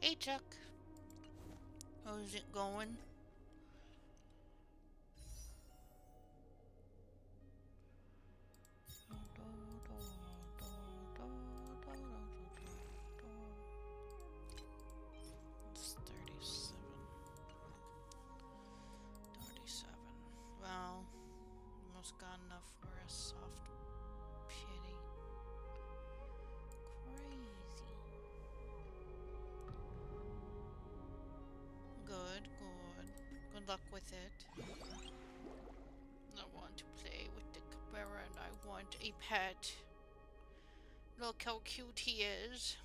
Hey Chuck, how's it going? It's 37. 37. Well, almost got enough for a soft pity. Crazy. Good, good. Good luck with it. I want to play with the Chimera and I want a pet. Look how cute he is.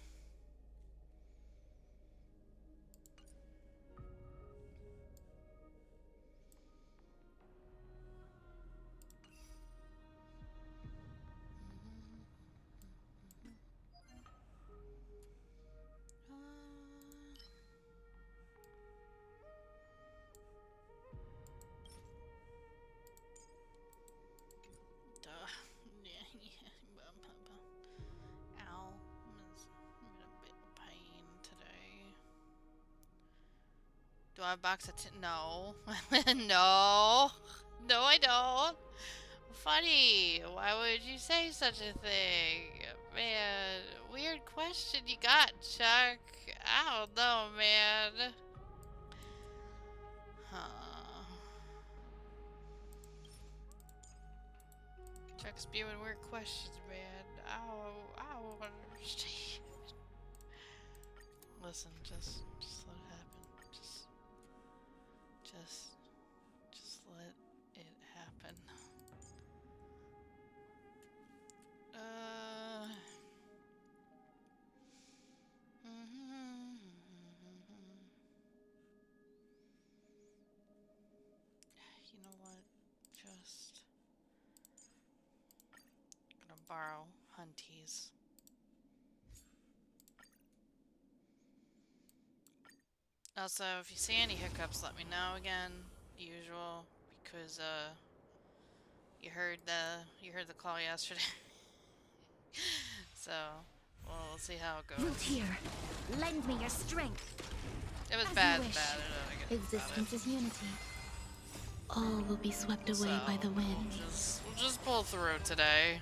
Ow. I'm in a bit of pain today. Do I have box of No. No. No, I don't. Funny. Why would you say such a thing? Man, weird question you got, Chuck. I don't know, man. Huh. Chuck's spewing weird questions, man. I don't understand. Listen, just let it happen. Just let it happen. You know what? Just gonna borrow Hunties. Also, if you see any hiccups, let me know again. Usual, because you heard the call yesterday. So, well, we'll see how it goes. Root here. Lend me your strength. It was As bad. you wish. Existence is unity. All will be swept away by the wind. We'll just pull through today.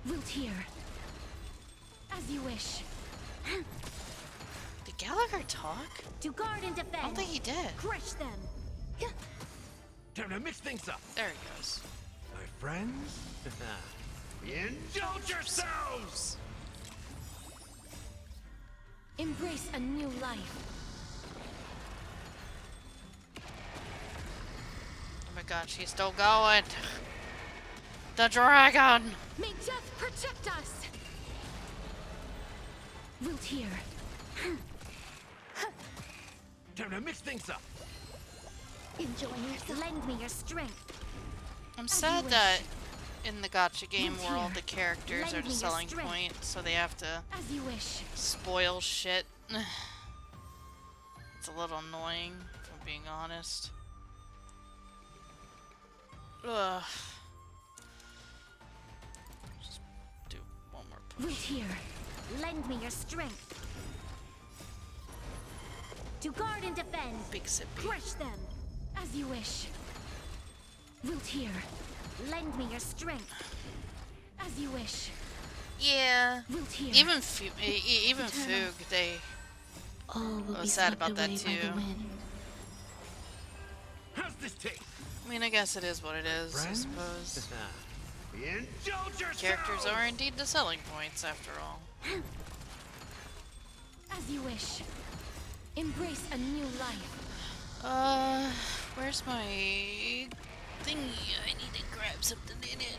Root here. As you wish. Did Gallagher talk? To guard and defend. I don't think he did. Crush them. Time to mix things up. There he goes. My friends, indulge yourselves! Embrace a new life. Oh my god, she's still going. The dragon! May death protect us. Root here. Time to mix things up. Enjoying yourself. Lend me your strength. I'm As sad you that in the gacha game Root world here. the characters Lend are me the your selling strength. point, so they have to As you wish. spoil shit. It's a little annoying, if I'm being honest. Ugh. Just do one more Root push. here. Lend me your strength. To guard and defend. Big sippy. Crush them. As you wish. Root here. Lend me your strength. As you wish. Yeah. Root here. Even Foog, they All will I be was sad swept about that away by too. the wind. How's this taste? I mean, I guess it is what it is, I Friends? suppose. Indulge yourselves! Characters are indeed the selling points, after all. As you wish. Embrace a new life. Where's my thingy? I need to grab something in it.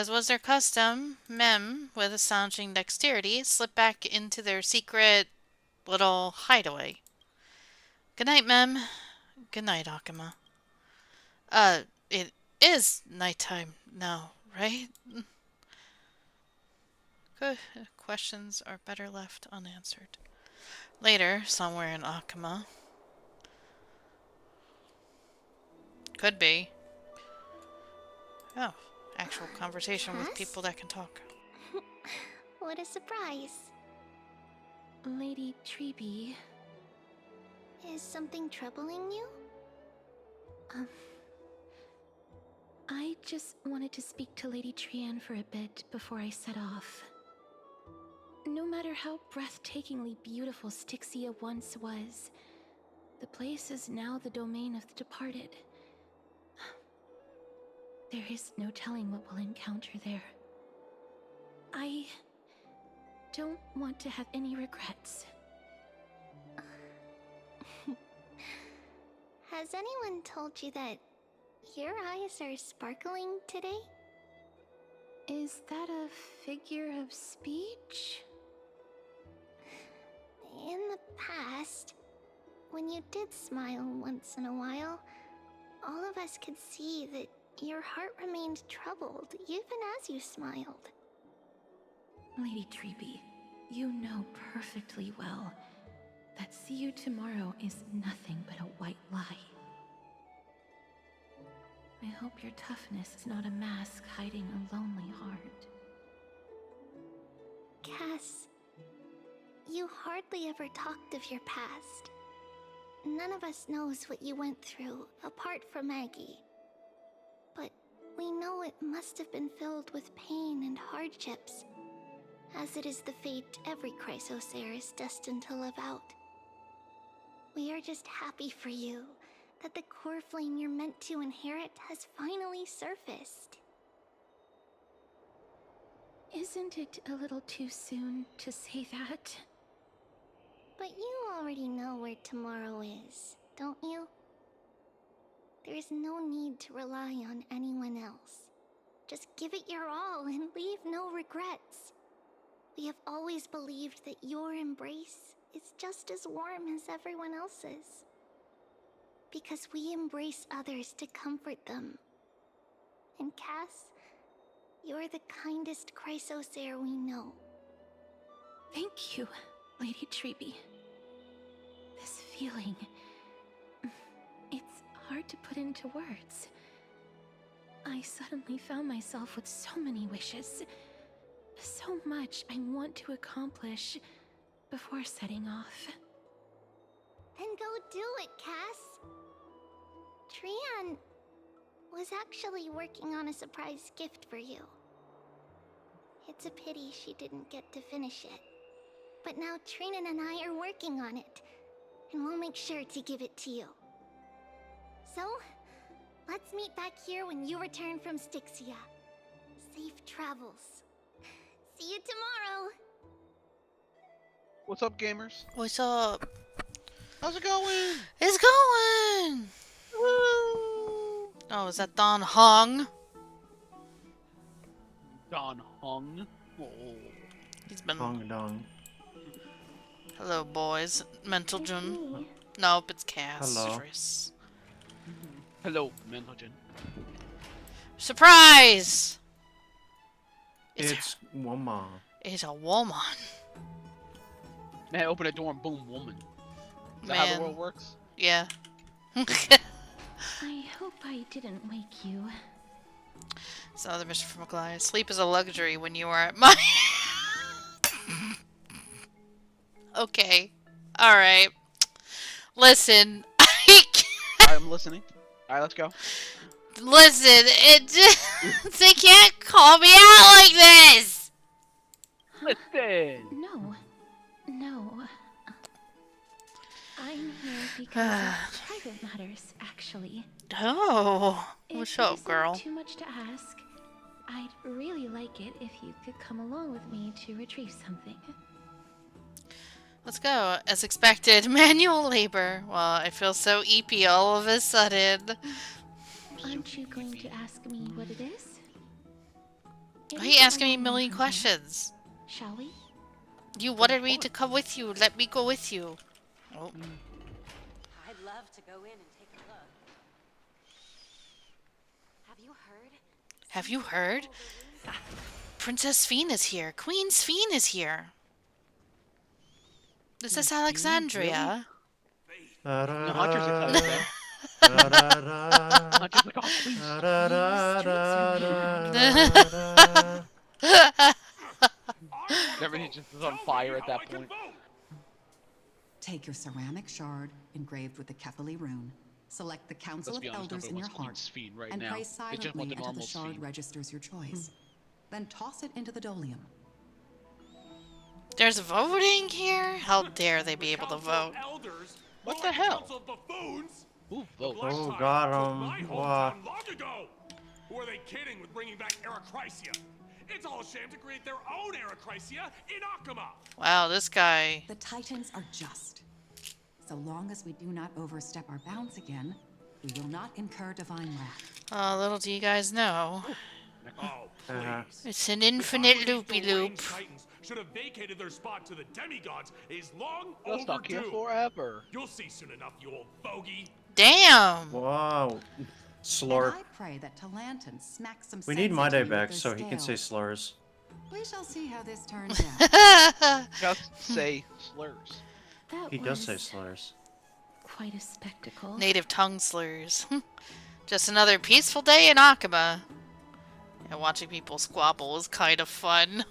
As was their custom, Mem, with astonishing dexterity, slipped back into their secret little hideaway. Good night, Mem. Good night, Akuma. It is nighttime now, right? Good. Questions are better left unanswered. Later, somewhere in Akuma. Could be. Oh, actual conversation with Cass? people that can talk. What a surprise. Lady Treeby, Is something troubling you? I just wanted to speak to Lady Trian for a bit before I set off. No matter how breathtakingly beautiful Styxia once was, the place is now the domain of the departed. There is no telling what we'll encounter there. I don't want to have any regrets. Has anyone told you that your eyes are sparkling today? Is that a figure of speech? In the past, when you did smile once in a while, all of us could see that your heart remained troubled even as you smiled. Lady Treeby, you know perfectly well that see you tomorrow is nothing but a white lie. I hope your toughness is not a mask hiding a lonely heart. Cass, you hardly ever talked of your past. None of us knows what you went through, apart from Maggie. But we know it must have been filled with pain and hardships, as it is the fate every Chrysosaur is destined to live out. We are just happy for you that the core flame you're meant to inherit has finally surfaced. Isn't it a little too soon to say that? But you already know where tomorrow is, don't you? There is no need to rely on anyone else. Just give it your all and leave no regrets. We have always believed that your embrace is just as warm as everyone else's. Because we embrace others to comfort them. And Cass, you're the kindest Chrysosaur we know. Thank you, Lady Treeby. This feeling... it's hard to put into words. I suddenly found myself with so many wishes. So much I want to accomplish before setting off. Then go do it, Cass. Trian was actually working on a surprise gift for you. It's a pity she didn't get to finish it. But now Trinan and I are working on it, and we'll make sure to give it to you. So, let's meet back here when you return from Styxia. Safe travels. See you tomorrow! What's up, gamers? What's up? How's it going? It's going! Woo! Oh, is that Don Hong? Don Hung. Oh. He's been... Dong dong. Hello, boys. Mental It's Jun. me. Nope, it's Cass. Hello. Hello, Mentogen. Surprise! It's woman. It's a woman. Man, open the door and boom, woman. Is that how the Man. world works? Yeah. I hope I didn't wake you. It's another mission from Goliath. Sleep is a luxury when you are at my... Okay. Alright. Listen. I'm listening. Alright, let's go. Listen, it just... They can't call me out like this! Listen! No. I'm here because of private matters, actually. Oh. If What's it up, isn't girl? too much to ask, I'd really like it if you could come along with me to retrieve something. Let's go. As expected, manual labor. Well, I feel so eepy all of a sudden. Aren't you going to ask me what it is? It He isn't asking me a long way million from here. questions. Shall we? You wanted me to come with you. Let me go with you. Oh. I'd love to go in and take a look. Have you heard? Have you heard? Princess Fiend is here. Queen Fiend is here. This is Alexandria. No, Hunter's excited then. Da-da-da. Hunter's like, oh please. Da-da-da-da-da-da. Everything just is on fire at that point. Take your ceramic shard engraved with the Kefali rune. Select the Council Let's of be honest, Elders nobody in your wants Queen heart Sphene right and now. pray They just want silently the until the normal shard Sphene. registers your choice. Then toss it into the dolium. There's voting here? How dare they be able to vote? What the hell? Who votes? Oh, got him. Wow. Long ago. Who are they kidding with bringing back Erechrysia? It's all a shame to create their own Erechrysia in Akama. Wow, this guy. The Titans are just. So long as we do not overstep our bounds again, we will not incur divine wrath. Oh, little do you guys know. Oh, Uh-huh. please. It's an infinite loopy-loop. Titans should have vacated their spot to the demigods is long They'll stuck here overdue. forever. You'll see soon enough, you old bogey. Damn! Wow. Slur. And I pray that Talanton smacks some We need sense my into day you with back their so he can say scales. slurs. We shall see how this turns out. Just say slurs. That He does say was slurs. quite a spectacle. Native tongue slurs. Just another peaceful day in Akama. And watching people squabble is kind of fun.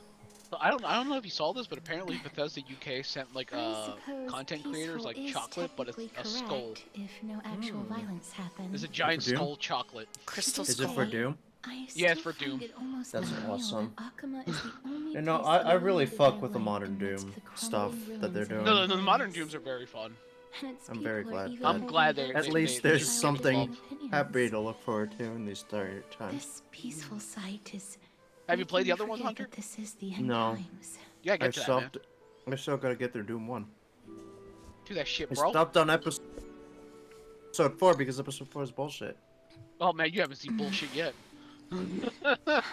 So I don't know if you saw this, but apparently Bethesda UK sent like I suppose content creators peaceful like is chocolate, but it's technically a skull. correct if no actual violence happened. It's a giant For Doom? skull chocolate. Crystal Is it skull. for Doom? I Yeah, it's still for Doom. find it almost That's unreal awesome. that Akama is the only You know, place I living really with fuck their with the light modern amidst Doom the stuff crumbling that they're ruins of doing. No, the modern empires. Dooms are very fun. And its I'm very people are glad even that- I'm glad holding they- At back least their there's getting something opinions. happy to look forward to in these times. This peaceful sight is. Have you played the making other me ones, forget Hunter? that this is the end No. times. Yeah, I get to that, man. still gotta get through Doom 1. Do that shit, I bro. stopped on episode 4 because episode 4 is bullshit. Oh man, you haven't seen bullshit yet. Before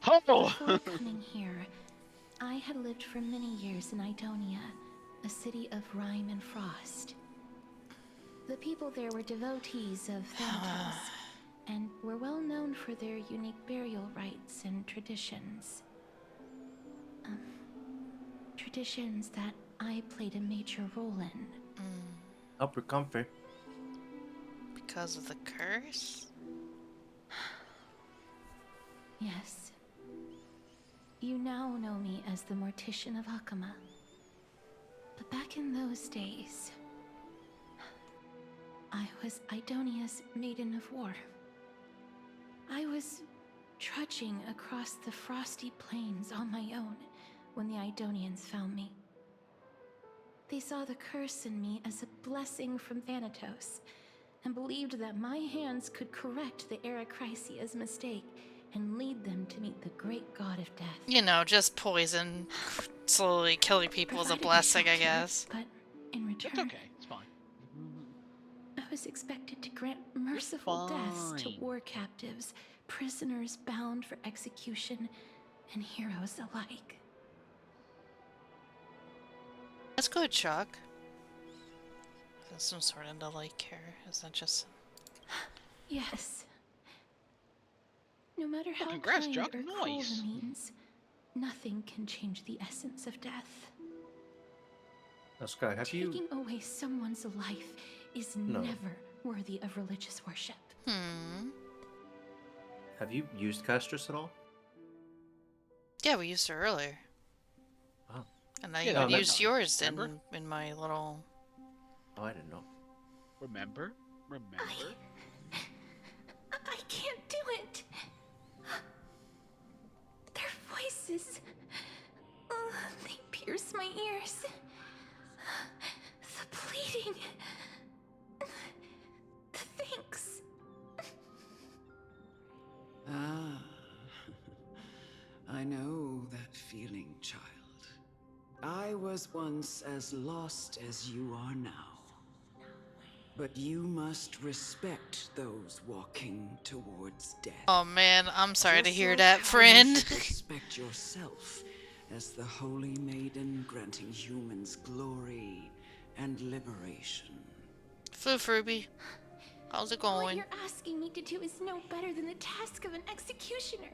Oh! coming here, I had lived for many years in Idonia, a city of rime and frost. The people there were devotees of Thanatos, and were well known for their unique burial rites and traditions. Traditions that I played a major role in. Up you're comfy. Because of the curse? Yes. You now know me as the Mortician of Akama. But back in those days, I was Idonia's Maiden of War. I was trudging across the frosty plains on my own when the Idonians found me. They saw the curse in me as a blessing from Thanatos, and believed that my hands could correct the Erechrysia's mistake and lead them to meet the great god of death. You know, just poison. Slowly killing people is a Provided me blessing, I shelter, guess. But in return, It's okay, it's fine. I was expected to grant merciful deaths to fine. war captives, prisoners bound for execution, and heroes alike. That's good, Chuck. There's some sort of like here. Is that just... Yes. No matter how congrats, kind Chuck. or cruel Nice. the means, nothing can change the essence of death. Now, Sky, have you... Taking away someone's life is No. never worthy of religious worship. Have you used Castrus at all? Yeah, we used her earlier. Oh. And I Yeah, even that used time. yours Remember? in my little... Oh, I didn't know. Remember? Remember? I can't do it. Their voices. They pierce my ears. The pleading. The thanks. Ah, I know that feeling, child. I was once as lost as you are now. But you must respect those walking towards death. Oh man, I'm sorry to Just hear like that, how you friend. should respect yourself as the Holy Maiden granting humans glory and liberation. Floof Ruby, how's it What going? you're asking me to do is no better than the task of an executioner.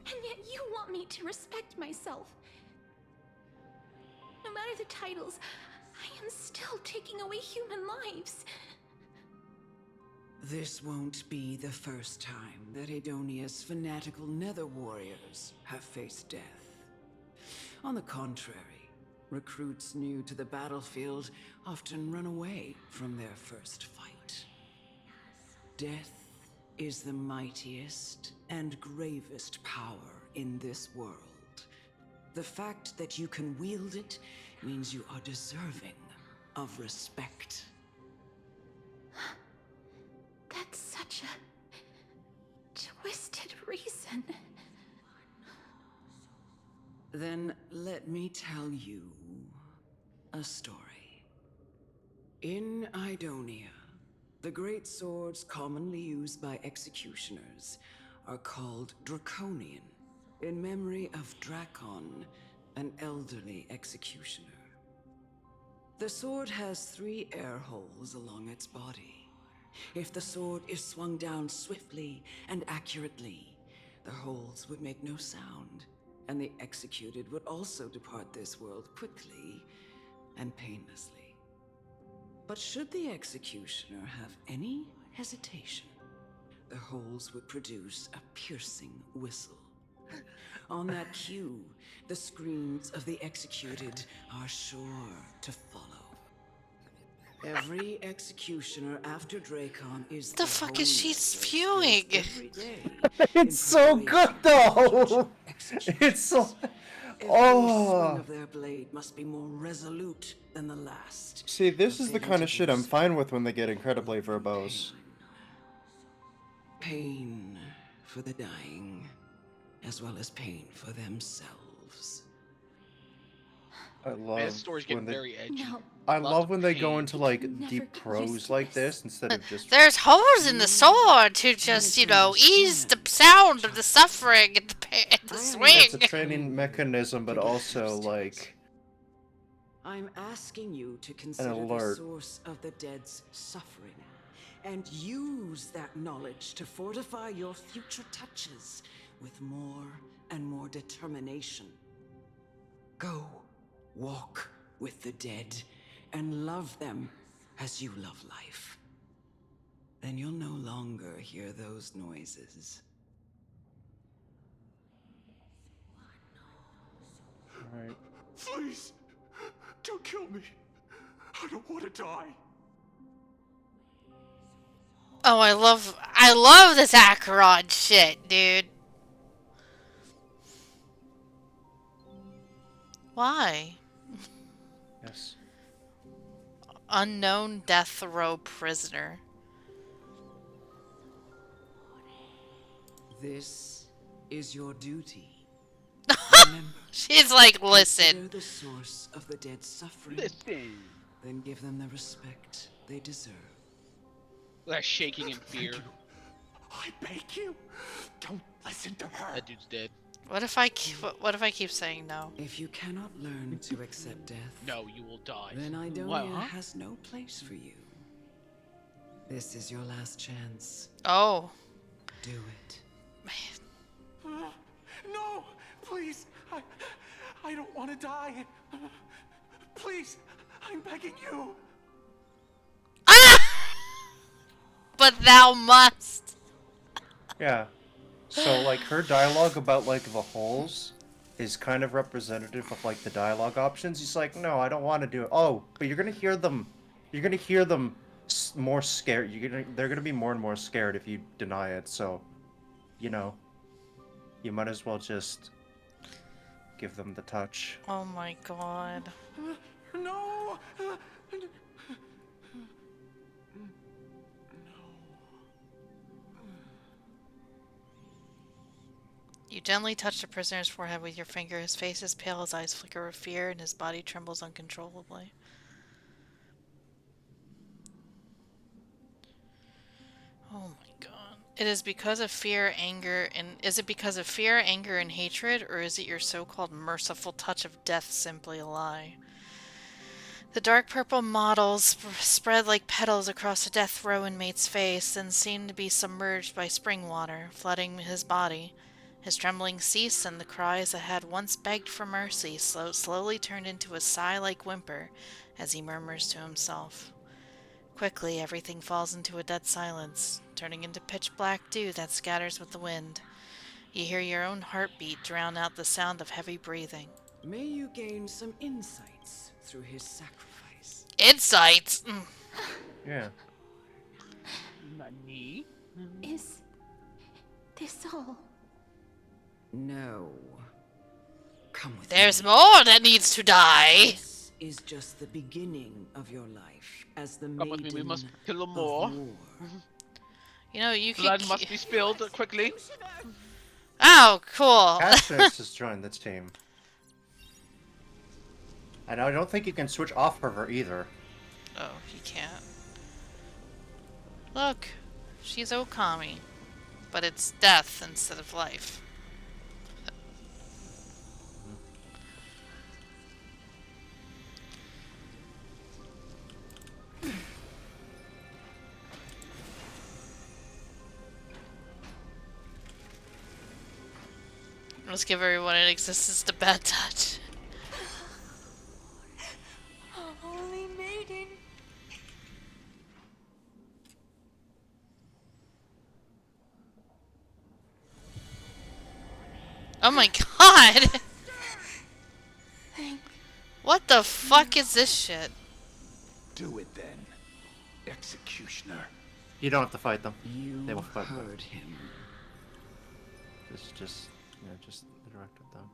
And yet you want me to respect myself. No matter the titles, I am still taking away human lives. This won't be the first time that Edonia's fanatical nether warriors have faced death. On the contrary, recruits new to the battlefield often run away from their first fight. Death is the mightiest and gravest power in this world. The fact that you can wield it means you are deserving of respect. That's such a twisted reason. Then let me tell you a story. In Idonia, the great swords commonly used by executioners are called Draconian, in memory of Drakon, an elderly executioner. The sword has 3 air holes along its body. If the sword is swung down swiftly and accurately, the holes would make no sound, and the executed would also depart this world quickly and painlessly. But should the executioner have any hesitation, the holes would produce a piercing whistle. On that cue, the screams of the executed are sure to follow. Every executioner after Drakon is The fuck is she holiest that spewing? spends every day in It's so good preparation for though. execution. It's so. Every swing Oh. of their blade must be more resolute than the last. See, this or is the failing kind to of do shit I'm so fine with when they get incredibly will bring verbose. Pain for the dying, as well as pain for themselves. I Man, love this story's when getting they. very edgy. No, I Lots love of when they go pain. into I like can never deep get prose used to like this. this instead of just. There's holes in the sword to Need just, to ease the understand, sound of the child. suffering and and the I am swing. not It's a training telling you mechanism, to but get also used to it. like I'm asking you to an consider the alert. source of the dead's suffering and use that knowledge to fortify your future touches with more and more determination. Go, walk with the dead and love them as you love life. Then you'll no longer hear those noises. Alright. Please, don't kill me. I don't want to die. Oh, I love this Acheron shit, dude. Why? Yes. Unknown death row prisoner. This is your duty. Remember, She's like, consider listen. the source of the dead's suffering. Listen. Then give them the respect they deserve. That shaking in fear. Thank you. I beg you, don't listen to her. That dude's dead. What if I keep saying no? If you cannot learn to accept death, No, you will die. then Idonia What, huh? has no place for you. This is your last chance. Oh. Do it. No, please, I don't want to die. Please, I'm begging you. Ah! But thou must. Yeah. So like her dialogue about like the holes is kind of representative of like the dialogue options. He's like, no, I don't want to do it. Oh, but you're gonna hear them. You're gonna hear them more scared. They're gonna be more and more scared if you deny it. So, you might as well just give them the touch. Oh my god. No. You gently touch the prisoner's forehead with your finger. His face is pale, his eyes flicker with fear, and his body trembles uncontrollably. Oh my god. It is because of fear, anger, and is it because of fear, anger, and hatred, or is it your so-called merciful touch of death simply a lie? The dark purple mottles spread like petals across the death row inmate's face, then seemed to be submerged by spring water, flooding his body. His trembling ceased, and the cries that had once begged for mercy slowly turned into a sigh-like whimper as he murmurs to himself. Quickly, everything falls into a dead silence, turning into pitch black dew that scatters with the wind. You hear your own heartbeat drown out the sound of heavy breathing. May you gain some insights through his sacrifice. Insights! Yeah. Nani? Is this all? No. Come with There's me. more that needs to die! This is just the beginning of your life as the Come with me, we maiden must kill them of more. war. You know, you Blood could... must be spilled quickly. Oh, cool! Astros has joined the team. And I don't think you can switch off of her either. Oh, you can't. Look, she's Okami. But it's death instead of life. Let's give everyone an existence to bad touch. Holy maiden. Oh my god! What the fuck is this shit? Do it then, executioner. You don't have to fight them. You They will fight back. heard him. This is just, just the directive though.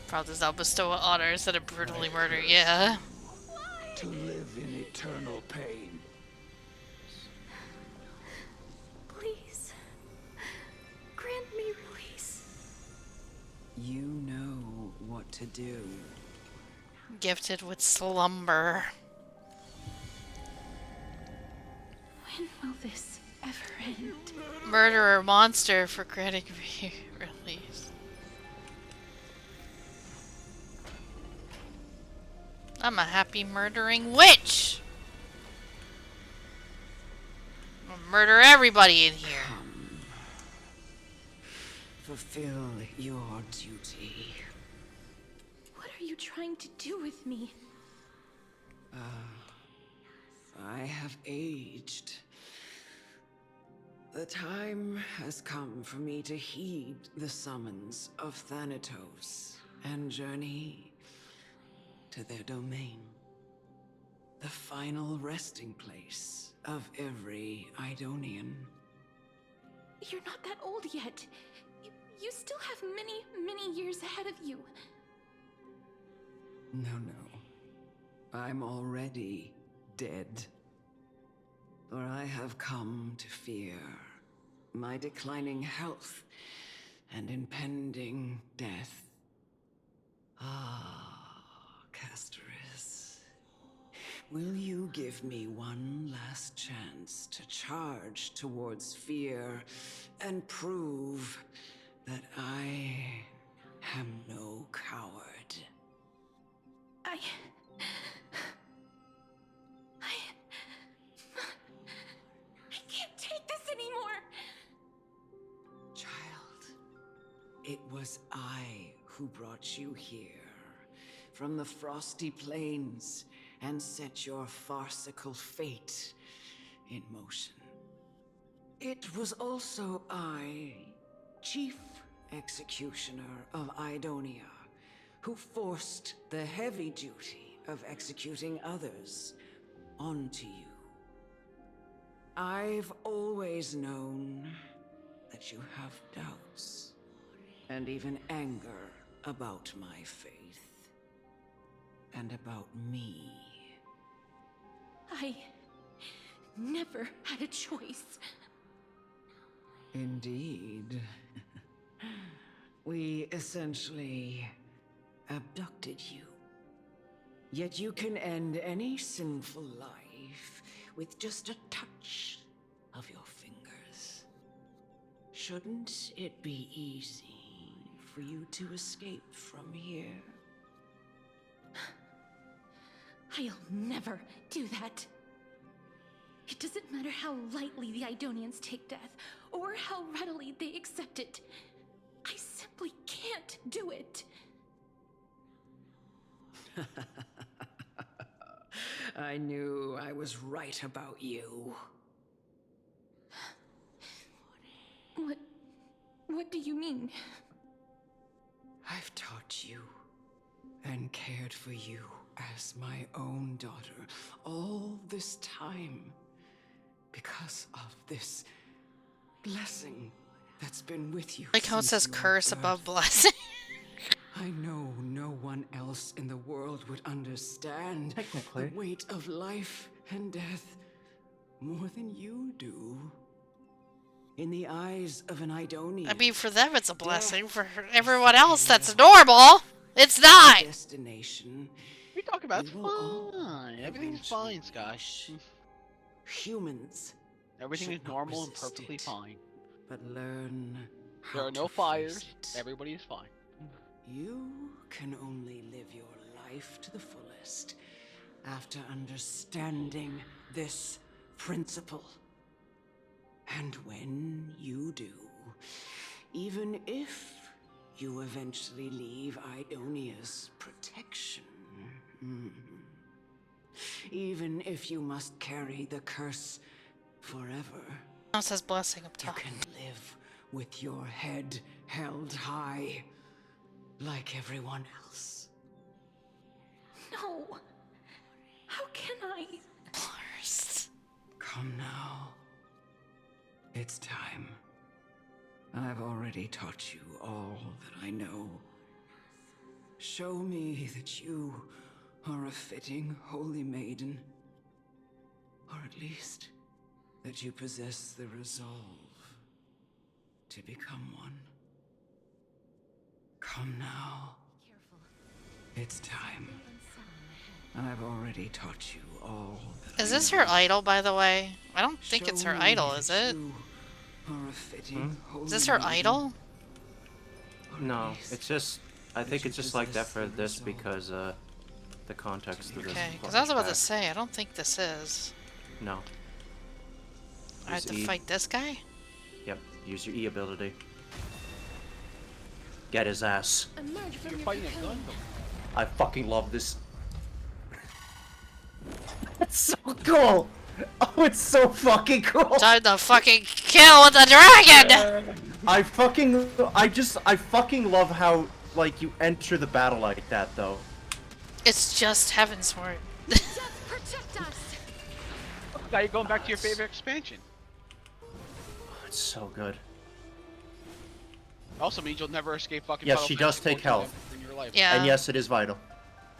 Probably they'll bestow honor instead of brutally murder, yeah. To live in eternal pain. Please. Grant me release. You know what to do. Gifted with slumber. When will this ever end? Murderer monster for granting release. I'm a happy murdering witch! I'll murder everybody in here. Fulfill your duty. What are you trying to do with me? I have aged. The time has come for me to heed the summons of Thanatos and journey to their domain. The final resting place of every Idonian. You're not that old yet. You still have many, many years ahead of you. No, no. I'm already dead. For I have come to fear my declining health and impending death. Ah, Castoris. Will you give me one last chance to charge towards fear and prove that I am no coward? I can't take this anymore. Child, it was I who brought you here from the frosty plains and set your farcical fate in motion. It was also I, Chief Executioner of Idonia, who forced the heavy duty of executing others onto you. I've always known that you have doubts and even anger about my faith and about me. I never had a choice. Indeed. We essentially abducted you. Yet you can end any sinful life life with just a touch of your fingers. Shouldn't it be easy for you to escape from here? I'll never do that. It doesn't matter how lightly the Idonians take death, or how readily they accept it. I simply can't do it. I knew I was right about you. What do you mean? I've taught you and cared for you as my own daughter all this time because of this blessing that's been with you. Like how it since says your curse birth. above blessing. I know no one else in the world would understand Technically. the weight of life and death more than you do. In the eyes of an Idonian, I mean, for them it's a blessing. death For is everyone the else, end that's of normal. It's not. destination. We talk about it's We will all fine. Everything's eventually fine, Sky. reach. Humans Everything is should not normal and resist perfectly it, fine. but learn how There are no to face fires. it. Everybody is fine. You can only live your life to the fullest after understanding this principle. And when you do, even if you eventually leave Idonia's protection, even if you must carry the curse forever, It says blessing up you top. can live with your head held high, like everyone else. No. How can I? Blurs. Come now. It's time. I've already taught you all that I know. Show me that you are a fitting holy maiden. Or at least that you possess the resolve to become one. Come now. It's time. I've already taught you all that Is I this know. her idol, by the way? I don't think it's Show her me idol, is that it? you are a fitting holy Is this her maiden. idol? Or at No, least it's just. I that think you it's just like that possess for the this resolve. because the context of this. Okay, because I was about to flashback. say, I don't think this is. No. I have Use to E. fight this guy? Yep. Use your E ability. Get his ass. Emerge from You're your fighting a cocoon. gun. I fucking love this. It's so cool. Oh, it's so fucking cool. Time to fucking kill with the dragon! I fucking love how, like, you enter the battle like that, though. It's just heaven's word. Death, protect us. Now you're going back to your favorite expansion. It's so good. Also means you'll never escape fucking. Yes, Final she does Fantasy take 14 health. in your life. Yeah. And yes, it is vital.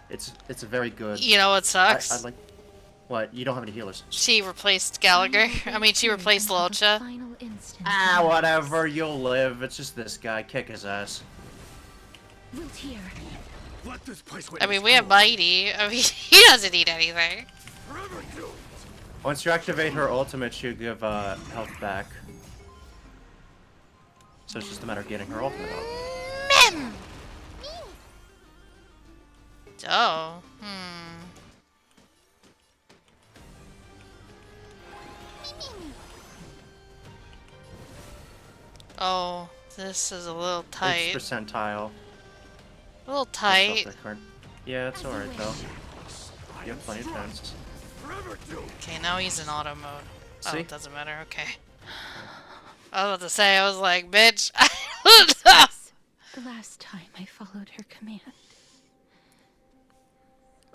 It's a very good. You know what sucks? I like. What? You don't have any healers. She replaced Gallagher. I mean, she replaced Locha. Final instant. Ah, whatever. You'll live. It's just this guy. Kick his ass. Wilt here. Let this place I mean, we have Mighty. I mean, he doesn't need anything. forever doomed. Once you activate her ultimate, she'll give health back. So it's just a matter of getting her ultimate out. Mem! Oh. Oh, this is a little tight. 8th percentile. A little That's tight. not the current- Yeah, it's alright though. You have plenty of chance. Forever doomed. Okay, now he's in auto mode. Oh, See? it doesn't matter. Okay. I was about to say, I was like, bitch. I don't know. The last time I followed her command,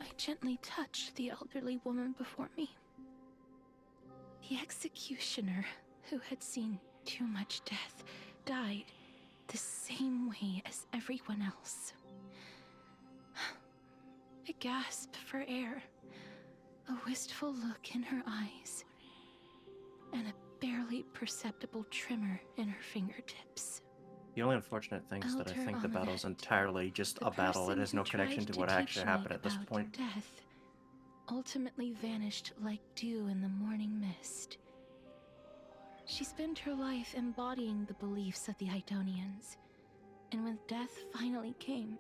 I gently touched the elderly woman before me. The executioner, who had seen too much death, died the same way as everyone else. A gasp for air, a wistful look in her eyes, and a barely perceptible tremor in her fingertips. The only unfortunate thing is that I Elder think the battle's Ominette, entirely just the a battle. It person has no who tried connection to to what teach actually happened Mike at this about point. Death ultimately vanished like dew in the morning mist. She spent her life embodying the beliefs of the Idonians, and when death finally came,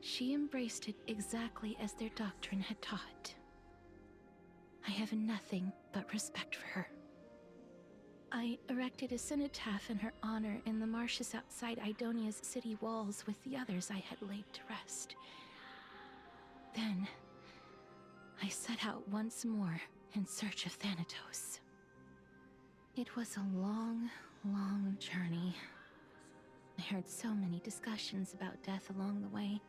she embraced it exactly as their doctrine had taught. I have nothing but respect for her. I erected a cenotaph in her honor in the marshes outside Idonia's city walls with the others I had laid to rest. Then, I set out once more in search of Thanatos. It was a long, long journey. I heard so many discussions about death along the way.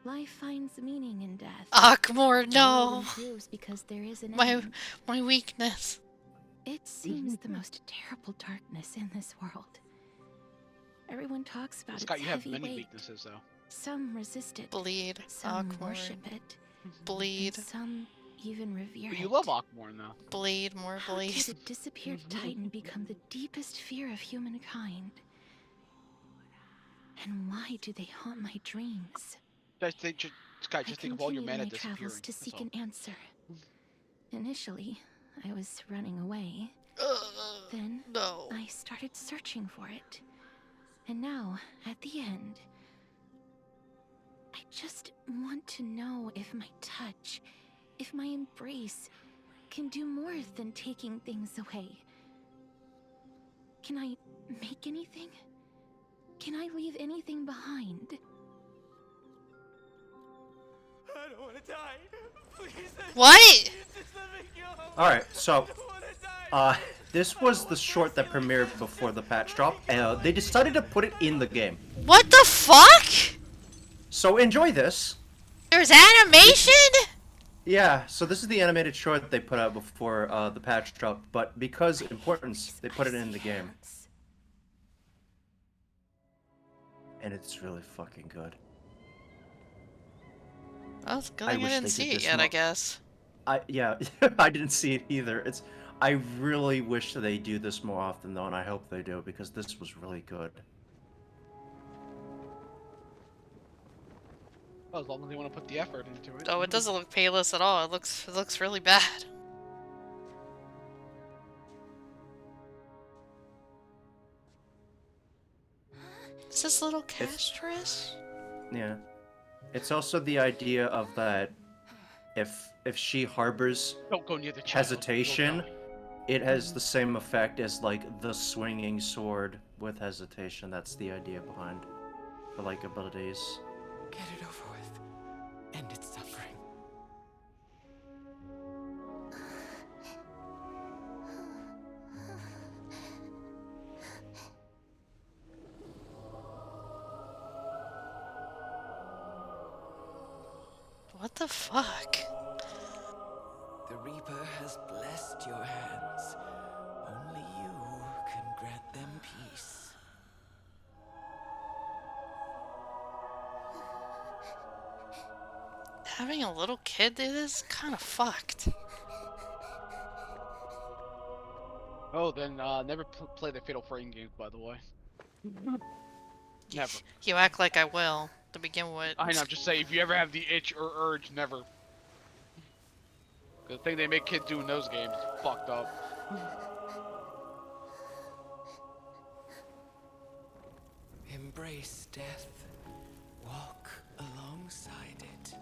Life finds meaning in death. Akmor, The world no. improves because there is an My end. my weakness. It seems the most terrible darkness in this world. Everyone talks about Scott, its you have heavy many weight. weaknesses, though. Some resist it, Bleed. some Akmor. worship it, Bleed. and some even revere But it. you love Akmorn, though. Bleed. More How bleed. did the disappeared Titan become the deepest fear of humankind? And why do they haunt my dreams? Scott, just think of all your I mana continued my travels disappearing. to That's seek all. an answer. Initially, I was running away. Then, No. I started searching for it. And now, at the end, I just want to know if my touch, if my embrace, can do more than taking things away. Can I make anything? Can I leave anything behind? I don't want to die. Please. What? Just let me go. Alright, so, I don't want to die. this was the short that premiered before the patch drop, and they decided to put it in the game. What the fuck? So enjoy this. There's animation? Yeah, so this is the animated short they put out before the patch drop, but because importance, they put it in the game. And it's really fucking good. Well, it's a good I thing I wish didn't they see did it this yet, I more. guess. Yeah, I didn't see it either. I really wish they do this more often though, and I hope they do, because this was really good. Well, as long as they want to put the effort into it. Oh, it doesn't look payless at all. It looks really bad. Is this little castress? Yeah. It's also the idea of that if she harbors Don't go near the child. hesitation, You'll die. it has the same effect as like the swinging sword with hesitation. That's the idea behind the like abilities. Get it over with. End its suffering. What the fuck? The Reaper has blessed your hands. Only you can grant them peace. Having a little kid do this? Kind of fucked. Oh, then never play the Fatal Frame games, by the way. Never. You act like I will, to begin with. I know, just say, if you ever have the itch or urge, never. The thing they make kids do in those games is fucked up. Embrace death. Walk alongside it.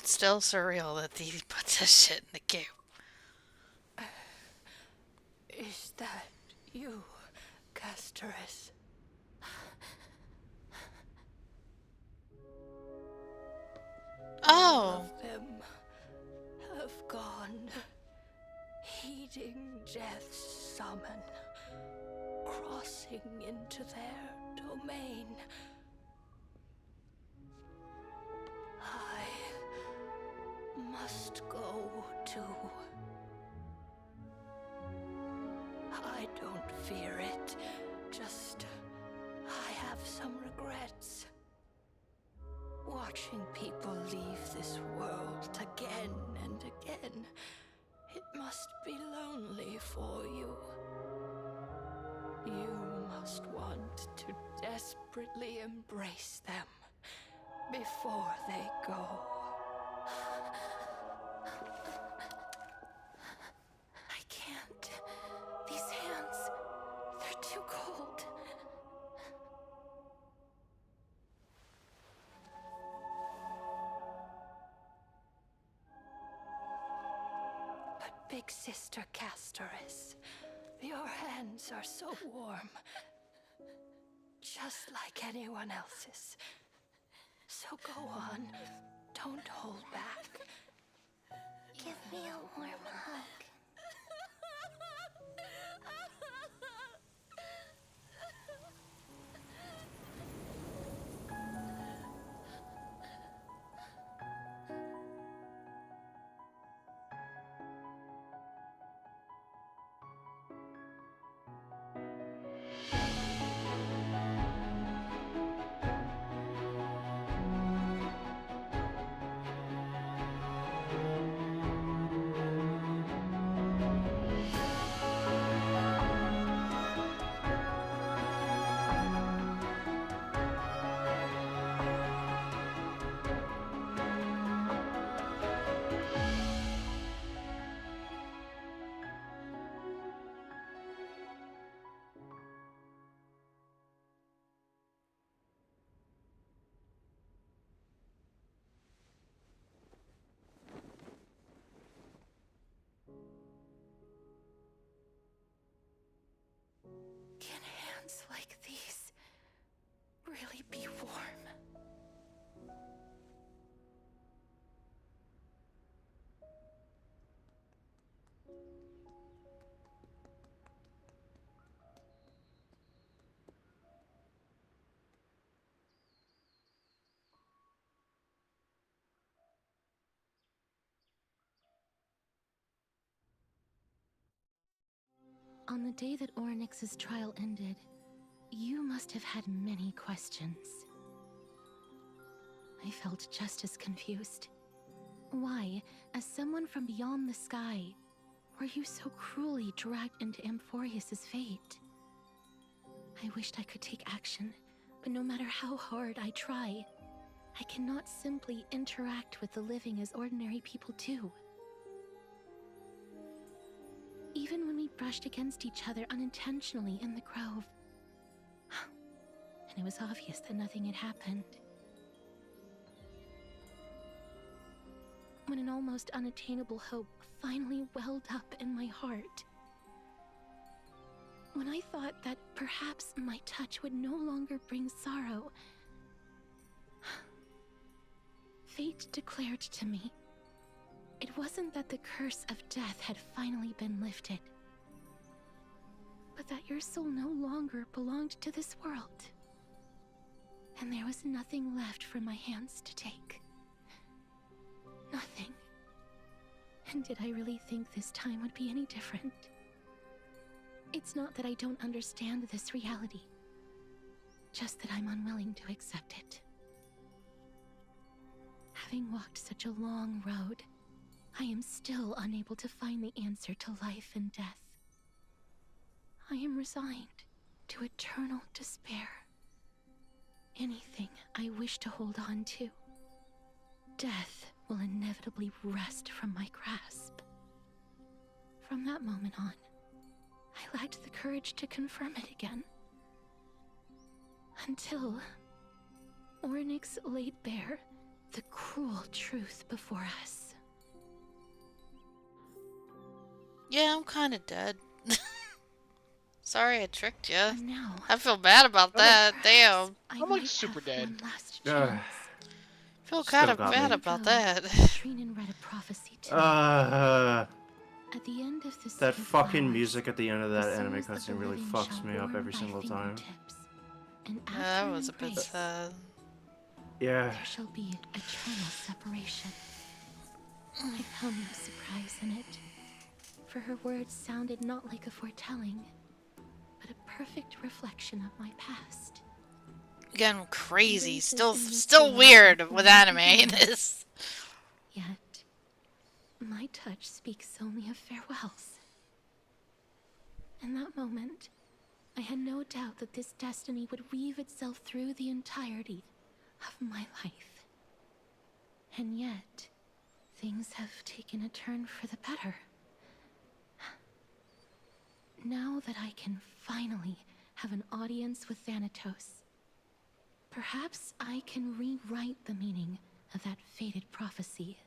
It's still surreal that he put this shit in the game. Is that you, Casteress? Oh. All of them have gone, heeding death's summon, crossing into their domain. I must go too. I don't fear it, just I have some regrets. Watching people leave this world again and again, it must be lonely for you. You must want to desperately embrace them before they go. I can't. These hands, they're too cold. But Big Sister Casteress, your hands are so warm. Just like anyone else's. So go on. Don't hold back. Give me a warm hug. Can hands like these really be warm? On the day that Oryx's trial ended, you must have had many questions. I felt just as confused. Why, as someone from beyond the sky, were you so cruelly dragged into Amphorius's fate? I wished I could take action, but no matter how hard I try, I cannot simply interact with the living as ordinary people do. Even when we brushed against each other unintentionally in the grove, and it was obvious that nothing had happened. When an almost unattainable hope finally welled up in my heart. When I thought that perhaps my touch would no longer bring sorrow, fate declared to me, it wasn't that the curse of death had finally been lifted, but that your soul no longer belonged to this world. And there was nothing left for my hands to take. Nothing. And did I really think this time would be any different? It's not that I don't understand this reality, just that I'm unwilling to accept it. Having walked such a long road, I am still unable to find the answer to life and death. I am resigned to eternal despair. Anything I wish to hold on to, death will inevitably wrest from my grasp. From that moment on, I lacked the courage to confirm it again. Until Ornyx laid bare the cruel truth before us. Yeah, I'm kind of dead. Sorry I tricked you. And now, I feel bad about that. Damn. I I'm like might super have dead. one last Ugh. chance. Feel Still kind of got bad me. about that. Trinan read a prophecy to me. At the end of the Sea That of fucking Flowers, music at the end of the that anime souls of the cutscene really living fucks shall me up warm every thy single time. fingertips, and Yeah, after that an was a bit embrace, sad. Yeah. there shall be eternal separation. I found no surprise in it, for her words sounded not like a foretelling, but a perfect reflection of my past. Again, crazy. Embraces Still manipulate weird and with form anime. together. This. Yet, my touch speaks only of farewells. In that moment, I had no doubt that this destiny would weave itself through the entirety of my life. And yet, things have taken a turn for the better. Now that I can finally have an audience with Thanatos, perhaps I can rewrite the meaning of that fated prophecy.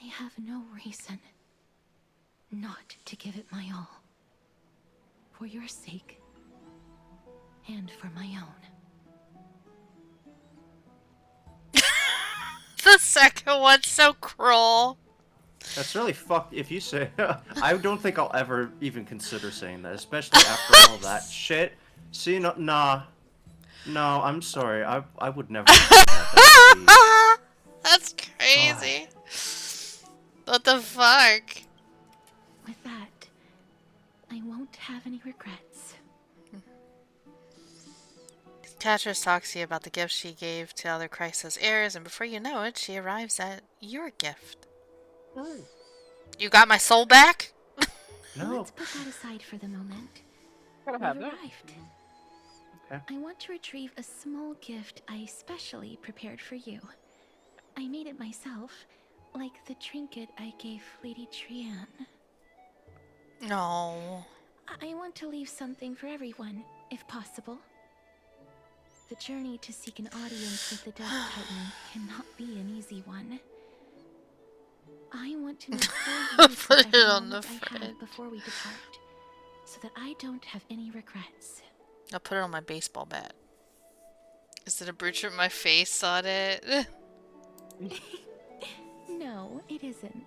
I have no reason not to give it my all. For your sake, and for my own. The second one's so cruel. That's really fucked if you say I don't think I'll ever even consider saying that, especially after all that shit. See, no, nah. No, I'm sorry. I would never do that. That would be... That's crazy. What the fuck? With that, I won't have any regrets. Catrice talks to you about the gift she gave to other Chrysa's heirs, and before you know it, she arrives at your gift. You got my soul back? No. Let's put that aside for the moment. Gotta have We've that. arrived. Okay. I want to retrieve a small gift I specially prepared for you. I made it myself, like the trinket I gave Lady Trian. No. I want to leave something for everyone, if possible. The journey to seek an audience with the Death Titan cannot be an easy one. I want to make full use Put of it every on the moment I fridge. have before we depart, so that I don't have any regrets. I'll put it on my baseball bat. Is it a brooch with my face on it? No, it isn't.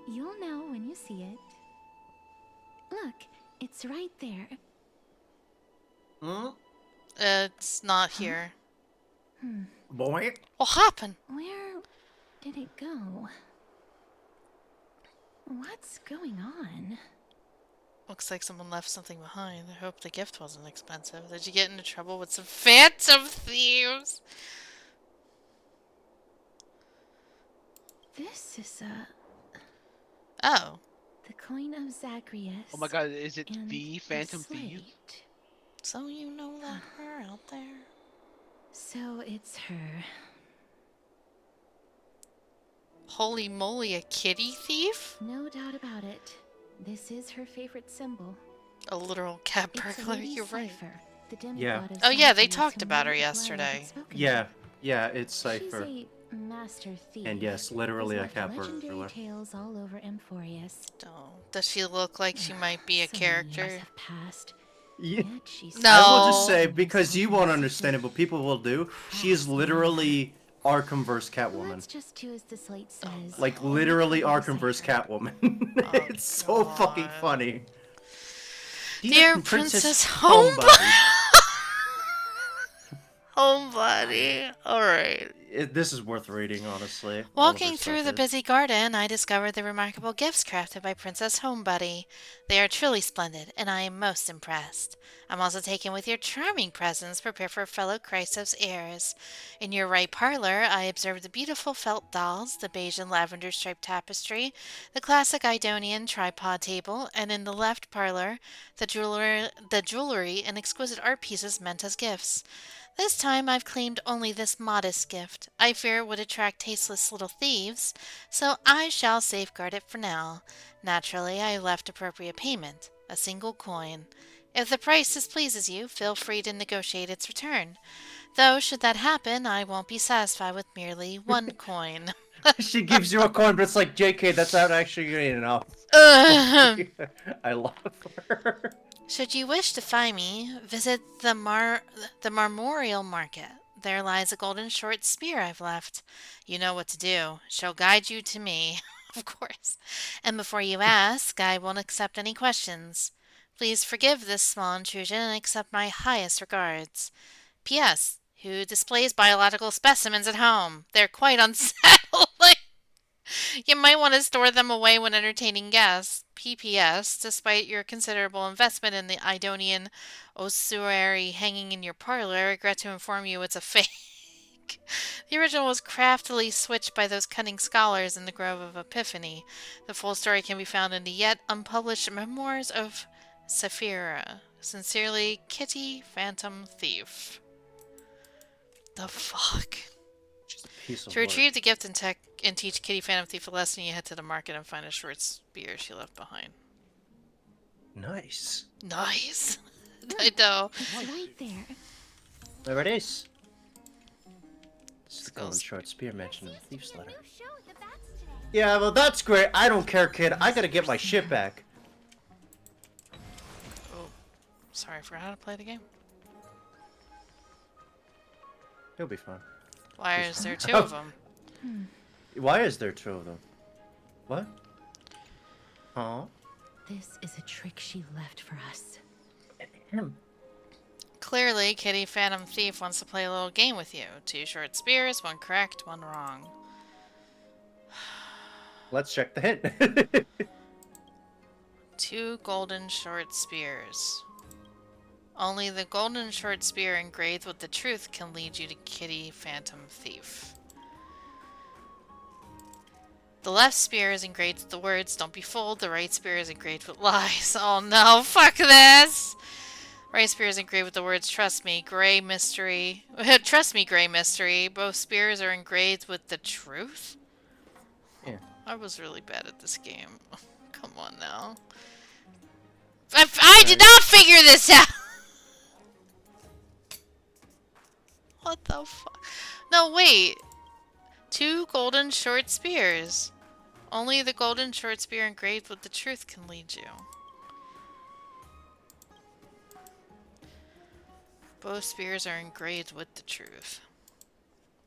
You'll know when you see it. Look, it's right there. Hmm? It's not here. Boy. What happened? Where did it go? What's going on? Looks like someone left something behind. I hope the gift wasn't expensive. Did you get into trouble with some phantom thieves? This is Oh. the coin of Zagreus. Oh my god, is it and the a Phantom Thief? slate. So you know that her out there? So it's her. Holy moly, a kitty thief? No doubt about it. This is her favorite symbol. A literal cat It's a burglar, Lady you're right. Cypher, the demigod Yeah. of Oh yeah, they Zagreus talked whom about her Lady Aglaya had yesterday. spoken Yeah. to. Yeah, it's Cypher. She's a master thief. And yes, literally Has a cat left legendary burglar. tales all over Emphorius. Oh, does she look like she might be a So many years character? have passed. Yeah. Yet she No. I will just No. say, because you won't understand it, but people will do, she is literally Arkhamverse Catwoman. Let's just do as the slate says. Like, literally Arkhamverse Catwoman. It's so fucking funny. Dear Princess Homebody. Homebody. Alright. This is worth reading, honestly. All of her Walking stuff through the is. busy garden, I discovered the remarkable gifts crafted by Princess Homebody. They are truly splendid, and I am most impressed. I'm also taken with your charming presents prepared for fellow Chrysos heirs. In your right parlor, I observed the beautiful felt dolls, the beige and lavender striped tapestry, the classic Idonian tripod table, and in the left parlor, the jewelry and exquisite art pieces meant as gifts. This time I've claimed only this modest gift. I fear it would attract tasteless little thieves, so I shall safeguard it for now. Naturally, I left appropriate payment, a single coin. If the price displeases you, feel free to negotiate its return. Though, should that happen, I won't be satisfied with merely one coin. She gives you a coin, but it's like, JK, that's not actually enough. Ugh. I love her. Should you wish to find me, visit the Marmorial Market. There lies a golden short spear I've left. You know what to do. She'll guide you to me, of course. And before you ask, I won't accept any questions. Please forgive this small intrusion and accept my highest regards. P.S. Who displays biological specimens at home? They're quite unsettling. You might want to store them away when entertaining guests. P.P.S. Despite your considerable investment in the Idonian ossuary hanging in your parlor, I regret to inform you it's a fake. The original was craftily switched by those cunning scholars in the Grove of Epiphany. The full story can be found in the yet unpublished Memoirs of Sapphira. Sincerely, Kitty Phantom Thief. The fuck? Just a piece of To work. retrieve the gift and teach Kitty Phantom Thief a lesson, you head to the market and find a short spear she left behind. Nice. Nice. I know. It's right there. There it is. This is the golden short spear mentioned in the thief's letter. Yeah, well, that's great. I don't care, kid. I gotta get my shit back. Oh, sorry, I forgot how to play the game. He'll be fine. Why is there two of them? Why is there two of them? What? Huh? This is a trick she left for us. Clearly, Kitty Phantom Thief wants to play a little game with you. 2 short spears, 1 correct, 1 wrong. Let's check the hint. 2 golden short spears. Only the golden short spear engraved with the truth can lead you to Kitty Phantom Thief. The left spear is engraved with the words, "Don't be fooled." The right spear is engraved with lies. Oh no, fuck this! Right spear is engraved with the words, "Trust me, gray mystery." Trust me, gray mystery. Both spears are engraved with the truth? Yeah. I was really bad at this game. Come on now. I did not figure this out! What the fuck? No, wait. 2 golden short spears. Only the golden short spear engraved with the truth can lead you. Both spears are engraved with the truth.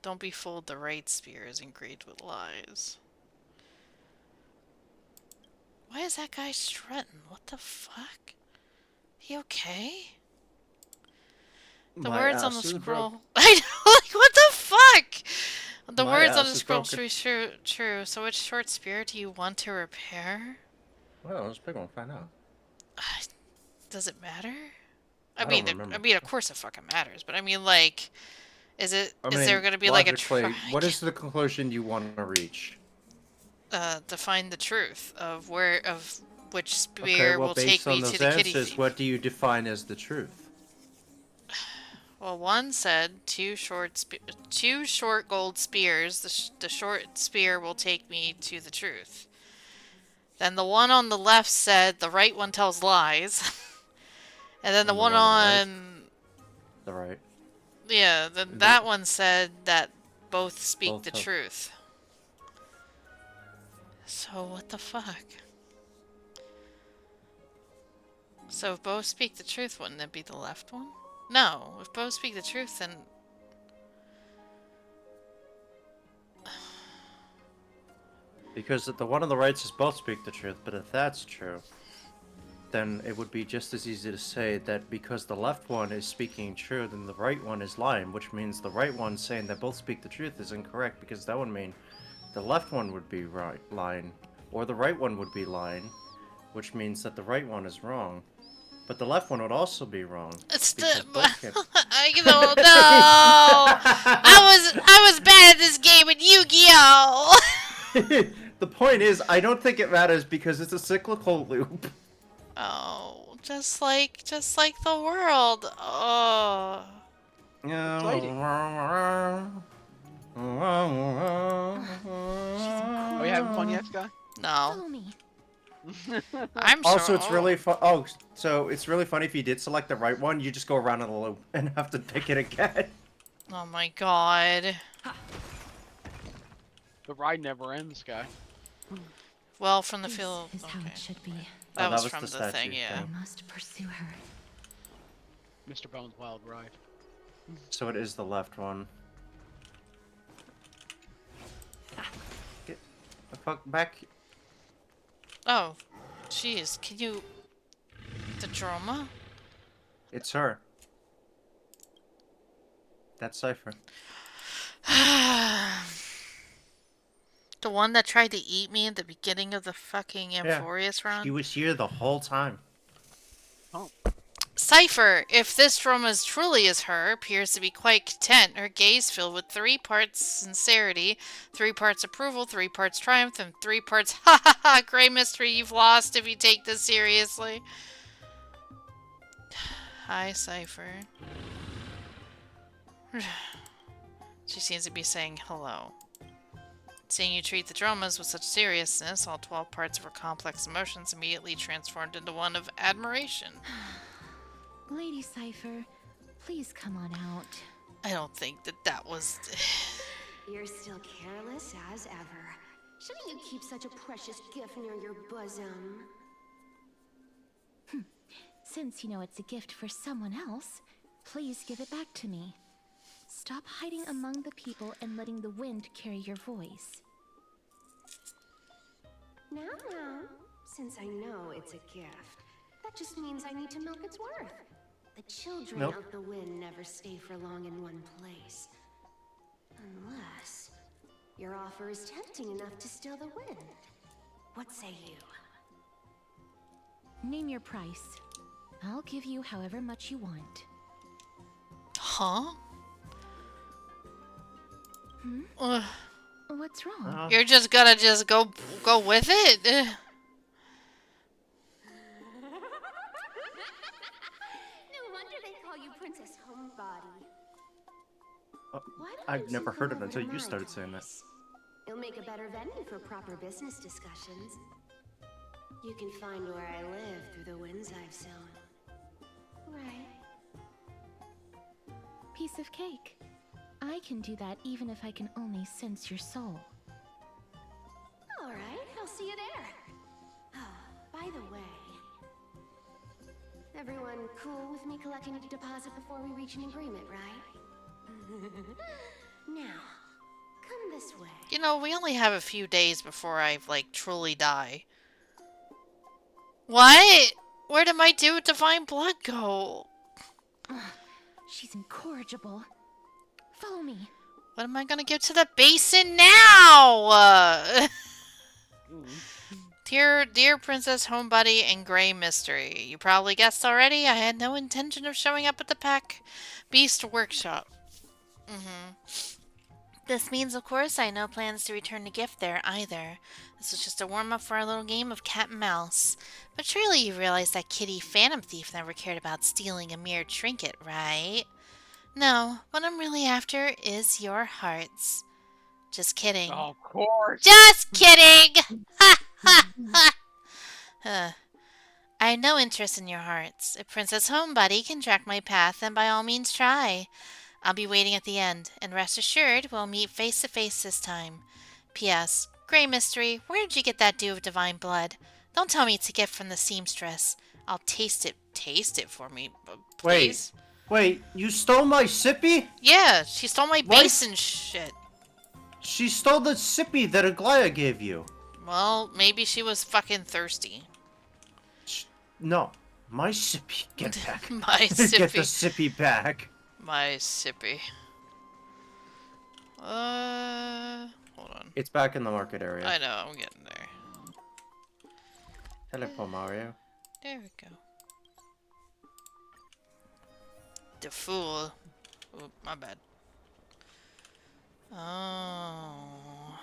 Don't be fooled, the right spear is engraved with lies. Why is that guy strutting? What the fuck? He okay? The My words on the ass is scroll. broke. I know, like, what the fuck? The My words on ass the is scroll broken. are true. So which short spear do you want to repair? Well, let's pick one. Find out. Does it matter? I don't remember. I mean, of course it fucking matters. But I mean, like, is I mean, there gonna be like a logically, what is the conclusion you want to reach? to find the truth of which spear Okay, well, will take based on me those to the kitty answers, thief? what do you define as the truth? Well, one said 2 short gold spears. The short spear will take me to the truth. Then the one on the left said the right one tells lies. And then the one on the right. Yeah, then that one said that both speak Both the tell- truth. So what the fuck? So if both speak the truth, wouldn't it be the left one? No, if both speak the truth, then... Because the one on the right says both speak the truth, but if that's true, then it would be just as easy to say that because the left one is speaking true, then the right one is lying, which means the right one saying that both speak the truth is incorrect, because that would mean the left one would be lying, or the right one would be lying, which means that the right one is wrong. But the left one would also be wrong. It's because both can- I don't know. I was bad at this game in Yu-Gi-Oh! The point is, I don't think it matters because it's a cyclical loop. Oh, just like the world. Oh. Are you having fun yet, Sky? No. Follow me. I'm Also, sure. it's really fun. Oh, so it's really funny if you did select the right one, you just go around in the loop and have to pick it again. Oh my god. The ride never ends, guy. Well, from the This field. is how it should be. Oh, That was was from the the thing, statue yeah. I must pursue her. Mr. Bones' Wild Ride. So it is the left one. Get the fuck back. Oh, jeez. Can you... The drama? It's her. That's Cypher. The one that tried to eat me at the beginning of the fucking Amphorius run? She was here the whole time. Oh. Cypher, if this drama truly is her, appears to be quite content, her gaze filled with 3 parts sincerity, 3 parts approval, 3 parts triumph, and 3 parts ha ha ha, gray mystery you've lost if you take this seriously. Hi, Cypher. She seems to be saying hello. Seeing you treat the dramas with such seriousness, all 12 parts of her complex emotions immediately transformed into one of admiration. Lady Cypher, please come on out. I don't think that was... You're still careless as ever. Shouldn't you keep such a precious gift near your bosom? Since you know it's a gift for someone else, please give it back to me. Stop hiding among the people and letting the wind carry your voice. Now, since I know it's a gift, that just means I need to milk its worth. The children of the wind never stay for long in one place. Unless your offer is tempting enough to steal the wind. What say you? Name your price. I'll give you however much you want. Huh? What's wrong? You're just gonna go with it? No wonder they call you Princess Homebody. I've never heard it until you started saying that. It'll make a better venue for proper business discussions. You can find where I live through the winds I've sown. Right. Piece of cake. I can do that even if I can only sense your soul. All right, I'll see you there. By the way, everyone cool with me collecting a deposit before we reach an agreement, right? Now, come this way. You know, we only have a few days before I, like, truly die. What? Where did my divine blood go? She's incorrigible. Follow me. What am I gonna give to the basin now? Dear Princess Homebody and Grey Mystery, you probably guessed already, I had no intention of showing up at the Pack Beast Workshop. This means, of course, I had no plans to return the gift there either. This was just a warm-up for our little game of cat and mouse. But surely you realize that Kitty Phantom Thief never cared about stealing a mere trinket, right? No, what I'm really after is your hearts. Just kidding. Oh, of course. Just kidding! Ha ha ha! I have no interest in your hearts. If Princess Homebody can track my path, then by all means try. I'll be waiting at the end, and rest assured we'll meet face to face this time. P.S. Grey Mystery, where did you get that dew of divine blood? Don't tell me it's a gift from the seamstress. I'll taste it. Taste it for me, please. Wait, you stole my sippy? Yeah, she stole my basin shit. She stole the sippy that Aglaya gave you. Well, maybe she was fucking thirsty. No, my sippy. Get back. My sippy. Get the sippy back. My sippy. Hold on. It's back in the market area. I know, I'm getting there. Hello, Mario. There we go. The fool. Oop, my bad. Oh.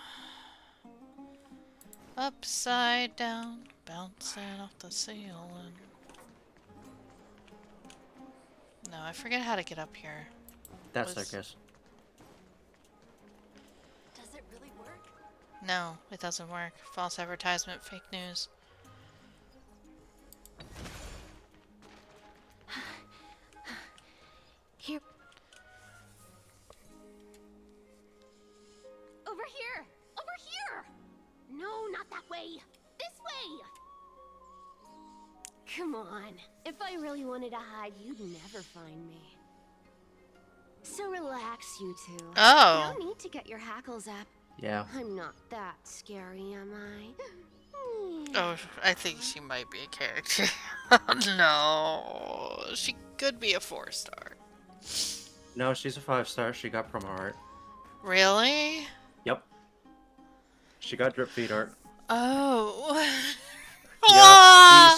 Upside down, bouncing off the ceiling. No, I forget how to get up here. That's I guess. Does it really work? No, it doesn't work. False advertisement, fake news. Here. way! This way! Come on. If I really wanted to hide, you'd never find me. So relax, you two. Oh. No need to get your hackles up. Yeah. I'm not that scary, am I? Oh, I think she might be a character. No. She could be a 4-star. No, she's a 5-star. She got promo art. Really? Yep. She got drip feed art. Oh. Yeah.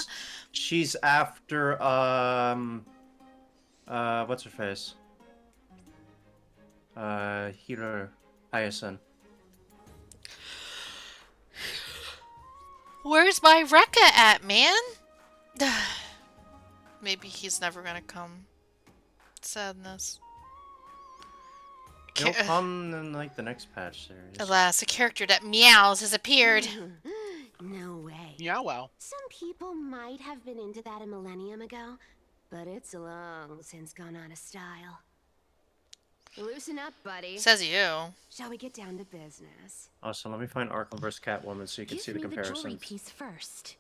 She's after what's her face? Hiro Ayasen. Where's my Rekka at, man? Maybe he's never gonna come. Sadness. He'll come in like the next patch series. Alas, a character that meows has appeared. No way. Yeah, well. Some people might have been into that a millennium ago, but it's long since gone out of style. Loosen up, buddy. Says you. Shall we get down to business? Also, let me find Arkham vs. Catwoman so you can see the Give me the jewelry comparisons. piece first,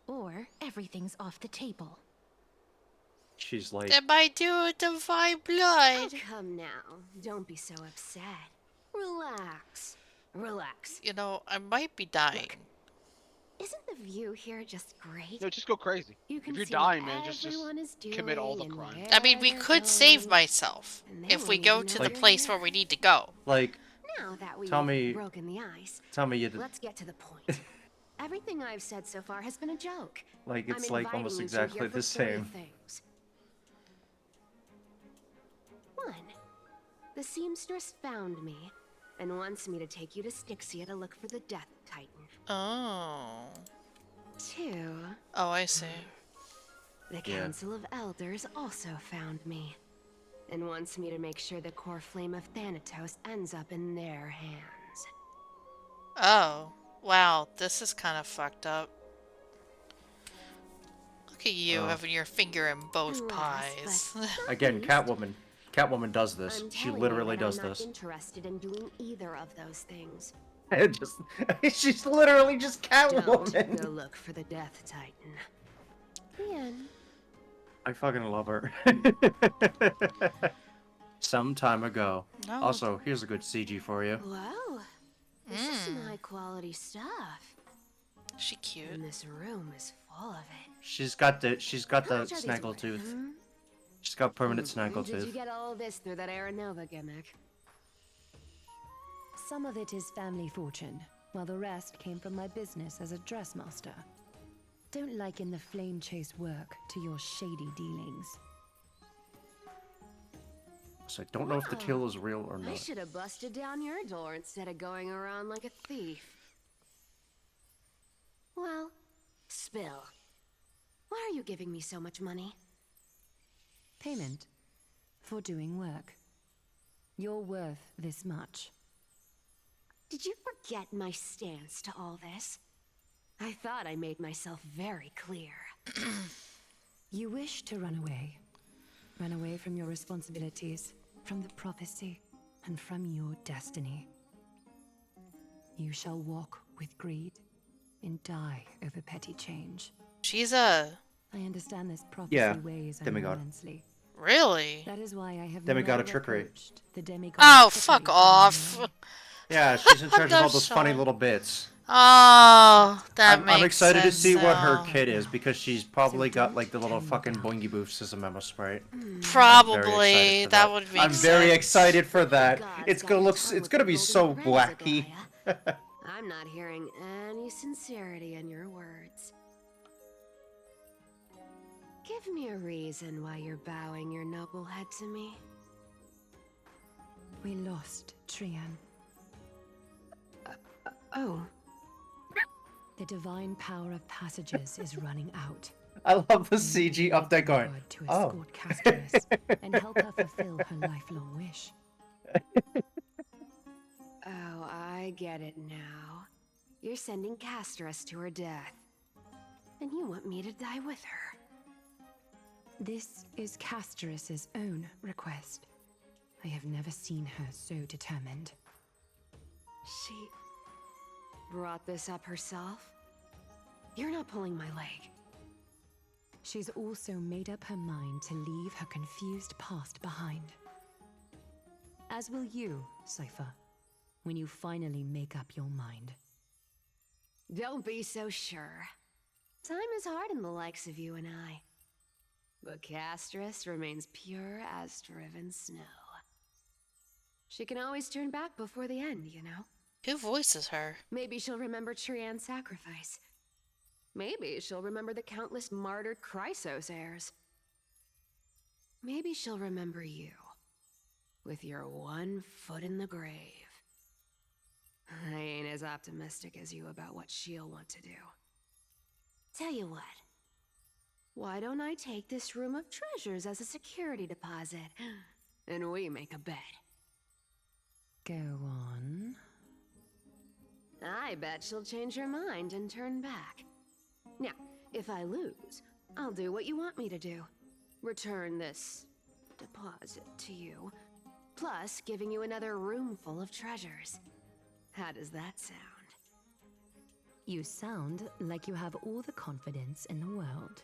or everything's off the table. She's like, That might do it divine blood. Oh, come now. Don't be so upset. Relax. Relax. You know, I might be dying. Look, isn't the view here just great? No, just go crazy. You can If you're see what dying, man, just everyone is commit all the doing and crimes. I mean, we where could they're save going. myself And they if we won't go even to know the you're place here. where we need to go. Now that we've Tell me you did. let's get to the point. Everything I've said so far has been a joke. Like, it's I'm like almost inviting you two exactly here for the three same. things. 1. The seamstress found me and wants me to take you to Styxia to look for the Death Titan. Oh. 2. Oh, I see. The Council of Elders also found me and wants me to make sure the core flame of Thanatos ends up in their hands. Oh. Wow, this is kind of fucked up. Look at you having your finger in both pies. Again, Catwoman. Catwoman does this. I'm She telling literally you that does I'm not this. interested in doing either of those things. It just, she's literally just Don't Catwoman. go look for the Death Titan. The end. I fucking love her. Some time ago. No. Also, here's a good CG for you. Whoa, this is some high quality stuff. She cute. And this room is full of it. She's got the How much are these snaggle worth, tooth. hmm? She's got permanent snaggle Did you tooth. get all this through that Aranova gimmick? Some of it is family fortune, while the rest came from my business as a dressmaster. Don't liken the flame chase work to your shady dealings. So I don't know if the kill is real or I not. should have busted down your door instead of going around like a thief. Well, spill. Why are you giving me so much money? Payment for doing work. You're worth this much. Did you forget my stance to all this? I thought I made myself very clear. You wish to run away. Run away from your responsibilities, from the prophecy, and from your destiny. You shall walk with greed and die over petty change. She's a... I understand this prophecy weighs on you demigod. immensely. Really? That is why I have Demigod never of trickery. approached the demigod Oh, of fuck trickery off. Yeah, she's in charge of all I'm those funny sorry. little bits. Oh, that makes sense. I'm excited to see what her now. kit is because she's probably got like the little fucking boingy boofs as a memo sprite. Probably. That would make I'm sense. very excited for that. God's It's got gonna your look. tongue It's with gonna the be golden so threads, wacky. Agaya. I'm not hearing any sincerity in your words. Give me a reason why you're bowing your noble head to me. We lost Trian. Oh. The divine power of passages is running out. I love the CG of that going. To Oh. escort Castorus and help her fulfill her lifelong wish. Oh, I get it now. You're sending Castorus to her death. And you want me to die with her. This is Castorus's own request. I have never seen her so determined. She brought this up herself? You're not pulling my leg. She's also made up her mind to leave her confused past behind. As will you, Cypher, when you finally make up your mind. Don't be so sure. Time is hard on the likes of you and I. But Castris remains pure as driven snow. She can always turn back before the end, you know? Who voices her? Maybe she'll remember Trian's sacrifice. Maybe she'll remember the countless martyred Chrysos heirs. Maybe she'll remember you, with your one foot in the grave. I ain't as optimistic as you about what she'll want to do. Tell you what. Why don't I take this room of treasures as a security deposit, and we make a bet? Go on. I bet she'll change her mind and turn back. Now, if I lose, I'll do what you want me to do. Return this deposit to you, plus giving you another room full of treasures. How does that sound? You sound like you have all the confidence in the world.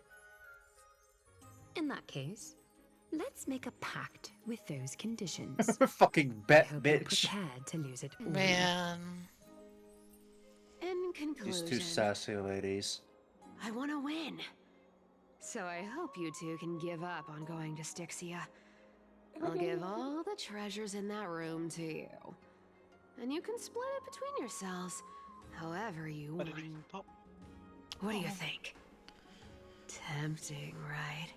In that case, let's make a pact with those conditions. Fucking bet, I hope you're bitch. prepared to lose it all. Man. In conclusion, These two sassy ladies. I want to win. So I hope you two can give up on going to Styxia. I'll give all the treasures in that room to you. And you can split it between yourselves, however you want. What do you think? Tempting, right?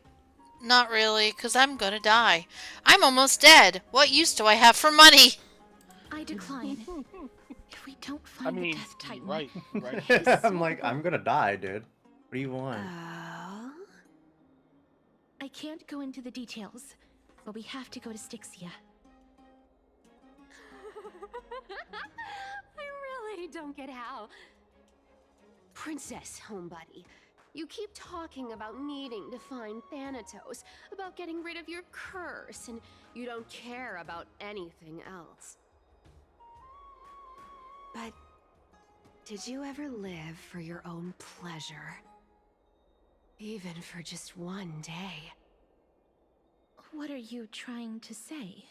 Not really, because I'm gonna die. I'm almost dead. What use do I have for money? I decline. If we don't find the Death Titan, right. I'm like, I'm gonna die, dude. What do you want? I can't go into the details, but we have to go to Styxia. I really don't get how. Princess, homebuddy, you keep talking about needing to find Thanatos, about getting rid of your curse, and you don't care about anything else. But did you ever live for your own pleasure? Even for just one day? What are you trying to say?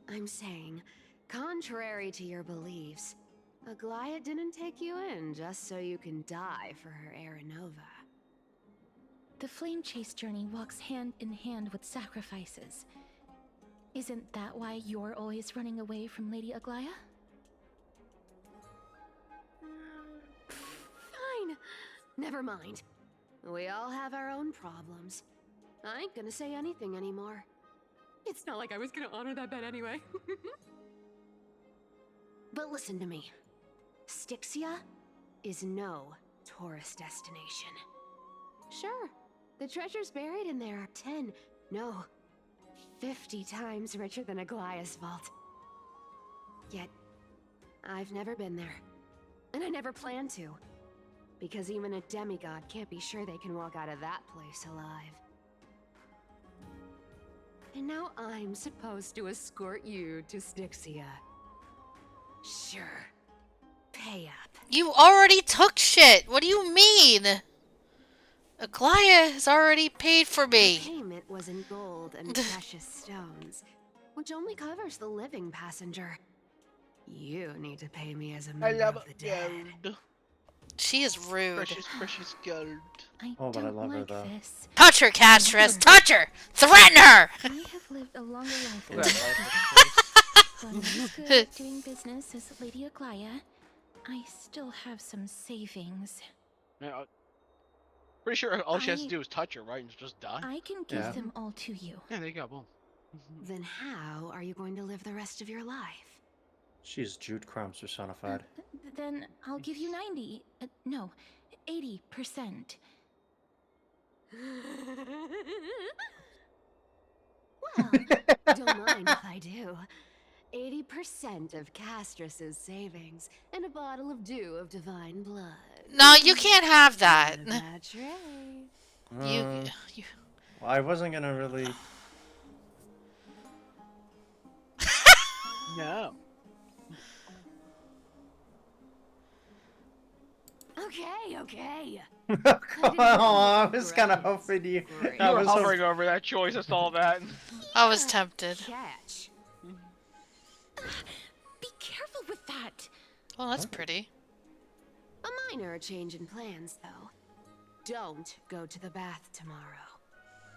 I'm saying, contrary to your beliefs, Aglaia didn't take you in just so you can die for her Aranova. The flame chase journey walks hand in hand with sacrifices. Isn't that why you're always running away from Lady Aglaia? Fine. Never mind. We all have our own problems. I ain't gonna say anything anymore. It's not like I was gonna honor that bet anyway. But listen to me. Styxia is no tourist destination. Sure, the treasures buried in there are 10, no, 50 times richer than Aglaia's vault. Yet, I've never been there. And I never plan to. Because even a demigod can't be sure they can walk out of that place alive. And now I'm supposed to escort you to Styxia. Sure. Pay up. You already took shit. What do you mean? Aglaia has already paid for me. The payment was in gold and precious stones, which only covers the living passenger. You need to pay me as a member of the dead. She is rude. Precious gold. I Oh, but I don't love her, like though. this. Touch her, Castris. Touch her. Threaten her. I have lived a longer life than Look at this. that But I'm as good at doing business as Lady Aglaia. I still have some savings. Yeah, pretty sure all she has to do is touch her, right, and just die. I can give them all to you. Yeah, there you go. Boom. Then how are you going to live the rest of your life? She's Jude Crumbs personified. Then I'll give you 90. No, 80%. Well, don't mind if I do. 80% of Castris's savings and a bottle of dew of divine blood. No, you can't have that. That's right. You. Well, I wasn't gonna really. No. Okay, okay. Oh, I was kind of hoping you. Great. You I were was hovering over that choice, I saw that. I was tempted. Catch. Be careful with that. Well, that's pretty. A minor change in plans, though. Don't go to the bath tomorrow.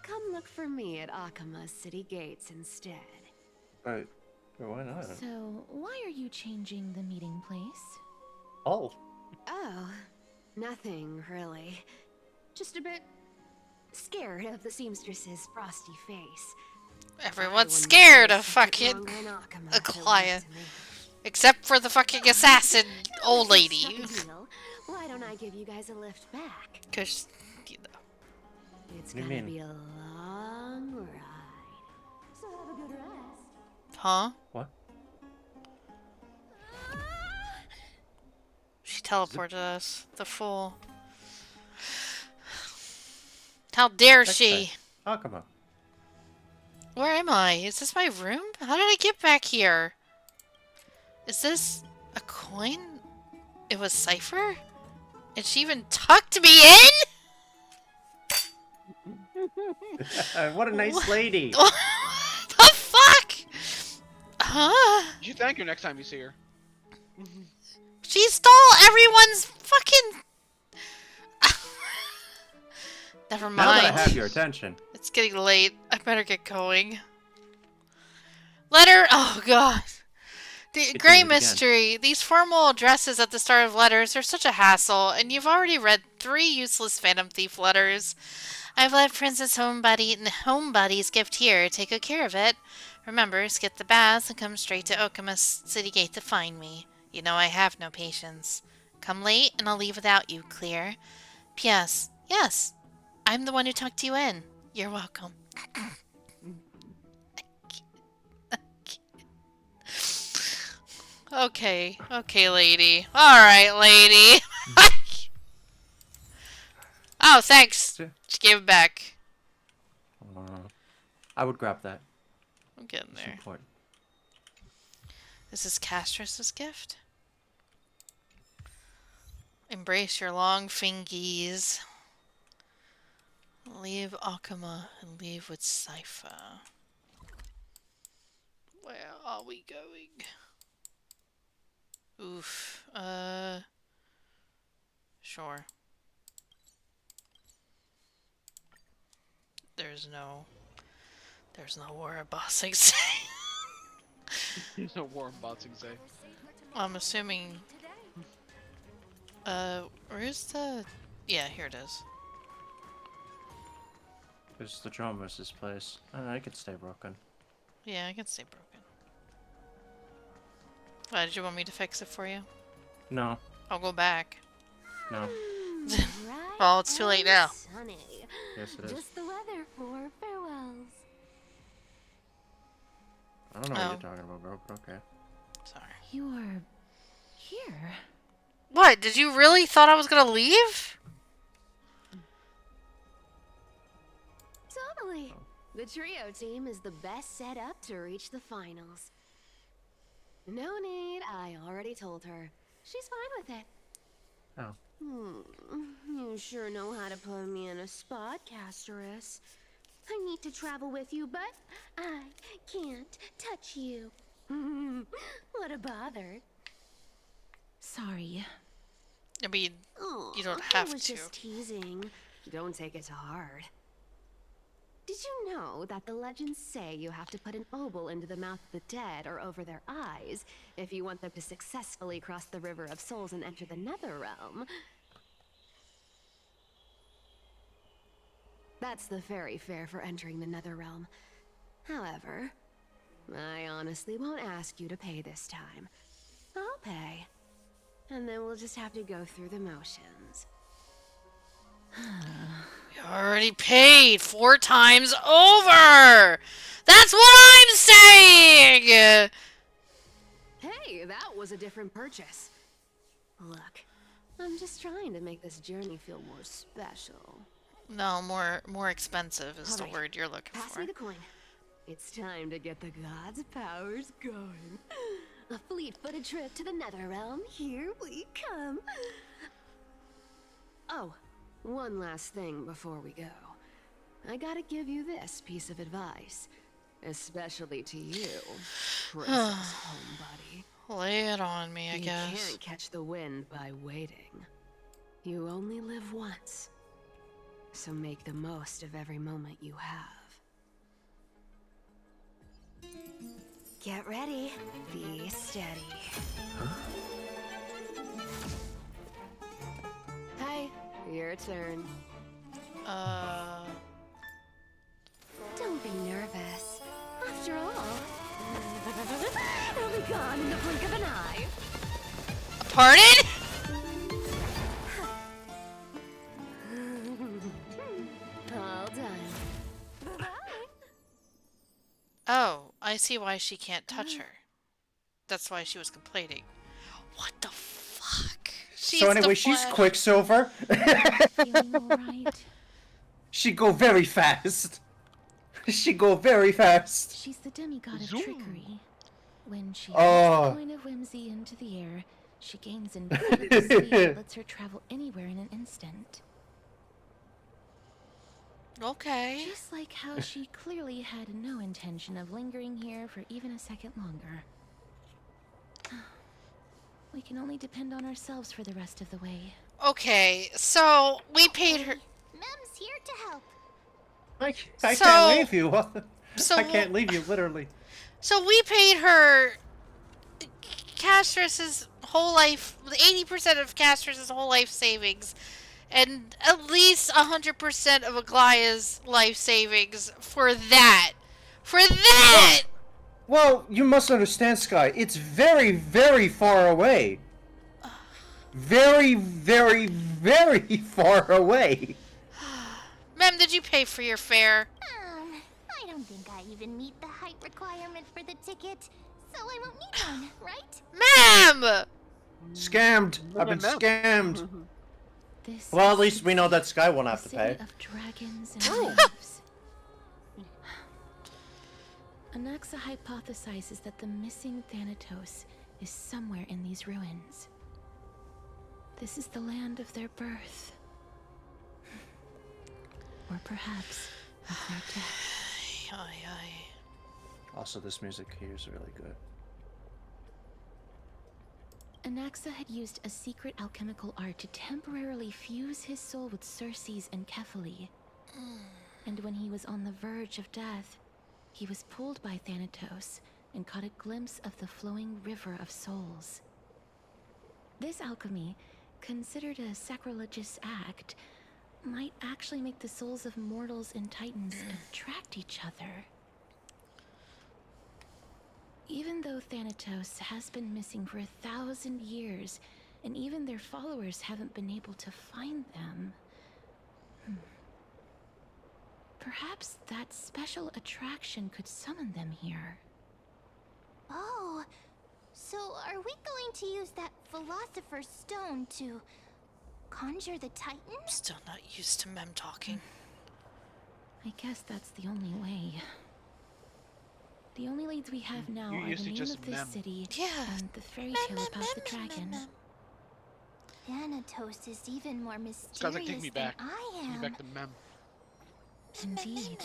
Come look for me at Akama's city gates instead. Right. Why not? So, why are you changing the meeting place? Oh. Oh, nothing really. Just a bit scared of the seamstress's frosty face. Everyone's scared of fucking Akaya. Except for the fucking assassin old lady. Why don't I give you guys a lift back? Cause, you know. It's What do you gonna mean? be a long ride. So have a good rest. Huh? What? She teleported us. The fool. How dare she? Oh, come on. Where am I? Is this my room? How did I get back here? Is this a coin? It was Cypher? And she even tucked me in? What a nice lady. What the fuck? Huh? You should thank her next time you see her. She stole everyone's fucking... Never mind. Now that I have your attention. It's getting late. I better get going. Letter... Oh, God. The Grey Mystery. These formal addresses at the start of letters are such a hassle, and you've already read 3 useless Phantom Thief letters. I've left Princess Homebuddy's gift here. Take good care of it. Remember, skip the baths and come straight to Okama's city gate to find me. You know I have no patience. Come late, and I'll leave without you, clear? P.S. Yes, I'm the one who tucked you in. You're welcome. Okay, lady. Alright, lady. Oh, thanks. She gave it back. I would grab that. I'm getting It's there. important. This is Castrus's gift. Embrace your long fingies. Leave Akama and leave with Sypha. Where are we going? Oof. Sure. There's no war of Bossing Say. There's no war in Botsing Say. I'm assuming. Where's the? Yeah, here it is. This is the Dromus' place. I could stay broken. Yeah, I can stay broken. Why, did you want me to fix it for you? No. I'll go back. No. Well, it's too late now. Sunny. Yes, it is. Just the weather for farewells. I don't know what you're talking about, bro, but okay. Sorry. You are here. What? Did you really thought I was gonna leave? Totally. The trio team is the best set up to reach the finals. No need, I already told her. She's fine with it. Oh. You sure know how to put me in a spot, Casterus. I need to travel with you, but I can't touch you. What a bother. Sorry. I mean, Oh, you don't I have was to. just teasing. Don't take it to heart. Did you know that the legends say you have to put an obol into the mouth of the dead or over their eyes if you want them to successfully cross the River of Souls and enter the Nether Realm? That's the fairy fare for entering the Nether Realm. However, I honestly won't ask you to pay this time. I'll pay. And then we'll just have to go through the motions. You already paid 4 times over! That's what I'm saying! Hey, that was a different purchase. Look, I'm just trying to make this journey feel more special. No, more expensive is the Alright, word you're looking Pass for. me the coin. It's time to get the gods' powers going. A fleet-footed trip to the Nether Realm. Here we come. Oh, one last thing before we go. I gotta give you this piece of advice. Especially to you, Princess Homebody. Lay it on me, I guess. You can't catch the wind by waiting. You only live once. So make the most of every moment you have. Get ready. Be steady. Hi, your turn. Don't be nervous. After all, it'll be gone in the blink of an eye. Pardon? All done. Oh, I see why she can't touch her. That's why she was complaining. What the fuck? She's So anyway, she's Quicksilver. Feeling alright? She go very fast. She go very fast. She's the demigod of Zoom. trickery. When she Oh. puts the coin of whimsy into the air, she gains incredible speed that lets her travel anywhere in an instant. Okay. Just like how she clearly had no intention of lingering here for even a second longer. We can only depend on ourselves for the rest of the way. Okay, so we paid her. Mem's here to help. I So- can't leave you. so I can't leave you, literally. So we paid her Castrus's whole life, 80% of Castrus's whole life savings, and at least 100% of Aglaya's life savings for that. For that! Well, you must understand, Sky. It's very, very far away. Very, very, very far away. Ma'am, did you pay for your fare? I don't think I even meet the height requirement for the ticket, so I won't need one, right? Ma'am! Scammed. I've been scammed. This Well, at is least we know that Sky won't the have to city pay. of dragons and wolves. Anaxa hypothesizes that the missing Thanatos is somewhere in these ruins. This is the land of their birth. Or perhaps of their death. Ay, ay. Also, this music here is really good. Anaxa had used a secret alchemical art to temporarily fuse his soul with Circe's and Kephaly. And when he was on the verge of death, he was pulled by Thanatos and caught a glimpse of the flowing river of souls. This alchemy, considered a sacrilegious act, might actually make the souls of mortals and titans attract each other. Even though Thanatos has been missing for 1,000 years, and even their followers haven't been able to find them, perhaps that special attraction could summon them here. Oh, so are we going to use that Philosopher's Stone to conjure the Titan? Still not used to Mem talking. I guess that's the only way. The only leads we have now You are used the to name just of this mem. city Yeah. and the fairy tale about the dragon. Thanatos is even more This guy's mysterious like, take me than back. I Take me am. back to Mem. Indeed.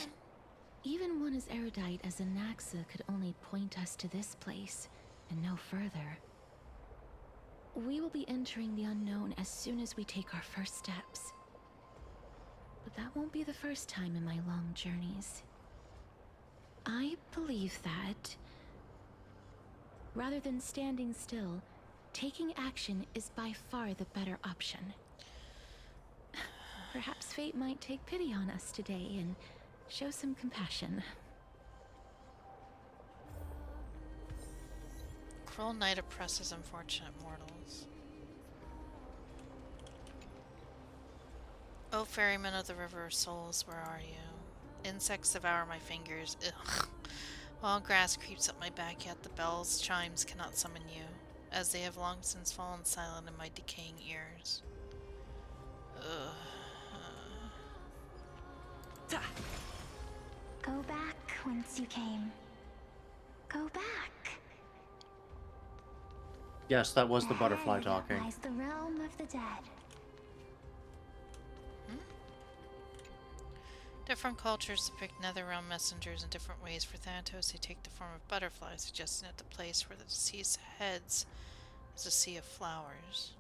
Even one as erudite as Anaxa could only point us to this place, and no further. We will be entering the unknown as soon as we take our first steps. But that won't be the first time in my long journeys. I believe that, rather than standing still, taking action is by far the better option. Perhaps fate might take pity on us today and show some compassion. Cruel night oppresses unfortunate mortals. Oh, ferryman of the river of souls, where are you? Insects devour my fingers. Ugh. While grass creeps up my back, yet the bell's chimes cannot summon you, as they have long since fallen silent in my decaying ears. Ugh. Go back whence you came. Go back. Yes, that was the Ahead butterfly talking. lies the realm of the dead. Different cultures depict netherrealm messengers in different ways. For Thanatos, they take the form of butterflies, suggesting that the place where the deceased heads is a sea of flowers.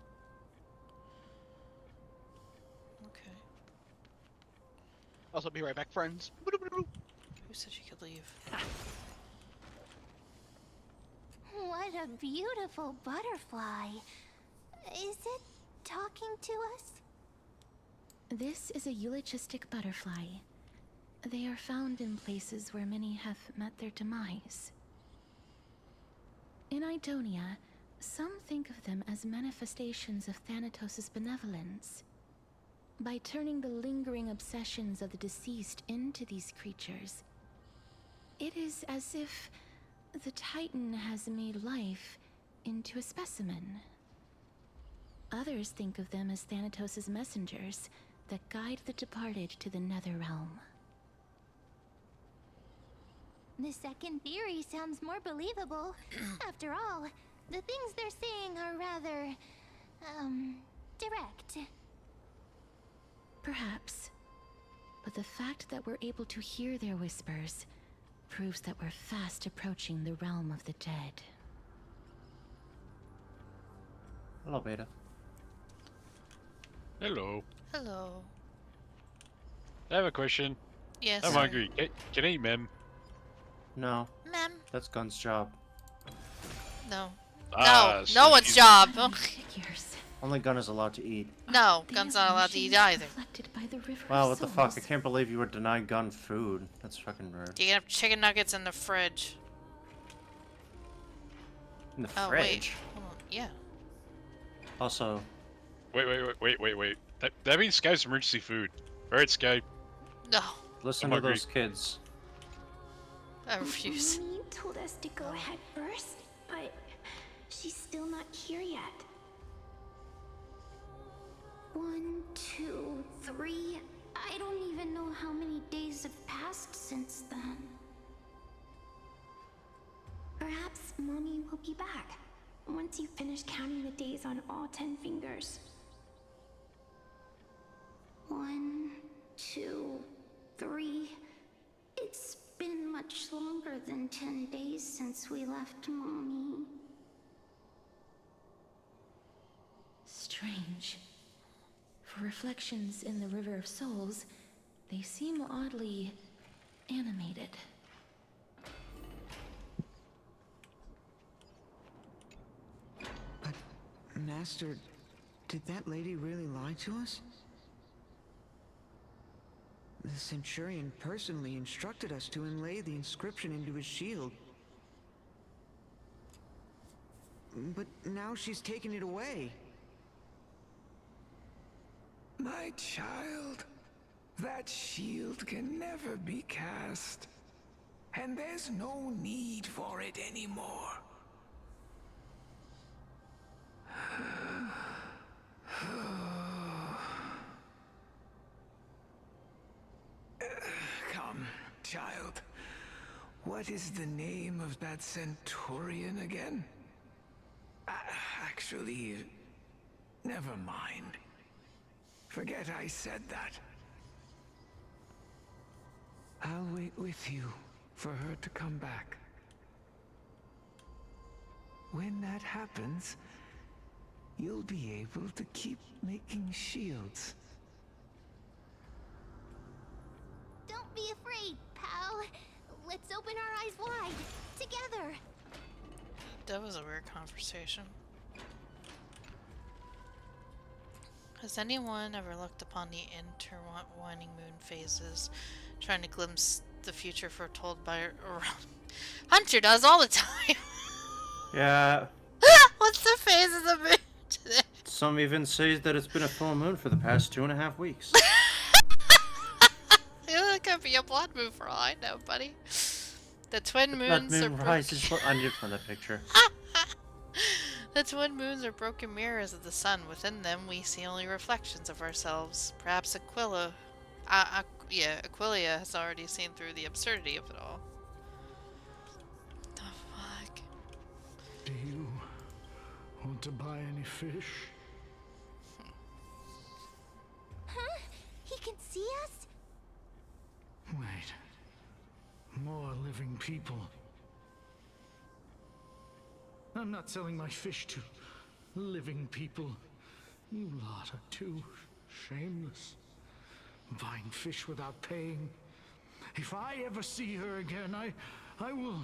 Okay. Also, be right back, friends. Who said you could leave? What a beautiful butterfly. Is it talking to us? This is a eulogistic butterfly. They are found in places where many have met their demise. In Idonia, some think of them as manifestations of Thanatos' benevolence. By turning the lingering obsessions of the deceased into these creatures, it is as if the Titan has made life into a specimen. Others think of them as Thanatos' messengers that guide the departed to the Netherrealm. The second theory sounds more believable. After all, the things they're saying are rather, direct. Perhaps. But the fact that we're able to hear their whispers proves that we're fast approaching the realm of the dead. Hello, Beta. Hello. Hello. I have a question. Yes. I'm hungry. Can I eat mem? No. Ma'am. That's Gun's job. No. Ah, no. so No one's she's- job. Only Gun is allowed to eat. No, Gun's not allowed to eat either. Wow, what the fuck? I can't believe you would deny Gun food. That's fucking rude. You can have chicken nuggets in the fridge. In the Oh, fridge? wait. Hold on. Yeah. Also... Wait. That means Sky's emergency food. Alright, Sky. No. Listen I'm to hungry. those kids. I refuse. Mommy told us to go head first, but she's still not here yet. 1, 2, 3. I don't even know how many days have passed since then. Perhaps Mommy will be back once you finish counting the days on all 10 fingers. 1, 2, 3. It's been much longer than 10 days since we left Mommy. Strange. For reflections in the River of Souls, they seem oddly animated. But, Master, did that lady really lie to us? The Centurion personally instructed us to inlay the inscription into his shield. But now she's taken it away. My child, that shield can never be cast. And there's no need for it anymore. Come, child. What is the name of that Centurion again? Actually, never mind. Forget I said that. I'll wait with you for her to come back. When that happens, you'll be able to keep making shields. Don't be afraid, pal. Let's open our eyes wide. Together. That was a weird conversation. Has anyone ever looked upon the intertwining moon phases, trying to glimpse the future foretold by Hunter does all the time. Yeah. What's the phase of the moon today? Some even say that it's been a full moon for the past 2.5 weeks. It could be a blood moon for all I know, buddy. The twin Blood moons are moon rises. I need from that picture. The twin moons are broken mirrors of the sun. Within them, we see only reflections of ourselves. Perhaps Aquilia has already seen through the absurdity of it all. The fuck? Do you want to buy any fish? Huh? He can see us? Wait. More living people. I'm not selling my fish to living people. You lot are too shameless. Buying fish without paying. If I ever see her again, I will.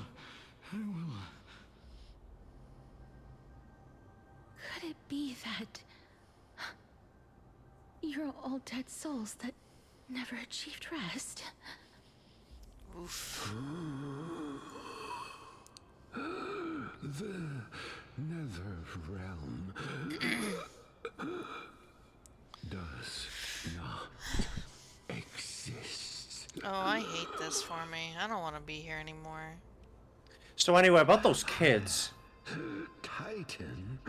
Could it be that you're all dead souls that never achieved rest? Oof. The nether realm does not exist. Oh, I hate this for me. I don't want to be here anymore. So anyway, about those kids. Titan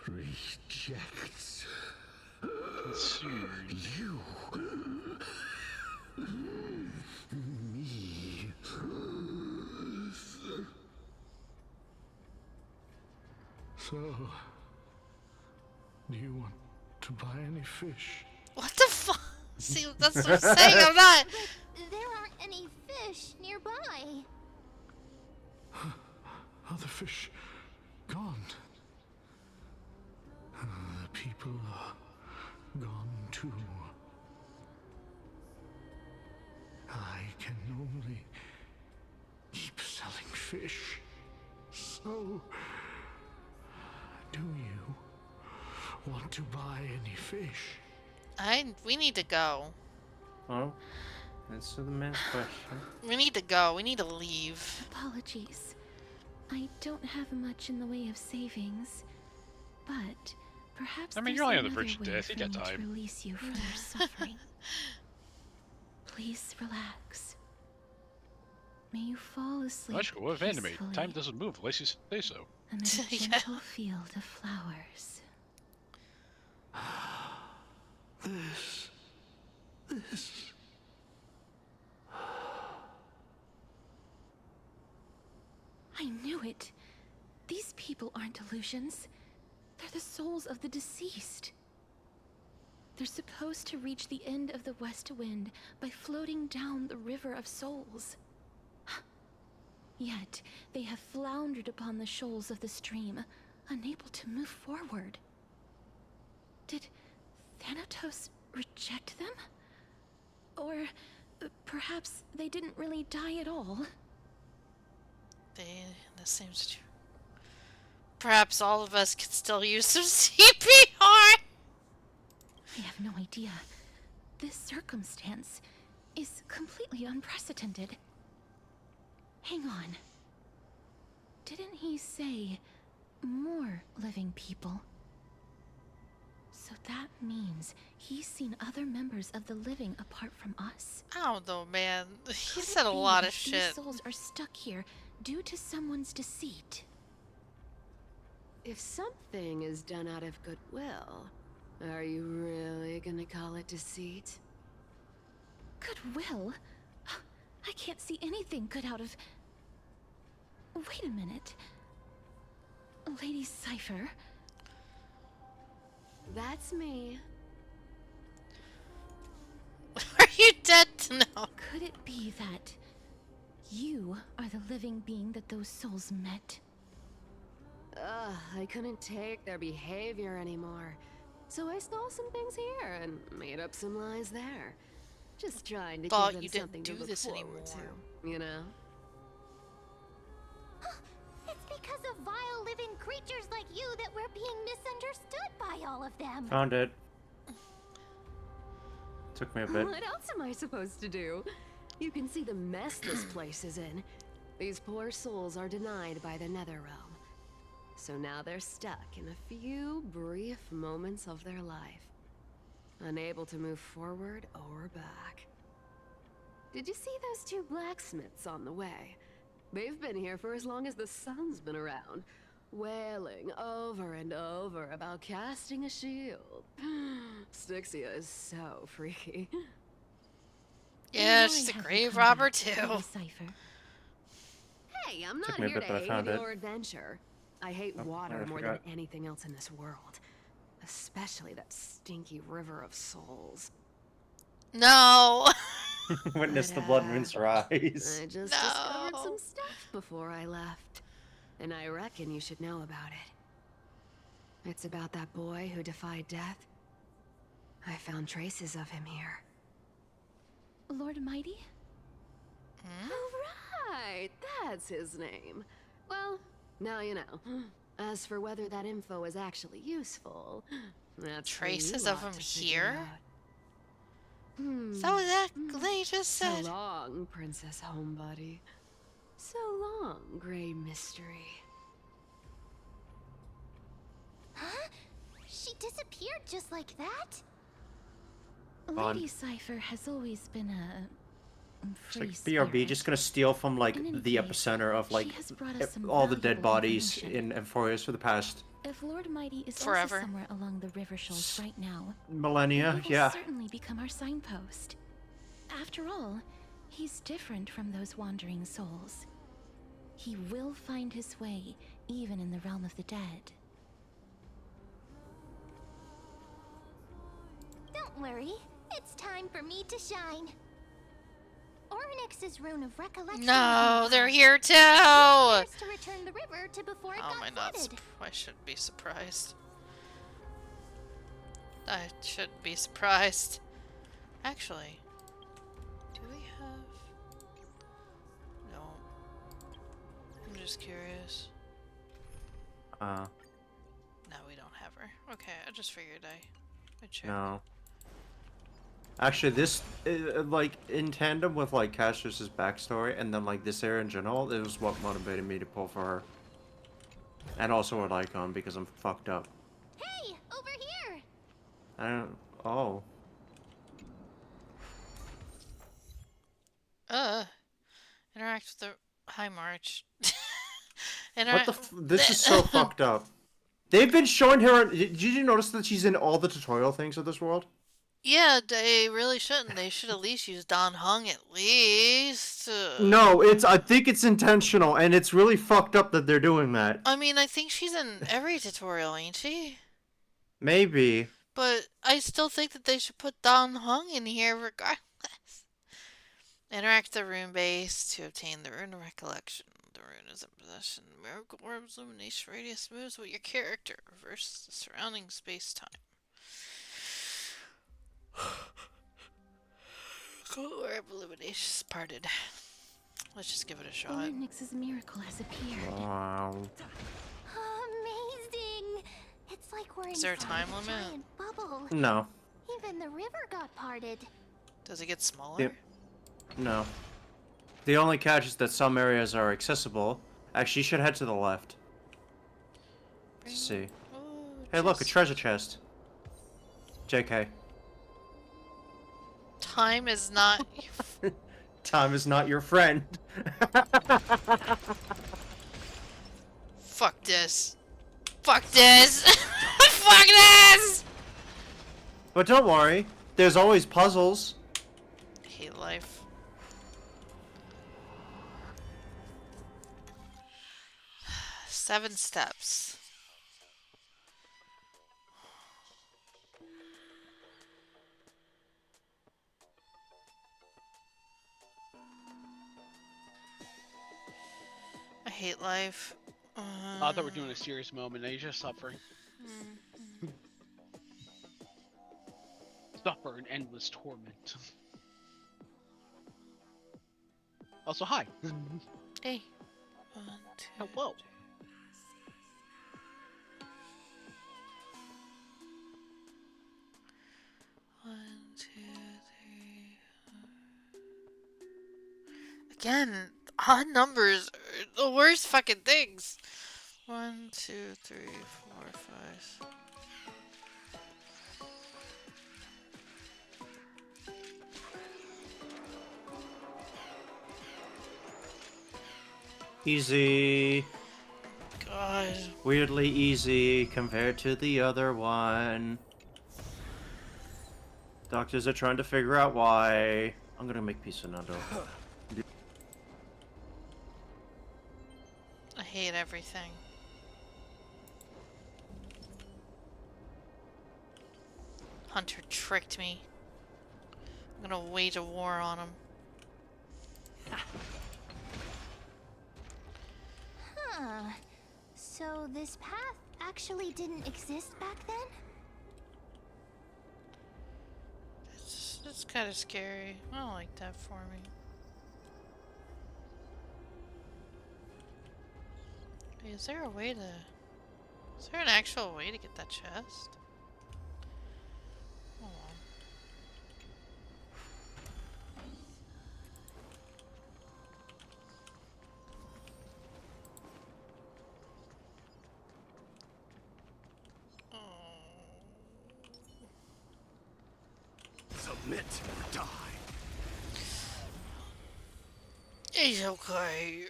rejects you. Me. So, do you want to buy any fish? What the fuck? See, that's what I'm saying. I'm not. But there aren't any fish nearby. Other fish gone. The people are gone too. I can only keep selling fish. So, do you want to buy any fish? We need to go. Oh, answer the man's question. We need to go. We need to leave. Apologies. I don't have much in the way of savings, but perhaps I mean, there's you're only on the another verge of way death. You for got me to time. release you from your suffering. Please relax. May you fall asleep Logical, what of anime? peacefully Time doesn't move unless you say so. amid a gentle field of flowers. This. I knew it. These people aren't illusions. They're the souls of the deceased. They're supposed to reach the end of the West Wind by floating down the River of Souls. Yet, they have floundered upon the shoals of the stream, unable to move forward. Did Thanatos reject them? Or perhaps they didn't really die at all? That seems true. Perhaps all of us could still use some CPR. I have no idea. This circumstance is completely unprecedented. Hang on. Didn't he say more living people? So that means he's seen other members of the living apart from us? I don't know, man. He Could said it a be lot that of these shit. souls are stuck here due to someone's deceit? If something is done out of goodwill, are you really gonna call it deceit? Goodwill? I can't see anything good out of... Wait a minute. Lady Cypher? That's me. Are you dead to know? Could it be that you are the living being that those souls met? Ugh, I couldn't take their behavior anymore. So I stole some things here and made up some lies there. Just trying to Thought give them you didn't something do to look this forward anymore. to, you know? It's because of vile living creatures like you that we're being misunderstood by all of them. Found it. Took me a bit. What else am I supposed to do? You can see the mess this place is in. These poor souls are denied by the Nether Realm. So now they're stuck in a few brief moments of their life. Unable to move forward or back. Did you see those two blacksmiths on the way? They've been here for as long as the sun's been around, wailing over and over about casting a shield. Styxia is so freaky. Yeah, she's a grave robber too. Cypher. Hey, I'm not Took me a here bit, to but I hate found any it. more adventure. I hate Oh, water I more than forgot. anything else in this world. Especially that stinky river of souls. No. Witness the But, blood moon's rise. I just discovered some stuff before I left. And I reckon you should know about it. It's about that boy who defied death. I found traces of him here. Lord Mighty? Oh, right! That's his name. Well, now you know. As for whether that info is actually useful, that's for you Traces of lot him to figure here? out. Is that what that lady just said? So long, Princess Homebody. So long, Grey Mystery. Huh? She disappeared just like that? Lady Cypher has always been a It's free like BRB spirit. just gonna steal from like In any the case, epicenter of like she has brought us some all the dead valuable bodies information. in Emphoreus for the past If Lord Mighty is Forever. also somewhere along the river shoals right now, millennia. he will Yeah. certainly become our signpost. After all, he's different from those wandering souls. He will find his way, even in the realm of the dead. Don't worry, it's time for me to shine. Ornyx's rune of recollection. No, they're here too. To return the river to before it How am got I not? flooded. I shouldn't be surprised. I shouldn't be surprised. Actually, do we have? No. I'm just curious. No, we don't have her. Okay, I just figured I'd check. No. Actually, this like in tandem with like Cassius's backstory and then like this area in general, it was what motivated me to pull for her. And also with Icon because I'm fucked up. Hey, over here! I don't. Oh. Interact with the High March. What the? This is so fucked up. They've been showing her. Did you notice that she's in all the tutorial things of this world? Yeah, they really shouldn't. They should at least use Don Hung at least. No, I think it's intentional, and it's really fucked up that they're doing that. I mean, I think she's in every tutorial, ain't she? Maybe. But I still think that they should put Don Hung in here regardless. Interact the rune base to obtain the rune of recollection. The rune is in possession. Miracle Orb's illumination radius moves with your character. Reverse the surrounding space-time. Orb illumination is parted. Let's just give it a shot. Ornyx's miracle has appeared. Wow. Amazing! It's like we're Is there a inside time a limit? giant bubble. No. Even the river got parted. Does it get smaller? No. The only catch is that some areas are accessible. Actually, you should head to the left. Let's see. Hey, look, a treasure chest. JK. Time is not... Time is not your friend. Fuck this. Fuck this. Fuck this! But don't worry, there's always puzzles. I hate life. Seven steps. I hate life. I thought we were doing a serious moment. Now you're just suffering. Suffer in endless torment. Also, hi. Hey. 1, 2. Hello. One, two, three. Again, odd numbers are the worst fucking things. 1, 2, 3, 4, 5. Easy. God. Weirdly easy compared to the other one. Doctors are trying to figure out why. I'm gonna make pizza now, though. I hate everything. Hunter tricked me. I'm gonna wage a war on him. Huh. So this path actually didn't exist back then? It's kind of scary. I don't like that for me. Wait, is there a way to... Is there an actual way to get that chest? Hold on. Submit or die. It's okay.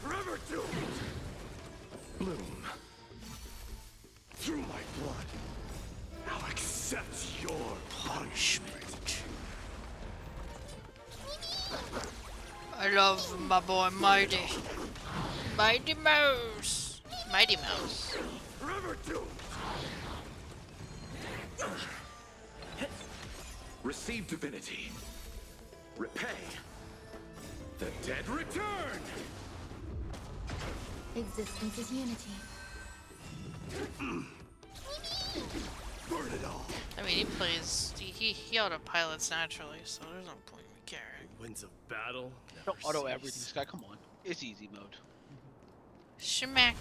Forever doomed. Bloom. Through my blood. I'll accept your punishment. I love my boy Mighty. Mighty Mouse. Mighty Mouse. Forever doomed. Receive divinity. Repay. The dead return. Existence is unity. Burn it all. I mean, he plays... He autopilots naturally, so there's no point in me caring. Winds of battle. Don't auto everything, Sky. Come on. It's easy mode. Schmack.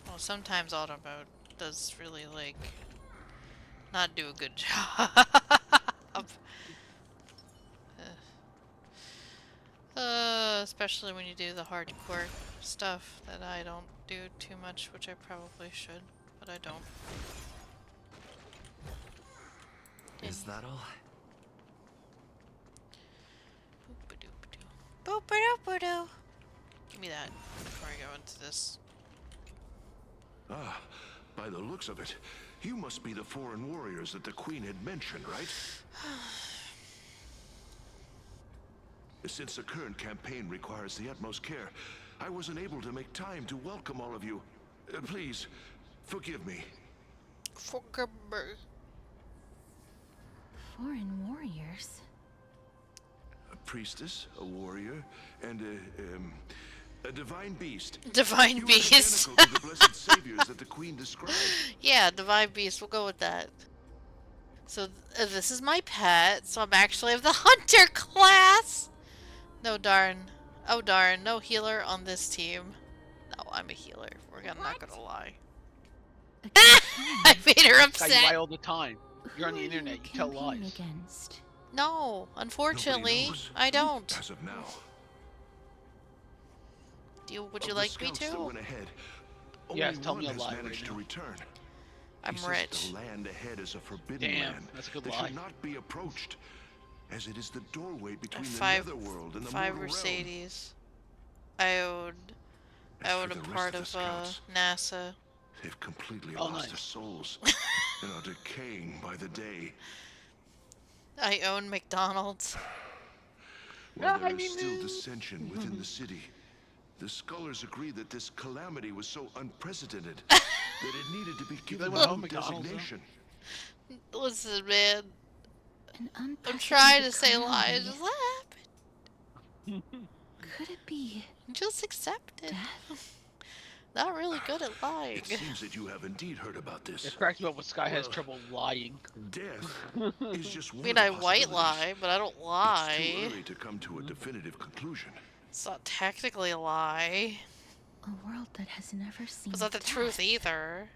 Well, sometimes auto mode does really, like, not do a good job. Especially when you do the hardcore stuff that I don't do too much, which I probably should, but I don't. Is that all? Boop-a-doop-a-doo. Give me that before I go into this. Ah, by the looks of it, you must be the foreign warriors that the Queen had mentioned, right? Since the current campaign requires the utmost care, I wasn't able to make time to welcome all of you. Please, forgive me. Forgive me. Foreign warriors? A priestess, a warrior, and a divine beast. Divine You are beast. identical to the blessed saviors that the Queen described. Yeah, divine beast. We'll go with that. So this is my pet. So I'm actually of the hunter class. No darn. Oh darn. No healer on this team. No, I'm a healer. I'm not gonna lie. I made her Sky, you upset. lie all the time. You're on the internet. You tell lies. Against? No, unfortunately, knows. I don't. As of now. Would you like me That to? went ahead, Yes, only tell one me a has lie managed right to now. return. I'm He says rich. The land ahead is a forbidden Damn, land that's a good that lie. should not be approached, as it is the doorway between the Five netherworld and the five mortal realm. Mercedes. I own As for a the part rest of the scouts, NASA. They've completely Oh, lost nice. their souls and are decaying by the day. I own McDonald's. While there is still dissension within the city, the scholars agree that this calamity was so unprecedented that it needed to be given went a home new McDonald's, designation. Listen, man. An I'm trying to say calamity. lies. Just what happened? Could it be Just accept it. Not really good at lying. It seems that you have indeed heard about this. It cracks me up when Sky has Well, trouble lying. Death is just I one mean, of I the white possibilities. lie, but I don't It's too lie. early to come to a definitive conclusion. It's not technically a lie. a world that has never seen It's not the death? truth either.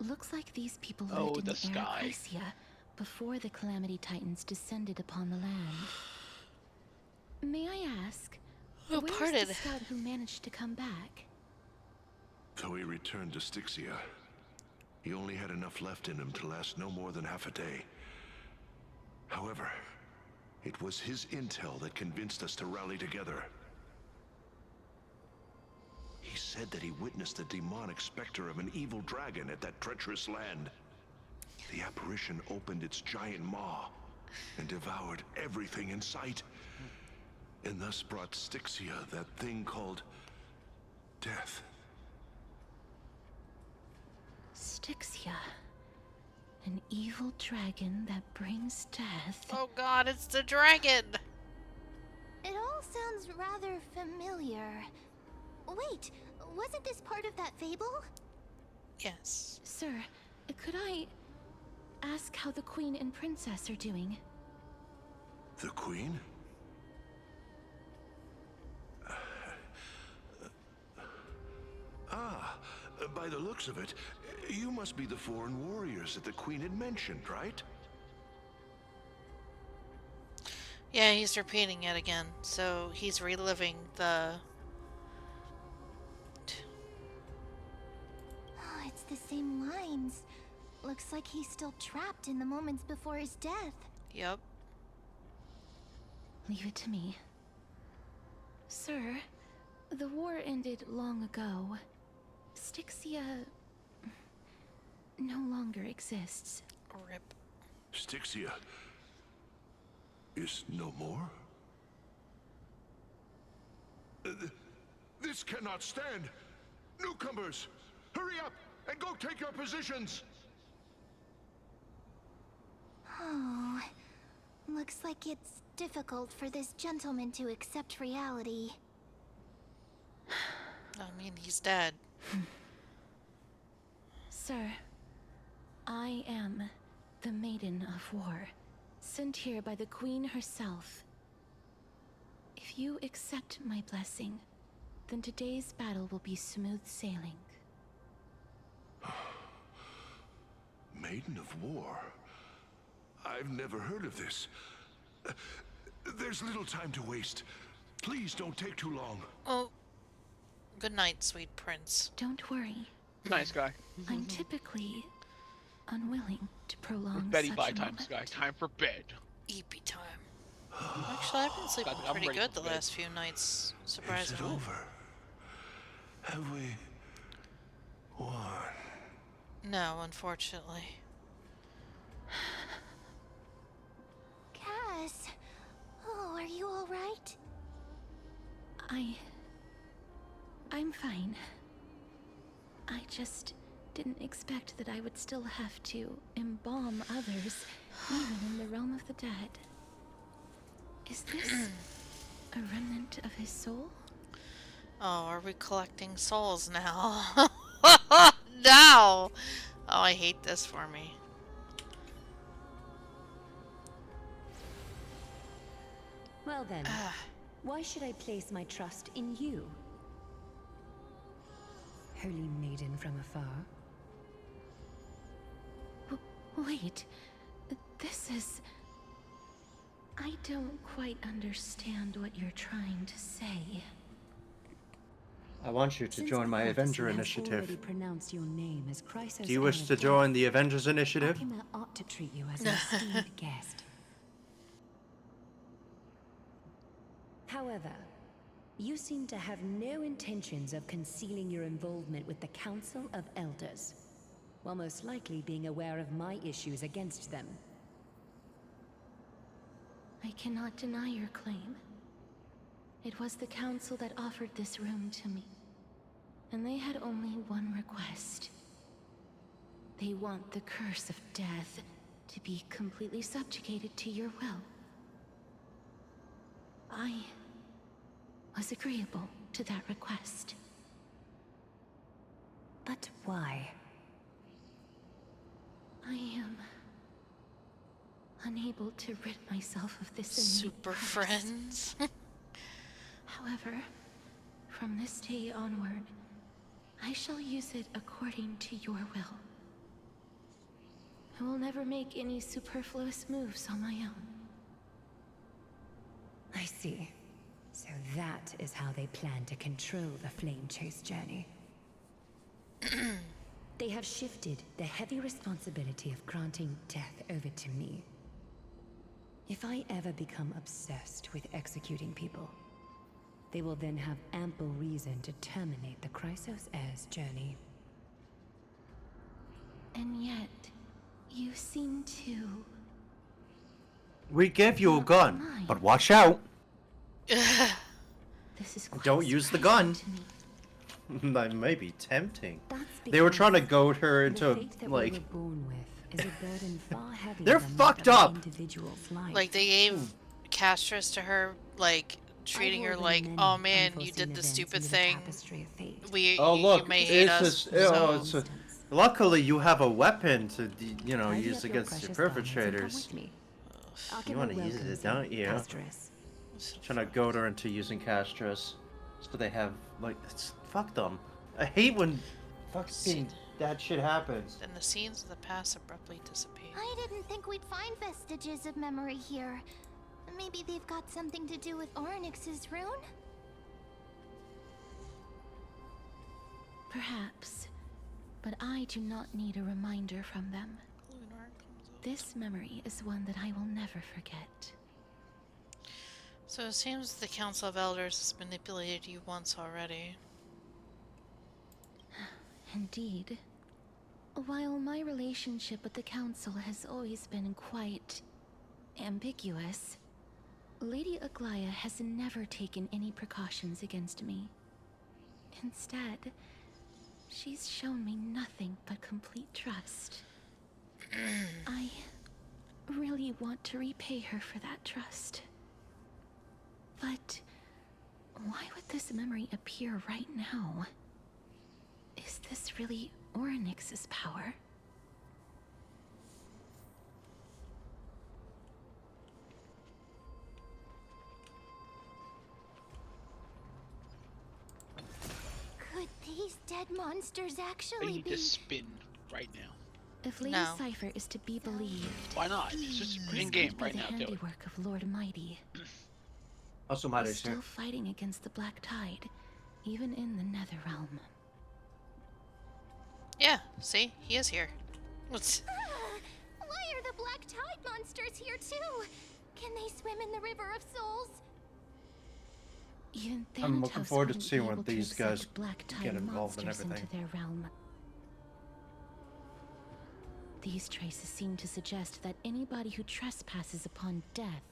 Looks like these people lived Oh, in the the sky. Arachisia before the Calamity Titans descended upon the land. May I ask, Oh, where's pardon. the scout who managed to come back? Though he returned to Styxia, he only had enough left in him to last no more than half a day. However, it was his intel that convinced us to rally together. He said that he witnessed the demonic specter of an evil dragon at that treacherous land. The apparition opened its giant maw and devoured everything in sight, and thus brought Styxia that thing called death. Styxia. An evil dragon that brings death. Oh god, it's the dragon! It all sounds rather familiar. Wait, wasn't this part of that fable? Yes. Sir, could I ask how the Queen and Princess are doing? The Queen? By the looks of it, you must be the foreign warriors that the Queen had mentioned, right? Yeah, he's repeating it again. So he's reliving the... Oh, it's the same lines. Looks like he's still trapped in the moments before his death. Yep. Leave it to me. Sir, the war ended long ago. Styxia no longer exists. Rip. Styxia is no more? This cannot stand! Newcomers, hurry up and go take your positions! Oh, looks like it's difficult for this gentleman to accept reality. I mean, he's dead. Sir, I am the Maiden of War, sent here by the Queen herself. If you accept my blessing, then today's battle will be smooth sailing. Maiden of War? I've never heard of this. There's little time to waste. Please don't take too long. Oh. Good night, sweet prince. Don't worry. Nice guy. I'm typically unwilling to prolong Betty such by a time, moment. Sky. Time for bed. Eepy time. Actually, I've been sleeping I'm pretty ready good for the bed. last few nights, Is it surprisingly. over? Have we won? No, unfortunately. Cass, oh, are you all right? I'm fine. I just didn't expect that I would still have to embalm others, even in the realm of the dead. Is this a remnant of his soul? Oh, are we collecting souls now? No! Oh, I hate this for me. Well then, why should I place my trust in you? Holy maiden from afar. Wait, this is... I don't quite understand what you're trying to say. I want you to Since join my the Avenger prophecy has already Initiative. pronounced your name as Chrysos Do you wish heir to of join death, the Avengers Initiative? Akima ought to treat you as an esteemed guest. However, you seem to have no intentions of concealing your involvement with the Council of Elders, while most likely being aware of my issues against them. I cannot deny your claim. It was the council that offered this room to me. And they had only one request. They want the curse of death to be completely subjugated to your will. I was agreeable to that request. But why? I am unable to rid myself of this innate Super curse. friends. However, from this day onward, I shall use it according to your will. I will never make any superfluous moves on my own. I see. So that is how they plan to control the Flame Chase journey. They have shifted the heavy responsibility of granting death over to me. If I ever become obsessed with executing people, they will then have ample reason to terminate the Chrysos Heir's journey. And yet, you seem to... We give you a gun, but watch out! This is quite Don't use the gun. surprising to me. That may be tempting. That's They were because trying to goad her the into, fate that like, we were born with is a burden far heavier They're than fucked that of up. an individual's life. Like they gave Castress to her, like treating her I've like, woven oh many man, you unforeseen did the events stupid into the thing. tapestry of fate. Oh You look, may hate it's us. just, luckily you have a weapon to, Tidy use up your against your precious garments and come perpetrators. with me. I'll You give want a to use welcome it, to don't you? Castress. Trying to goad her into using Castress, so they have like, fuck them. I hate when fucking that shit happens. Then the scenes of the past abruptly dissipate. I didn't think we'd find vestiges of memory here. Maybe they've got something to do with Orynyx's rune? Perhaps, but I do not need a reminder from them. This memory is one that I will never forget. So it seems the Council of Elders has manipulated you once already. Indeed. While my relationship with the Council has always been quite ambiguous, Lady Aglaya has never taken any precautions against me. Instead, she's shown me nothing but complete trust. I really want to repay her for that trust. But why would this memory appear right now? Is this really Orynyx's power? Could these dead monsters I actually need be... to spin right now. If Lady Cypher is to be believed, Why not? It's just this in game could be right the now. Do it. handiwork of Lord Mighty. Also, He's still fighting against the Black Tide, even in the Netherrealm. Yeah, see? He is here. What's... Why are the Black Tide monsters here too? Can they swim in the River of Souls? Even I'm looking Thanatos forward to wouldn't seeing be when able to these accept guys Black Tide get involved in monsters everything. into their realm. These traces seem to suggest that anybody who trespasses upon death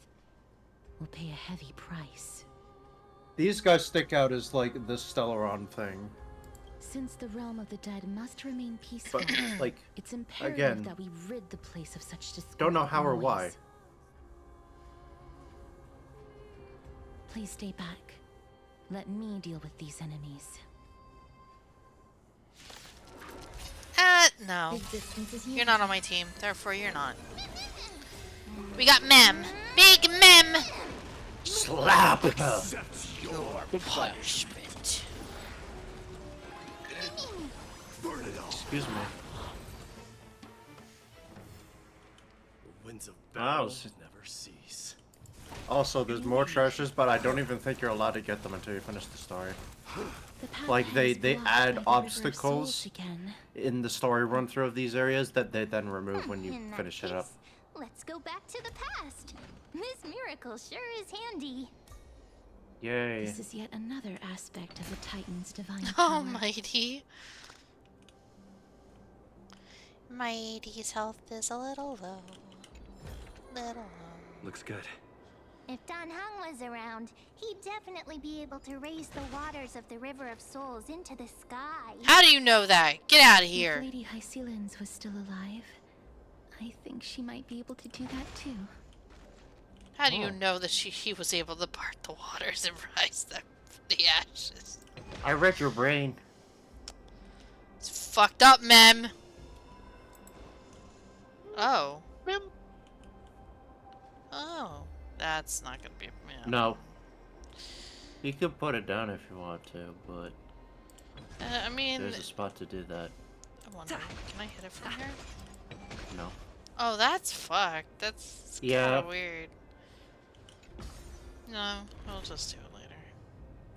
will pay a heavy price. These guys stick out as like the Stellaron thing. Since the realm of the dead must remain peaceful, But, like, it's imperative again, that we rid the place of such discordant don't know how or why. noise. Please stay back. Let me deal with these enemies. No. You're not on my team, therefore you're not. We got Mem. Big Mem! Slap her! Your punishment. Excuse me. The winds of Wow. battle never cease. Also, there's more treasures, but I don't even think you're allowed to get them until you finish the story. Like, they add obstacles in the story run through of these areas that they then remove when you In that finish it up. case, let's go back to the past. This miracle sure is handy. Yay. This is yet another aspect of the Titan's divine power. Almighty. Mighty's health is a little low. Little low. Looks good. If Dan Heng was around, he'd definitely be able to raise the waters of the River of Souls into the sky. How do you know that? Get out of here. If Lady Hycelens was still alive, I think she might be able to do that too. How do you know that she was able to part the waters and rise them from the ashes? I read your brain. It's fucked up, Mem. Oh. Mem. Oh. That's not gonna be... Yeah. No. You could put it down if you want to, but... I mean... there's a spot to do that. I wonder, can I hit it from here? No. Oh, that's fucked. That's Yeah. kinda weird. No, I'll just do it later.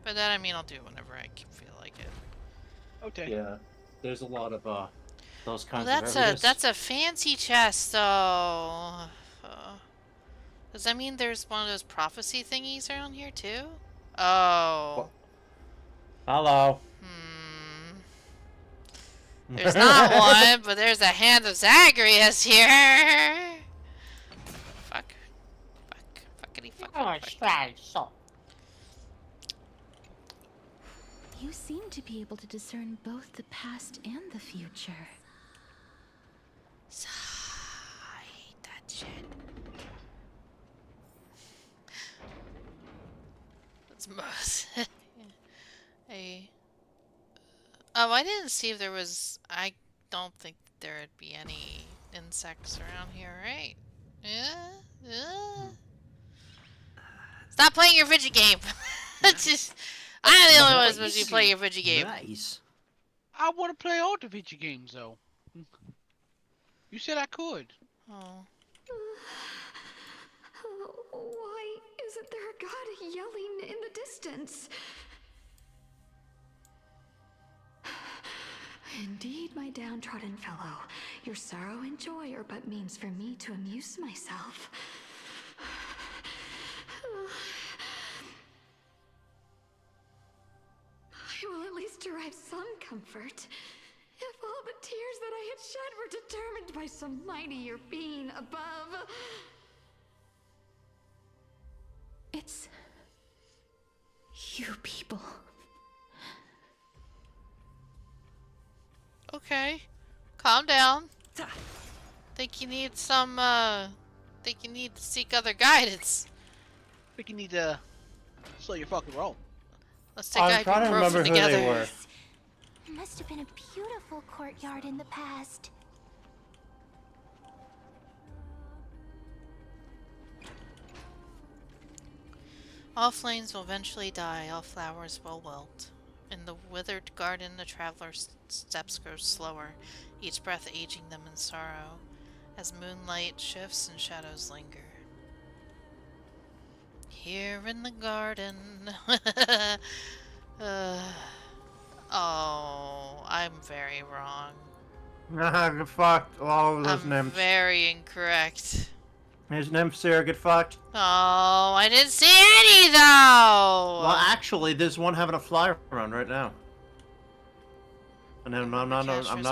By that I mean I'll do it whenever I feel like it. Okay. Yeah. There's a lot of, those Well, kinds of areas. that's a fancy chest, though. Does that mean there's one of those prophecy thingies around here, too? Oh. Hello. There's not one, but there's a hand of Zagreus here. Fuck. Fuckity fuck. You seem to be able to discern both the past and the future. I didn't see if there was... I don't think there'd be any insects around here, right? Yeah? Yeah? Stop playing your video game! Just, I'm the only one supposed to be playing your video game. Nice. I want to play all the video games, though. You said I could. Oh. Why isn't there a god yelling in the distance? Indeed, my downtrodden fellow, your sorrow and joy are but means for me to amuse myself. I will at least derive some comfort. If all the tears that I had shed were determined by some mightier being above. It's you people. Okay. Calm down. Think you need some, think you need to seek other guidance. Think you need to slow your fucking roll. Let's take I'm trying to remember who they were. It must have been a beautiful courtyard in the past. All flames will eventually die, all flowers will wilt. In the withered garden, the traveler's steps grow slower, each breath aging them in sorrow, as moonlight shifts and shadows linger. Here in the garden. Oh, I'm very wrong. Get fucked. All those I'm nymphs. very incorrect. His nymphs here, get fucked. Oh, I didn't see any though! Well, actually, there's one having a fly run right now. And I'm not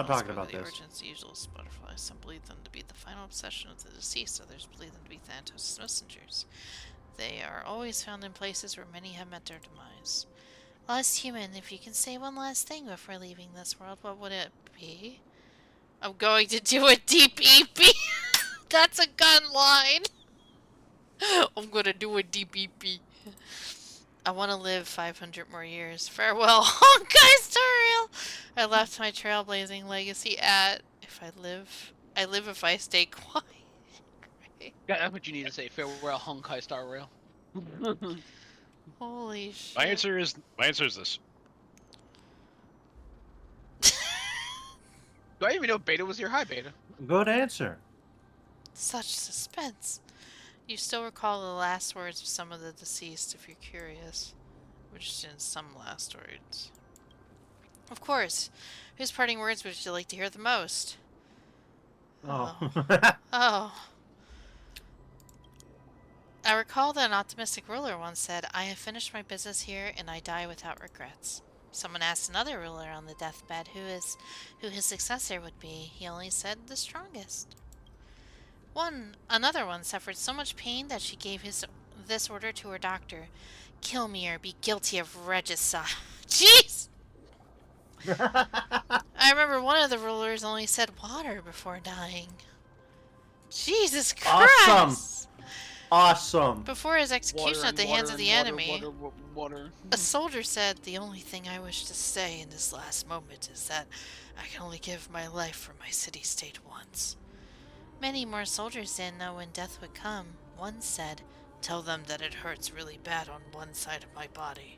talking about the this. origins of the usual butterflies. Some believe them to be the final obsession of the deceased, others believe them to be Thanatos' messengers. They are always found in places where many have met their demise. Lost human, if you can say one last thing before leaving this world, what would it be? I'm going to do a deep EP. That's a gun line. I'm gonna do a deep EP. I want to live 500 more years. Farewell, Honkai Star Rail. I left my trailblazing legacy at if I live if I stay quiet. Yeah, that's what you need to say. Farewell, Honkai Star Rail. Holy shit. My answer is this. Do I even know Beta was here? Hi, Beta. Good answer. Such suspense. You still recall the last words of some of the deceased if you're curious. Which is in some last words. Of course. Whose parting words would you like to hear the most? Oh. Oh. I recall that an optimistic ruler once said, I have finished my business here and I die without regrets. Someone asked another ruler on the deathbed who his successor would be. He only said the strongest. Another one suffered so much pain that she gave this order to her doctor. Kill me or be guilty of regicide. Jeez! I remember one of the rulers only said water before dying. Jesus Christ! Awesome! Awesome! Before his execution at the hands of the enemy, water. a soldier said, the only thing I wish to say in this last moment is that I can only give my life for my city-state once. Many more soldiers didn't know when death would come. One said, tell them that it hurts really bad on one side of my body.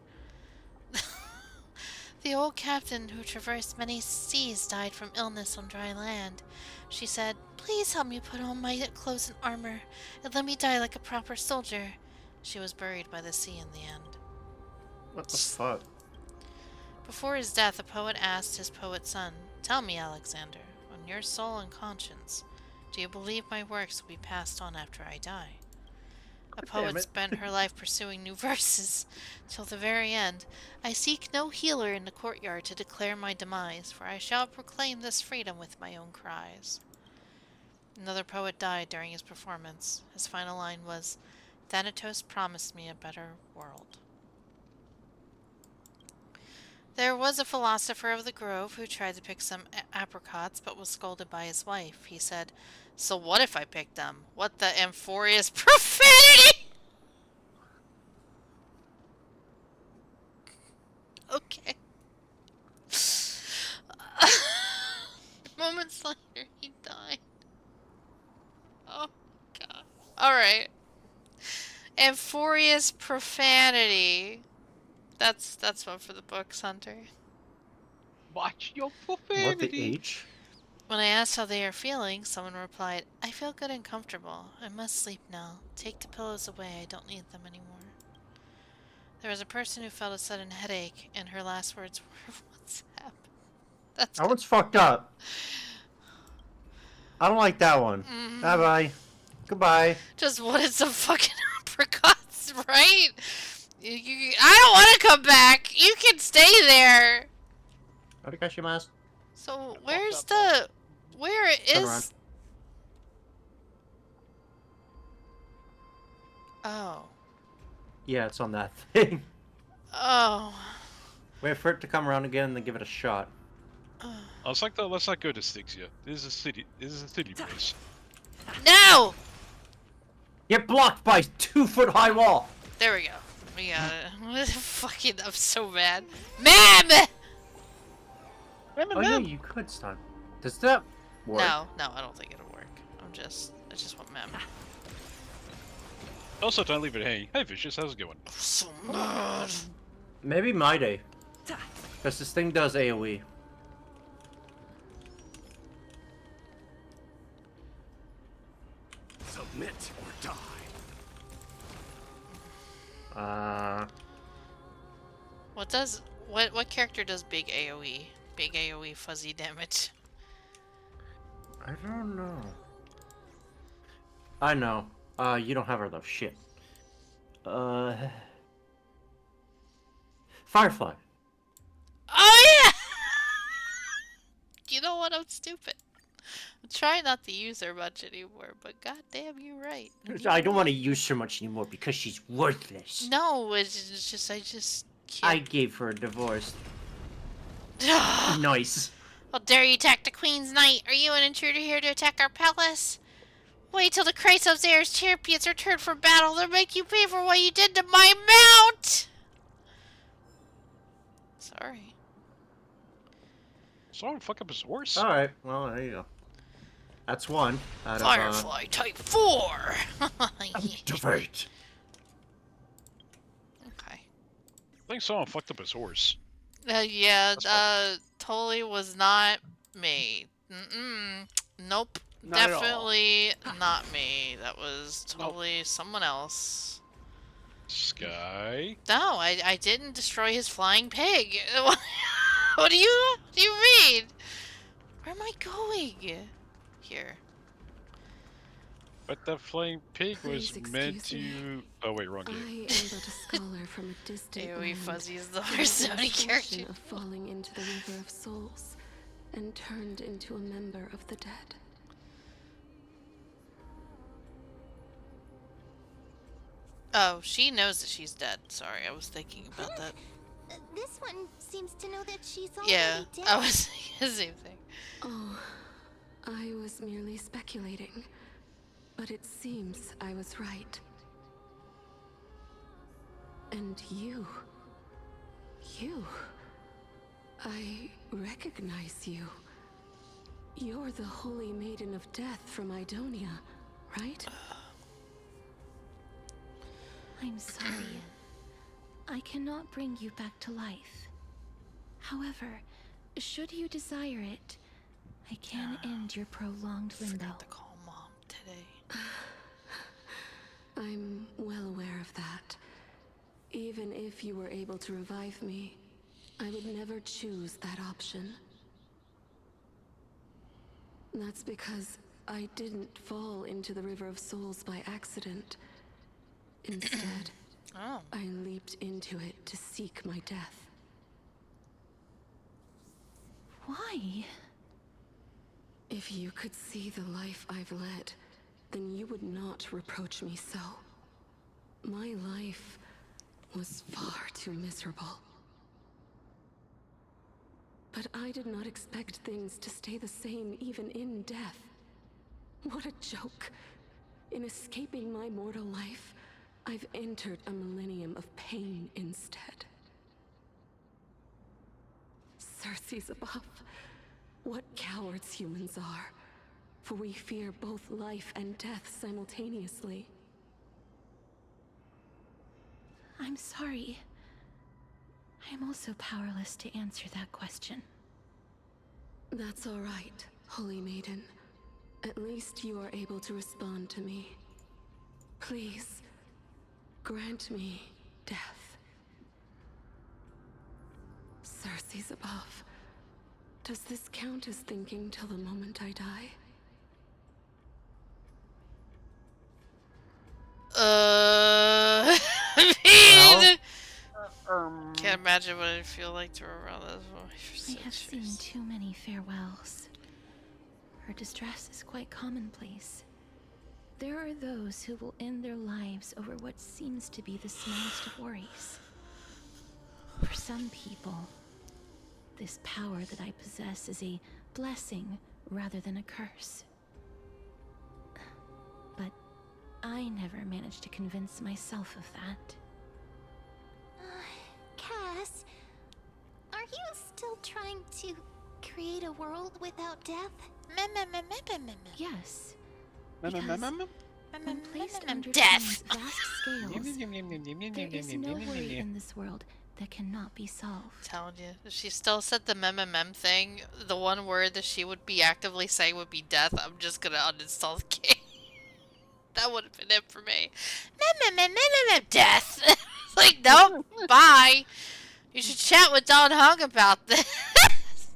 The old captain who traversed many seas died from illness on dry land. She said, please help me put on my clothes and armor, and let me die like a proper soldier. She was buried by the sea in the end. What the fuck? Before his death, a poet asked his poet son, tell me, Alexander, on your soul and conscience, do you believe my works will be passed on after I die? A poet spent her life pursuing new verses, till the very end. I seek no healer in the courtyard to declare my demise, for I shall proclaim this freedom with my own cries. Another poet died during his performance. His final line was, Thanatos promised me a better world. There was a philosopher of the grove who tried to pick some apricots, but was scolded by his wife. He said, so what if I picked them? What the amphorious profanity! Okay. months later, he died. Oh, God. Alright. And furious profanity. That's one for the books, Hunter. Watch your What, the profanity. H? When I asked how they are feeling, someone replied, I feel good and comfortable. I must sleep now. Take the pillows away. I don't need them anymore. There was a person who felt a sudden headache, and her last words were, what's happened? That's That one's fucked up. I don't like that one. Bye-bye. Goodbye. Just wanted some fucking apricots, right? I don't want to come back. You can stay there. Arigashimasu. So where's the... Where Turn around. is... Oh. Yeah, it's on that thing. Oh. Wait for it to come around again and then give it a shot. Let's not go to Styxia. This is a city base. No! Get blocked by 2-foot-high wall. There we go. We got it. Fucking, I'm so mad. Ma'am! Oh yeah, you could stun. Does that work? No, I don't think it'll work. I just want ma'am. Also, don't leave it hanging. Hey, Vicious, how's it going? So mad. Maybe my day. Because this thing does AoE. Submit or die. What character does big AoE? Big AoE fuzzy damage. I don't know. I know. You don't have her though. Shit. Firefly. Oh yeah! You know what? I'm stupid. I'm trying not to use her much anymore, but goddamn, you're right. I don't want to use her much anymore because she's worthless. No, it's just I just I can't. gave her a divorce. Nice. How dare you attack the Queen's Knight? Are you an intruder here to attack our palace? Wait till the Chrysos Heir's champions return from battle. They'll make you pay for what you did to my mount! Sorry. Someone fuck up his horse. Alright, well, there you go. That's one out Firefly Type 4! Activate. Okay. I think someone fucked up his horse. Yeah, totally was not me. Nope. Not at all. Definitely not me. That was totally someone else. Sky. No, I didn't destroy his flying pig. What do you mean? Where am I going? Here. But the flying pig was Please meant excuse to... Oh wait, wrong game. I am but a scholar from a distant AoE land. Fuzzy is the who worst had the Sony character. misfortune of falling into the river of souls and turned into a member of the dead. Oh, she knows that she's dead. Sorry, I was thinking about that. This one seems to know that she's already Yeah, dead. I was thinking the same thing. Oh, I was merely speculating, but it seems I was right. And you, I recognize you. You're the Holy Maiden of Death from Idonia, right? I'm sorry. I cannot bring you back to life. However, should you desire it, I can end your prolonged limbo. Forgot to call Mom today. I'm well aware of that. Even if you were able to revive me, I would never choose that option. That's because I didn't fall into the River of Souls by accident. Instead, I leaped into it to seek my death. Why? If you could see the life I've led, then you would not reproach me so. My life was far too miserable. But I did not expect things to stay the same even in death. What a joke. In escaping my mortal life, I've entered a millennium of pain instead. Circes above, What cowards humans are. For we fear both life and death simultaneously. I'm sorry. I am also powerless to answer that question. That's all right, Holy Maiden. At least you are able to respond to me. Please, grant me death. Circe's above. Does this count as thinking till the moment I die? I mean, can't imagine what it'd feel like to around this I have seen too many farewells. Her distress is quite commonplace. There are those who will end their lives over what seems to be the smallest of worries. For some people, this power that I possess is a blessing rather than a curse. But I never managed to convince myself of that. Cass, are you still trying to create a world without death? Yes. Mem- mem- mem- mem- When placed under Death. time's vast scales, there is no worry in this world that cannot be solved. Telling you, if she still said the mem thing, the one word that she would be actively saying would be death. I'm just gonna uninstall the game. That would have been it for me. Death. It's like, nope, bye. You should chat with Don Hung about this.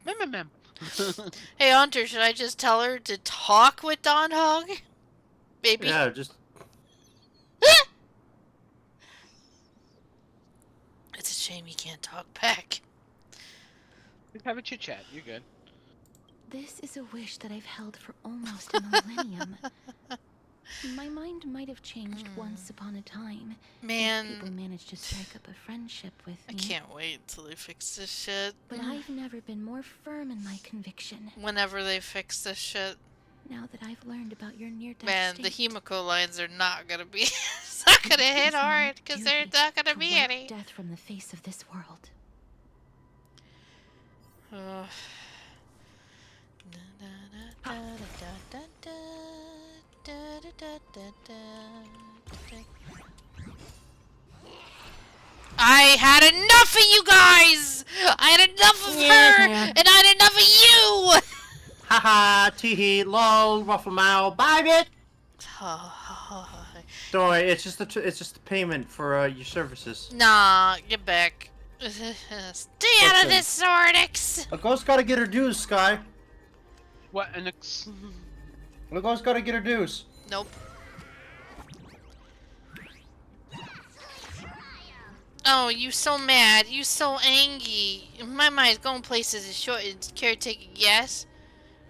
Mem. Hey, Hunter, should I just tell her to talk with Don Hung? Maybe. Yeah, just... It's a shame you can't talk back. Just have a chit chat. You're good. This is a wish that I've held for almost a millennium. My mind might have changed once upon a time. Man. If people managed to strike up a friendship with me. I can't wait till they fix this shit. But I've never been more firm in my conviction. Whenever they fix this shit. Now that I've learned about your near-death Man, state, the Himiko lines are not gonna be... it's not gonna hit hard, because there's not gonna be wipe any. death from the face of this world. I had enough of you guys! I had enough of her! And I had enough of you! Haha, teehee, lol, ruffle mouth, bye bitch! Don't worry, it's just the payment for your services. Nah, get back. Stay out of this, Sordix! A ghost gotta get her dues, Sky. What? A ghost gotta get her dues. Nope. Oh, you so mad. You so angry. My mind's going places as short as caretaking, yes?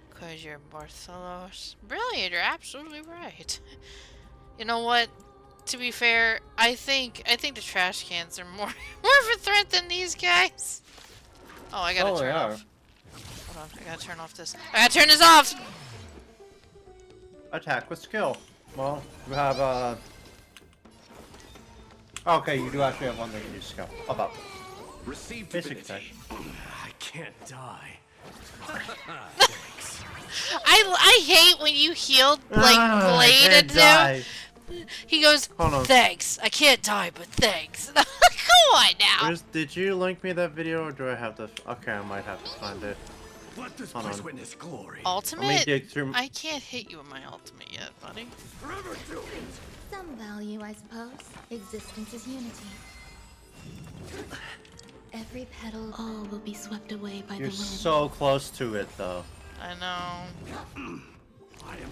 Because you're Bartholos. Brilliant, you're absolutely right. You know what? To be fair, I think the trash cans are more of a threat than these guys. Oh, I gotta turn off. Hold on, I gotta turn off this. I gotta turn this off! Attack with skill. Well, you have okay, you do actually have one that can use skill. How about? Receive basic attack. I can't die. I hate when you healed like Blade into him. He goes, thanks. I can't die, but thanks. Come on now. Did you link me that video, or do I have to? Okay, I might have to find it. Let this place witness glory. Ultimate? Let me dig through. I can't hit you with my ultimate yet, buddy. Some value, I suppose. Existence is unity. Every petal... All will be swept away by You're the wind. so close to it, though. I know. I am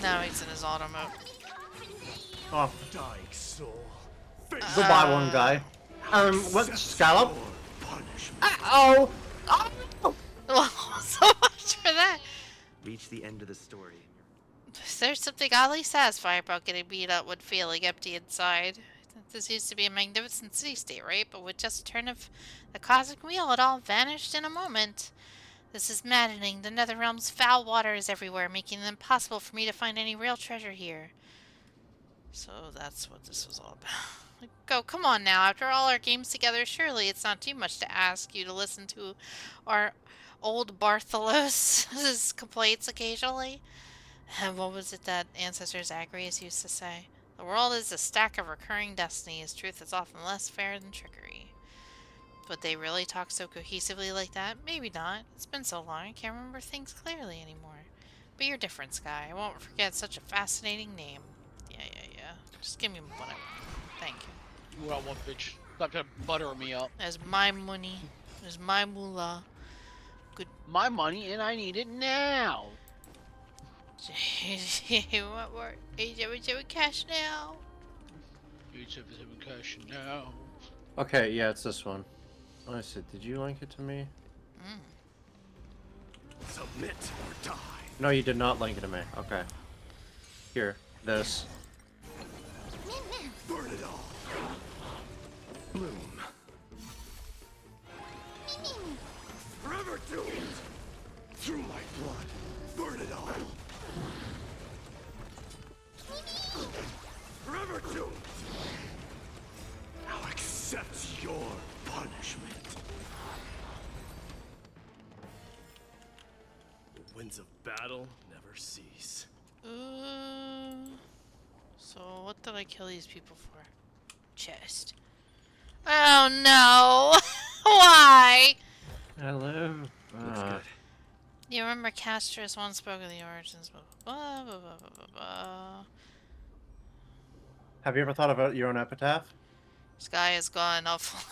Now he's in his auto mode. Oh. Dying soul. Goodbye, one guy. What? Scallop? Oh! Well, so much for that. Reach the end of the story. There's something oddly satisfying about getting beat up when feeling empty inside. This used to be a magnificent city-state, right? But with just a turn of the cosmic wheel, it all vanished in a moment. This is maddening. The Netherrealm's foul water is everywhere, making it impossible for me to find any real treasure here. So that's what this was all about. Go, come on now. After all our games together, surely it's not too much to ask you to listen to our old Bartholos' complaints occasionally. And what was it that Ancestor Zagreus used to say? The world is a stack of recurring destinies. Truth is often less fair than trickery. Would they really talk so cohesively like that? Maybe not. It's been so long I can't remember things clearly anymore. But you're different, Sky. I won't forget such a fascinating name. Yeah. Just give me what I want. Thank you. Well, one bitch. Stop trying to butter me up. There's my money. There's my moolah. Good. My money, and I need it now. What more? 877 cash now. 877 cash now. Okay, yeah, it's this one. I said, did you link it to me? Submit or die. No, you did not link it to me. Okay. Here, this. Burn it all. Bloom. Forever doomed. Through my blood. Burn it all. Forever doomed. Now accept your punishment. The winds of battle never cease. So what did I kill these people for? Chest. Oh no! Why? Hello. You remember Castris once spoke of the origins. Blah, blah, blah. Have you ever thought about your own epitaph? Sky has gone off.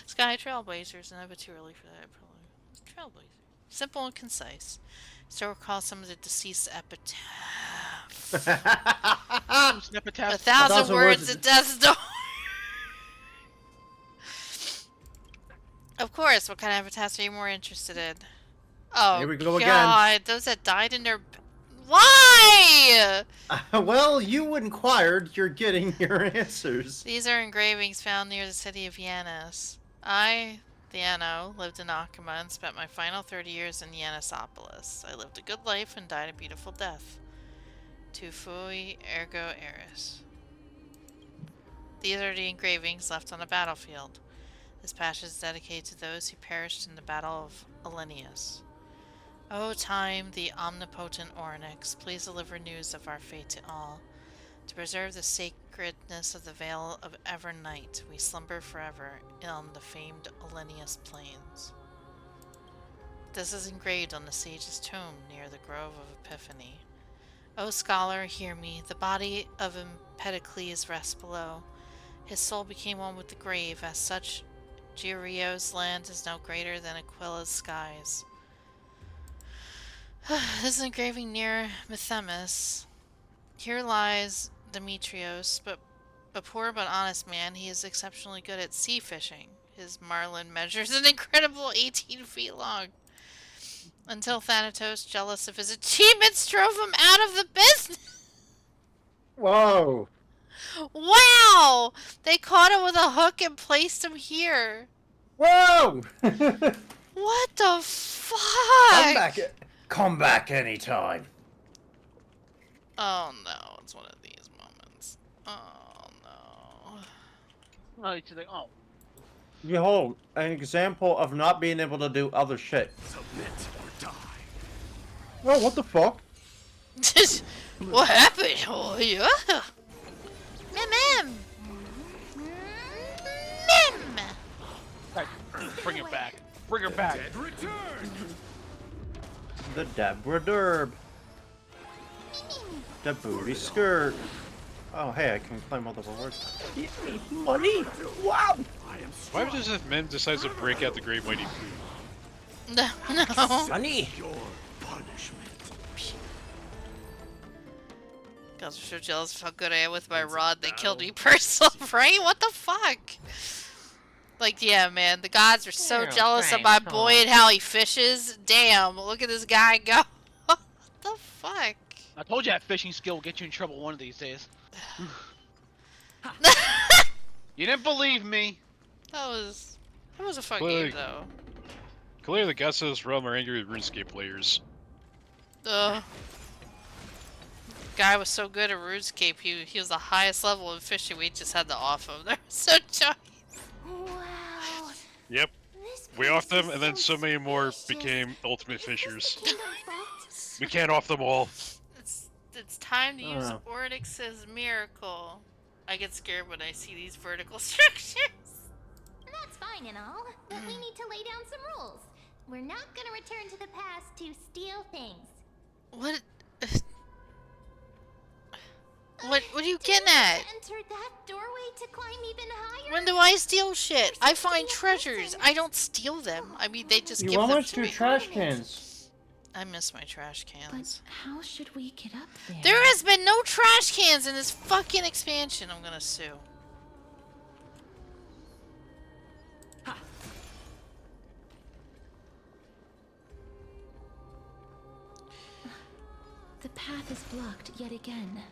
Sky Trailblazers, and never too early for that. Trailblazer. Simple and concise. Still recall some of the deceased epitaph. Epitaph. 1,000 words of death story. Of course, what kind of epitaphs are you more interested in? Oh, here we go God, again. Those that died in their... Why? Well, you inquired, you're getting your answers. These are engravings found near the city of Yanis. I, Theano, lived in Akima and spent my final 30 years in Yanisopolis. I lived a good life and died a beautiful death. Tu fui ergo eris. These are the engravings left on the battlefield. This passage is dedicated to those who perished in the Battle of Elenius. O time, the omnipotent Oryx, please deliver news of our fate to all. To preserve the sacredness of the Vale of Evernight, we slumber forever on the famed Elenius plains. This is engraved on the sage's tomb near the Grove of Epiphany. O scholar, hear me. The body of Empedocles rests below. His soul became one with the grave. As such, Giorio's land is no greater than Aquila's skies. This is an engraving near Mythemus. Here lies Demetrios, a poor but honest man. He is exceptionally good at sea fishing. His marlin measures an incredible 18 feet long. Until Thanatos, jealous of his achievements, drove him out of the business. Whoa! Wow! They caught him with a hook and placed him here. Whoa! What the fuck? Come back anytime. Oh no, it's one of these moments. Oh no. Oh, it's like, oh. Behold, an example of not being able to do other shit. Submit or die. Oh, what the fuck? What happened? Oh, yeah. Mim. Right, bring it back. Bring her back. Dead return. The Deborah Derb. The booty skirt. Oh, hey, I can claim all the rewards. Money? Wow! Why does if men decides to break out the Great Mighty Food? No. Money! Your punishment. Guys are so jealous of how good I am with my rod. They killed me personally, right? What the fuck? Like, yeah, man, the gods are so jealous of my boy and how he fishes. Damn, look at this guy go. What the fuck? I told you that fishing skill will get you in trouble one of these days. You didn't believe me. That was a fun Clearly- game, though. Clearly, the gods of this realm are angry with RuneScape players. Ugh. guy was so good at RuneScape, he was the highest level in fishing. We just had to off him. They're so choice. Wow. Yep. This We off place them, is and then so many more spacious. became ultimate fishers. Kingdom vault? We can't off them all. It's time to use Oh. Ornyx's miracle. I get scared when I see these vertical structures. That's fine and all, but we need to lay down some rules. We're not gonna return to the past to steal things. What? What are you getting at? Enter that doorway to climb even higher? When do I steal shit? I find treasures. I don't steal them. I mean, they just You give them almost to do me. trash cans. I miss my trash cans. How should we get up there? There has been no trash cans in this fucking expansion. I'm gonna sue. The path is blocked yet again.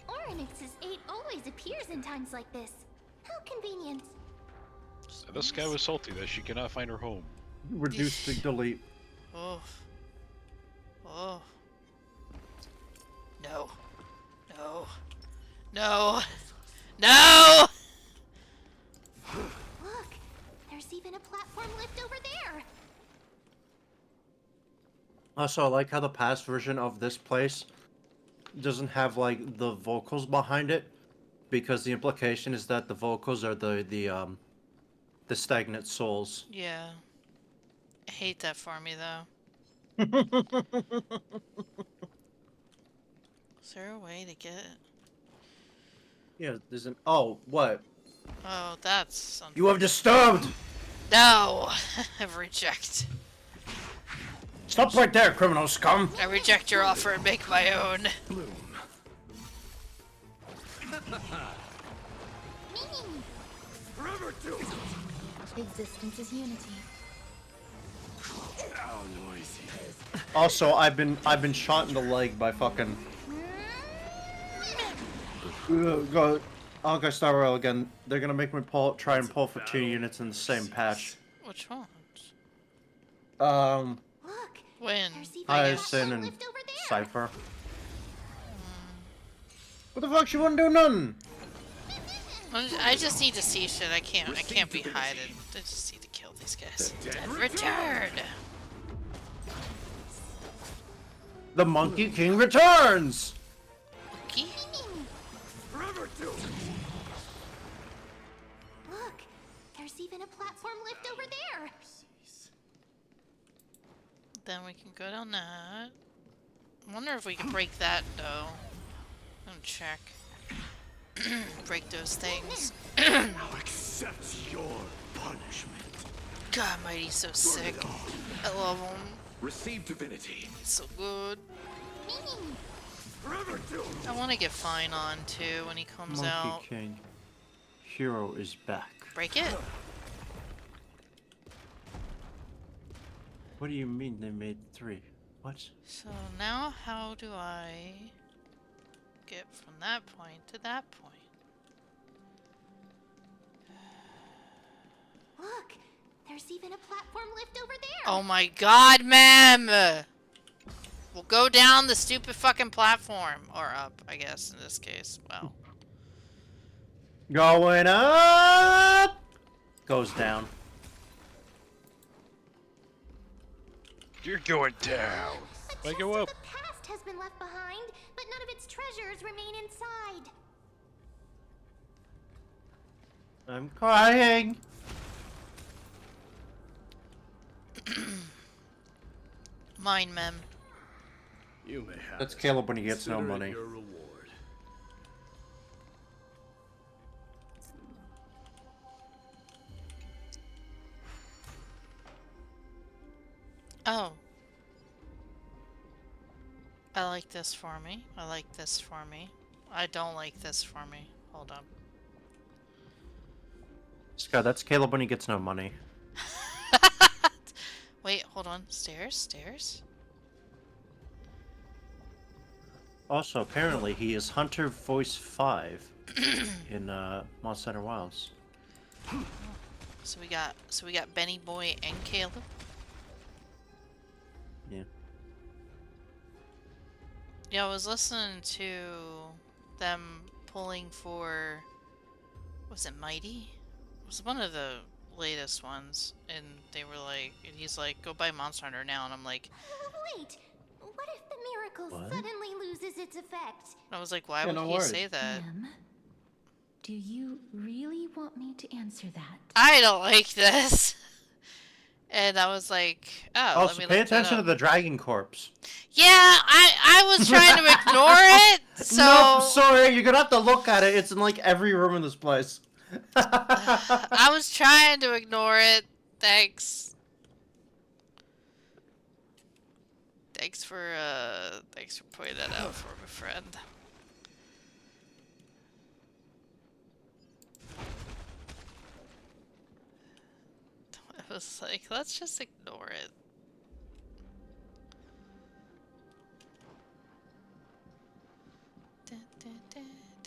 Ornyx's 8 always appears in times like this. How convenient. So this guy was salty that she cannot find her home. Reduce the delete. Oh. Oh. No. No. No. No! Look, there's even a platform lift over there. Also, I like how the past version of this place doesn't have like the vocals behind it, because the implication is that the vocals are the stagnant souls. Yeah. I hate that for me, though. Is there a way to get it? Yeah, there's an. Oh, what? Oh, that's something. You have disturbed! No! I reject. Stop right there, criminal scum! I reject your offer and make my own. Forever do. Existence is unity. How noisy. Also, I've been shot in the leg by fucking. Go, Honkai Star Rail again. They're gonna make me try and pull for 2 units in the same patch. Which ones? Look, When? Hyacinth and Cypher. What the fuck? She wouldn't do nothing. I just need to see shit. I can't be hiding. I just need to kill these guys. Dead return. The Monkey King returns. Okay. Forever do. Look, there's even a platform lift over there. Then we can go down that. I wonder if we can break that though. I'm gonna check. Break those things. I'll accept your punishment. God, Mighty's so sick. I love him. Receive divinity. He's so good. Forever do. I want to get Fine on too when he comes Monkey out. King. Hero is back. Break it. What do you mean they made 3? What? So now how do I get from that point to that point? Look, there's even a platform lift over there. Oh my god, ma'am! We'll go down the stupid fucking platform. Or up, I guess, in this case. Well. Going up! Goes down. You're going down. A I chest go of up. the past has been left behind, but none of its treasures remain inside. I'm crying. Mine, mem. You may have. That's it. Caleb when he gets no Consider it money. Your reward. Oh. I like this for me. I like this for me. I don't like this for me. Hold up. Scott, that's Caleb when he gets no money. Wait, hold on. Stairs? Stairs? Also, apparently, he is Hunter Voice 5 in Monster Hunter Wilds. So we got Benny Boy and Caleb. Yeah. Yeah, I was listening to them pulling for, was it Mighty? It was one of the latest ones, and they were like, and he's like, go buy Monster Hunter now, and I'm like, Wait, what if the miracle What? suddenly loses its effect? I was like, why Yeah, would no he worries. say that? Ma'am, do you really want me to answer that? I don't like this. And I was like, oh, let Also, me pay look that attention to up. the dragon corpse. Yeah, I was trying to ignore it, so... Nope, sorry, you're gonna have to look at it. It's in like every room in this place. I was trying to ignore it. Thanks. Thanks for pointing that out for my friend. I was like, let's just ignore it.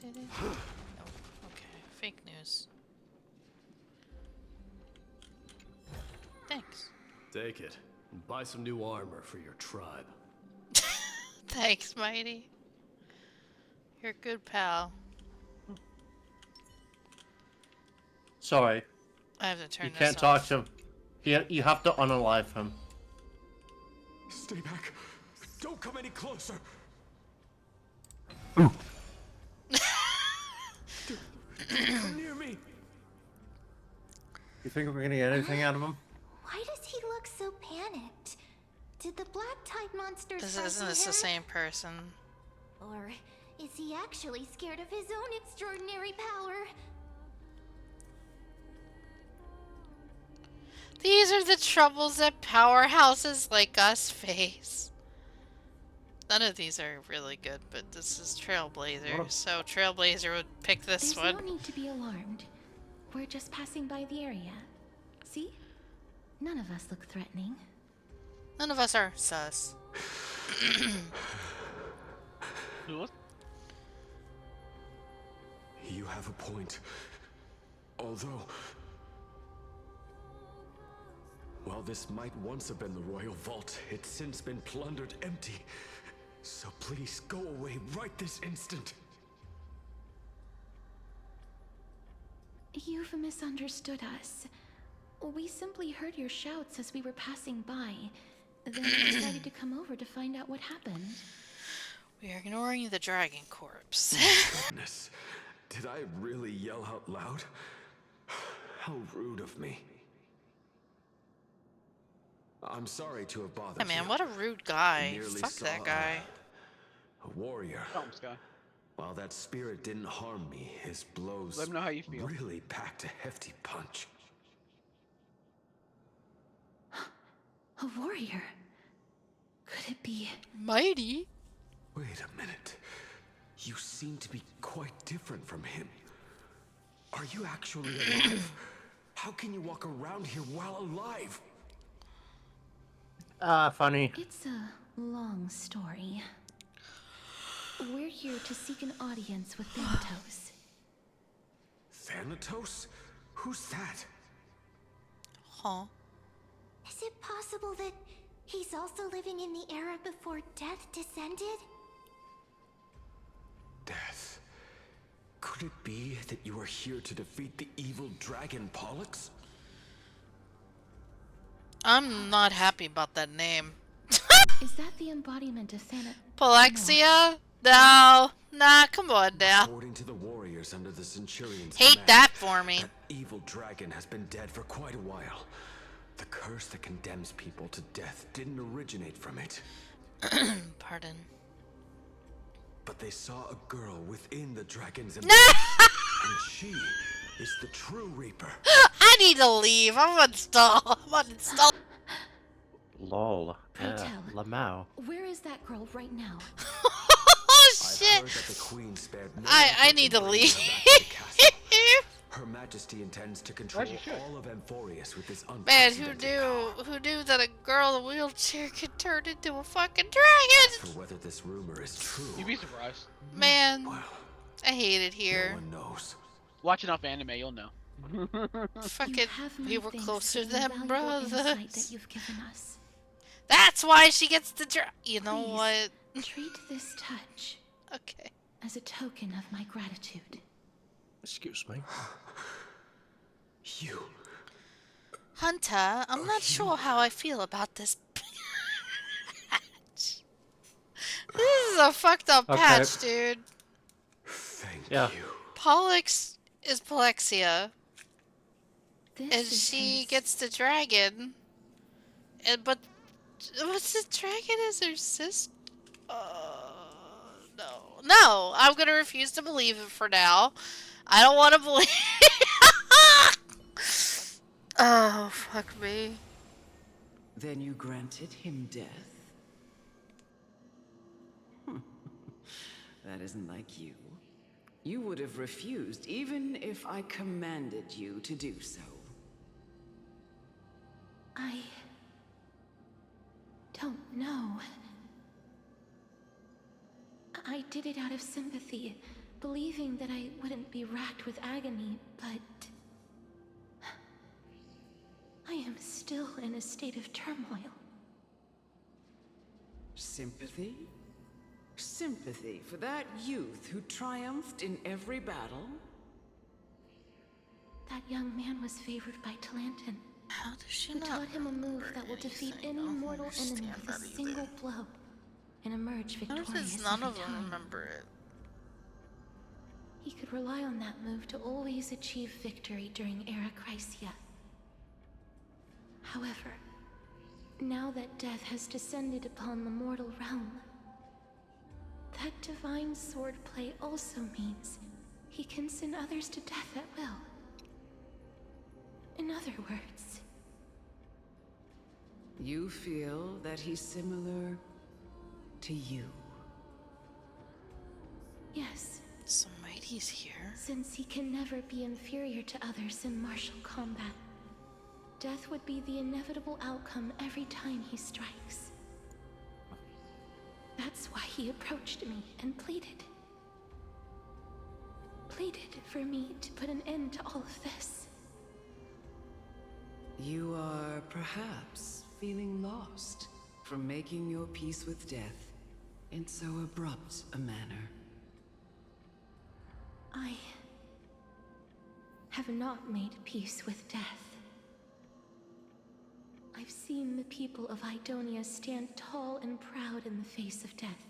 Oh, okay, fake news. Thanks. Take it and buy some new armor for your tribe. Thanks, Mighty. You're a good pal. Sorry. I have to turn You this can't off. talk to him. You have to unalive him. Stay back. Don't come any closer. Ooh. Don't come near me. You think we're gonna get anything out of him? Why does he look so panicked? Did the black tide monster Isn't frighten this the him? same person? Or is he actually scared of his own extraordinary power? These are the troubles that powerhouses like us face. None of these are really good, but this is Trailblazer, so Trailblazer would pick this There's one. no need to be alarmed. We're just passing by the area. See? None of us look threatening. None of us are sus. What? You have a point. Although, while this might once have been the royal vault, it's since been plundered empty. So please go away right this instant. You've misunderstood us. We simply heard your shouts as we were passing by. Then we decided to come over to find out what happened. We are ignoring the dragon corpse. Goodness, did I really yell out loud? How rude of me. I'm sorry to have bothered Yeah, man, you. what a rude guy. Merely Fuck saw that guy. A warrior. Thanks, guy. While that spirit didn't harm me, his blows Let me know how you feel. really packed a hefty punch. A warrior? Could it be... Mighty? Wait a minute. You seem to be quite different from him. Are you actually alive? How can you walk around here while alive? Funny. It's a long story. We're here to seek an audience with Thanatos. Thanatos? Who's that? Huh? Is it possible that he's also living in the era before death descended? Death. Could it be that you are here to defeat the evil dragon Pollux? I'm not happy about that name. Is that the embodiment of Thanatos? Polexia? No. Nah, come on now. According to the warriors under the Centurion's Hate command, that for me. that evil dragon has been dead for quite a while. The curse that condemns people to death didn't originate from it. Pardon. But they saw a girl within the dragon's No! and she is the true Reaper. I need to leave. I'm uninstall. I'm uninstall. Lol. Pray tell. Lamau. Where is that girl right now? Oh shit! I've heard that the Queen spared no I effort need in to bringing leave. her back to the castle. Her Majesty intends to control As you should. all of Amphorius with this Man, who unprecedented knew? Who knew that a girl in a wheelchair could turn into a fucking dragon? For whether this rumor is true, You'd be surprised. Man, I hate it here. no one knows. Watch enough anime, you'll know. Fucking, we were closer than brothers. That you've given us. That's why she gets the You know Please, what? Treat this touch Okay. as a token of my gratitude. Excuse me. You. Hunter, I'm not sure how I feel about this patch. This is a fucked up patch, dude. Thank you. Pollux is Polexia. This And is she his... gets the dragon. But what's the dragon is her sister? No. No, I'm gonna refuse to believe it for now. I don't want to believe. Oh, fuck me. Then you granted him death? That isn't like you. You would have refused even if I commanded you to do so. I don't know. I did it out of sympathy, believing that I wouldn't be racked with agony, but I am still in a state of turmoil. Sympathy? Sympathy for that youth who triumphed in every battle? That young man was favored by Talantin. How does she who not taught him a move that will defeat any mortal enemy with a single blow and emerge How victorious does none every of them time. remember it? He could rely on that move to always achieve victory during Era Chrysia. However, now that death has descended upon the mortal realm, that divine swordplay also means he can send others to death at will. In other words, You feel that he's similar to you? yes. So Mighty's here. Since he can never be inferior to others in martial combat, death would be the inevitable outcome every time he strikes. That's why he approached me and pleaded. Pleaded for me to put an end to all of this. You are perhaps feeling lost from making your peace with death in so abrupt a manner. I have not made peace with death. I've seen the people of Idonia stand tall and proud in the face of death.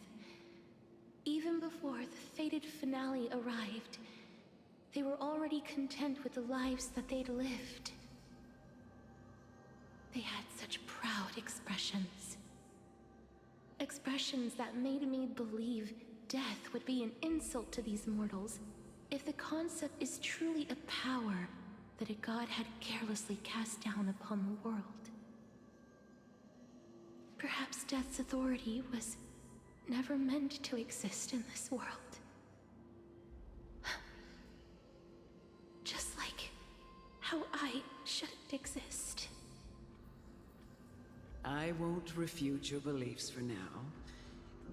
Even before the fated finale arrived, they were already content with the lives that they'd lived. They had such proud expressions. Expressions that made me believe death would be an insult to these mortals if the concept is truly a power that a god had carelessly cast down upon the world. Perhaps death's authority was never meant to exist in this world. Just like how I shouldn't exist. I won't refute your beliefs for now,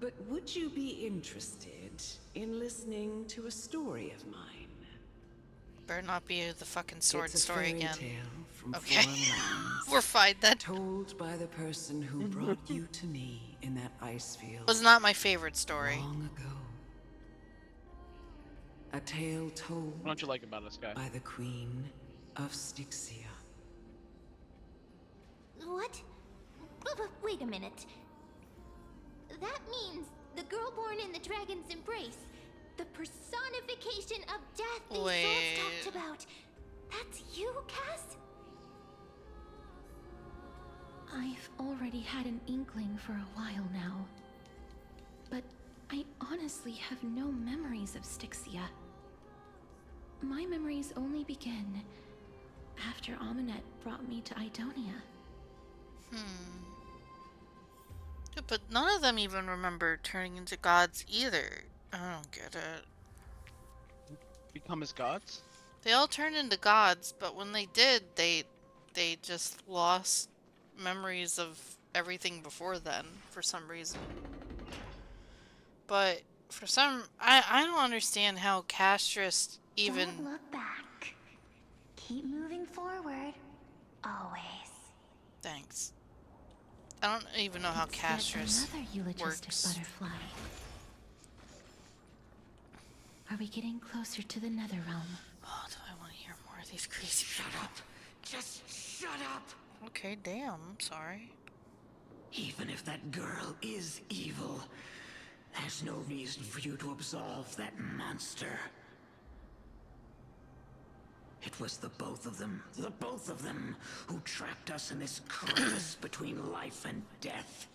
but would you be interested in listening to a story of mine? Better not be the fucking sword It's a story fairy again. tale from Okay. foreign lands, We're fine then. told by the person who brought you to me in that ice field. Was not my favorite story. Long ago. A tale told What don't you like about this guy? by the Queen of Styxia. What? Wait a minute. That means the girl born in the dragon's embrace, the personification of death these Wait. souls talked about. That's you, Cass? I've already had an inkling for a while now. But I honestly have no memories of Styxia. My memories only begin after Aminet brought me to Idonia. Dude, but none of them even remember turning into gods either. I don't get it. Become as gods? They all turned into gods, but when they did, they just lost memories of everything before then for some reason. But for some, I don't understand how Castrus even. Don't look back. Keep moving forward. Always. Thanks. I don't even know how It's yet castress another eulogistic works. butterfly. Are we getting closer to the nether realm? Oh, do I want to hear more of these crazy people? Shut up! Just shut up! Okay, damn, I'm sorry. Even if that girl is evil, there's no reason for you to absolve that monster. It was the both of them, who trapped us in this crevice between life and death.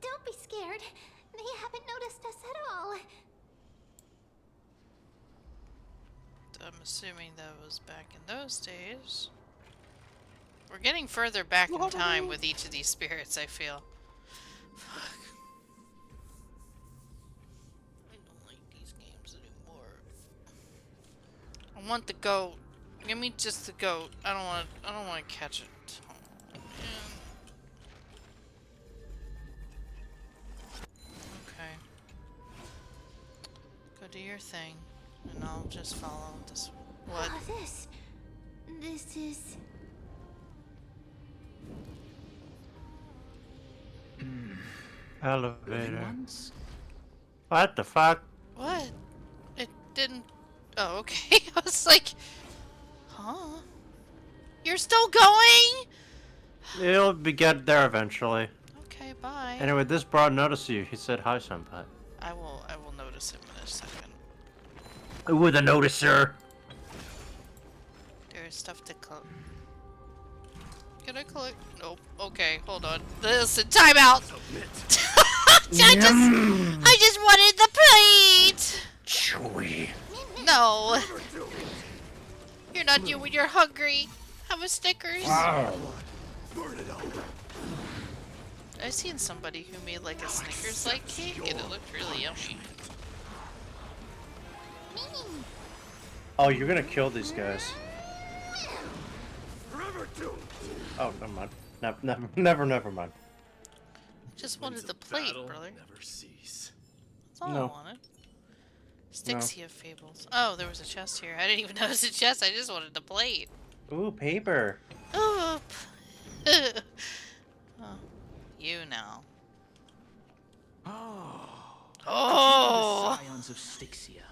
Don't be scared. They haven't noticed us at all. I'm assuming that was back in those days. We're getting further back in time with each of these spirits, I feel. Fuck. I don't like these games anymore. I want the goat. Give me just the goat. I don't want to catch it. Oh, man. Okay. Go do your thing, and I'll just follow this. What? Oh, this is... Elevator. What the fuck? What? It didn't... Oh, okay. I was like... Huh? You're still going? You'll be get there eventually. Okay, bye. Anyway, this broad noticed you. He said hi, senpai. I will notice him in a second. With a noticer. There's stuff to collect. Can I collect? Nope. Okay, hold on. Listen, time out! I just wanted the plate! Chewy. No. You're not you when you're hungry. Have a Snickers. Wow. I've seen somebody who made like a Snickers-like cake and it looked really yummy. Oh, you're gonna kill these guys. Oh, never mind. Never mind. Just wanted the plate, brother. Never cease. That's all No. I wanted. Stixia Fables. Oh, there was a chest here. I didn't even notice a chest. I just wanted the plate. Ooh, paper. Oh, oh, you know. Oh. The scions of Stixia.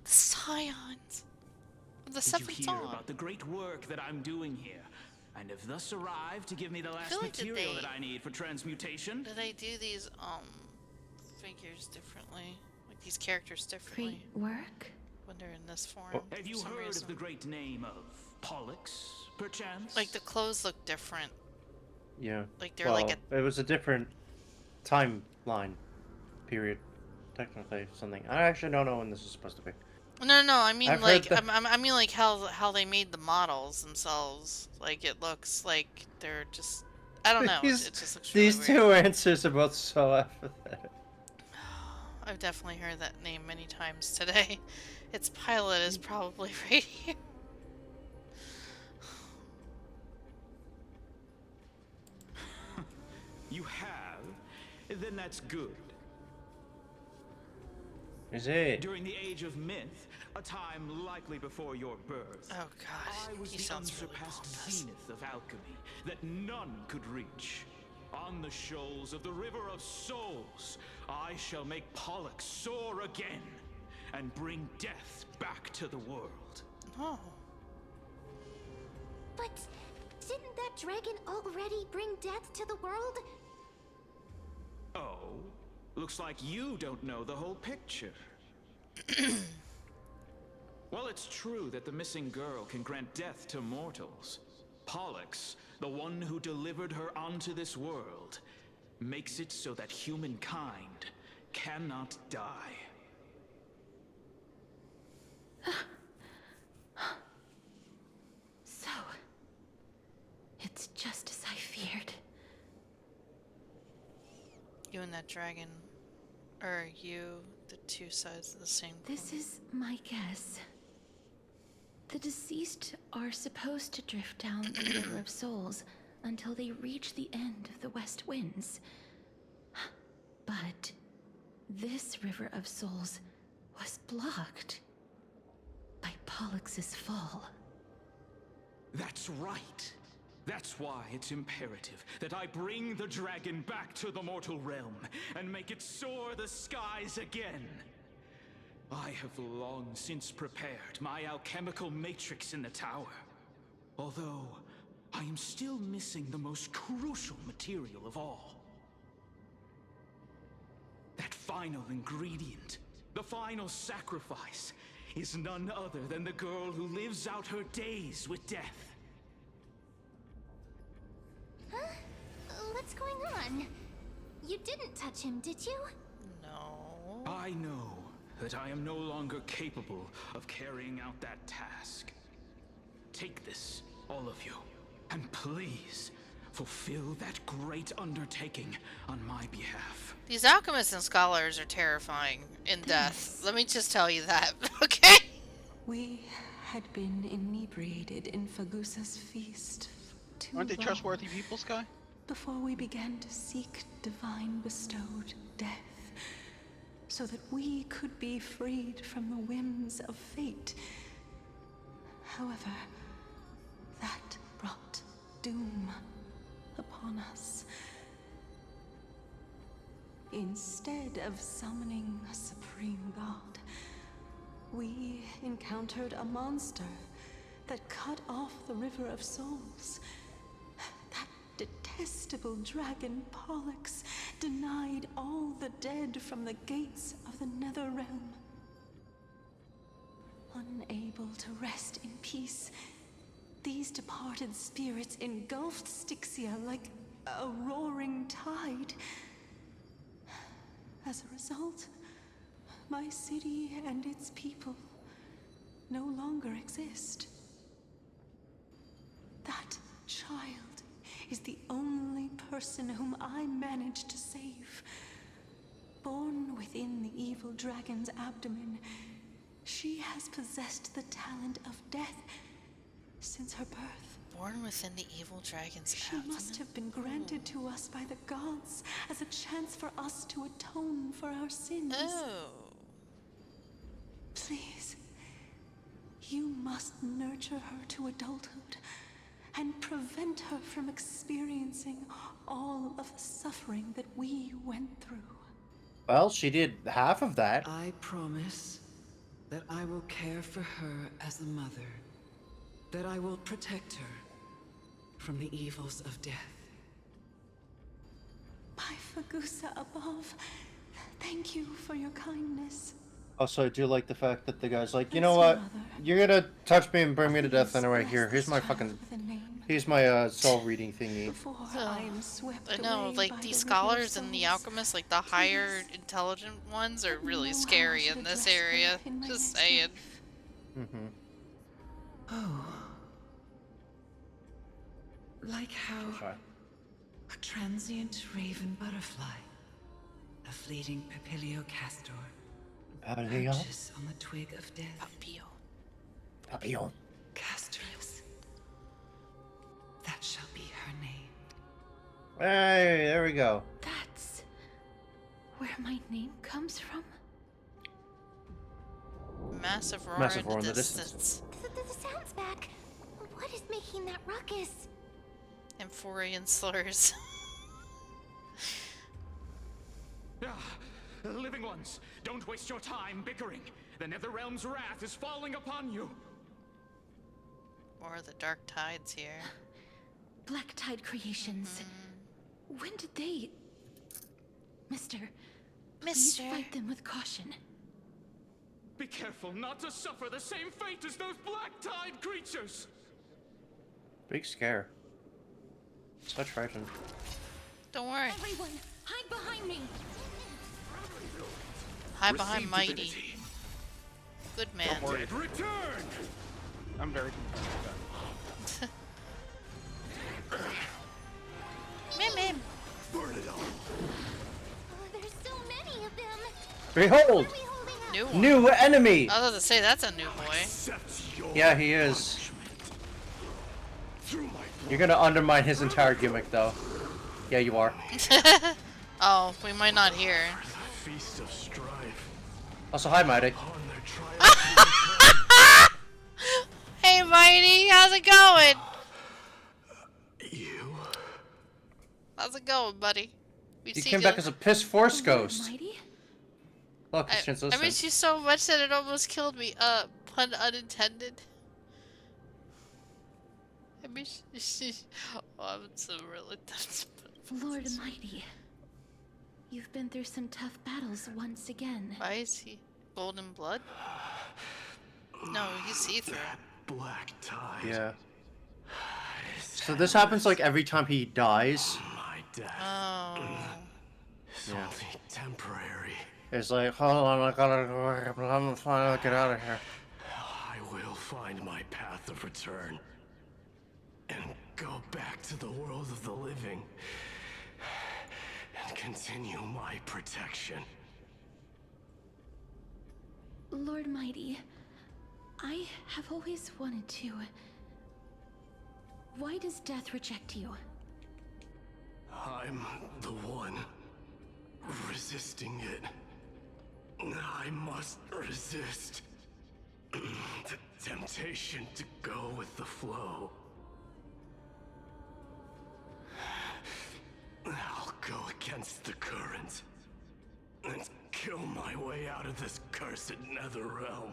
The scions. The Did you seventh hear song. about the great work that I'm doing here? And have thus arrived to give me the last like material that I need for transmutation? Did they do these figures differently? Like these characters differently? Great work? When they're in this form. Have you heard of the great name of Pollux, perchance? Like the clothes look different. Yeah. Like they're like it was a different timeline period, technically. Something. I actually don't know when this is supposed to be. No, I mean I've like heard I mean like how they made the models themselves. Like it looks like they're just I don't know. It just looks really These weird. two answers are both so apathetic. I've definitely heard that name many times today. Its pilot is probably right here. You have? Then that's good. Is it? During the age of myth, a time likely before your birth. Oh god, I was he the sounds really unsurpassed pompous. zenith of alchemy that none could reach. On the shoals of the River of Souls, I shall make Pollux soar again and bring death back to the world. Oh. But didn't that dragon already bring death to the world? Oh, looks like you don't know the whole picture. Well, it's true that the missing girl can grant death to mortals. Pollux, the one who delivered her onto this world, makes it so that humankind cannot die. So, it's just as I feared. You and that dragon, or you, the two sides of the same coin. This is my guess. The deceased are supposed to drift down the River of Souls until they reach the end of the West Winds. But this River of Souls was blocked by Pollux' fall. That's right. That's why it's imperative that I bring the dragon back to the mortal realm and make it soar the skies again. I have long since prepared my alchemical matrix in the tower. Although, I am still missing the most crucial material of all. That final ingredient, the final sacrifice, is none other than the girl who lives out her days with death. Huh? What's going on? You didn't touch him, did you? No. I know that I am no longer capable of carrying out that task. Take this, all of you, and please fulfill that great undertaking on my behalf. These alchemists and scholars are terrifying in death. Let me just tell you that, okay? We had been inebriated in Fagusa's feast for too Aren't they long trustworthy people, Sky? before we began to seek divine bestowed death, so that we could be freed from the whims of fate. However, that brought doom upon us. Instead of summoning a supreme god, we encountered a monster that cut off the River of Souls. That detestable dragon Pollux denied all the dead from the gates of the Nether Realm. Unable to rest in peace, these departed spirits engulfed Styxia like a roaring tide. As a result, my city and its people no longer exist. That child is the only person whom I managed to save. Born within the evil dragon's abdomen, she has possessed the talent of death since her birth. Born within the evil dragon's abdomen. She must have been granted to us by the gods as a chance for us to atone for our sins. Oh. Please, you must nurture her to adulthood and prevent her from experiencing all of the suffering that we went through. Well, she did half of that. I promise that I will care for her as a mother, that I will protect her from the evils of death. By Fagusa above, thank you for your kindness. Also, I do like the fact that the guy's like, you know what? You're gonna touch me and bring me to death anyway. Here's my fucking... Here's my soul reading thingy. I know, like, these scholars and the alchemists, like, the higher intelligent ones are really scary in this area. Just saying. Mm-hmm. Oh. Like how a transient raven butterfly, a fleeting papilio castor, perches on the twig of death. Papillon. Castress. That shall be her name. Hey, there we go. That's where my name comes from? Massive roar in the distance. The sound's back. What is making that ruckus? Amphorian slurs. Living ones, don't waste your time bickering. The Netherrealm's wrath is falling upon you. More of the dark tides here. Black Tide Creations. When did they... Mister, please fight them with caution. Be careful not to suffer the same fate as those Black Tide creatures. Big scare. Such frightened. Don't worry. Everyone, hide behind me. Hide behind Mighty. Good man. Return! I'm very confused. Mim. Burn it all. There's so many of them. Behold! New enemy! I was about to say, that's a new boy. Yeah, he is. You're gonna undermine his entire gimmick, though. Yeah, you are. Oh, we might not hear. Feast of strife. Also, hi, Mighty. How's it going, buddy? We He see came you. back as a piss force ghost. Mighty? Look, his chance I listen. miss you so much that it almost killed me. Pun unintended. I miss you. Oh, I'm so really Lord Mighty, you've been through some tough battles once again. Why is he golden blood? No, he's see-through. Black tide. Yeah. So this happens like every time he dies. My death. Oh. It's only temporary. It's like, hold on, I'm gonna get out of here. I will find my path of return and go back to the world of the living and continue my protection. Lord Mighty, I have always wanted to. Why does death reject you? I'm the one resisting it. I must resist the temptation to go with the flow. I'll go against the current and kill my way out of this cursed nether realm.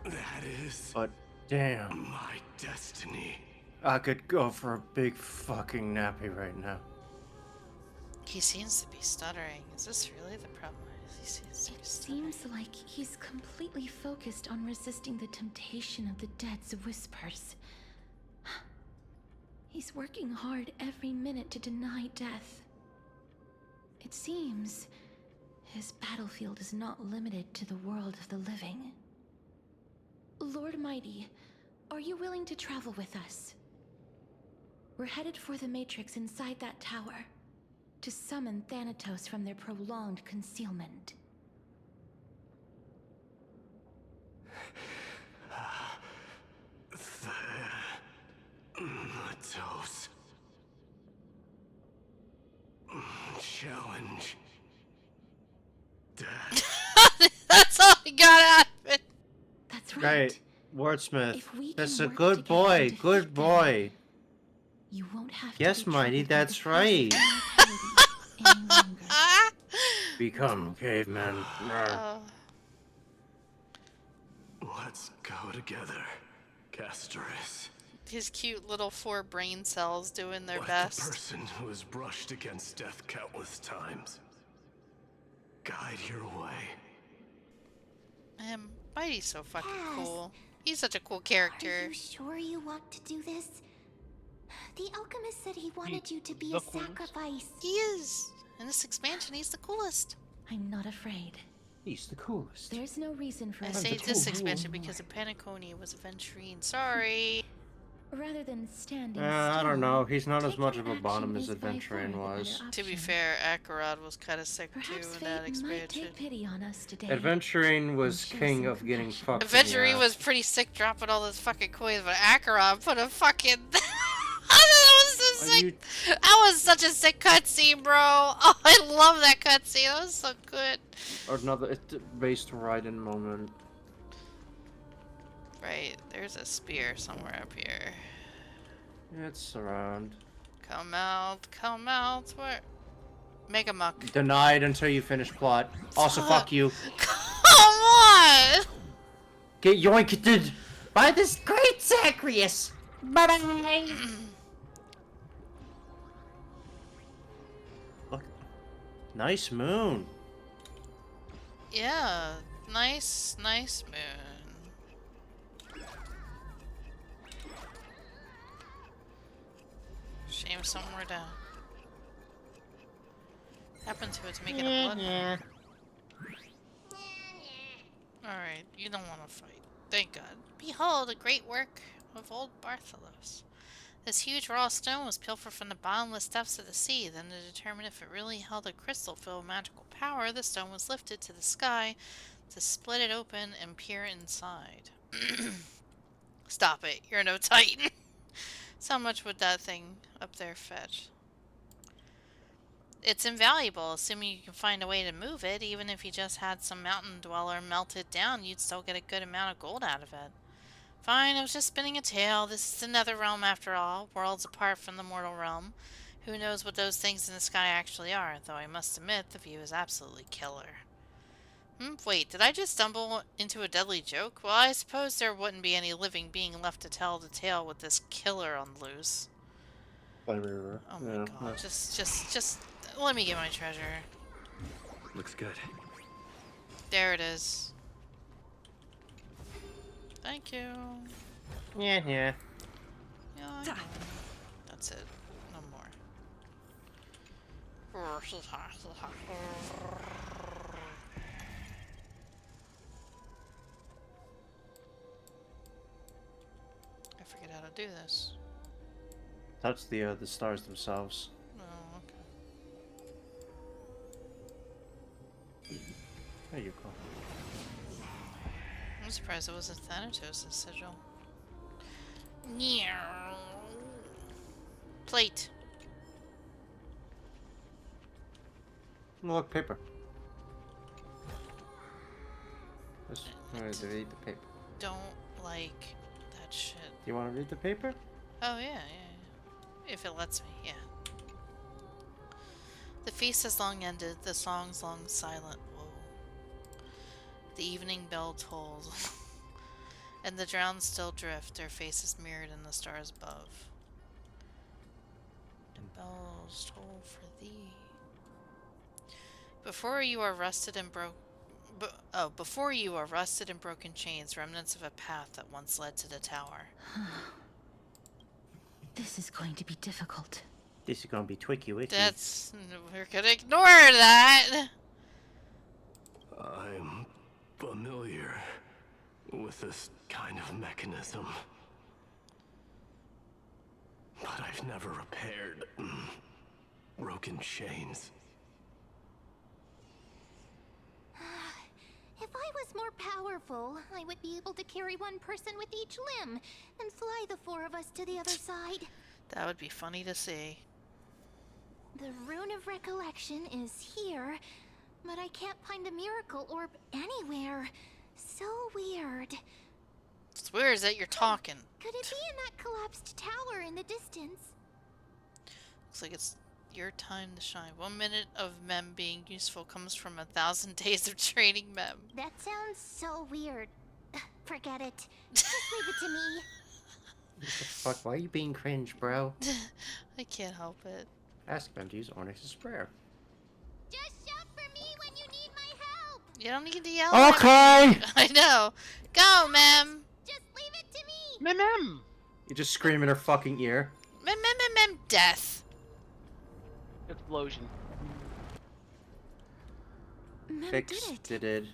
That is But damn, my destiny. I could go for a big fucking nappy right now. He seems to be stuttering. Is this really the problem? He seems to be stuttering. Seems like he's completely focused on resisting the temptation of the dead's whispers. He's working hard every minute to deny death. It seems his battlefield is not limited to the world of the living. Lord Mighty, are you willing to travel with us? We're headed for the Matrix inside that tower, to summon Thanatos from their prolonged concealment. Thanatos. Challenge. Death. That's all he got out of it. That's Right, Wordsmith. If we That's can a work good together boy, to good defeat them, boy. You won't have Yes, to be Mighty, troubled by the that's right. forces of mortality any longer. Become caveman. Oh. Let's go together, Castoris. His cute little 4 brain cells doing their Like best. the person who has brushed against death countless times. Guide your way. Man, Mighty's so fucking cool. He's such a cool character. Are you sure you want to do this? The alchemist said he wanted you to be the a coolest. sacrifice. He is. In this expansion, he's the coolest. I'm not afraid. He's the coolest. There's no reason for I us say to this cool expansion more. because the Paniconi was aventurine. Sorry. Rather than standing I don't still, know. He's not as taking much of a action bottom as is by Adventuring far the was. better To be option. fair, Akarad was kind of sick Perhaps too in fate that might expansion. take pity on us today. Adventuring was show king some of getting fucked. in the Adventurine ass. was pretty sick dropping all those fucking coins, but Akarad put a fucking... That was so sick. That was such a sick cutscene, bro. Oh, I love that cutscene. That was so good. Or another based Raiden moment. Right, there's a spear somewhere up here. It's around. Come out, where? Mega Muck. Denied until you finish plot. Also, fuck you. Come on! Get yoinked by this great Zacharias. Bye bye. Look, nice moon. Yeah, nice moon. Shame somewhere down. Happened to it to make it a blood. Alright, you don't want to fight. Thank God. Behold, a great work of old Bartholos. This huge raw stone was pilfered from the bottomless depths of the sea. Then, to determine if it really held a crystal filled with magical power, the stone was lifted to the sky to split it open and peer inside. Stop it. You're no Titan. So how much would that thing up there fetch? It's invaluable, assuming you can find a way to move it. Even if you just had some mountain dweller melt it down, you'd still get a good amount of gold out of it. Fine, I was just spinning a tale. This is another realm after all, worlds apart from the mortal realm. Who knows what those things in the sky actually are, though I must admit the view is absolutely killer. Wait, did I just stumble into a deadly joke? Well, I suppose there wouldn't be any living being left to tell the tale with this killer on loose. River. Oh my god, just let me get my treasure. Looks good. There it is. Thank you. Yeah. Yeah, I know. That's it. No more. I forget how to do this. Touch the stars themselves. Oh, okay. There you go. I'm surprised it wasn't Thanatos' sigil. Plate. Oh, look, paper. Let's read the paper. Don't like that shit. You want to read the paper? Oh, yeah. If it lets me, yeah. The feast has long ended, the song's long silent. Whoa. The evening bell tolls, and the drowned still drift, their faces mirrored in the stars above. The bells toll for thee. Before you are rusted and before you are rusted and broken chains, remnants of a path that once led to the tower. This is going to be difficult. This is gonna be tricky, witchy. We're gonna ignore that! I'm familiar with this kind of mechanism. But I've never repaired broken chains. If I was more powerful, I would be able to carry one person with each limb and fly the four of us to the other side. That would be funny to see. The Rune of Recollection is here, but I can't find a miracle orb anywhere. So weird. It's weird that you're talking. Could it be in that collapsed tower in the distance? Looks like it's your time to shine. 1 minute of Mem being useful comes from 1,000 days of training Mem. That sounds so weird. Forget it. Just leave it to me. What the fuck? Why are you being cringe, bro? I can't help it. Ask them to use Onyx's prayer. Just shout for me when you need my help. You don't need to yell at me. I know. Go, Mem. Just leave it to me. Mem. You just scream in her fucking ear. Mem, death. Explosion. Mem Fixed it.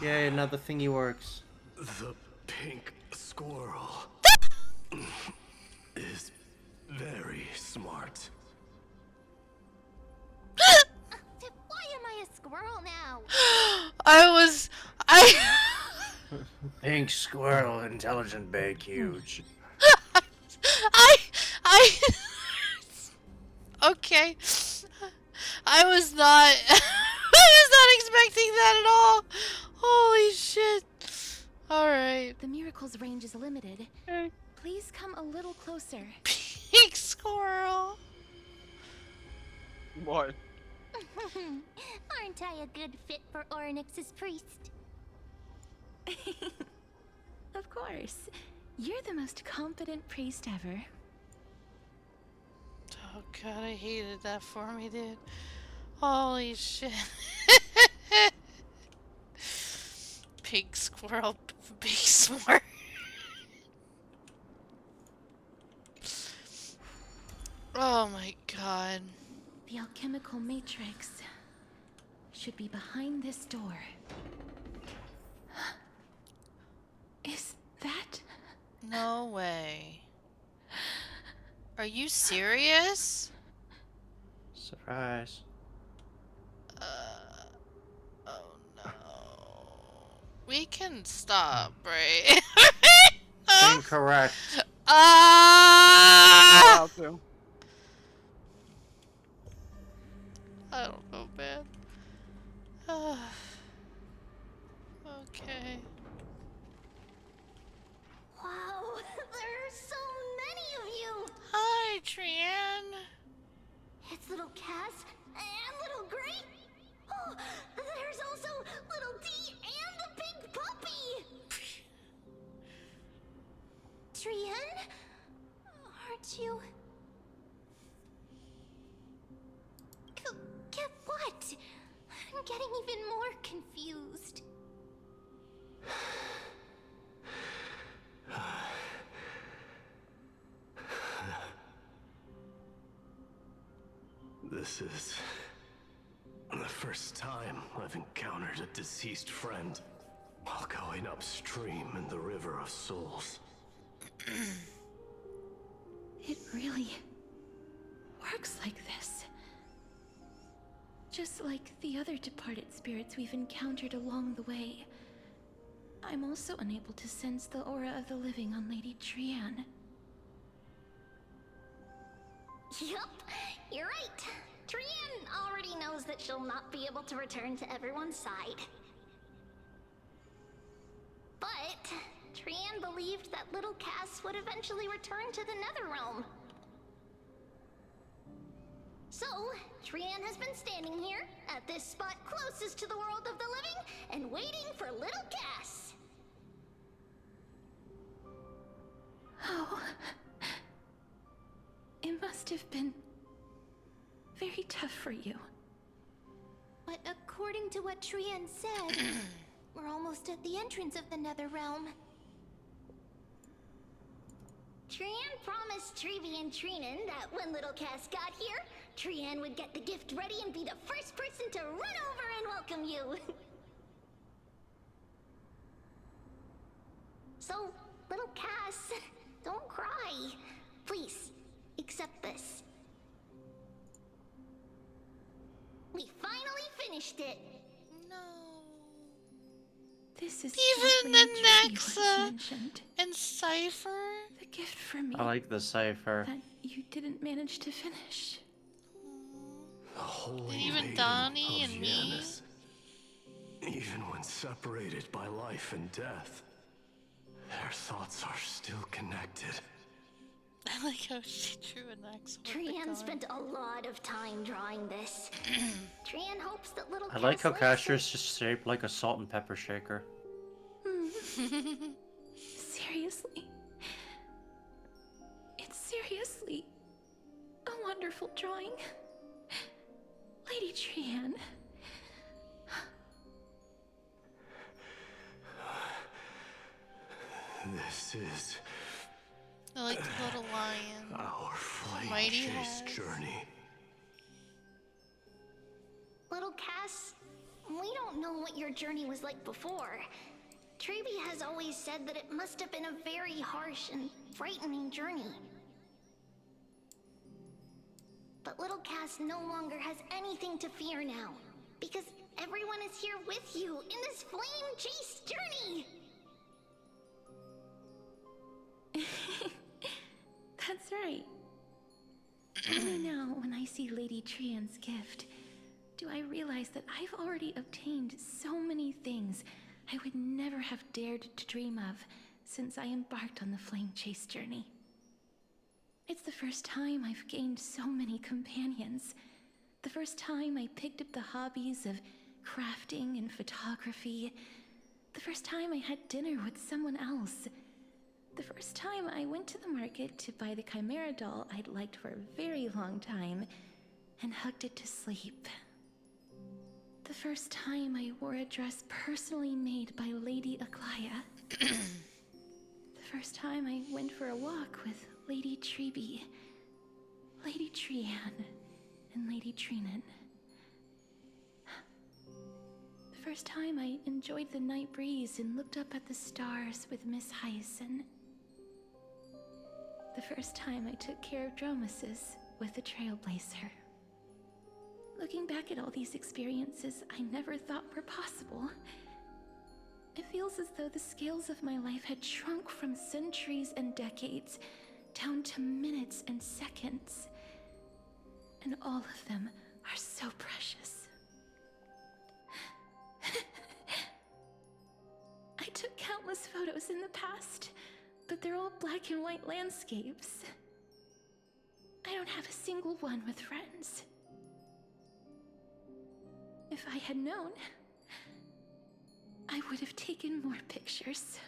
Yay, another thingy works. The pink squirrel is very smart. Why am I a squirrel now? Pink squirrel, intelligent, big, huge. Okay. I was not expecting that at all. Holy shit. Alright. The miracle's range is limited. Please come a little closer. Pink squirrel. What? Aren't I a good fit for Ornyx's priest? Of course. You're the most competent priest ever. Oh god, I hated that for me, dude. Holy shit. Pink squirrel, big smart. Oh my god. The alchemical matrix should be behind this door. Is that? No way. Are you serious? Surprise. Oh no. We can stop, right? Incorrect. I don't know, man. Okay. Trian? Aren't you... Get what? I'm getting even more confused. This is the first time I've encountered a deceased friend while going upstream in the River of Souls. It really works like this. Just like the other departed spirits we've encountered along the way. I'm also unable to sense the aura of the living on Lady Trian. Yup, you're right. Trian already knows that she'll not be able to return to everyone's side. But Trian believed that little Cass would eventually return to the Netherrealm. So, Trian has been standing here, at this spot closest to the world of the living, and waiting for little Cass. Oh. It must have been very tough for you. But according to what Trian said, we're almost at the entrance of the Netherrealm. Trian promised Trevi and Trinan that when little Cass got here, Trian would get the gift ready and be the first person to run over and welcome you. So, little Cass, don't cry. Please, accept this. We finally finished it. No. This is Even exactly the what Trevi once Nexa mentioned. and Cypher. The gift for me I like the cipher. that you didn't manage to finish. The holy And even maiden Donnie of and me. Janus. Even when separated by life and death, their thoughts are still connected. I like how she drew an axe. Trian spent a lot of time drawing this. Trian hopes that little I like how Cass Cashier's just shaped like a salt and pepper shaker. Seriously. It's seriously a wonderful drawing. Lady Trian. This is I like the little lion. our flame Mighty chase has. journey. Little Cass, we don't know what your journey was like before. Trevi has always said that it must have been a very harsh and frightening journey. But little Cass no longer has anything to fear now, because everyone is here with you in this flame chase journey! That's right. Only now, when I see Lady Trian's gift, do I realize that I've already obtained so many things I would never have dared to dream of since I embarked on the flame chase journey. It's the first time I've gained so many companions. The first time I picked up the hobbies of crafting and photography. The first time I had dinner with someone else. The first time I went to the market to buy the Chimera doll I'd liked for a very long time and hugged it to sleep. The first time I wore a dress personally made by Lady Aglaya. The first time I went for a walk with Lady Trebi, Lady Trian, and Lady Trinan. The first time I enjoyed the night breeze and looked up at the stars with Miss Hyacin. The first time I took care of Dromasis with the Trailblazer. Looking back at all these experiences I never thought were possible, it feels as though the scales of my life had shrunk from centuries and decades down to minutes and seconds. And all of them are so precious. I took countless photos in the past, but they're all black and white landscapes. I don't have a single one with friends. If I had known, I would have taken more pictures.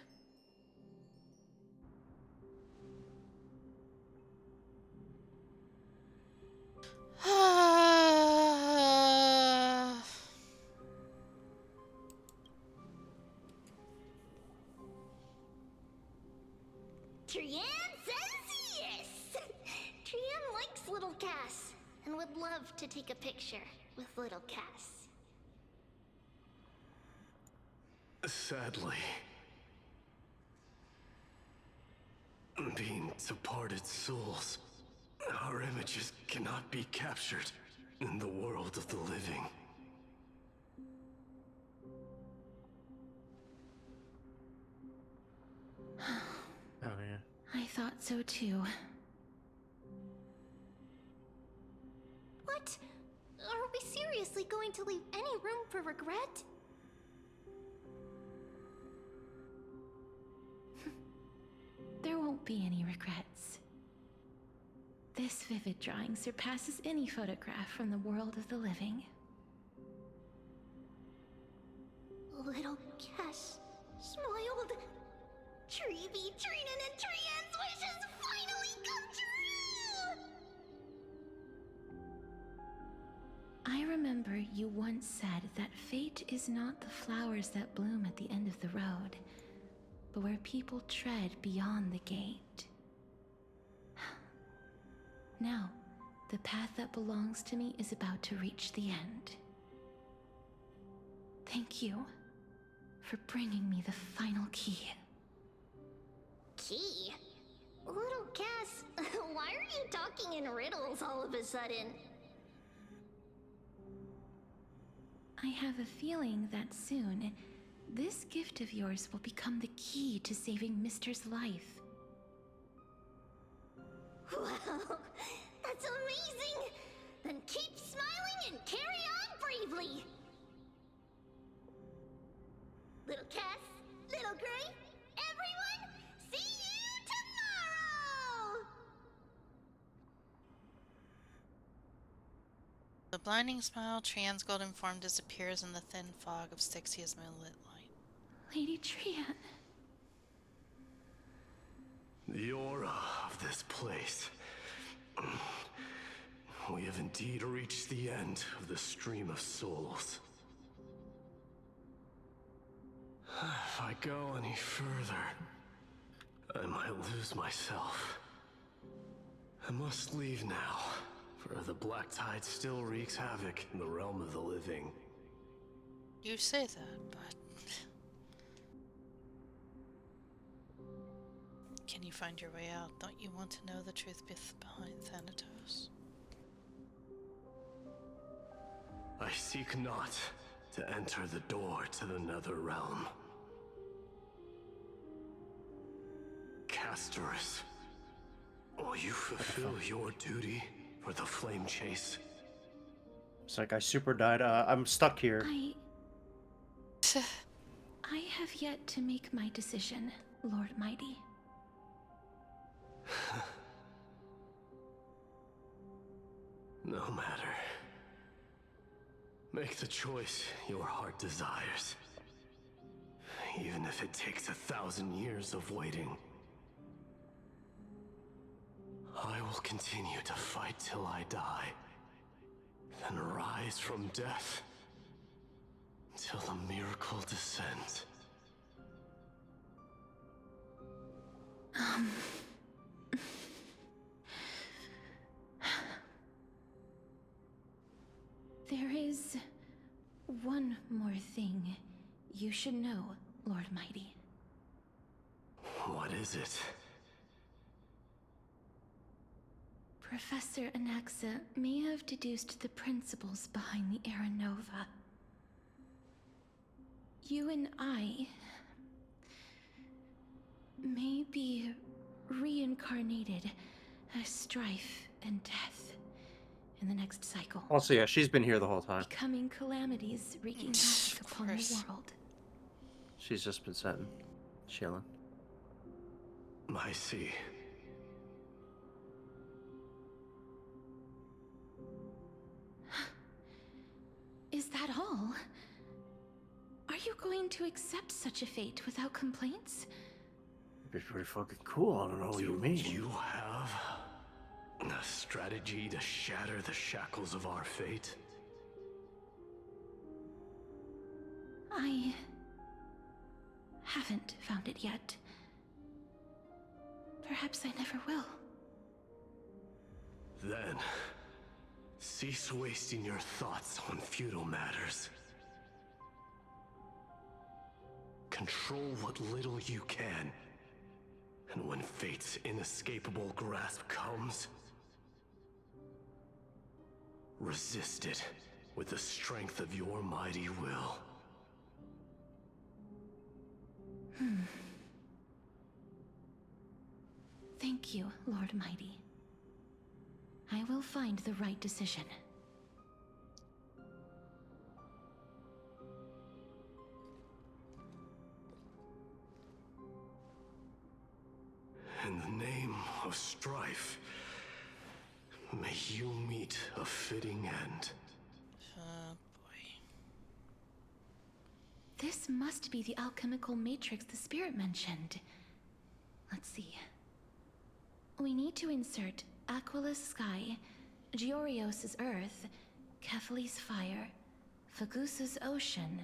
Trian says yes! Trian likes little Cass and would love to take a picture with little Cass. Sadly, being departed souls, our images cannot be captured in the world of the living. Oh yeah. I thought so too. What? Are we seriously going to leave any room for regret? There won't be any regrets. This vivid drawing surpasses any photograph from the world of the living. Little Cass smiled. Treeby, Trinan, and Trian's wishes finally come true! I remember you once said that fate is not the flowers that bloom at the end of the road, but where people tread beyond the gate. Now, the path that belongs to me is about to reach the end. Thank you for bringing me the final key. Key? Little Cass, why are you talking in riddles all of a sudden? I have a feeling that soon, this gift of yours will become the key to saving Mister's life. Wow, that's amazing! Then keep smiling and carry on bravely! Little Cass, Little Gray, everyone, see you tomorrow! The blinding smile, Trian's golden form disappears in the thin fog of Styxia's moonlit light. Lady Trian. The aura of this place. We have indeed reached the end of the stream of souls. If I go any further, I might lose myself. I must leave now, for the black tide still wreaks havoc in the realm of the living. You say that, but... Can you find your way out? Don't you want to know the truth behind Thanatos? I seek not to enter the door to the nether realm. Castorus, will you fulfill your duty for the flame chase? It's like I super died. I'm stuck here. I have yet to make my decision, Lord Mighty. No matter. Make the choice your heart desires. Even if it takes 1,000 years of waiting. I will continue to fight till I die. Then rise from death. Till the miracle descends. There is one more thing you should know, Lord Mighty. What is it? Professor Anaxa may have deduced the principles behind the Era Nova. You and I may be reincarnated as strife and death in the next cycle. Also, yeah, she's been here the whole time. Becoming calamities wreaking havoc upon the world. She's just been sitting, chilling. I see. Is that all? Are you going to accept such a fate without complaints? It'd be pretty fucking cool. I don't know what you mean. You have a strategy to shatter the shackles of our fate? I haven't found it yet. Perhaps I never will. Then, cease wasting your thoughts on futile matters. Control what little you can. And when fate's inescapable grasp comes, resist it with the strength of your mighty will. Thank you, Lord Mighty. I will find the right decision. In the name of strife, may you meet a fitting end. Oh boy. This must be the alchemical matrix the spirit mentioned. Let's see. We need to insert Aquila's sky, Giorios' earth, Kephali's fire, Fagusa's ocean,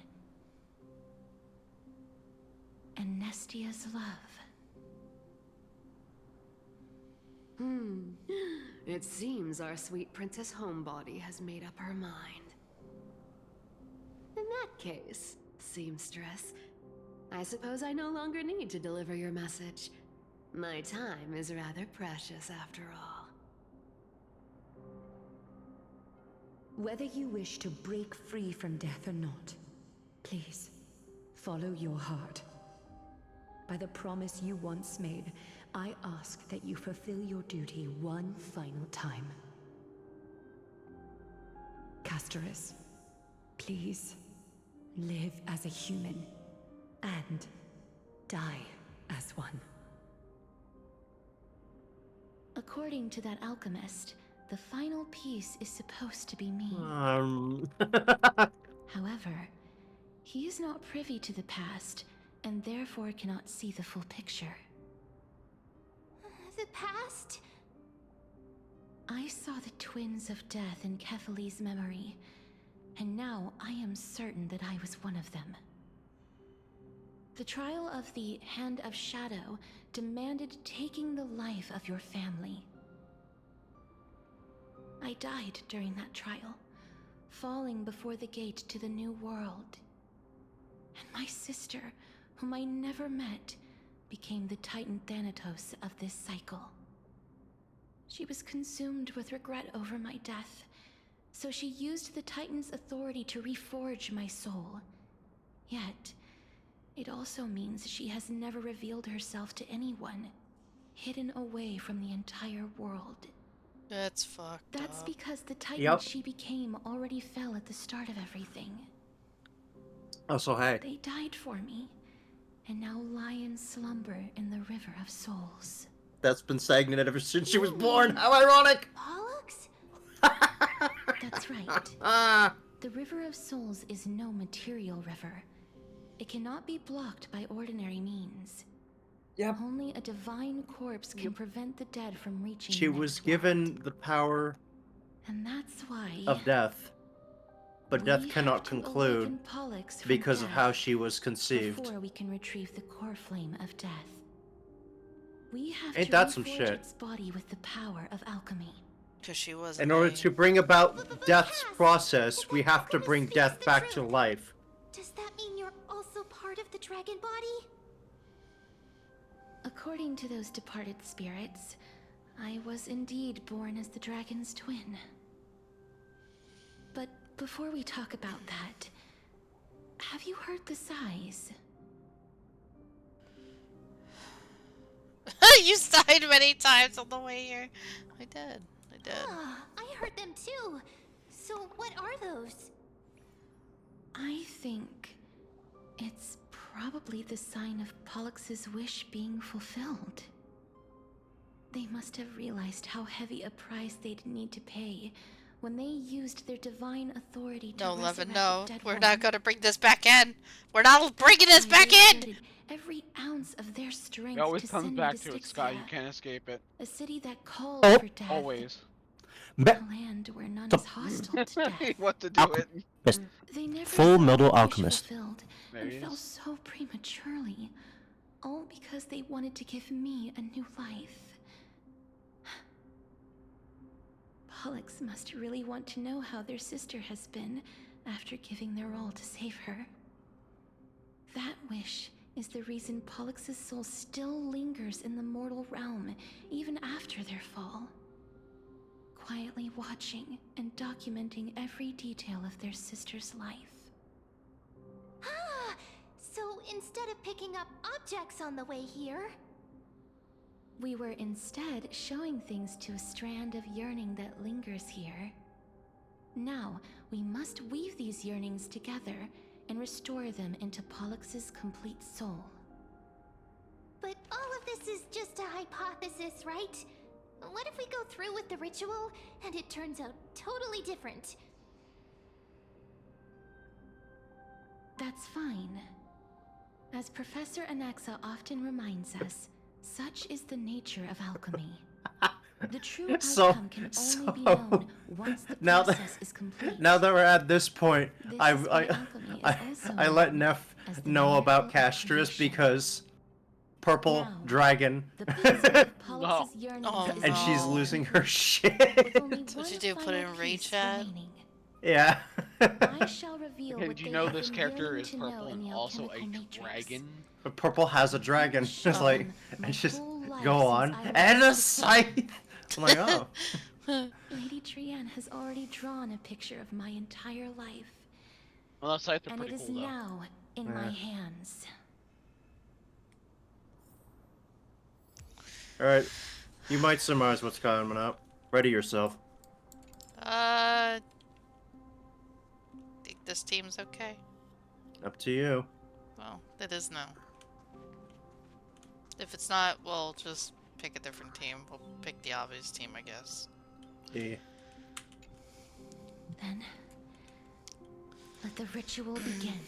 and Nestia's love. It seems our sweet Princess Homebody has made up her mind. In that case, seamstress, I suppose I no longer need to deliver your message. My time is rather precious after all. Whether you wish to break free from death or not, please, follow your heart. By the promise you once made, I ask that you fulfill your duty one final time. Castoris, please, live as a human, and die as one. According to that alchemist, the final piece is supposed to be me. However, he is not privy to the past, and therefore cannot see the full picture. The past? I saw the twins of death in Kephali's memory, and now I am certain that I was one of them. The trial of the Hand of Shadow demanded taking the life of your family. I died during that trial, falling before the gate to the new world. And my sister, whom I never met, became the Titan Thanatos of this cycle. She was consumed with regret over my death, so she used the Titan's authority to reforge my soul. Yet, it also means she has never revealed herself to anyone, hidden away from the entire world. That's fucked That's up. because the Titan she became already fell at the start of everything. Oh, so hey. They died for me, and now lie in slumber in the River of Souls. That's been stagnant ever since she was born. How ironic! Pollux? That's right. The River of Souls is no material river. It cannot be blocked by ordinary means. Yep. Only a divine corpse can prevent the dead from reaching She the was next given the power And that's why of death. But death we cannot have to conclude awaken Pollux from because of how death she was conceived. before we can retrieve the core flame of death. We have Ain't to that some reforge shit? its body with the power of alchemy. Because she was In order to bring about death's process, we have to bring death back to life. Does that mean you're also part of the dragon body? According to those departed spirits, I was indeed born as the dragon's twin. But before we talk about that, have you heard the sighs? You sighed many times on the way here. I did. I heard them too. So what are those? I think it's probably the sign of Pollux's wish being fulfilled. They must have realized how heavy a price they'd need to pay when they used their divine authority to No, Levin, resurrect no. a dead We're woman. not gonna bring this back in. We're not bringing this back in! Exerted every ounce of their strength It always to comes send back me to to it, Sky. You Styxia, can't escape it. a city that called Oh. for death. Always. A land where none is hostile to death. What to do it? They never Full saw Metal their wish Alchemist. fulfilled There and he fell is. so prematurely, all because they wanted to give me a new life. Pollux must really want to know how their sister has been after giving their all to save her. That wish is the reason Pollux's soul still lingers in the mortal realm even after their fall, quietly watching and documenting every detail of their sister's life. Ah, so instead of picking up objects on the way here, We were instead showing things to a strand of yearning that lingers here. Now, we must weave these yearnings together and restore them into Pollux's complete soul. but all of this is just a hypothesis, right? What if we go through with the ritual and it turns out totally different? That's fine. As Professor Anaxa often reminds us, such is the nature of alchemy. The true outcome can only be known once the process is complete. Now that we're at this point, This I is why alchemy is also I let known Neff as the know about miracle of Castris creation. because purple Now, dragon, the piece of Pollux's yearnings is and she's now losing her shit. What'd you do? Put it in raid chat? Yeah. I shall reveal Okay, what do you they know have this been character yearning is to know purple in the and also a alchemical matrix. dragon? But purple has a dragon. It's like, my and just whole life go since on. I was And a 16. scythe! I'm like, oh. Lady Trienne has already drawn a picture of my entire life, Well, those scythes are and pretty it is cool, though. now in my Yeah. hands. Alright. You might surmise what's coming up. Ready yourself. Think this team's okay? Up to you. Well, it is now. If it's not, we'll just pick a different team. We'll pick the obvious team, I guess. Yeah. Then, let the ritual begin.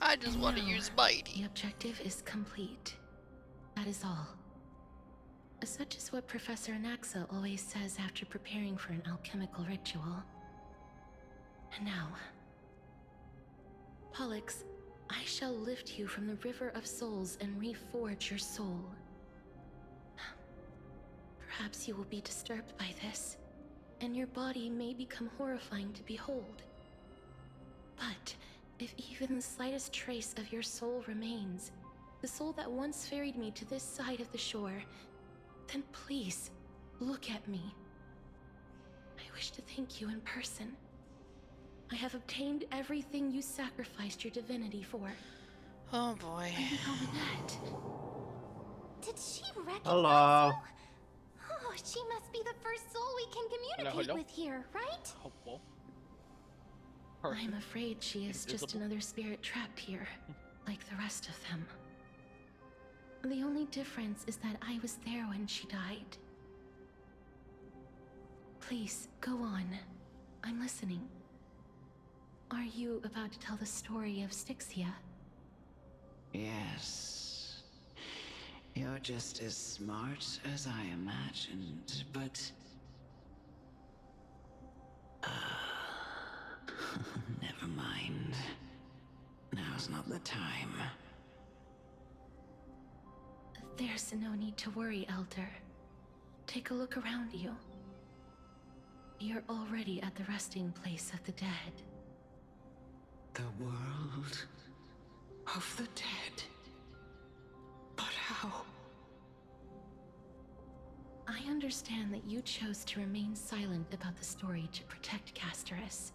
I just want to use Mighty. The objective is complete. That is all. Such is what Professor Anaxa always says after preparing for an alchemical ritual. And now, Pollux, I shall lift you from the river of souls and reforge your soul. Perhaps you will be disturbed by this, and your body may become horrifying to behold. But if even the slightest trace of your soul remains, the soul that once ferried me to this side of the shore, then please, look at me. I wish to thank you in person. I have obtained everything you sacrificed your divinity for. Oh boy. Annette. Did she recognize Hello. you? Oh, she must be the first soul we can communicate hello. with here, right? Hopeful. I'm afraid she is just another spirit trapped here, like the rest of them. The only difference is that I was there when she died. Please, go on. I'm listening. Are you about to tell the story of Styxia? Yes. You're just as smart as I imagined, but... never mind. Now's not the time. There's no need to worry, Elder. Take a look around you. You're already at the resting place of the dead. The world of the dead. But how? I understand that you chose to remain silent about the story to protect Casterus,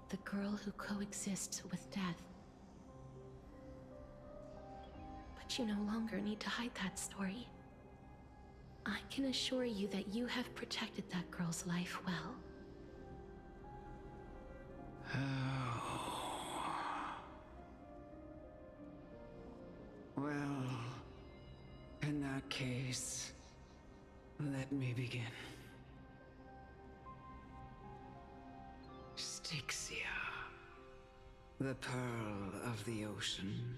the girl who coexists with death. But you no longer need to hide that story. I can assure you that you have protected that girl's life well. Well, in that case, let me begin. Styxia, the pearl of the ocean,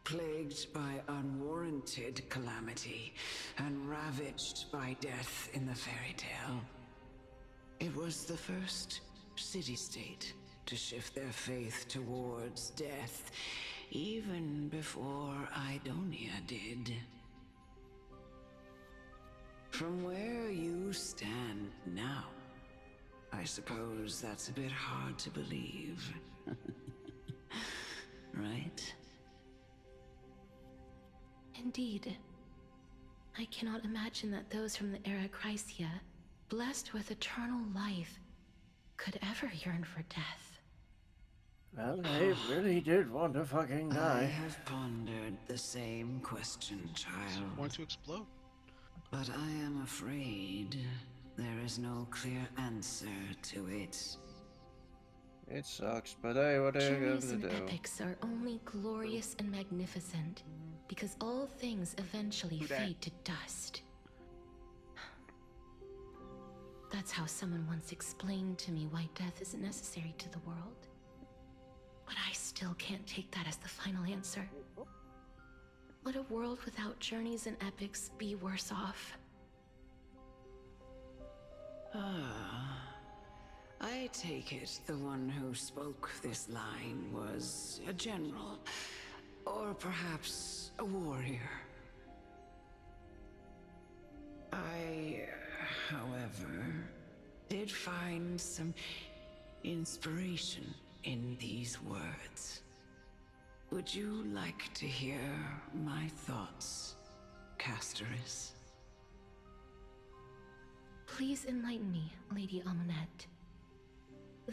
plagued by unwarranted calamity and ravaged by death in the fairy tale. It was the first city-state to shift their faith towards death, even before Idonia did. From where you stand now, I suppose that's a bit hard to believe. Right? Indeed. I cannot imagine that those from the era Chrysia, blessed with eternal life, could ever yearn for death. Well, they really did want to fucking I die. have pondered the same question, child. Want to explode? But I am afraid there is no clear answer to it. It sucks, but hey, what are you Journeys going and to do? epics are only glorious and magnificent, because all things eventually fade to dust. That's how someone once explained to me why death isn't necessary to the world. But I still can't take that as the final answer. Would a world without journeys and epics be worse off? I take it the one who spoke this line was a general, or perhaps a warrior. I, however, did find some inspiration in these words. Would you like to hear my thoughts, Castoris? Please enlighten me, Lady Amonette.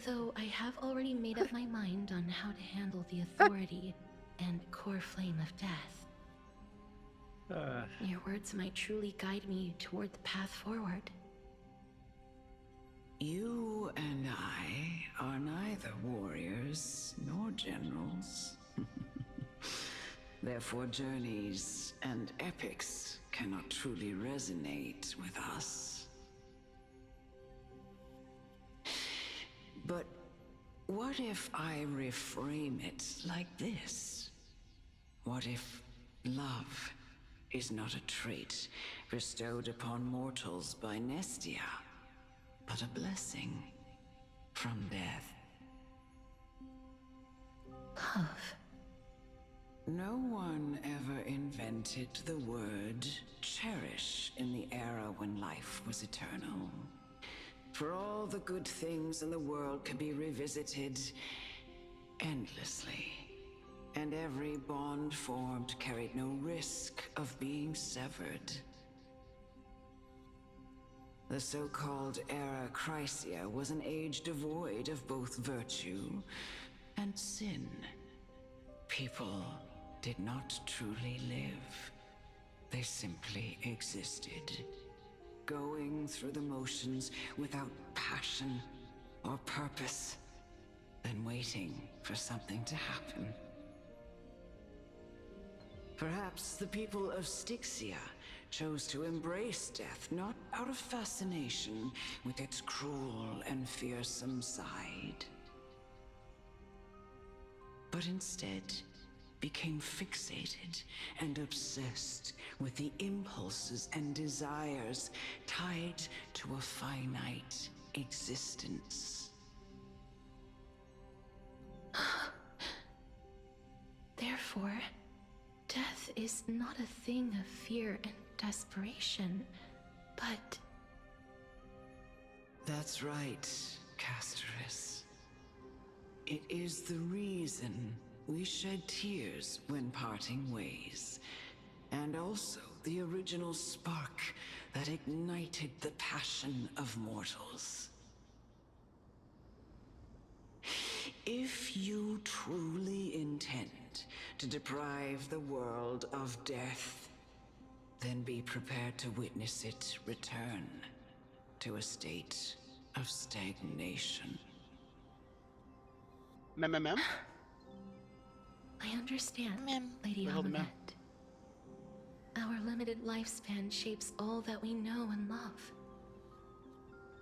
Though I have already made up my mind on how to handle the authority and core flame of death. Your words might truly guide me toward the path forward. You and I are neither warriors nor generals. Therefore, journeys and epics cannot truly resonate with us. But what if I reframe it like this? What if love is not a trait bestowed upon mortals by Nestia, but a blessing from death? Love. No one ever invented the word cherish in the era when life was eternal. For all the good things in the world can be revisited endlessly, and every bond formed carried no risk of being severed. The so-called Era Chrysia was an age devoid of both virtue and sin. People did not truly live. They simply existed, going through the motions without passion or purpose, then waiting for something to happen. Perhaps the people of Styxia chose to embrace death not out of fascination with its cruel and fearsome side, but instead became fixated and obsessed with the impulses and desires tied to a finite existence. Therefore, death is not a thing of fear and desperation, but... That's right, Castoris. It is the reason we shed tears when parting ways, and also the original spark that ignited the passion of mortals. If you truly intend to deprive the world of death, then be prepared to witness it return to a state of stagnation. Mem. I understand, Lady Amonette. Our limited lifespan shapes all that we know and love.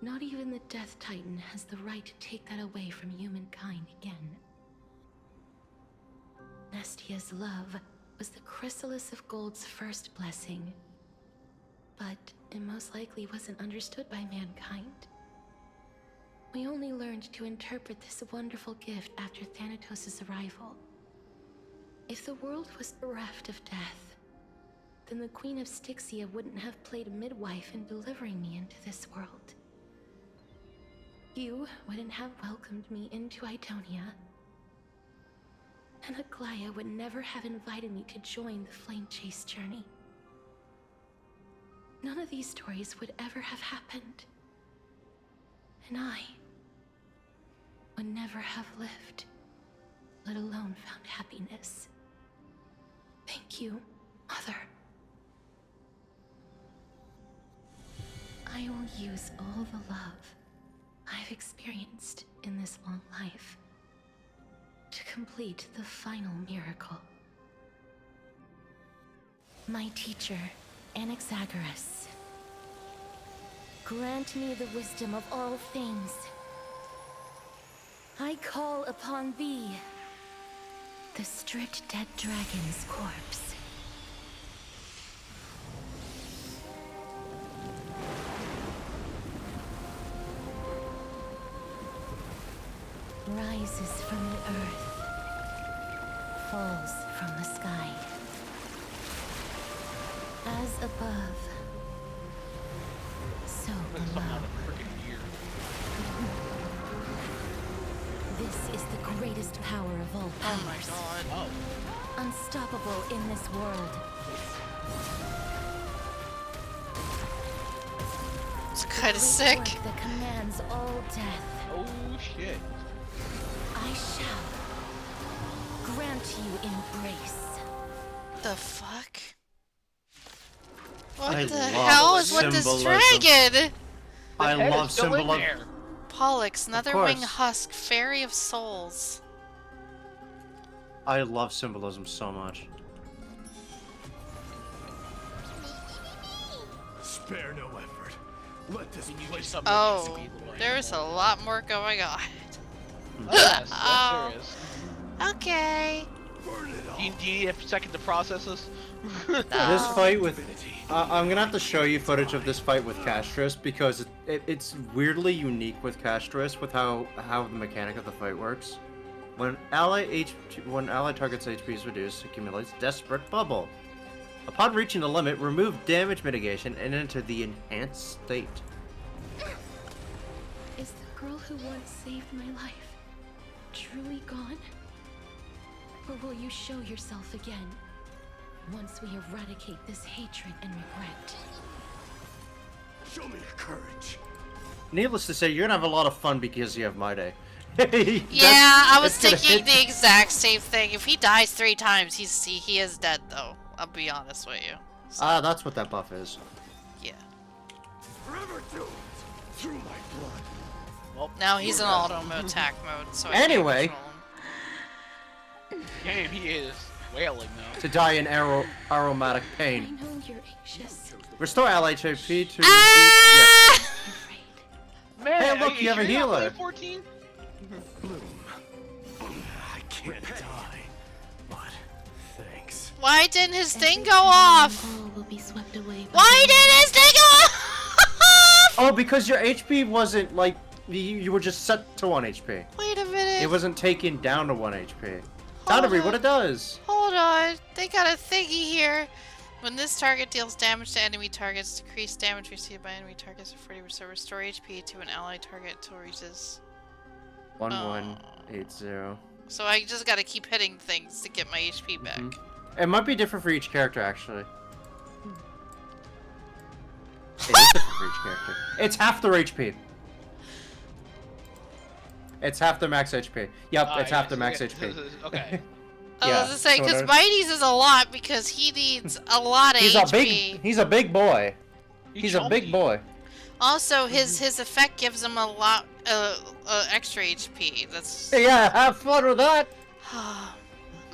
Not even the Death Titan has the right to take that away from humankind again. Nestia's love was the chrysalis of Gold's first blessing, but it most likely wasn't understood by mankind. We only learned to interpret this wonderful gift after Thanatos' arrival. If the world was bereft of death, then the Queen of Styxia wouldn't have played a midwife in delivering me into this world. You wouldn't have welcomed me into Idonia, and Aglaya would never have invited me to join the Flame Chase journey. None of these stories would ever have happened, and I would never have lived, let alone found happiness. Thank you, Mother. I will use all the love I've experienced in this long life to complete the final miracle. My teacher, Anaxagoras, grant me the wisdom of all things. I call upon thee, the stripped dead dragon's corpse. Rises from the earth, falls from the sky. As above, so below. This is the greatest power of all powers. Oh my god. Unstoppable in this world. It's kind of sick. That commands all death. Oh shit. I shall grant you embrace. The fuck? What I the love hell is with this symbolism. dragon? I love symbolism. Pollux, Netherwing course. Husk, Fairy of Souls. I love symbolism so much. Spare no effort. Let this place up. Oh, there's a lot more going on. Yes, Oh. yes there is. Okay. Do you have a second to process this? This fight with... I'm gonna have to show you footage of this fight with Castris because it's weirdly unique with Castris with how the mechanic of the fight works. When ally target's HP is reduced, accumulates Desperate Bubble. Upon reaching the limit, remove damage mitigation and enter the enhanced state. Is the girl who once saved my life truly gone? Or will you show yourself again once we eradicate this hatred and regret? Show me your courage. Needless to say, you're gonna have a lot of fun because you have my day. Yeah, I was thinking the exact same thing. If he dies 3 times, he is dead though. I'll be honest with you. Ah, that's what that buff is. Yeah. Forever doomed through my blood. Well, now he's in auto attack mode, so I Anyway. can't control him. Damn, he is wailing though. To die in aromatic I pain. know you're anxious. Restore ally HP to... Ah! Man, Hey, look, you have a sure you're not healer. level 14? Bloom. I can't die, but thanks. Why didn't his thing go off? All will be swept away by Why did his thing go off? Oh, because your HP wasn't like... You were just set to 1 HP. Wait a minute. It wasn't taken down to 1 HP. Time to read what it does. Hold on. They got a thingy here. When this target deals damage to enemy targets, decrease damage received by enemy targets for 40%. Restore HP to an ally target until it reaches 1180. So I just gotta keep hitting things to get my HP back. It might be different for each character, actually. It is different for each character. It's half their HP. It's half their max HP. Yep, it's half their max HP. Okay. I was gonna say, because Mighty's is a lot because he needs a lot of HP. He's a big boy. He's a big boy. Also, his effect gives him a lot extra HP. That's Yeah, have fun with that.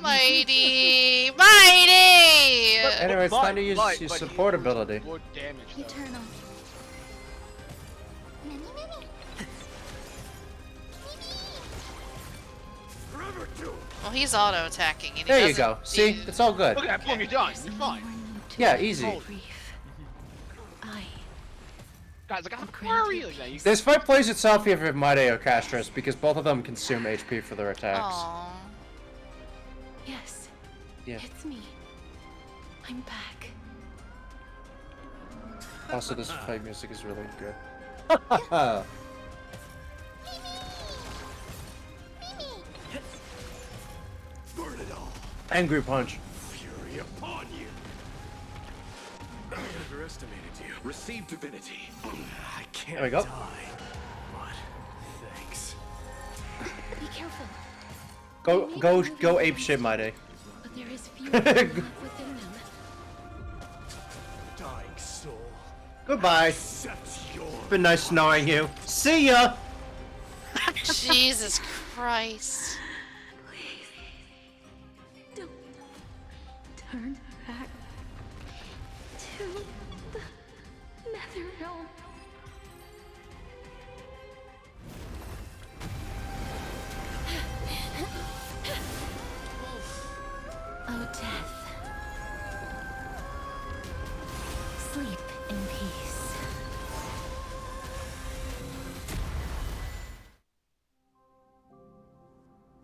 Mighty, Mighty. Anyway, it's time to use your support ability. More damage though. Eternal. Well, he's auto attacking. And he There you doesn't- go. See, it's all good. Look at that, boom, you're done. You're fine. Yeah, easy. I Guys, I got a flurry. Like that. This fight plays itself either with Mide or Castris because both of them consume HP for their attacks. Aww. Yes. Yeah. It's me. I'm back. Also, this fight music is really good. Burn it all. Angry punch. Fury upon you. I underestimated you. Receive divinity. I can't There we go. die. But thanks. Be careful. Go ape shit, Mide. But there is fury within them. Dying soul. Goodbye. Been nice knowing you. See ya. Jesus Christ. Don't turn back to the Nether Realm. Oh, death. Sleep in peace.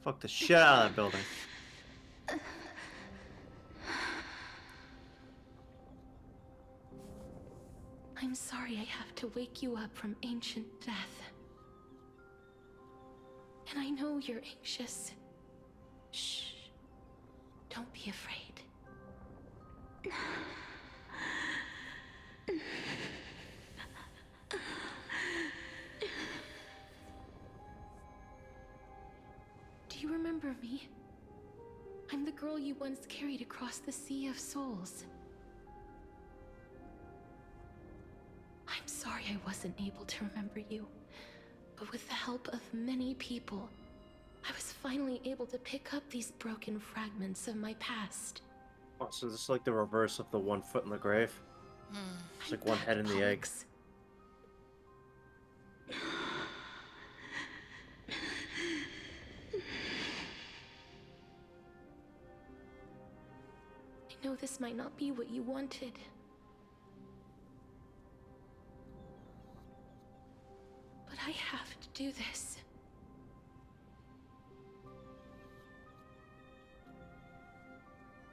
Fuck the shit out of that building. I'm sorry I have to wake you up from ancient death. And I know you're anxious. Shh. Don't be afraid. Do you remember me? I'm the girl you once carried across the Sea of Souls. I'm sorry I wasn't able to remember you, but with the help of many people, I was finally able to pick up these broken fragments of my past. Oh, so this is like the reverse of the 1 foot in the grave. It's like one head in the egg. I know this might not be what you wanted. But I have to do this.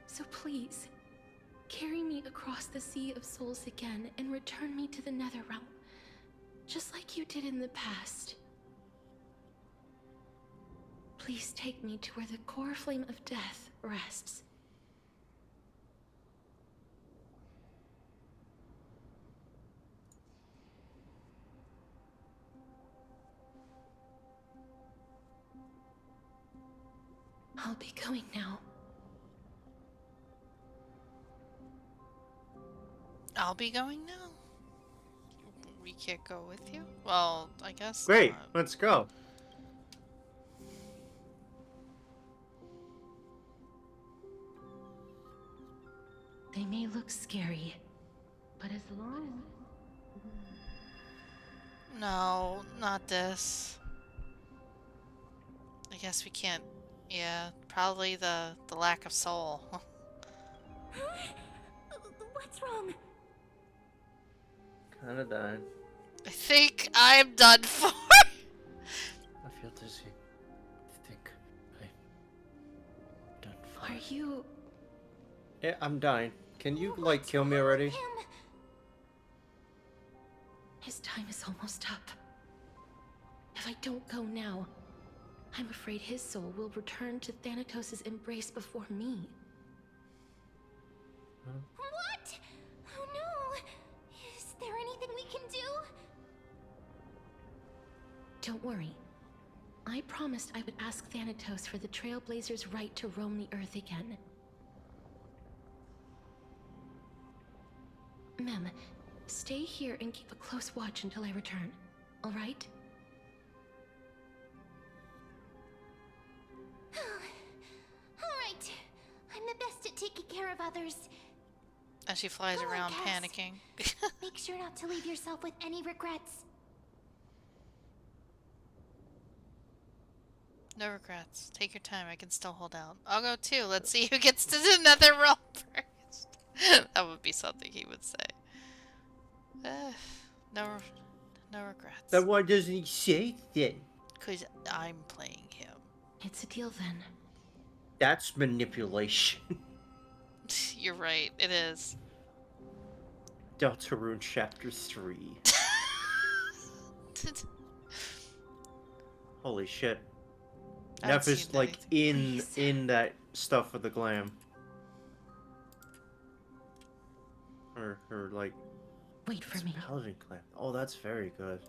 So please, carry me across the Sea of Souls again and return me to the Netherrealm, just like you did in the past. Please take me to where the core flame of death rests. I'll be going now. I'll be going now. We can't go with you? Well, I guess Great, not. let's go. They may look scary, but as long No, not this. I guess we can't. Yeah, probably the lack of soul. What's wrong? Kinda dying. I think I'm done for. I feel dizzy. I think I'm done for. Are you? Yeah, I'm dying. Can you, like, kill me already? His time is almost up. If I don't go now, I'm afraid his soul will return to Thanatos' embrace before me. What? Oh no! Is there anything we can do? Don't worry. I promised I would ask Thanatos for the Trailblazers' right to roam the Earth again. Mem, stay here and keep a close watch until I return, all right? Alright. I'm the best at taking care of others. As she flies Go on, around Cass. panicking. Make sure not to leave yourself with any regrets. No regrets. Take your time. I can still hold out. I'll go too. Let's see who gets to the nether realm first. That would be something he would say. No No regrets. Then why doesn't he say that? Because I'm playing him. It's a deal then. That's manipulation. You're right, it is. Deltarune Chapter 3. Holy shit. Neff is like in that stuff with the glam. Or like. Wait for me. Paladin glam. Oh, that's very good.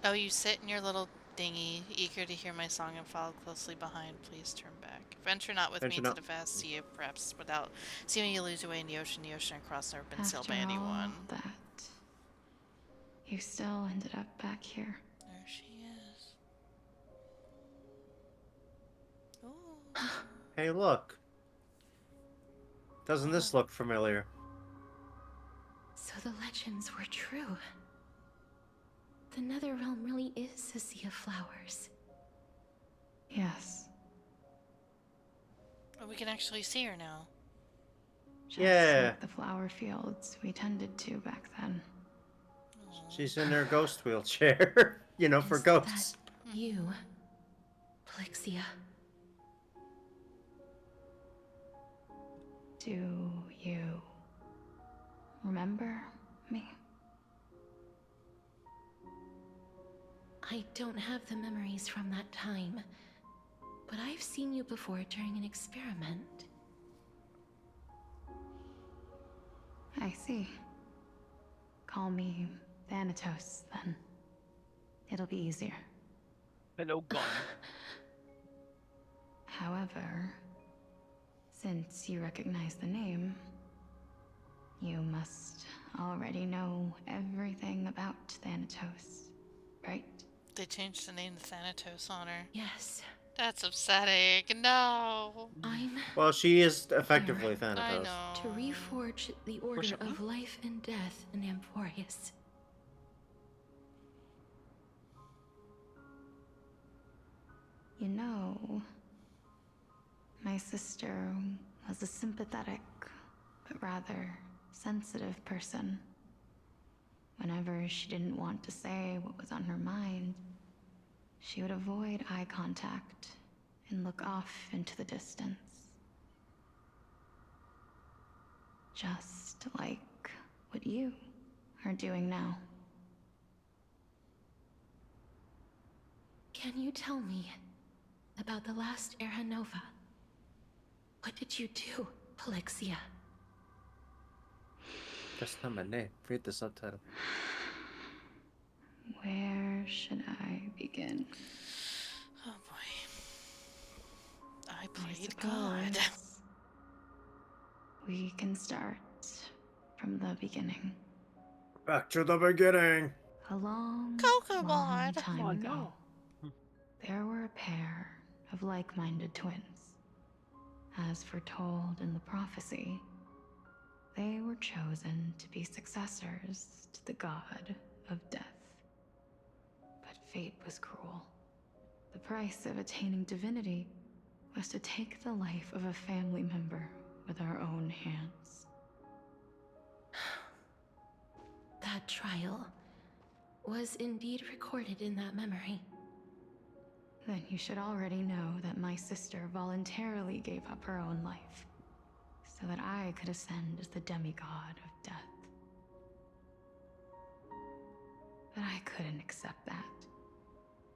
Oh, you sit in your little dinghy, eager to hear my song and follow closely behind. Please turn back. Venture not with me into the vast sea of perhaps without seeing you lose away in the ocean across never been sailed by anyone. All that, you still ended up back here. There she is. Hey, look. Doesn't this look familiar? So the legends were true. The Netherrealm really is a sea of flowers. Yes. Oh, we can actually see her now. Just like the flower fields we tended to back then. She's in her ghost wheelchair. You know, for ghosts. You, Plixia. Do you remember me? I don't have the memories from that time, but I've seen you before during an experiment. I see. Call me Thanatos, then. It'll be easier. Hello, gun. However, since you recognize the name, you must already know everything about Thanatos, right? They changed the name to Thanatos on her. Yes. That's upsetting. No. Well, she is effectively Thanatos. I know. To reforge the order of life and death in Amphorius. You know, my sister was a sympathetic, but rather sensitive person. Whenever she didn't want to say what was on her mind, she would avoid eye contact and look off into the distance. Just like what you are doing now. Can you tell me about the last Era Nova? What did you do, Plixia? That's not my name. Read the subtitle. Where should I begin? Oh boy. I played God. We can start from the beginning. Back to the beginning. A long time ago, there were a pair of like-minded twins. As foretold in the prophecy, they were chosen to be successors to the god of death. But fate was cruel. The price of attaining divinity was to take the life of a family member with our own hands. That trial was indeed recorded in that memory. Then you should already know that my sister voluntarily gave up her own life, so that I could ascend as the demigod of death. But I couldn't accept that.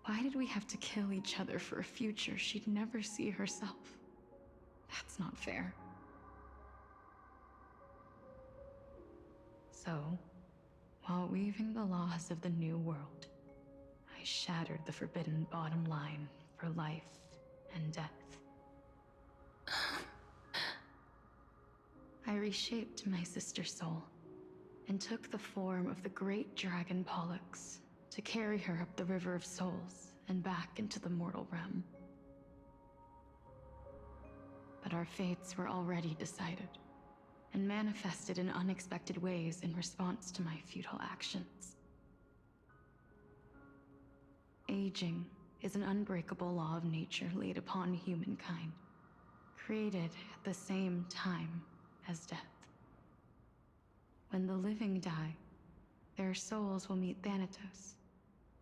Why did we have to kill each other for a future she'd never see herself? That's not fair. So, while weaving the laws of the new world, I shattered the forbidden bottom line for life and death. I reshaped my sister's soul and took the form of the great dragon Pollux to carry her up the River of Souls and back into the mortal realm. But our fates were already decided and manifested in unexpected ways in response to my futile actions. Aging is an unbreakable law of nature laid upon humankind, created at the same time as death. When the living die, their souls will meet Thanatos,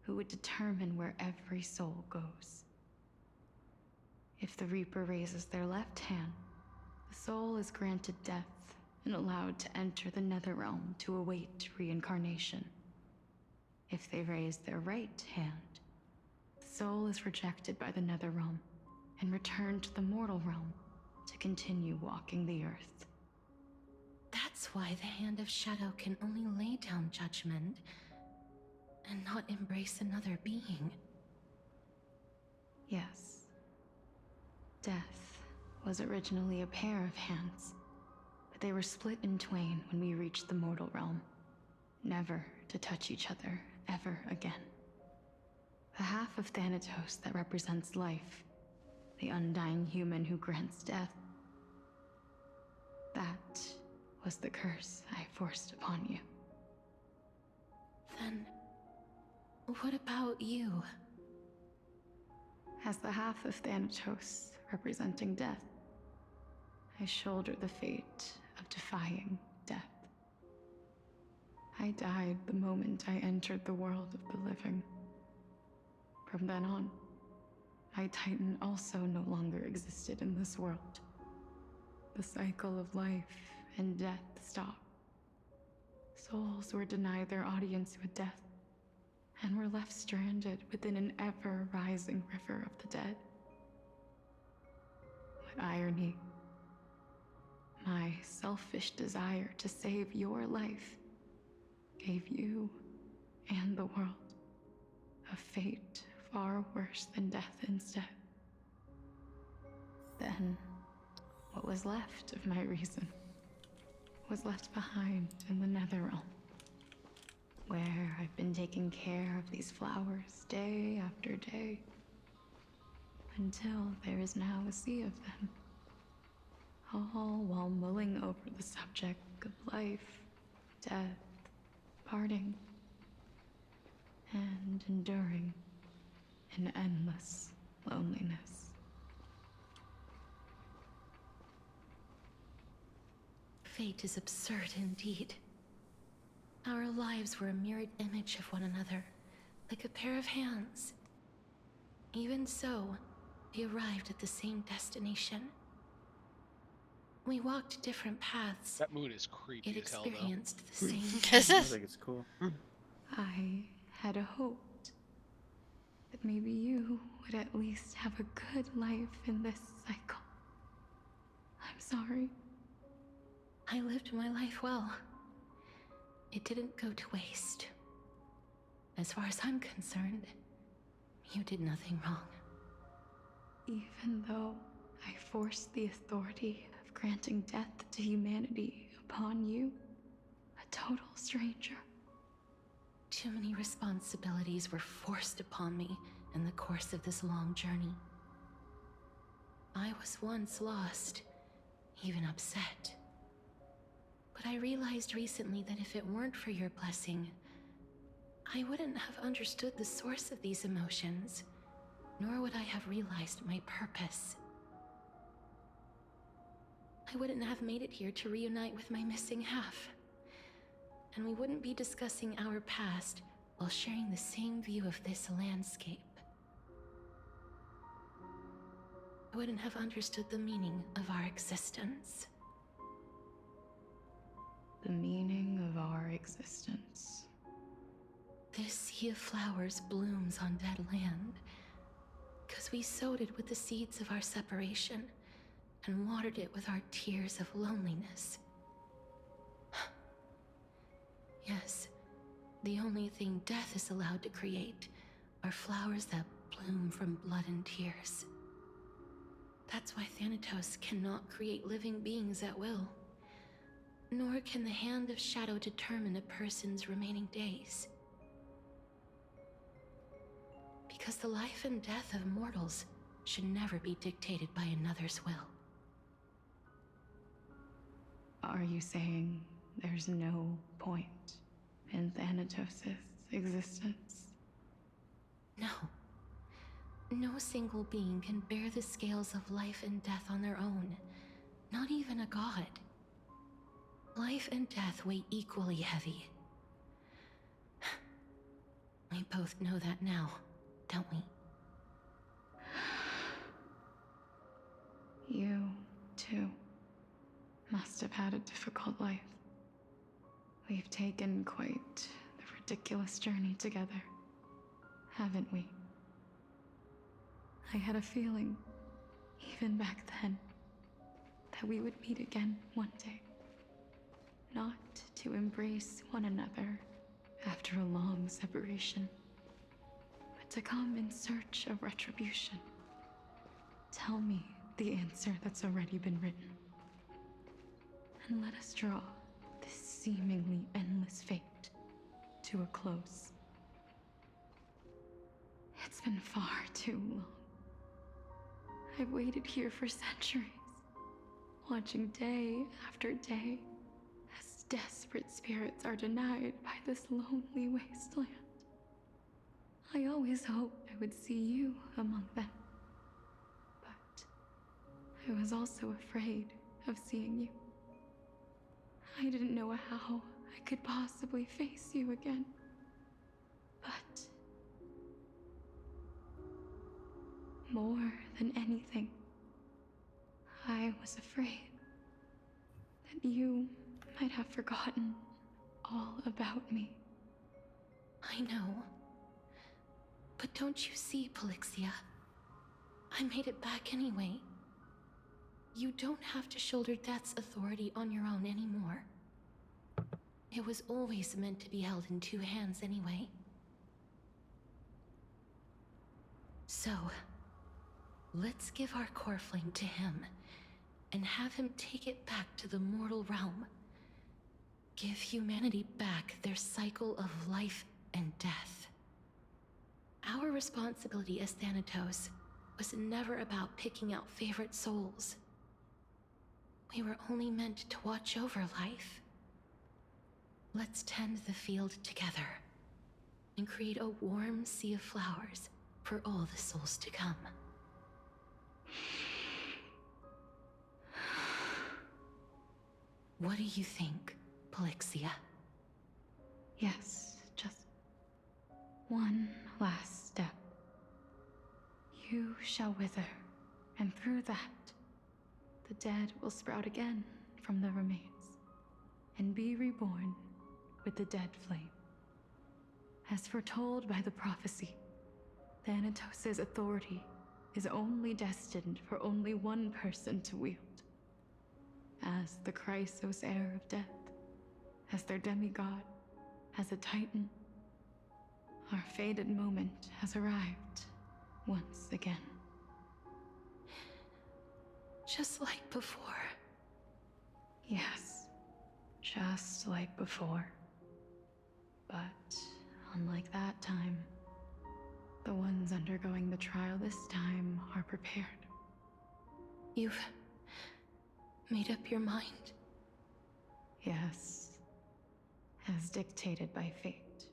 who would determine where every soul goes. If the Reaper raises their left hand, the soul is granted death and allowed to enter the Netherrealm to await reincarnation. If they raise their right hand, the soul is rejected by the Netherrealm and returned to the mortal realm to continue walking the earth. That's why the Hand of Shadow can only lay down judgment and not embrace another being. Yes. Death was originally a pair of hands, but they were split in twain when we reached the mortal realm, never to touch each other ever again. The half of Thanatos that represents life, the undying human who grants death, that was the curse I forced upon you. Then, what about you? As the half of Thanatos representing death, I shoulder the fate of defying death. I died the moment I entered the world of the living. From then on, my Titan also no longer existed in this world. The cycle of life and death stopped. Souls were denied their audience with death, and were left stranded within an ever-rising river of the dead. What irony. My selfish desire to save your life gave you and the world a fate far worse than death instead. Then, what was left of my reason was left behind in the Netherrealm, where I've been taking care of these flowers day after day, until there is now a sea of them, all while mulling over the subject of life, death, parting, and enduring an endless loneliness. Fate is absurd indeed. Our lives were a mirrored image of one another, like a pair of hands. Even so, we arrived at the same destination. We walked different paths, That mood is creepy yet as hell, though. experienced the same I things. think it's cool. I had hoped that maybe you would at least have a good life in this cycle. I'm sorry. I lived my life well. It didn't go to waste. As far as I'm concerned, you did nothing wrong. Even though I forced the authority of granting death to humanity upon you, a total stranger. Too many responsibilities were forced upon me in the course of this long journey. I was once lost, even upset. But I realized recently that if it weren't for your blessing, I wouldn't have understood the source of these emotions, nor would I have realized my purpose. I wouldn't have made it here to reunite with my missing half. And we wouldn't be discussing our past while sharing the same view of this landscape. I wouldn't have understood the meaning of our existence. The meaning of our existence. This sea of flowers blooms on dead land, because we sowed it with the seeds of our separation and watered it with our tears of loneliness. Yes, the only thing death is allowed to create are flowers that bloom from blood and tears. That's why Thanatos cannot create living beings at will. Nor can the Hand of Shadow determine a person's remaining days. Because the life and death of mortals should never be dictated by another's will. Are you saying there's no point in Thanatos' existence? No. No single being can bear the scales of life and death on their own. Not even a god. Life and death weigh equally heavy. We both know that now, don't we? You, too, must have had a difficult life. We've taken quite the ridiculous journey together, haven't we? I had a feeling, even back then, that we would meet again one day. Not to embrace one another after a long separation, but to come in search of retribution. Tell me the answer that's already been written, and let us draw this seemingly endless fate to a close. It's been far too long. I've waited here for centuries, watching day after day as desperate spirits are denied by this lonely wasteland. I always hoped I would see you among them, but I was also afraid of seeing you. I didn't know how I could possibly face you again, but more than anything, I was afraid that you might have forgotten all about me. I know. But don't you see, Polixia? I made it back anyway. You don't have to shoulder death's authority on your own anymore. It was always meant to be held in two hands anyway. So, let's give our core flame to him, and have him take it back to the mortal realm. Give humanity back their cycle of life and death. Our responsibility as Thanatos was never about picking out favorite souls. We were only meant to watch over life. Let's tend the field together, and create a warm sea of flowers for all the souls to come. What do you think, Polixia? Yes, just one last step. You shall wither, and through that, the dead will sprout again from the remains, and be reborn with the dead flame. As foretold by the prophecy, Thanatos' authority is only destined for only one person to wield. As the Chrysos heir of death, as their demigod, as a titan, our fated moment has arrived once again. Just like before. Yes, just like before. But unlike that time, the ones undergoing the trial this time are prepared. You've made up your mind? Yes, as dictated by fate.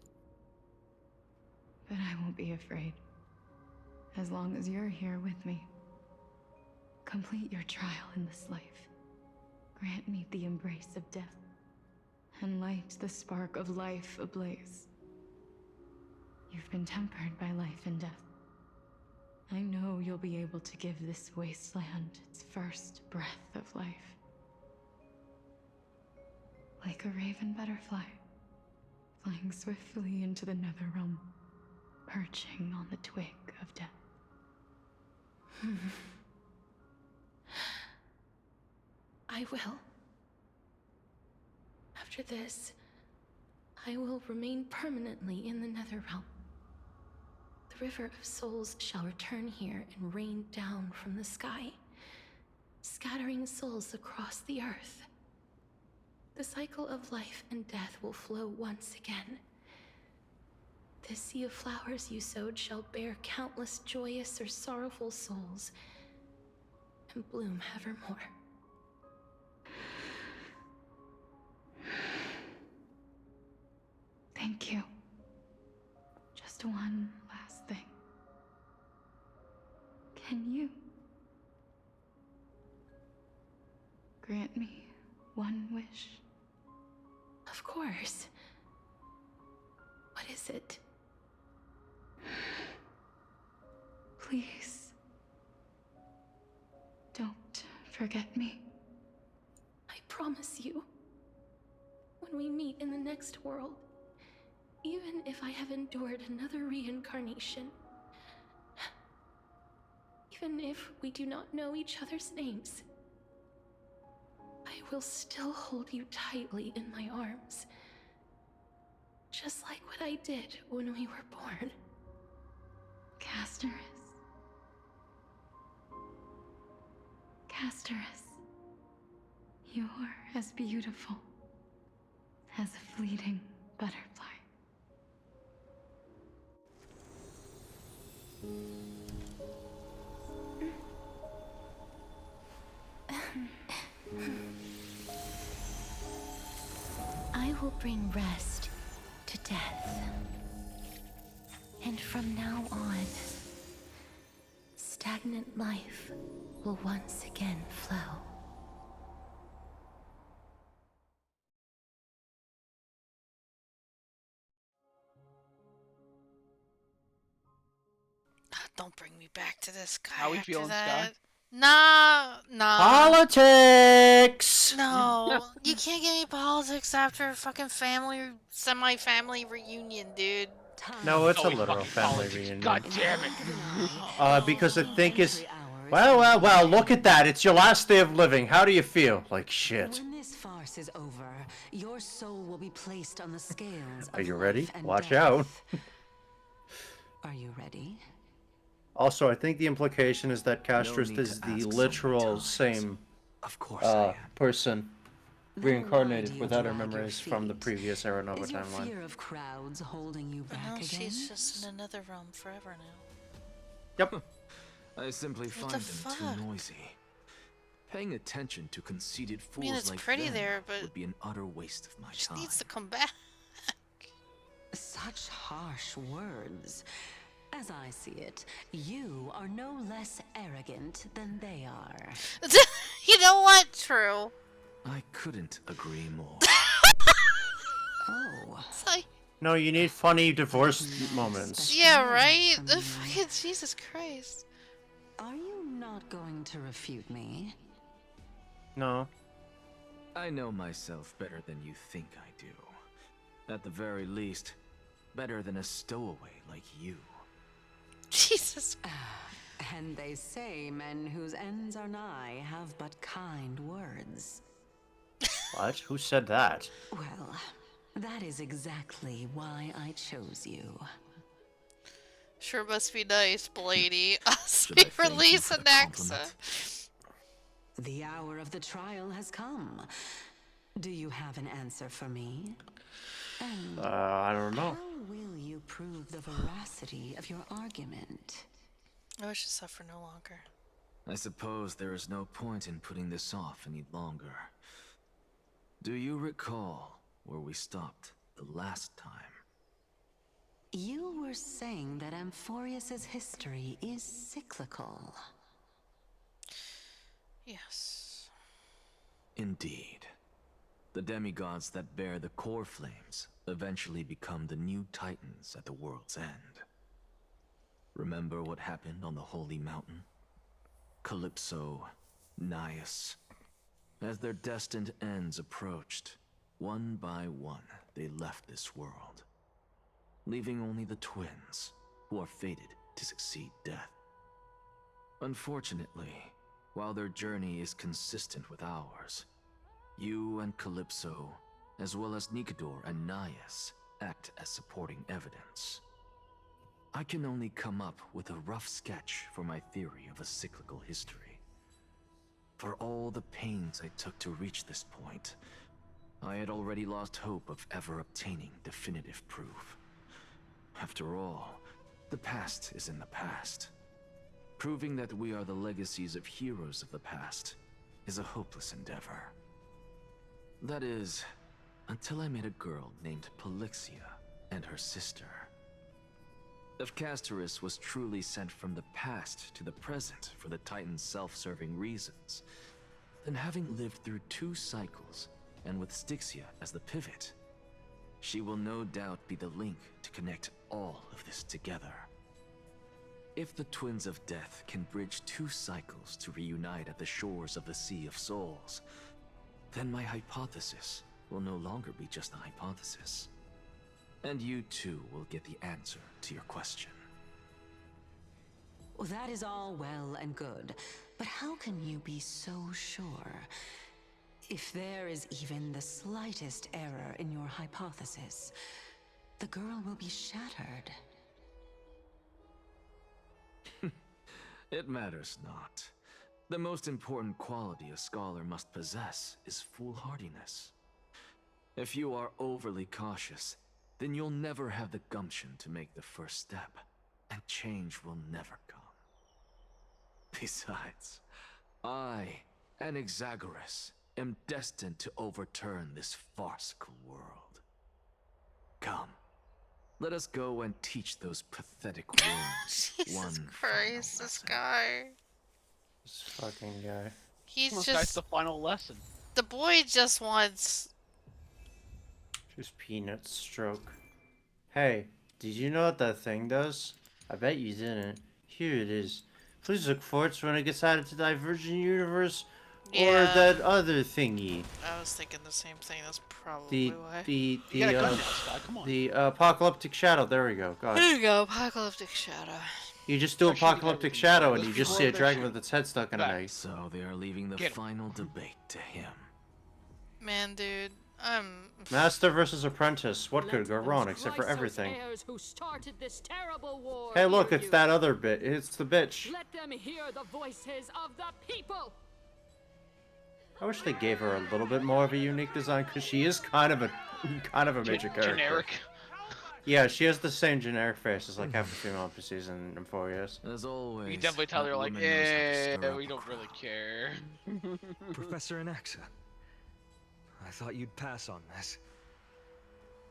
But I won't be afraid, as long as you're here with me. Complete your trial in this life. Grant me the embrace of death, and light the spark of life ablaze. You've been tempered by life and death. I know you'll be able to give this wasteland its first breath of life. Like a raven butterfly, flying swiftly into the netherrealm, perching on the twig of death. I will. After this, I will remain permanently in the Netherrealm. The River of Souls shall return here and rain down from the sky, scattering souls across the earth. The cycle of life and death will flow once again. The sea of flowers you sowed shall bear countless joyous or sorrowful souls, and bloom evermore. Thank you. Just one last thing. Can you grant me one wish? Of course. What is it? Please. Don't forget me. I promise you. When we meet in the next world, even if I have endured another reincarnation, even if we do not know each other's names, I will still hold you tightly in my arms. Just like what I did when we were born. Casterus. Casterus. You're as beautiful as a fleeting butterfly. I will bring rest to death. And from now on, stagnant life will once again flow. Don't bring me back to this guy How we after feeling, that. Sky? Nah. Politics! No, you can't give me politics after a fucking semi-family reunion, dude. No, it's a Always literal fucking family politics. reunion. God damn it. Because I think it's... Well, look at that. It's your last day of living. How do you feel? Like shit. When this farce is over, your soul will be placed on the scales Are of you ready? life and Watch death. out. Are you ready? Also, I think the implication is that Castrus need is to the ask so literal same Of course I am. person Then why do reincarnated you without her drag your memories from the feet? previous Era Nova Is your timeline. fear of crowds holding you back No, again? she's just in another realm forever now. Yep. I simply What find the them fuck? too noisy. Paying attention to conceited fools mean, it's like pretty them there, but would be an utter waste of my She time. needs to come back. Such harsh words. As I see it, you are no less arrogant than they are. You know what? True. I couldn't agree more. Oh. It's like, No, you need funny divorce moments. yeah, right? The fucking Jesus Christ. Are you not going to refute me? No. I know myself better than you think I do. At the very least, better than a stowaway like you. Jesus. And they say men whose ends are nigh have but kind words. What? Who said that? Well, that is exactly why I chose you. Sure must be nice, Blady. Should I Us thank you release for an the Nexa. compliment? The hour of the trial has come. Do you have an answer for me? And I don't know. how will you prove the veracity of your argument? I wish to suffer no longer. I suppose there is no point in putting this off any longer. Do you recall where we stopped the last time? You were saying that Amphorius's history is cyclical. Yes. Indeed. The demigods that bear the core flames eventually become the new titans at the world's end. Remember what happened on the Holy Mountain? Calypso, Naias. As their destined ends approached, one by one they left this world, leaving only the twins, who are fated to succeed death. Unfortunately, while their journey is consistent with ours, you and Calypso, as well as Nikador and Naias, act as supporting evidence. I can only come up with a rough sketch for my theory of a cyclical history. For all the pains I took to reach this point, I had already lost hope of ever obtaining definitive proof. After all, the past is in the past. Proving that we are the legacies of heroes of the past is a hopeless endeavor. That is, until I met a girl named Polixia and her sister. If Casterus was truly sent from the past to the present for the Titan's self-serving reasons, then having lived through 2 cycles, and with Styxia as the pivot, She will no doubt be the link to connect all of this together. If the Twins of Death can bridge 2 cycles to reunite at the shores of the Sea of Souls, then my hypothesis will no longer be just a hypothesis. And you too will get the answer to your question. Well, that is all well and good, but how can you be so sure? If there is even the slightest error in your hypothesis, the girl will be shattered. It matters not. The most important quality a scholar must possess is foolhardiness. If you are overly cautious, then you'll never have the gumption to make the first step, and change will never come. Besides, I, Anaxagoras, am destined to overturn this farcical world. Come, let us go and teach those pathetic worms Jesus Christ, this guy. This fucking guy. He's That's just... the final lesson. The boy just wants... Just peanut stroke. Hey, did you know what that thing does? I bet you didn't. Here it is. Please look for it when it gets added to Divergent Universe or that other thingy. I was thinking the same thing. That's probably why. The Apocalyptic Shadow. There we go. God. There you go, Apocalyptic Shadow. You just do Apocalyptic Shadow and you just see a dragon with its head stuck in an egg. So they are leaving the final debate to him. Man, dude, Master versus Apprentice. What could go wrong except for everything? Hey, look, it's that other bit. It's the bitch. Let them hear the voices of the people. I wish they gave her a little bit more of a unique design because she is kind of a major character. Generic. Yeah, she has the same generic face as like half the female NPCs in Emporius. As always, you can definitely tell they're like, yeah, we don't really care. Professor Anaxa, I thought you'd pass on this.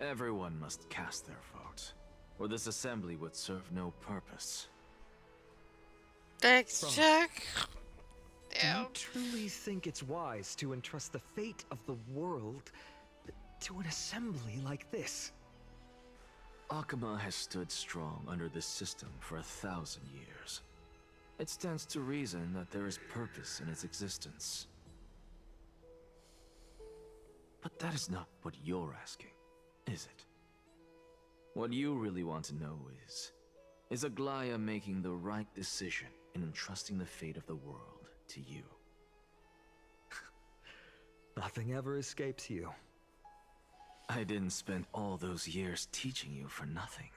Everyone must cast their vote, or this assembly would serve no purpose. Thanks, Jack. Damn. Do you truly think it's wise to entrust the fate of the world to an assembly like this? Akama has stood strong under this system for 1,000 years. It stands to reason that there is purpose in its existence. But that is not what you're asking, is it? What you really want to know is Aglaya making the right decision in entrusting the fate of the world to you? Nothing ever escapes you. I didn't spend all those years teaching you for nothing.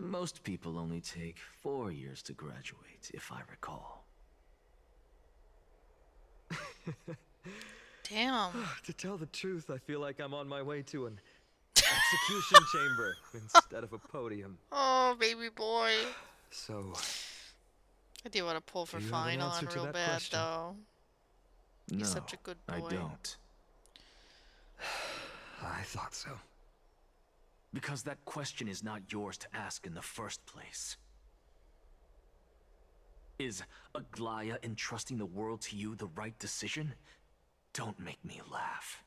Most people only take 4 years to graduate, if I recall. Damn. To tell the truth, I feel like I'm on my way to an execution chamber instead of a podium. Oh, baby boy. So... I do want to pull for Fine on real bad, question? Though. He's no, such a good boy. I don't. I thought so. Because that question is not yours to ask in the first place. Is Aglaya entrusting the world to you the right decision? Don't make me laugh.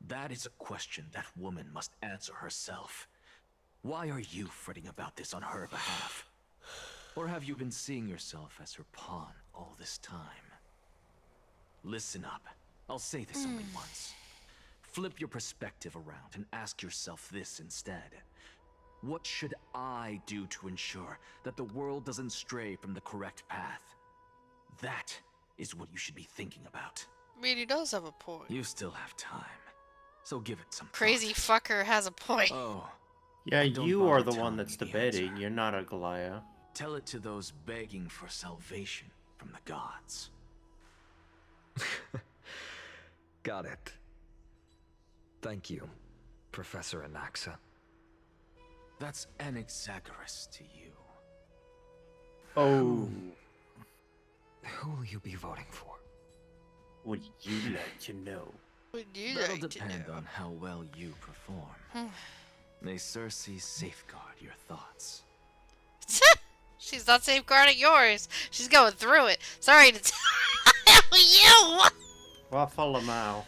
That is a question that woman must answer herself. Why are you fretting about this on her behalf? Or have you been seeing yourself as her pawn all this time? Listen up. I'll say this only once. Flip your perspective around and ask yourself this instead. What should I do to ensure that the world doesn't stray from the correct path? That is what you should be thinking about. I mean, he does have a point. You still have time, so give it some thought. Crazy fucker has a point. Oh. Yeah, you are the one that's debating. You're not Aglaya. Tell it to those begging for salvation from the gods. Got it. Thank you, Professor Anaxa. That's Anaxagoras to you. Oh. Who will you be voting for? Would you like to know? Would you That'll like depend to know? on how well you perform. May Circe safeguard your thoughts. She's not safeguarding yours. She's going through it. Sorry to tell you. Waffle mouth.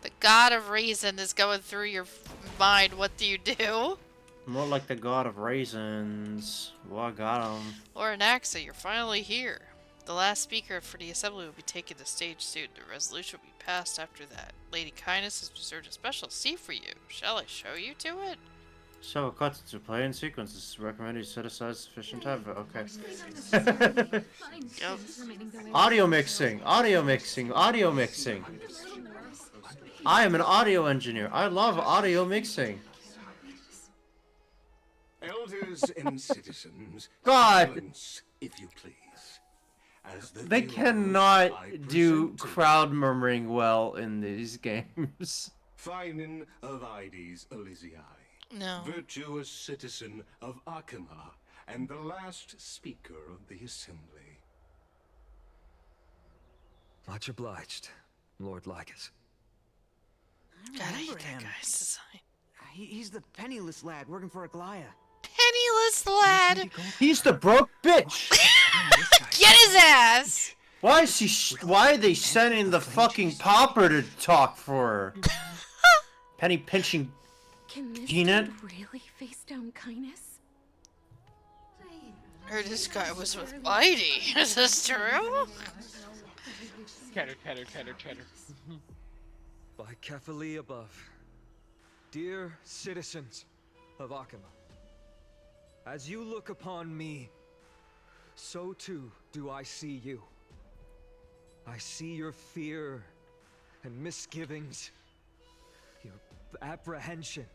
The god of reason is going through your mind, what do you do? More like the god of raisins. Well, I got him. Lord Naxa, you're finally here. The last speaker for the assembly will be taking the stage soon. The resolution will be passed after that. Lady Kindness has reserved a special seat for you. Shall I show you to it? So, cuts to play in sequence. It's recommended you set aside sufficient time for. Okay. Yep. Audio mixing. Audio mixing. Audio mixing. I am an audio engineer. I love audio mixing. Elders and citizens, God! silence, if you please. As the They hero, cannot I do present to crowd murmuring well in these games. Finan of Ides Elysiae, No. virtuous citizen of Akima, and the last speaker of the assembly. Much obliged, Lord Lycus. God, I hate that guy's design. He's the penniless lad working for Aglaya. Penniless lad! He's the broke bitch! Get his ass! Why is why are they sending the fucking pauper to talk for her? Penny pinching Can this peanut? dude really face down kindness? Heard this guy was with Mighty. Is this true? Cheddar. By Kefali above, dear citizens of Akima, as you look upon me, so too do I see you. I see your fear and misgivings, your apprehension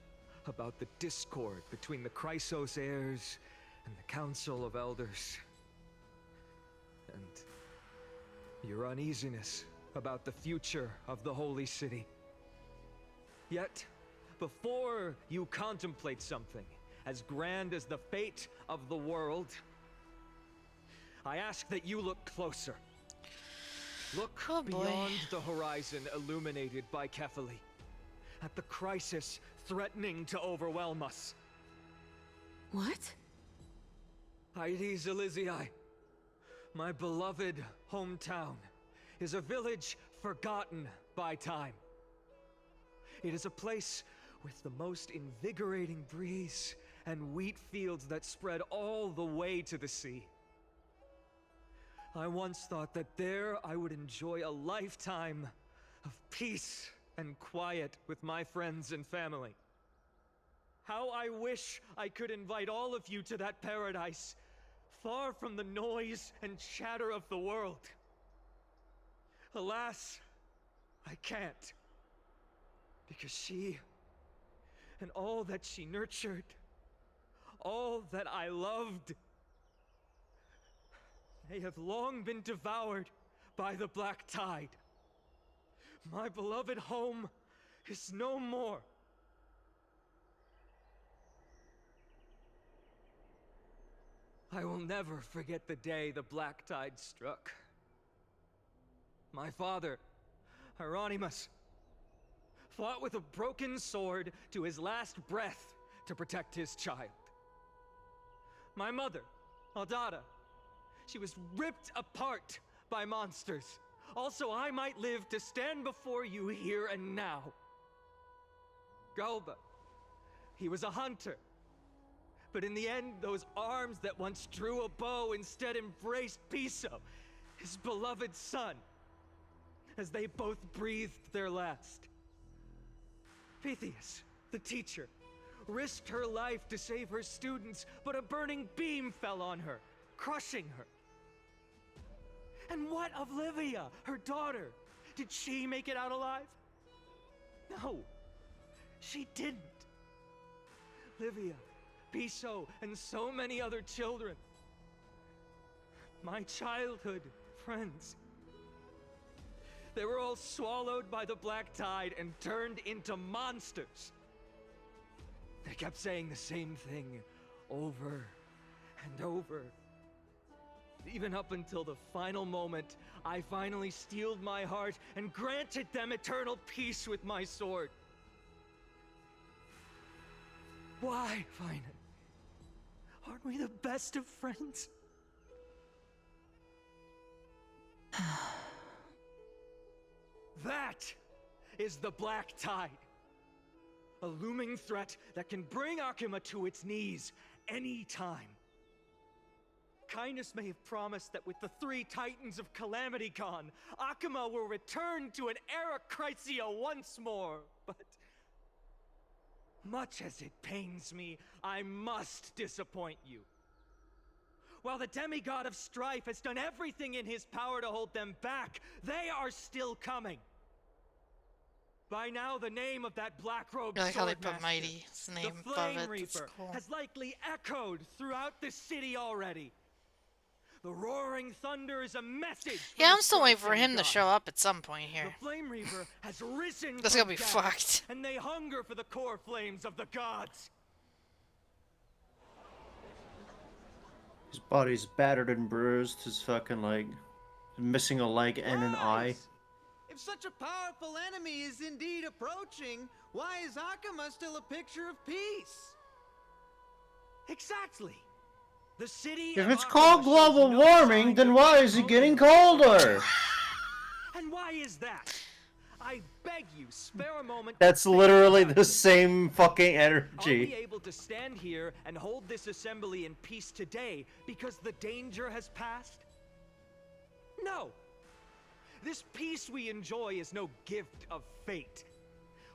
about the discord between the Chrysos heirs and the Council of Elders, and your uneasiness about the future of the Holy City. Yet, before you contemplate something as grand as the fate of the world, I ask that you look closer. Look beyond the horizon illuminated by Kefali, at the crisis threatening to overwhelm us. What? Ides Elysiae, my beloved hometown, is a village forgotten by time. It is a place with the most invigorating breeze and wheat fields that spread all the way to the sea. I once thought that there I would enjoy a lifetime of peace and quiet with my friends and family. How I wish I could invite all of you to that paradise, far from the noise and chatter of the world. Alas, I can't. Because she, and all that she nurtured, all that I loved, they have long been devoured by the black tide. My beloved home is no more. I will never forget the day the black tide struck. My father, Hieronymus, fought with a broken sword to his last breath to protect his child. My mother, Aldada, she was ripped apart by monsters. Also, I might live to stand before you here and now. Galba, he was a hunter. But in the end, those arms that once drew a bow instead embraced Piso, his beloved son, as they both breathed their last. Pythias, the teacher, risked her life to save her students, but a burning beam fell on her, crushing her. And what of Livia, her daughter? Did she make it out alive? No, she didn't. Livia, Piso, and so many other children, my childhood friends, they were all swallowed by the black tide and turned into monsters. They kept saying the same thing over and over. Even up until the final moment, I finally steeled my heart and granted them eternal peace with my sword. Why, Finan? Aren't we the best of friends? That is the Black Tide. A looming threat that can bring Akuma to its knees any time. Kindness may have promised that with the 3 Titans of Calamity gone, Akuma will return to an era Chrysia once more, but much as it pains me, I must disappoint you. While the demigod of strife has done everything in his power to hold them back, they are still coming. By now, the name of that black-robed I like how they sword put master, Mighty's name the above Flame it. Reaper, That's cool. has likely echoed throughout the city already. The roaring thunder is a message. Yeah, I'm still waiting for him to show up at some point here. The Flame Reaper has risen. That's from gonna be death, fucked. and they hunger for the core flames of the gods. His body's battered and bruised. His fucking like missing a leg and an eye. If such a powerful enemy is indeed approaching, why is Akuma still a picture of peace? Exactly. The city. If it's called global warming, then why is it getting colder? And why is that? I beg you, spare a moment. That's literally the same fucking Are we energy. able to stand here and hold this assembly in peace today because the danger has passed? No. This peace we enjoy is no gift of fate.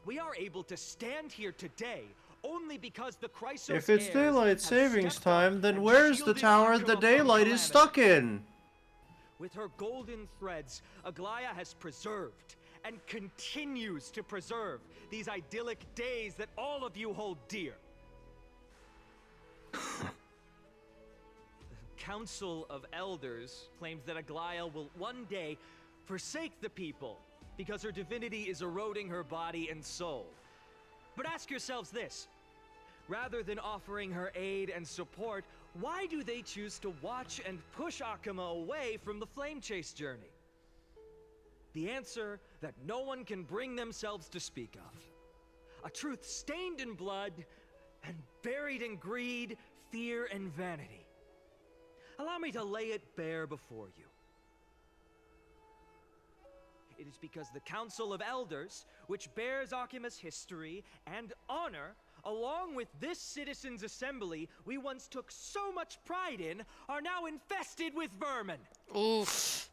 We are able to stand here today only because the Chrysos If it's heirs daylight have savings stepped up time, then and where's the shielded tower Akuma the from daylight is calamity. stuck in? With her golden threads, Aglaya has preserved and continues to preserve these idyllic days that all of you hold dear. The Council of Elders claims that Aglaya will one day forsake the people because her divinity is eroding her body and soul. But ask yourselves this. Rather than offering her aid and support, why do they choose to watch and push Akuma away from the Flame Chase journey? The answer that no one can bring themselves to speak of. A truth stained in blood and buried in greed, fear, and vanity. Allow me to lay it bare before you. It is because the Council of Elders, which bears Akuma's history and honor, along with this citizens' assembly we once took so much pride in, are now infested with vermin. Oof.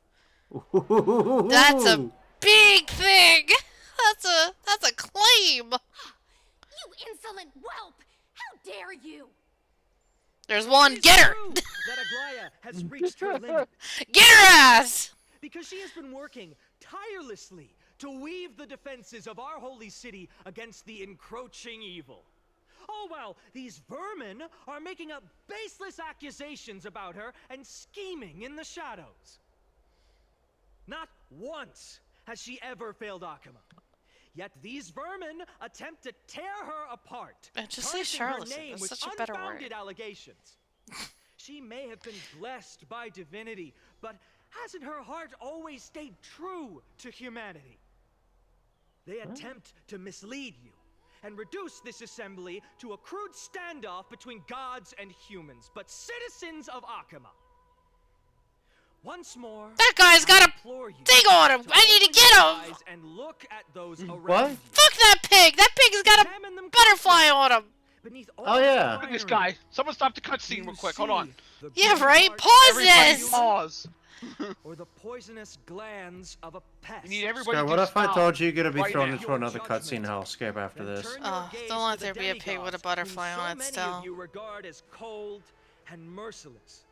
That's a big thing. That's a claim. You insolent whelp! How dare you! There's one. Get her. That Aglaya has reached her limit. Get her ass. Because she has been working tirelessly to weave the defenses of our holy city against the encroaching evil. All while these vermin are making up baseless accusations about her and scheming in the shadows. Not once has she ever failed Akuma. Yet these vermin attempt to tear her apart, Just say tarnishing her charlatan. name That's with such a better unfounded word. allegations. She may have been blessed by divinity, but hasn't her heart always stayed true to humanity? They attempt to mislead you and reduce this assembly to a crude standoff between gods and humans, but citizens of Akuma. Once more, That guy's got a thing on him. I need to get him. and look at those around What? you. Fuck that pig. That pig's got a butterfly on him. Beneath Oh yeah. Look at this guy. Someone stop the cutscene real quick. Hold on. Yeah, right. Pause this. Pause. Or the poisonous glands of a pest. You need everybody Sky, to what if I stop told you you're gonna be right thrown now. into another cutscene hellscape after this? Don't let there be a pig with a butterfly so on it many still. of you regard as cold and merciless.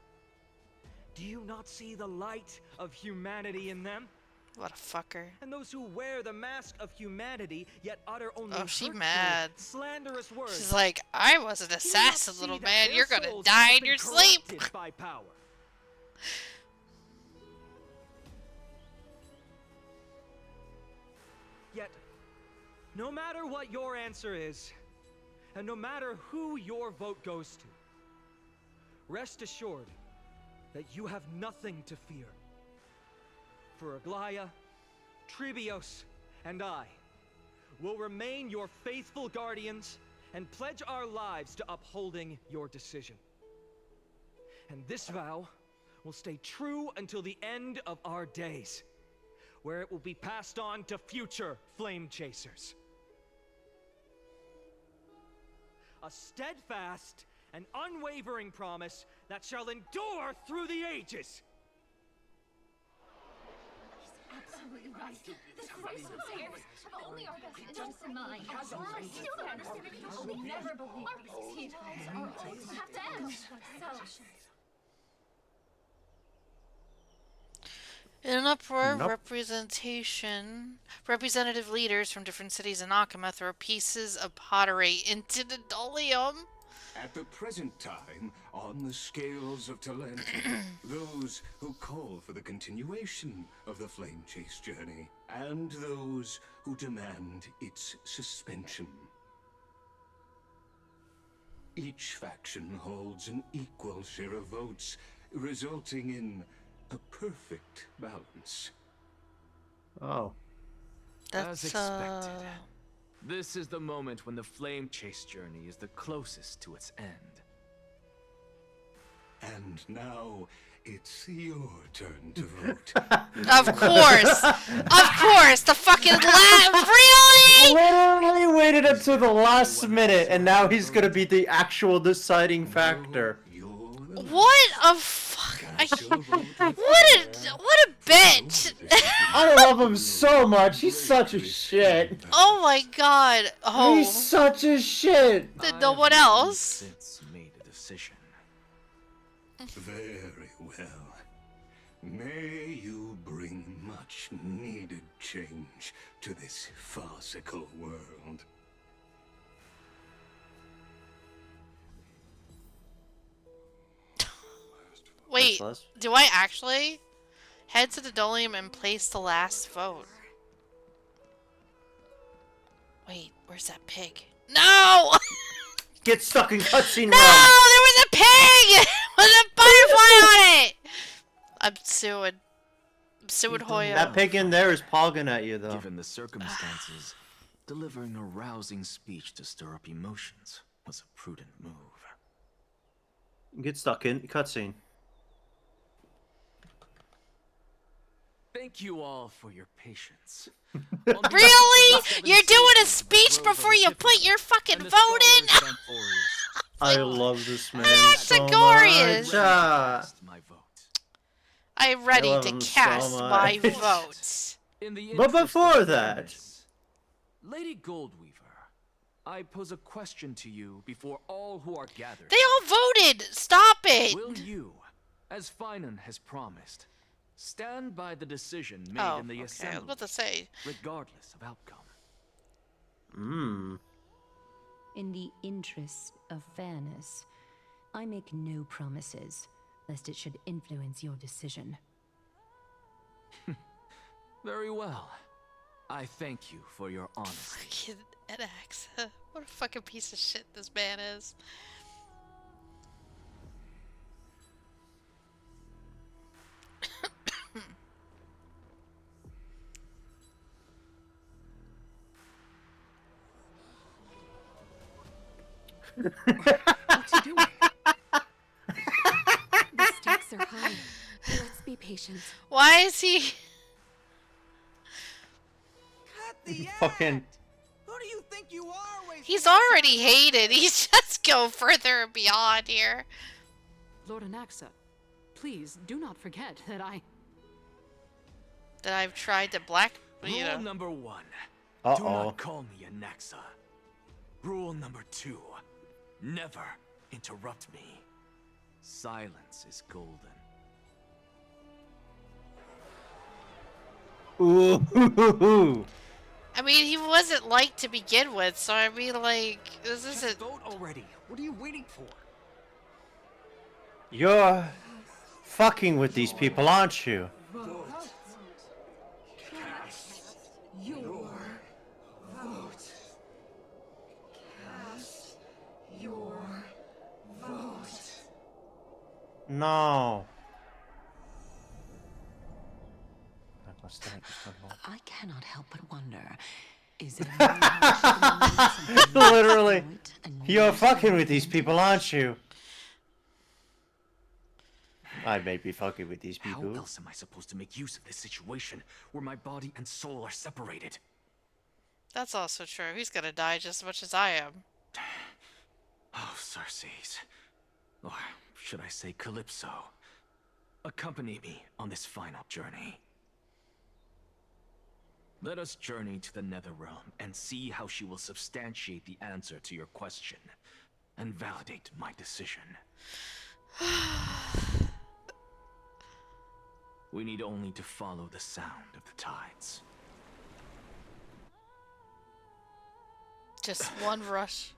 Do you not see the light of humanity in them? What a fucker. And those who wear the mask of humanity yet utter only Oh, she hurtful, mad. slanderous words. She's like, I was an Do you not assassin, see little that man. their You're gonna souls die have in been your sleep. corrupted by power? Yet, no matter what your answer is, and no matter who your vote goes to, rest assured that you have nothing to fear. For Aglaya, Tribios, and I will remain your faithful guardians and pledge our lives to upholding your decision. And this vow will stay true until the end of our days. where it will be passed on to future flame chasers. A steadfast and unwavering promise that shall endure through the ages. Absolutely right. The Christ of Scares have only our best interests in mind. I still don't understand it. I will never believe these heroes are always have to end. In an uproar, representative leaders from different cities in Akama throw pieces of pottery into the Dolium. At the present time, on the scales of talent, those who call for the continuation of the Flame Chase journey, and those who demand its suspension. Each faction holds an equal share of votes, resulting in a perfect balance. Oh. As expected. This is the moment when the Flame Chase journey is the closest to its end. And now, it's your turn to vote. Of course! Of course! The fucking really? Literally waited until the last minute, and now he's gonna be the actual deciding factor. What a what a bitch! I love him so much. He's such a shit. Oh my god. Oh. He's such a shit. Did no one else? Since made a decision. Very well. May you bring much needed change to this farcical world. Wait, do I actually head to the Dolium and place the last vote? Wait, where's that pig? No! Get stuck in cutscene No! There was a pig! With a butterfly on it! I'm suing. I'm suing Hoya. That pig in there is pogging at you, though. Given the circumstances, delivering a rousing speech to stir up emotions was a prudent move. Get stuck in cutscene. Thank you all for your patience. Really? You're doing a speech before you put your fucking vote in? I love this man That's so glorious. much. I'm ready love to him so cast my much. vote. But before that, Lady Goldweaver, I pose a question to you before all who are gathered. They all voted. Stop it. Will you, as Finan has promised, stand by the decision made in the assembly, I was about to say. regardless of outcome? In the interest of fairness, I make no promises, lest it should influence your decision. Very well. I thank you for your honesty. Fucking Edax. What a fucking piece of shit this man is. What's he doing? The stakes are high. Let's be patient. Why is he... fucking... Who do you think you are? He's already hated. He's just go further and beyond here. Lord Anaxa, please do not forget that I've tried to black... Rule number 1. Do Uh-oh. not call me Anaxa. Rule number 2. Never interrupt me. Silence is golden. Ooh. I mean, he wasn't liked to begin with, so I mean, like, this isn't... Vote already. What are you waiting for? You're fucking with these people, aren't you? Cast your vote. Cast your vote. No. I cannot help but wonder, is it Literally. You're fucking with these people, aren't you? I may be fucking with these How people. else am I supposed to make use of this situation where my body and soul are separated? That's also true. He's gonna die just as much as I am. Oh, Circes. Or should I say Calypso? Accompany me on this final journey. Let us journey to the Netherrealm and see how she will substantiate the answer to your question and validate my decision. We need only to follow the sound of the tides. Just one rush.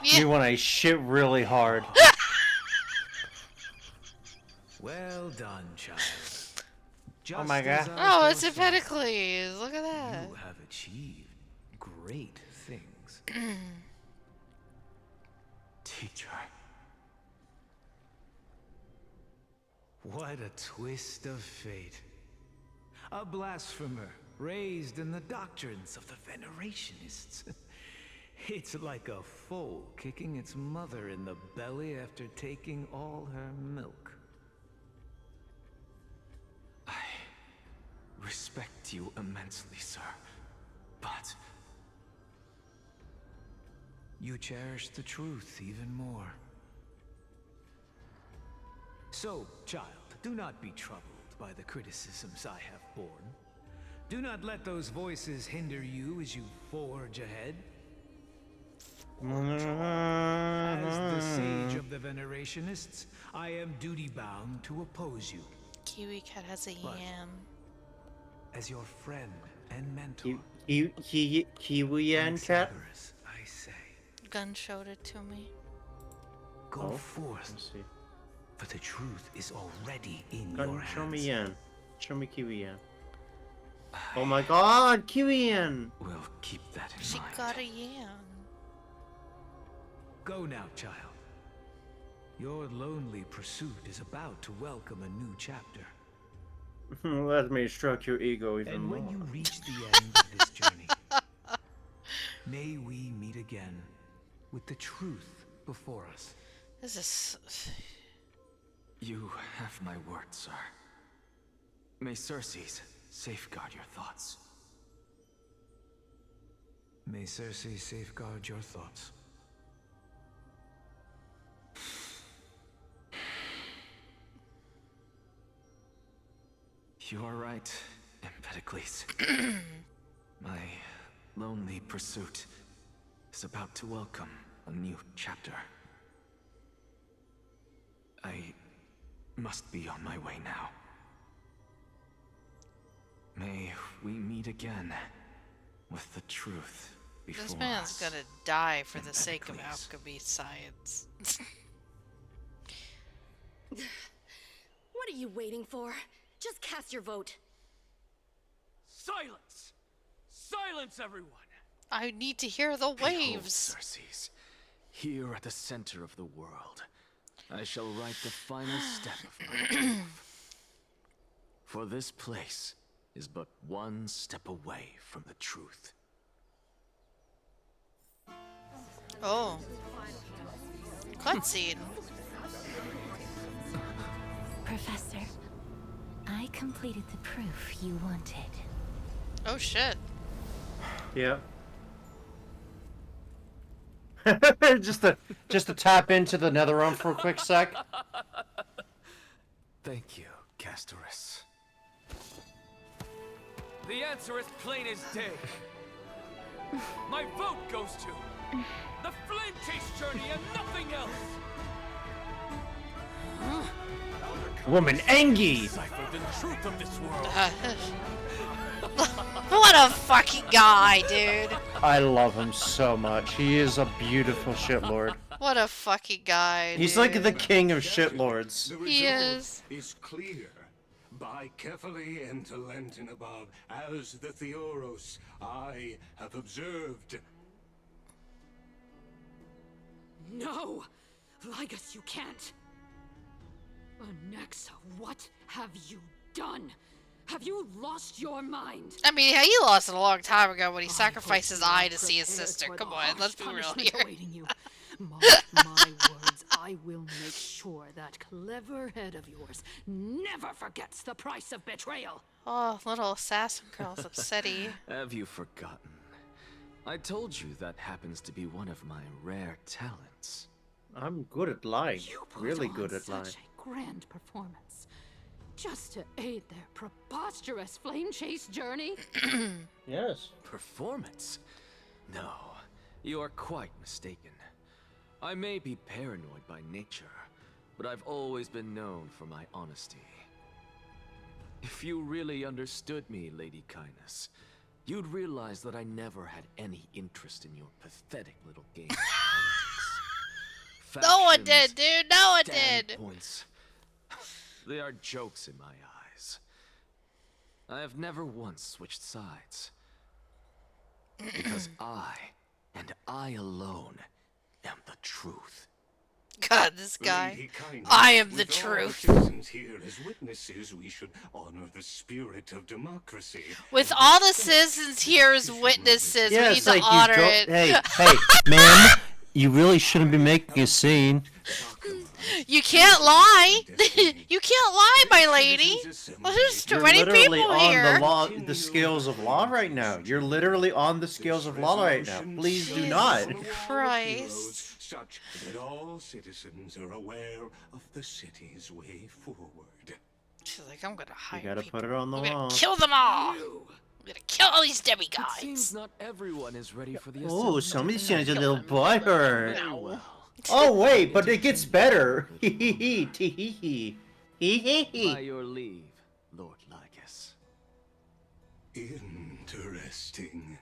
You when I shit really hard. Well done, child. Oh my god. Oh, it's Empedocles. Look at that. You have achieved great things. Teacher. What a twist of fate. A blasphemer raised in the doctrines of the Venerationists. It's like a foal kicking its mother in the belly after taking all her milk. I respect you immensely, sir, but you cherish the truth even more. So, child, do not be troubled by the criticisms I have borne. Do not let those voices hinder you as you forge ahead. As the sage of the Venerationists, I am duty-bound to oppose you. Kiwi Cat has a yam. As your friend and mentor. Kiwi and cat? I say. Gun showed it to me. Go forth. For the truth is already in Gun, your hands. show me Yan. Show me Kiwi Yan. Oh my god, Kiwi Yan! We'll keep that in She mind. got a yam. Go now, child. Your lonely pursuit is about to welcome a new chapter. Let me stroke your ego even And more. when you reach the end of this journey, may we meet again with the truth before us. This is... You have my word, sir. May Circes safeguard your thoughts. May Circe safeguard your thoughts. You are right, Empedocles. My lonely pursuit is about to welcome a new chapter. I must be on my way now. May we meet again with the truth before This man's us. gonna die for the sake of alchemy science. What are you waiting for? Just cast your vote. Silence! Silence, everyone! I need to hear the Behold, waves. Circes, here at the center of the world, I shall write the final step of my proof. For this place is but one step away from the truth. Oh. Cutscene. Professor, I completed the proof you wanted. Oh shit. Yeah. just to tap into the Netherrealm for a quick sec. Thank you, Castorus. The answer is plain as day. My vote goes to the Flame Chase journey and nothing else. Woman Engie! Decipher the truth of this world. What a fucking guy, dude. I love him so much. He is a beautiful shitlord. What a fucking guy, He's dude. like the king of shitlords. The He result is. is clear. By carefully interlenting above, as the Theoros I have observed. No! Ligus, you can't! Anaxa, what have you done? Have you lost your mind? I mean, he lost it a long time ago when he sacrificed his eye to see his sister. Come on, let's be real here. Mark my words, I will make sure that clever head of yours never forgets the price of betrayal. Oh, little assassin girl's upsetty. Have you forgotten? I told you that happens to be one of my rare talents. I'm good at lying. You put Really on good at lying. such a grand performance, just to aid their preposterous flame chase journey. Yes. Performance? No, you are quite mistaken. I may be paranoid by nature, but I've always been known for my honesty. If you really understood me, Lady Kindness, you'd realize that I never had any interest in your pathetic little game of politics. No one did, Factions, dude. No one did. standpoints. They are jokes in my eyes. I have never once switched sides. Because I, and I alone, am the truth. God, this guy. Lady Kindness, I am the with all truth. citizens here as witnesses, we should honor the spirit of democracy. With all the citizens here as witnesses, we need it's to like honor you go. it. Hey, ma'am, you really shouldn't be making a scene. You can't lie. You can't lie, my lady. Well, there's too You're many literally people on here. the law, the scales of law right now. You're literally on the scales of law right now. Please do not. Christ. Such that all citizens are aware of the city's way forward. She's like, I'm gonna hire You gotta people. put it on the I'm gonna law. kill them all. I'm gonna kill all these It demigods. seems not everyone is ready for the Oh, assembly. somebody sounds a little butthurt. Well, Oh wait, but it gets better. Hee hee hee tee hee hee. Hee hee by hee. your leave, Lord Lycus. Interesting.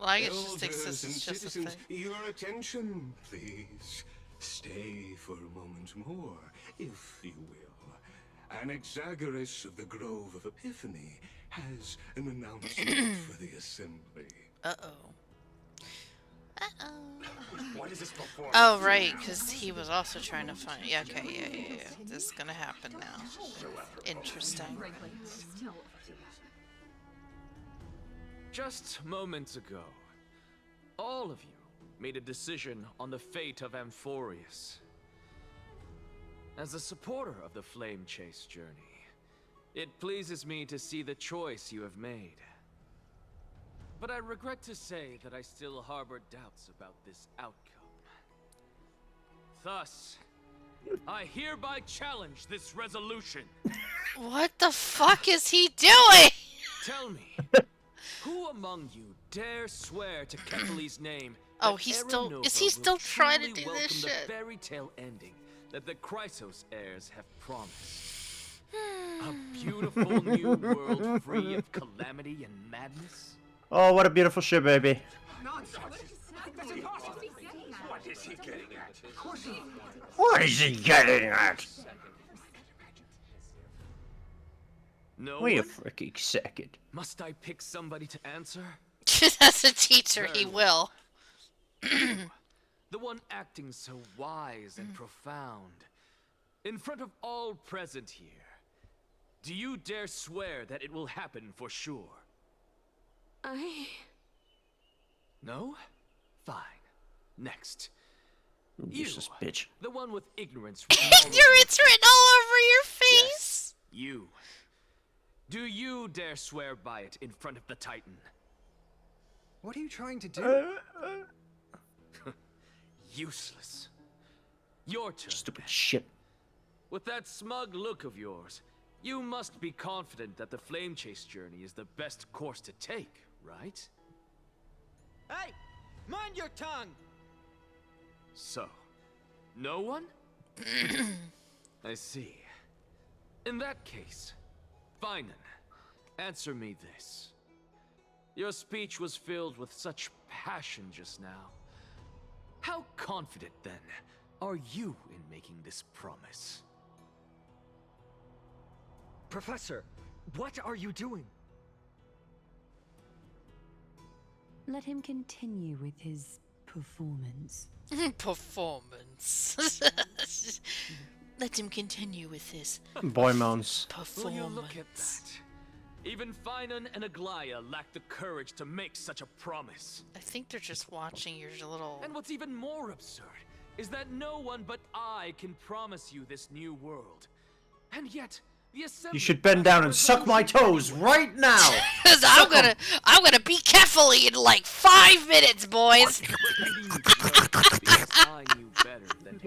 Well, I guess just thinks Elders this and is just a citizens, thing. your attention, please. Stay for a moment more, if you will. Anaxagoras of the Grove of Epiphany has an announcement for the assembly. Uh-oh. Uh-oh. What is this performance? Oh, right, because he was also trying to find... Yeah, okay, yeah. This is gonna happen now. Interesting. Just moments ago, all of you made a decision on the fate of Amphorius. As a supporter of the Flame Chase journey, it pleases me to see the choice you have made. But I regret to say that I still harbor doubts about this outcome. Thus, I hereby challenge this resolution. What the fuck is he doing? Tell me, who among you dare swear to Kepler's name? Oh, that he's still... Aranova Is he will still trying to truly do welcome this the shit? fairy tale ending that the Chrysos heirs have promised? A beautiful new world free of calamity and madness? Oh, what a beautiful shit, baby. What is he getting at? What is he getting at? No Wait a one? freaking second. Must I pick somebody to answer? As a teacher, he Very will. The one acting so wise and profound. In front of all present here, do you dare swear that it will happen for sure? No? Fine. Next. You, Useless bitch. the one with ignorance. Ignorance written all over your face. Yes, you. Do you dare swear by it in front of the Titan? What are you trying to do? Useless. Your turn. Stupid shit. With that smug look of yours, you must be confident that the Flame Chase journey is the best course to take, right? Hey! Mind your tongue! So, no one? I see. In that case, fine then. Answer me this. Your speech was filled with such passion just now. How confident, then, are you in making this promise? Professor, what are you doing? Let him continue with his performance. Performance. Let him continue with his Boy moans. Will you look at performance. that? Even Finan and Aglaya lack the courage to make such a promise. I think they're just watching your little... And what's even more absurd is that no one but I can promise you this new world. And yet, the assembly... You should bend down and suck my toes right now! Cause I'm gonna be carefully in like 5 minutes, boys! I knew better than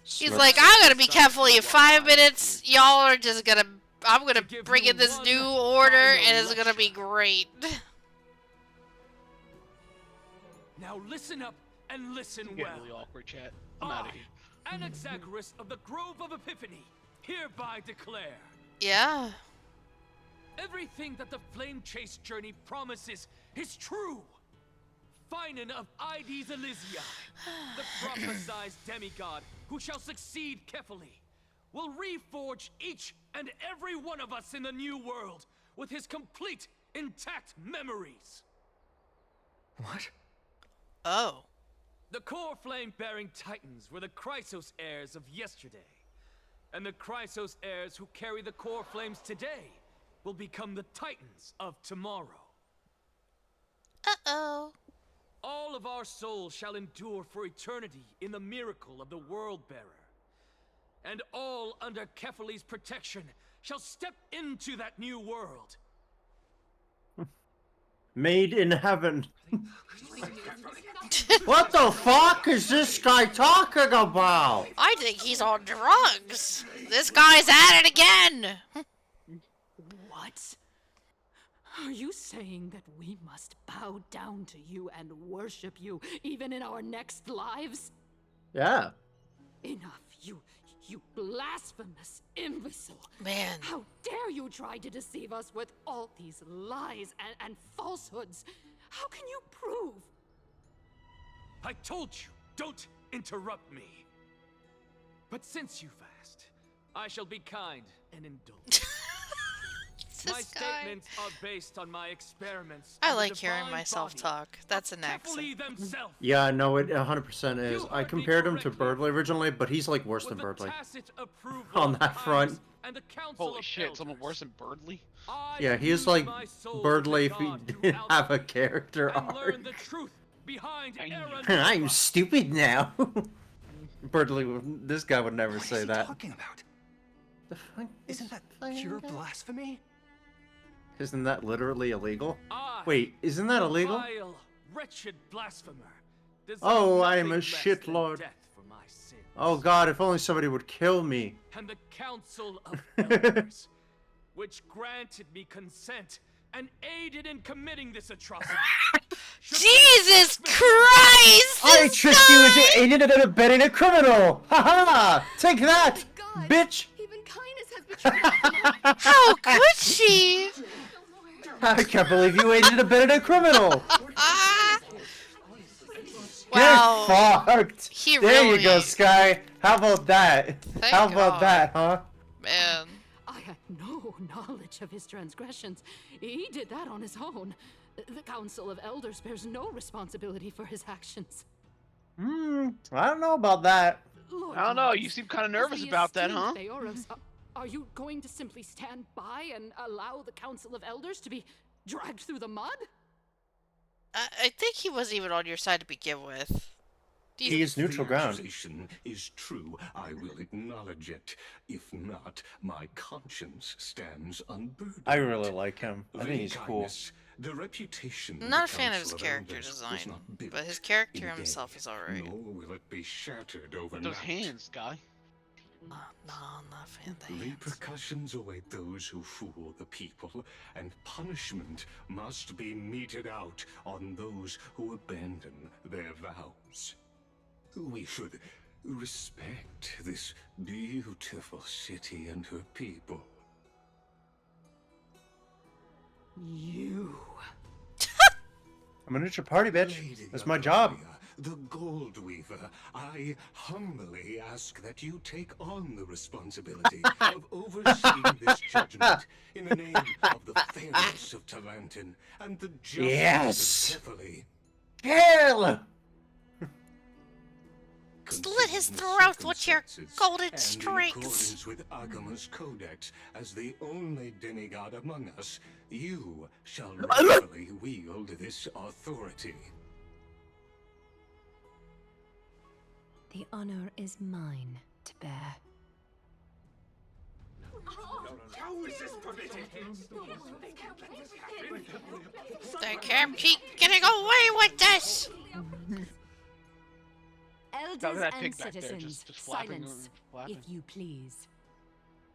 He's like, I'm gonna be carefully in 5 minutes. Y'all are just gonna... I'm gonna bring in this new order, and it's gonna be great. Now listen up and listen well. Really awkward, chat. I'm out of here. Anaxagoras of the Grove of Epiphany, hereby declare. Yeah. Everything that the Flame Chase journey promises is true. Finan of Ides Elysiae, the prophesied demigod who shall succeed Kefali, will reforge each and every one of us in the new world with his complete, intact memories. What? Oh. The core flame-bearing titans were the Chrysos heirs of yesterday. And the Chrysos heirs who carry the core flames today will become the titans of tomorrow. Uh-oh. All of our souls shall endure for eternity in the miracle of the World-Bearer. And all under Kefali's protection shall step into that new world. Made in heaven. What the fuck is this guy talking about? I think he's on drugs. This guy's at it again. What? Are you saying that we must bow down to you and worship you even in our next lives? Yeah. Enough, you blasphemous imbecile. Man. How dare you try to deceive us with all these lies and falsehoods? How can you prove? I told you, don't interrupt me. But since you've asked, I shall be kind and indulgent. My statements are based on my experiments. I like hearing myself talk. That's an accent. Yeah, no, it 100% is. I compared him to Birdley originally, but he's like worse than Birdley. On that front. Holy shit, someone worse than Birdley? Yeah, he is like Birdley if he didn't have a character arc. I'm stupid now. Birdley, this guy would never say that. What are you talking about? The fuck? Isn't that pure blasphemy? Isn't that literally illegal? Wait, isn't that illegal? Vile, wretched blasphemer. Oh, I am a shitlord. Oh god, if only somebody would kill me. And the Council of Elders, which granted me consent and aided in committing this atrocity. Jesus Christ! I tricked you into aiding and abetting a criminal! Haha! Take that, bitch! Even kindness has betrayed. How could she? I can't believe you aided and abetted a criminal! Wow. Get fucked! He there really... you go, Sky! How about that? Thank How about God. that, huh? Man. I had no knowledge of his transgressions. He did that on his own. The Council of Elders bears no responsibility for his actions. I don't know about that. Lord, I don't know, you seem kind of nervous about that, huh? Theoros, are you going to simply stand by and allow the Council of Elders to be dragged through the mud? I think he wasn't even on your side to begin with. He is neutral ground. The accusation is true. I will acknowledge it. If not, my conscience stands unburdened. I really like him. I think he's cool. The reputation. I'm not a fan of his character design, but his character himself is alright. Nor will it be shattered overnight. Those hands, guy. No, I'm not a fan of the hands. Repercussions await those who fool the people, and punishment must be meted out on those who abandon their vows. We should respect this beautiful city and her people. You. I'm a neutral party, bitch. That's my job. The Gold Weaver, I humbly ask that you take on the responsibility of overseeing this judgment in the name of the fairness of Talantin and the justice of Kefali. Kill! Just let his the throat with your circumstances, golden and strings. in accordance with Agama's codex, as the only demigod among us, you shall rightfully wield this authority. The honor is mine to bear. How is this permitted? They can't keep getting away with this! Look Elders at that and pig back there, citizens, just flapping silence, flapping. if you please.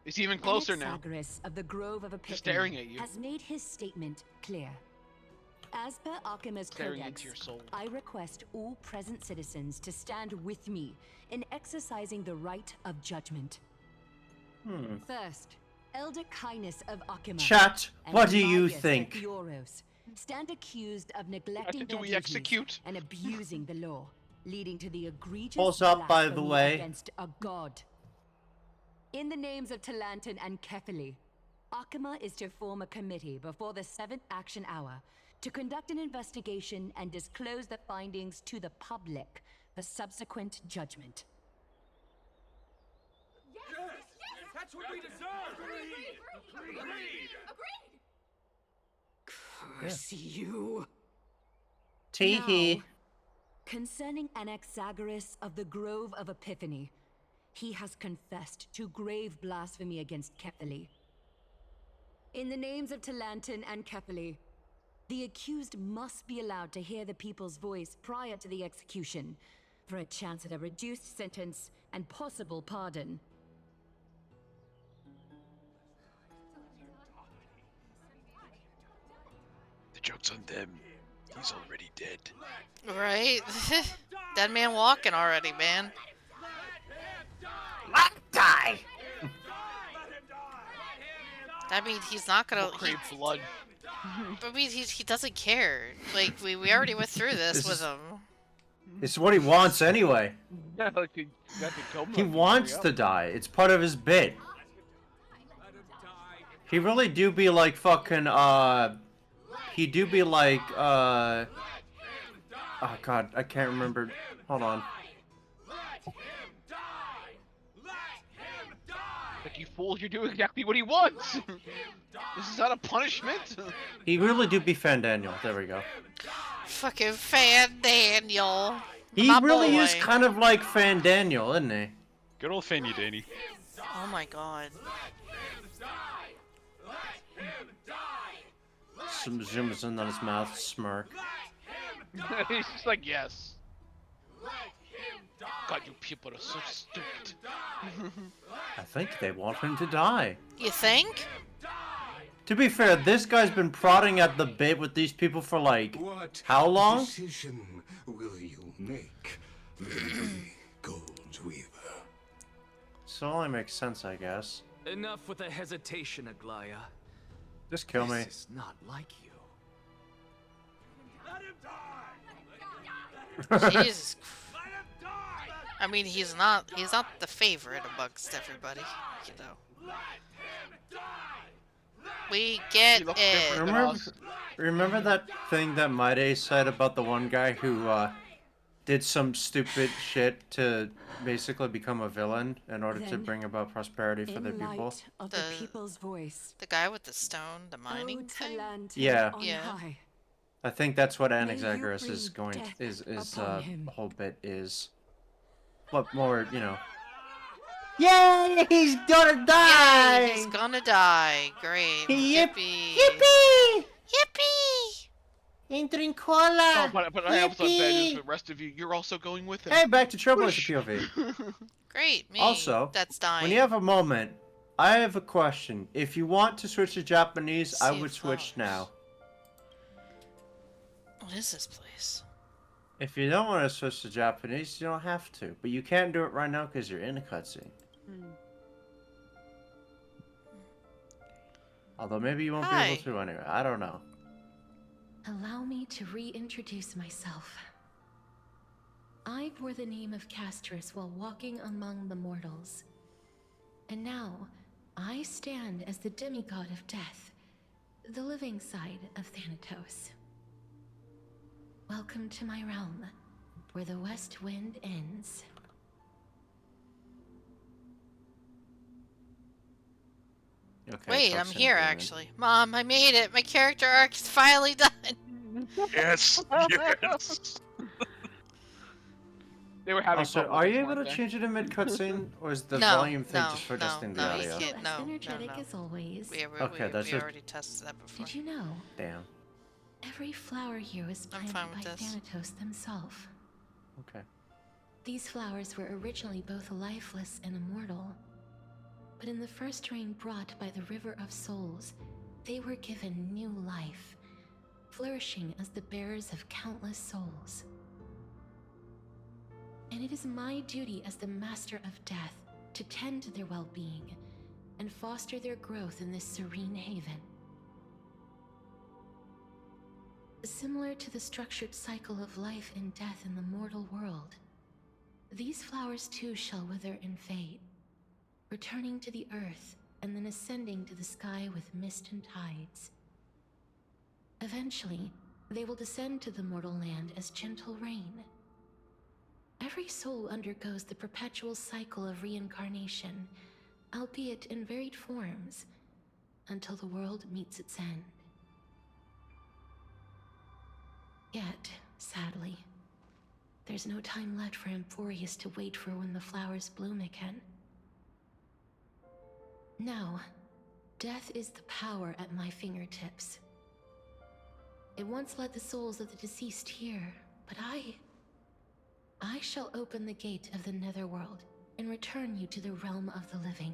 It's even closer now. Anaxagoras of the Grove of Epiphany Just staring at you. has made his statement clear. As per Akima's Staring codex, into your soul. I request all present citizens to stand with me in exercising the right of judgment. First, Elder Kindness of Akima. Chat, and what do you Magus think? Epioros stand accused of neglecting Do their we duties execute? and abusing the law, leading to the egregious Pulls up, by the blasphemy way. against a god. In the names of Talantan and Kefili, Akima is to form a committee before the 7th action hour to conduct an investigation and disclose the findings to the public for subsequent judgment. That's what we deserve! Agreed! Curse you! Tee-hee. Now, concerning Anaxagoras of the Grove of Epiphany, he has confessed to grave blasphemy against Kefili. In the names of Talantan and Kefili, the accused must be allowed to hear the people's voice prior to the execution, for a chance at a reduced sentence and possible pardon. The joke's on them. He's already dead. Right? Dead man walking already, man. Die! That means he's not gonna. We'll crave blood. I mean, he doesn't care. Like, we already went through this with him. It's what he wants anyway. Yeah, like you got to kill him. He wants to die. It's part of his bit. He really do be like fucking, he do be like, oh god, I can't remember. Hold on. Like, you fool, you're doing exactly what he wants! This is not a punishment! He really do be Fan Daniel. There we go. Fucking Fan Daniel. He My really boy. is kind of like Fan Daniel, isn't he? Good old Fanny Danny. Oh my god. Some zooms in on his mouth, smirk. He's just like, yes. God, you people are so stupid. I think they want him to die. You think? To be fair, this guy's been prodding at the bit with these people for like, What how long? decision will you make, Lady Goldweaver? So it only makes sense, I guess. Enough with the hesitation, Aglaya. Just kill me. This is not like you. Jesus. I mean, he's not the favorite amongst everybody, you know. We get it. Remember that thing that Maide said about the one guy who did some stupid shit to basically become a villain in order to Then, bring about prosperity for the In people? light of the people's voice, The guy with the stone, the mining ode thing? Talantan Yeah. on Yeah. high. I think that's what you Anaxagoras is bring going death is upon him. whole bit is. What more, you know? Yay! He's gonna die! Yay, he's gonna die. Great. Yip- Yippee. Yippee! Yippee! And drink cola! Oh, but I have some bad news for the rest of you. You're also going with him. Hey, back to Trailblazer POV. Great, me. Also, That's dying. when you have a moment, I have a question. If you want to switch to Japanese, I would switch now. What is this place? If you don't want to switch to Japanese, you don't have to. But you can't do it right now because you're in a cutscene. Although maybe you won't be able to anyway. I don't know. Allow me to reintroduce myself. I bore the name of Castris while walking among the mortals. And now, I stand as the demigod of death, the living side of Thanatos. Welcome to my realm, where the west wind ends. Okay, Wait, I'm Toke's in here agreement. actually. Mom, I made it. My character arc is finally done. Yes. Yes. They were having Also, fun with are this, you able weren't to they? change it in mid cutscene, or is the No, volume thing no, just for no, adjusting the no, audio? you can't. No, energetic no, no. as always. Okay, that's We just already tested that before. Did you know? damn. Every flower here was I'm planted fine by with this. Thanatos themselves. Okay. These flowers were originally both lifeless and immortal. But in the first rain brought by the River of Souls, they were given new life, flourishing as the bearers of countless souls. And it is my duty as the Master of Death to tend to their well-being and foster their growth in this serene haven. Similar to the structured cycle of life and death in the mortal world, these flowers too shall wither and fade, returning to the earth and then ascending to the sky with mist and tides. Eventually, they will descend to the mortal land as gentle rain. Every soul undergoes the perpetual cycle of reincarnation, albeit in varied forms, until the world meets its end. Yet, sadly, there's no time left for Emphorius to wait for when the flowers bloom again. Now, death is the power at my fingertips. It once led the souls of the deceased here, but I shall open the gate of the Netherworld and return you to the realm of the living.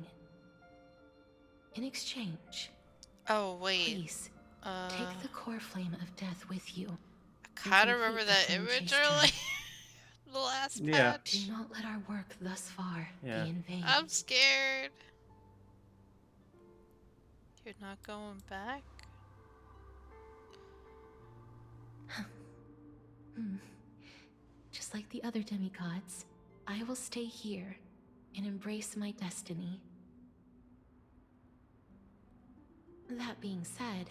In exchange, Oh wait. Please, take the core flame of death with you. I kind of remember that image early. The last patch. Do not let our work thus far be in vain. I'm scared. You're not going back? Just like the other demigods, I will stay here and embrace my destiny. That being said,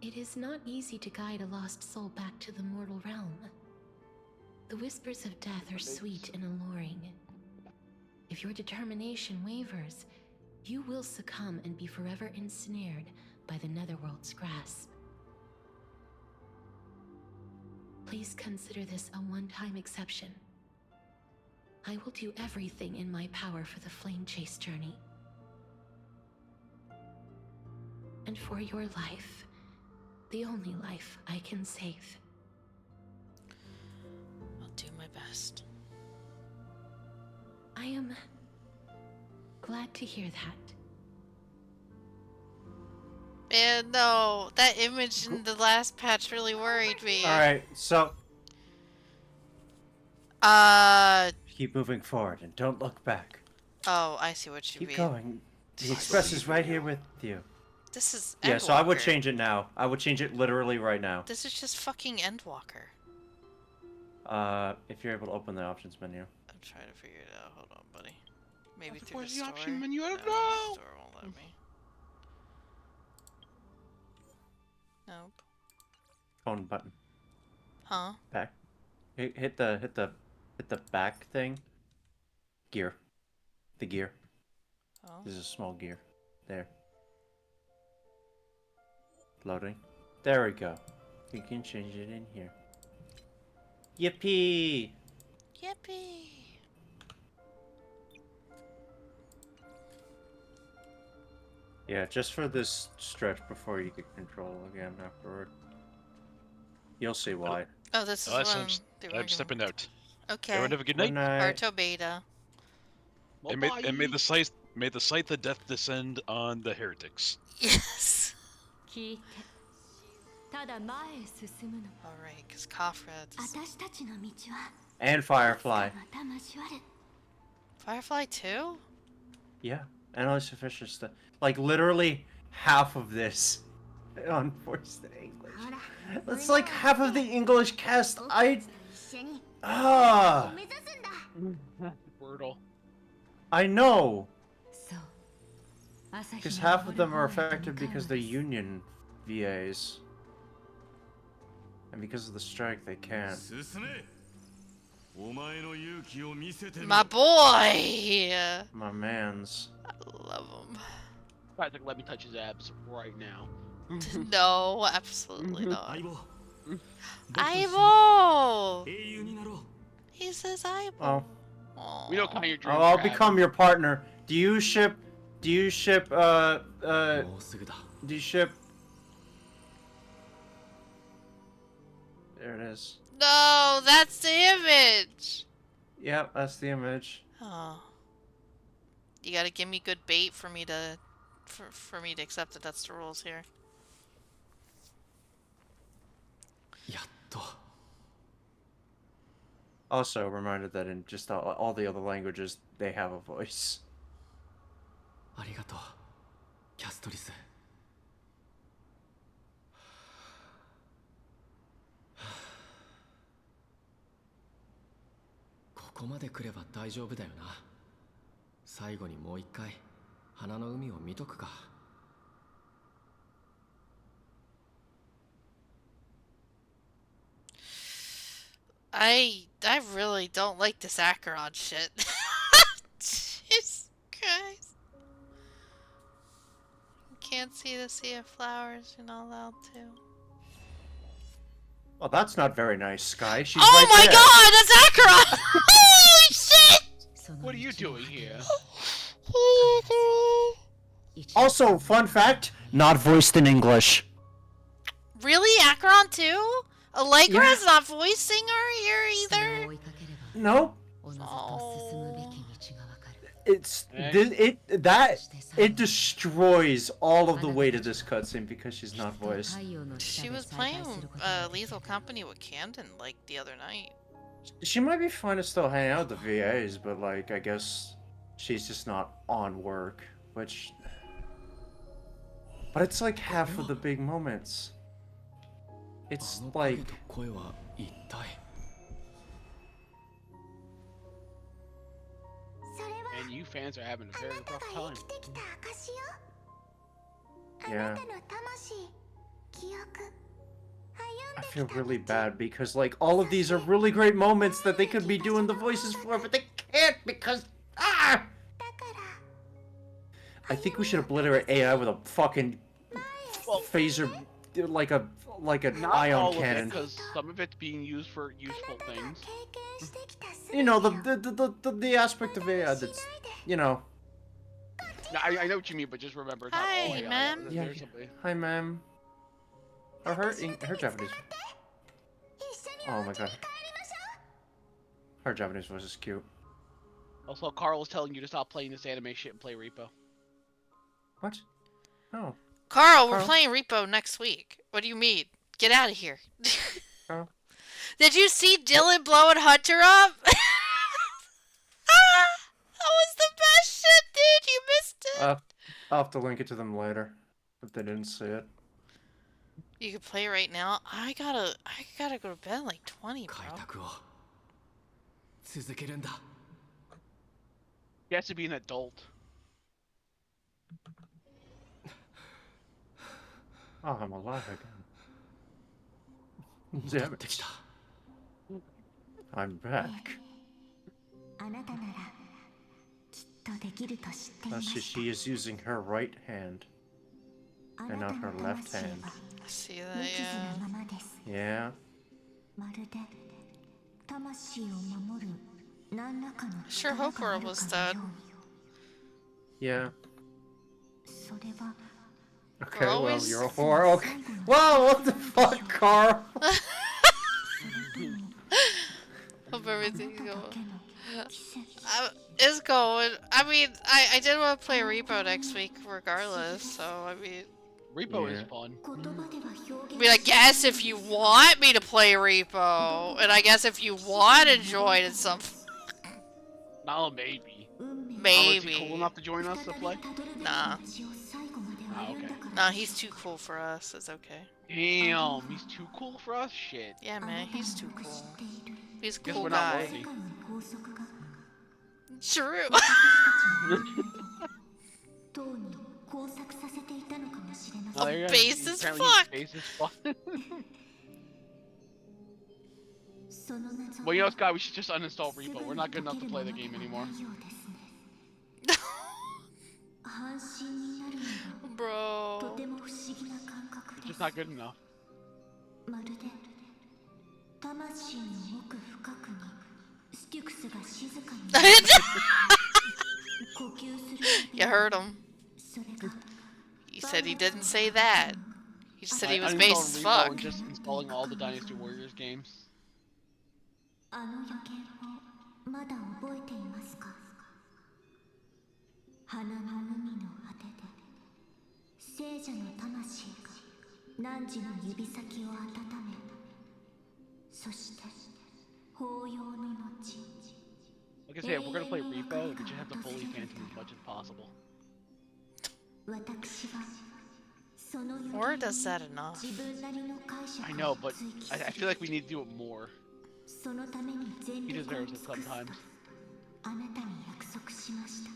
it is not easy to guide a lost soul back to the mortal realm. The whispers of death are sweet and alluring. If your determination wavers, you will succumb and be forever ensnared by the Netherworld's grasp. Please consider this a one-time exception. I will do everything in my power for the Flame Chase journey. And for your life, the only life I can save. I'll do my best. I am glad to hear that. Man, no. That image in the last patch really worried me. Alright, so keep moving forward and don't look back. Oh, I see what you mean. Keep going. The express is right here with you. This is Yeah, Endwalker. so I would change it now. I would change it literally right now. This is just fucking Endwalker. If you're able to open the options menu. I'm trying to figure it out. Hold on, buddy. Maybe through the Where's the store. option menu? I don't No, know. the store won't let me. Nope. Phone button. Huh? Back. Hit the back thing. Gear. The gear. Oh. There's a small gear. There. Loading. There we go. You can change it in here. Yippee! Yippee! Yeah, just for this stretch before you get control again afterward. You'll see why. Oh, this is I'm stepping out. Okay. Everyone have a good night. Arto Beta. And may the scythe of death descend on the heretics. Yes. Alright, because Kafra... And Firefly. Firefly too? Yeah. Analyze sufficient stuff. Like, literally half of this on forced English. That's like half of the English cast. Brutal. I know. Because half of them are affected because they're union VAs. And because of the strike, they can't. My boy! My mans. I love him. Isaac, let me touch his abs right now. No, absolutely not. Aibo! He says Aibo. Oh. We know kind of your dreams Oh, I'll are become having. your partner. Do you ship? Do you ship? Do you ship? There it is. No, that's the image. Yep, that's the image. Oh. You gotta give me good bait for me to, for me to accept that that's the rules here. Also reminded that in just all the other languages, they have a voice. ありがとう、キャストリス。ここまで来れば大丈夫だよな。最後にもう一回花の海を見とくか。I really don't like this Acheron shit. Jesus Christ. You can't see the sea of flowers, you're not allowed to. Well, that's not very nice, Sky. She's oh right my there. god, that's Acheron! Holy shit! What are you doing here? Also, fun fact, not voiced in English. Really? Acheron too? Allegra's not voicing her here either? Nope. Oh. It destroys all of the weight of this cutscene because she's not voiced. She was playing Lethal Company with Camden like the other night. She might be fine to still hang out with the VAs, but like I guess she's just not on work, which. But it's like half of the big moments. It's like. And you fans are having a very rough time. Yeah. I feel really bad because like all of these are really great moments that they could be doing the voices for, but they can't because I think we should obliterate AI with a fucking phaser, like an Not ion all cannon. because some of it's being used for useful things. You know the aspect of AI that's, you know. No, I know what you mean, but just remember, it's not all Hi, AI. ma'am. Yeah. There's somebody. Hi, ma'am. Or her Japanese. Oh my god. Her Japanese voice is cute. Also, Carl is telling you to stop playing this anime shit and play Repo. What? Oh. Carl, we're playing Repo next week. What do you mean? Get out of here. Carl? Did you see Dylan blowing Hunter up? That was the best shit, dude. You missed it. I'll have to link it to them later if they didn't see it. You can play right now. I gotta go to bed at like 20, bro. He has to be an adult. Oh, I'm alive again. Damn it. I'm back. She is using her right hand and not her left hand. I see that, yeah. Yeah. Sure hope we're almost done. Yeah. Okay, We're well, always- you're a whore. Okay. Whoa, what the fuck, Carl? Hope everything's going. It's going. I mean, I did want to play Repo next week regardless, so I mean... Repo is fun. I mean, I guess if you want me to play Repo, and I guess if you want to join at some... No, maybe. Maybe. Is he cool enough to join us to play? Nah. Oh, okay. Nah, he's too cool for us. It's okay. Damn, he's too cool for us? Shit. Yeah, man, he's too cool. He's a Guess cool we're guy. not worthy. True. Oh, there you go. Base as Apparently fuck. he's base as fuck. Well, you know, Scott, we should just uninstall Repo. We're not good enough to play the game anymore. Bro. It's just not good enough. You heard him. He said he didn't say that. He just said he was base as fuck. And just installing all the Dynasty Warriors games. あの予言をまだ覚えていますか？花の海の果てで聖者の魂が汝の指先を温め、そして法要の後。 Like I say, if we're gonna play repo, we should have the fully phantom as much as possible. Or does that enough? I know, but I feel like we need to do it more. He deserves it sometimes. あなたに約束しました。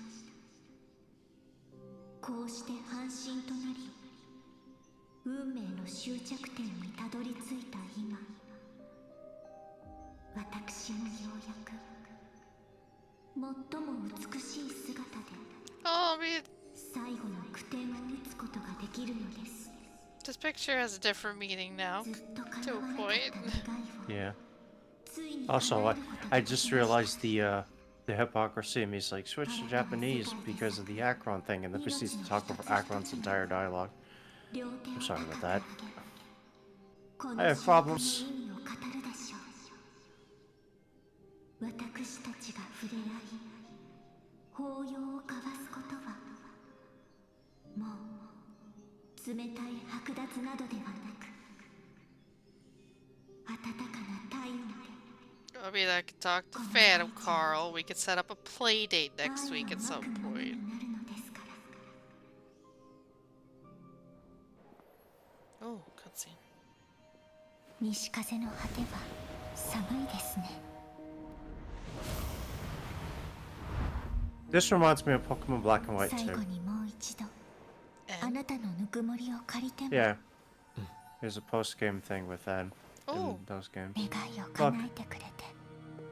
こうして半身となり、運命の終着点にたどり着いた今、私もようやく最も美しい姿で最後の句点を打つことができるのです。 This picture has a different meaning now, to a point. Yeah. Also, I just realized the hypocrisy of me. He's like, switch to Japanese because of the Akron thing, and then proceeds to talk over Akron's entire dialogue. I'm sorry about that. I have problems. 私たちが触れ合い、抱擁を交わすことはもう冷たい剥奪などではなく、温かな体温で。 Maybe I could talk to Phantom Carl. We could set up a play date next week at some point. Oh, cutscene. 西風の果ては寒いですね。 This reminds me of Pokemon Black and White too. 最後にもう一度あなたのぬくもりを借りても。 Yeah. There's a post-game thing with that in those games. 願いを叶えてくれて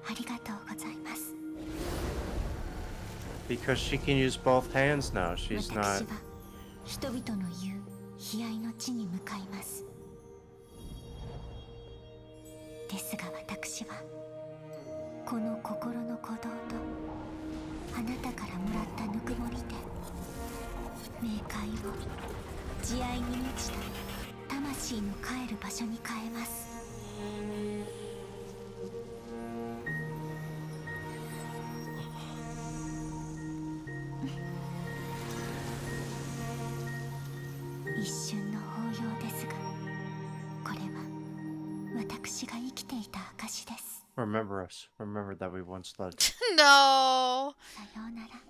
ありがとうございます。 Because she can use both hands now. She's not. 私は人々の言う悲哀の地に向かいます。ですが私はこの心の鼓動とあなたからもらったぬくもりで冥界を慈愛に満ちた魂の帰る場所に変えます。一瞬の抱擁ですが、これは私が生きていた証です。 Remember us. Remember that we once loved. No.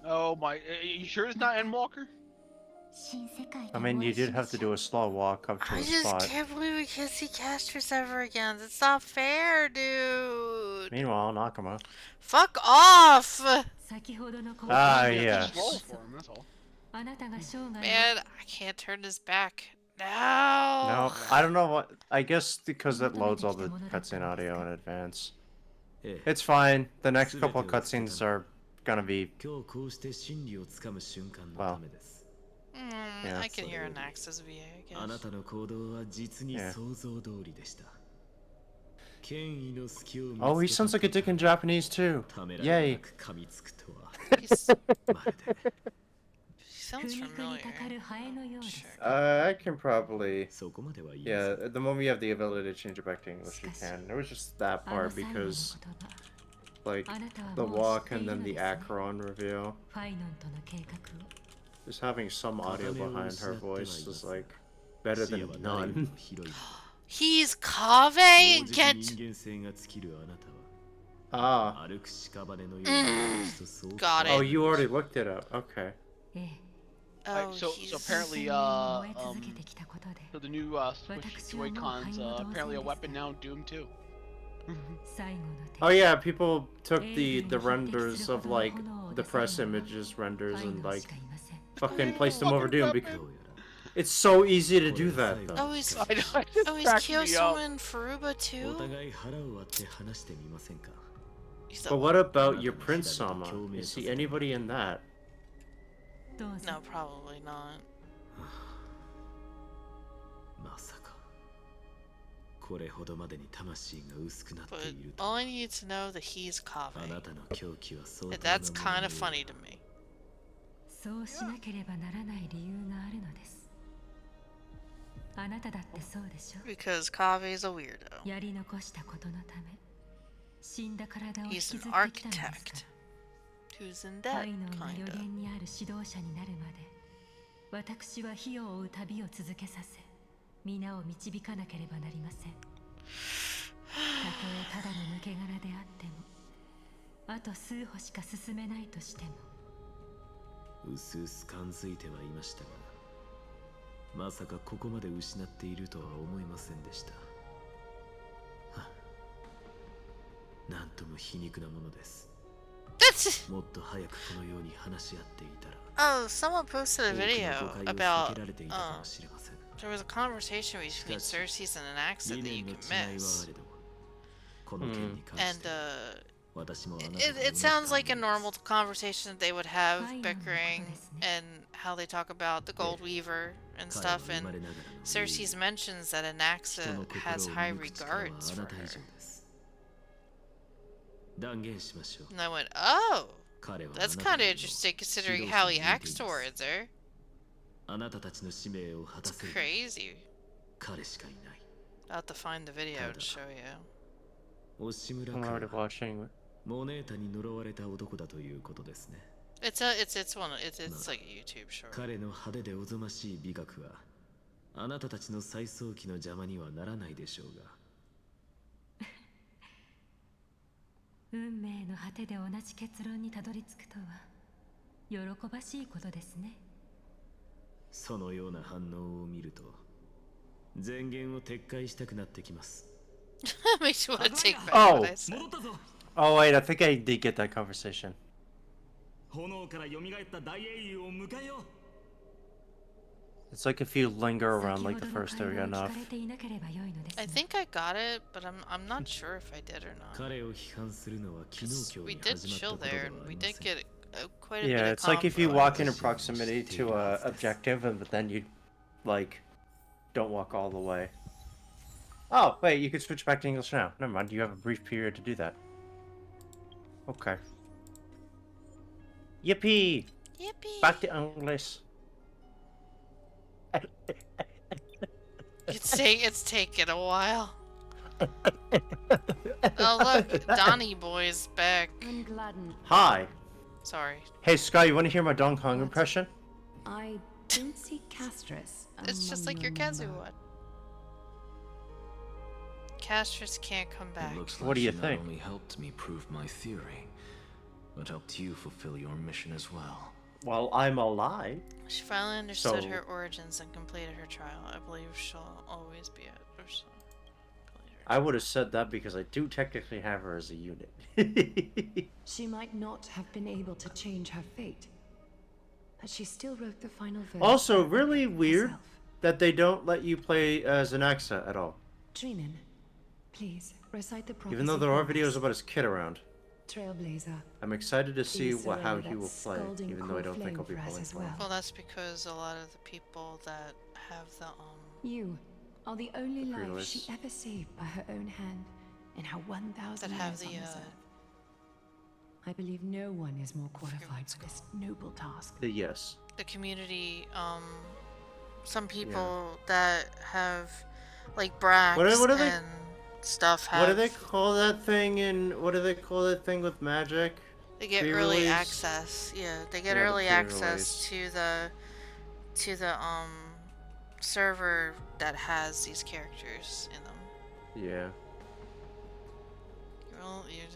Oh my! Are you sure it's not Endwalker? I mean, you did have to do a slow walk up to I a just spot. can't believe we can't see Casters ever again. It's not fair, dude. Meanwhile, Nakama. Fuck off! Ah, yeah. Man, I can't turn this back. No. No, I don't know what. I guess because it loads all the cutscene audio in advance. It's fine. The next couple of cutscenes are gonna be. Well. Yeah. I can hear an Axis VA, I guess. Yeah. Oh, he sounds like a dick in Japanese too. Yay. Sounds familiar. I can probably. Yeah, the moment you have the ability to change it back to English, you can. It was just that part because, like, the walk and then the Akron reveal. Just having some audio behind her voice is like better than none. He's Kaveh? Get. Ah. Got it. Oh, you already looked it up. Okay. Oh, so apparently, so the new Switch Joy-Cons, apparently a weapon now in Doom 2. Oh yeah, people took the renders of like the press images renders and like fucking placed them over Doom because it's so easy to do that though. Oh, he's Kiyosuma and Furuba too? But what about your Prince Sama? Is he anybody in that? No, probably not. But all I need to know that he's Kaveh. That's kind of funny to me. そうしなければならない理由があるのです。あなただってそうでしょ。Because Kave's a weirdo. やり残したことのため、死んだ体を引き He's ず an ってきたのですから。 architect who's in debt, 愛の予 kinda. 言にある指導者になるまで、私は火を追う旅を続けさせ、皆を導かなければなりません。たとえただの抜け殻であっても、あと数歩しか進めないとしても。うすうす感づいてはいましたが、まさかここまで失っているとは思いませんでした。なんとも皮肉なものです。もっと早くこのように話し合っていたら。Oh, someone posted a video about there was a conversation between Cersei's and Anaxa that you can miss. And it sounds like a normal conversation that they would have, bickering, and how they talk about the Gold Weaver and stuff, and Cersei's mentions that Anaxa has high regards for her. And I went, oh, that's kind of interesting considering how he acts towards her. It's crazy. I'll have to find the video to show you. I'm already watching. It's like a YouTube short. 彼の派手でおぞましい美学はあなたたちの再創期の邪魔にはならないでしょうが。運命の果てで同じ結論にたどり着くとは喜ばしいことですね。そのような反応を見ると前言を撤回したくなってきます。Makes you want to take back what I said. Oh wait, I think I did get that conversation. It's like if you linger around like the first area enough. I think I got it, but I'm not sure if I did or not. We did chill there, and we did get quite a bit of Yeah, it's like if you walk in proximity to a objective, and but then you like don't walk all the way. Oh wait, you can switch back to English now. Never mind, you have a brief period to do that. Okay. Yippee! Yippee! Back to English. It's taken a while. Oh look, Donnie boy's back. Hi. Sorry. Hey Sky, you want to hear my Dong Kong impression? I didn't see Castris. It's just like your Kazu one. Castris can't come back. Looks What like do you she think? Not only helped me prove my theory, but helped you fulfill your mission as well. Well, I'm alive. She finally understood So- her origins and completed her trial. I believe she'll always be at or so. I would have said that because I do technically have her as a unit. She might not have been able to change her fate, but she still wrote the final verse. Also, really weird that they don't let you play as an Axa at all. Dreamin, please recite the prophecy. Even though there are videos about his kid around. Trailblazer. I'm excited to see Please how surrender he will that play, scalding even though I don't cold think I'll flame be for us playing as for him. Well, that's because a lot of the people that have the You are the only life Pre-release. she ever saved by her own hand in her 1,000 that have years the on this earth. I believe no one is more qualified for this noble task. Yes. the community, some people that have like bracks What are they- and stuff have. What do they call that thing what do they call that thing with magic? They get Pre-release? early access. Yeah, they get Yeah, the early access pre-release. to the server that has these characters in them. Yeah. I believe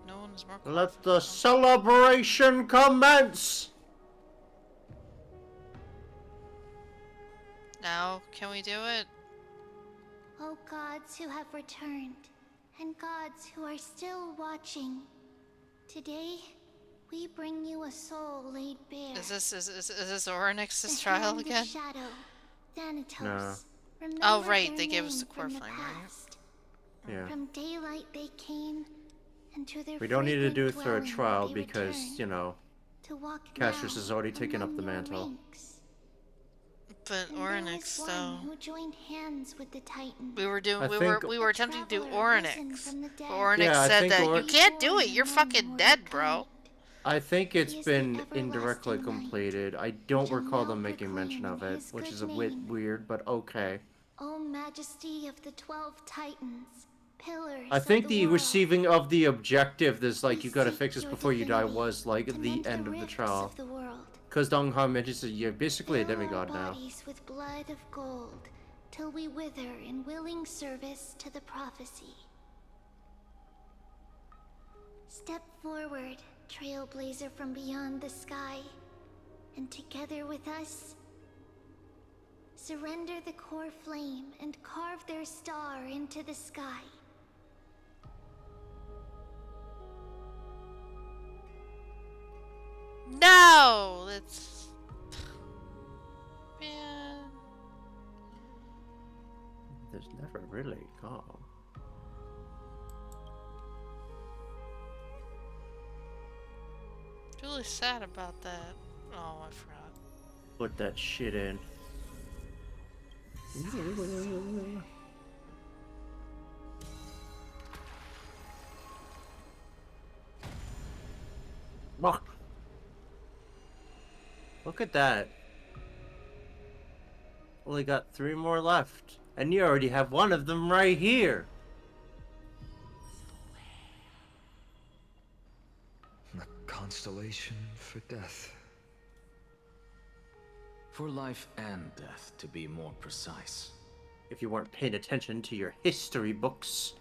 no one is more Let the celebration commence! Now, can we do it? O gods who have returned, and gods who are still watching, today we bring you a soul laid bare. Is this Oryx's The trial hand of again? Shadow, Thanatos. No. Remember Oh right, their they gave us name the core from flame, right? past. Yeah. From daylight they came, and to their We don't need to do it fragrant through a dwelling trial they because, returned, you know, to walk Castris now has already taken up among the your mantle. ranks. But And there was Oryx, one though. who joined hands with the Titan. We were doing. I We think- were attempting to do traveler risen Oryx. from the dead. But Oryx Yeah, I said think that you can't do it. You're fucking dead, bro. I think it's He is the been indirectly everlasting light, completed. I don't shall recall now them making mention proclaim of it, his which good is a bit name. weird, but okay. O majesty of the 12 Titans, pillars I think of the world, receiving of the objective, this like you gotta seek fix this your before you die, divinity was like to the mend end the of the rifts trial. of the world. Because Dong Han mentions that you're basically a Fill our demigod now. bodies with blood of gold, till we wither in willing service to the prophecy. Step forward, trailblazer from beyond the sky, and together with us, surrender the core flame and carve their star into the sky. No, that's man. There's never really calm. Really sad about that. Oh, I forgot. Put that shit in. Look at that. Only got 3 more left. And you already have one of them right here. A constellation for death. For life and death, to be more precise. If you weren't paying attention to your history books,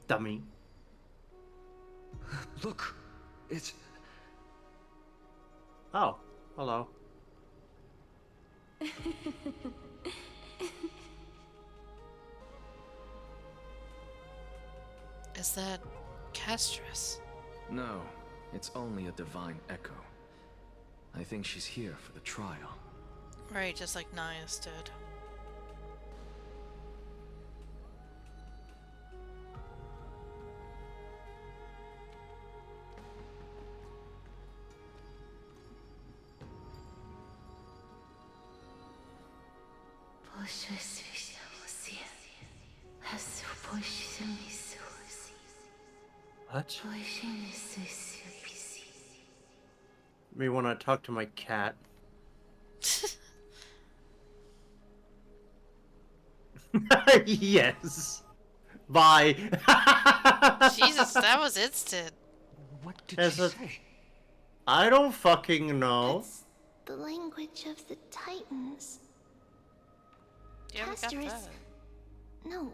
dummy. Look, it's... Oh, hello. Is that Castress? No, it's only a divine echo. I think she's here for the trial. Right, just like Nias did. What? Me want to talk to my cat. Yes. Bye. Jesus, that was instant. What did As she a- say? I don't fucking know. That's the language of the Titans. Yeah, we got Casterus. that. No.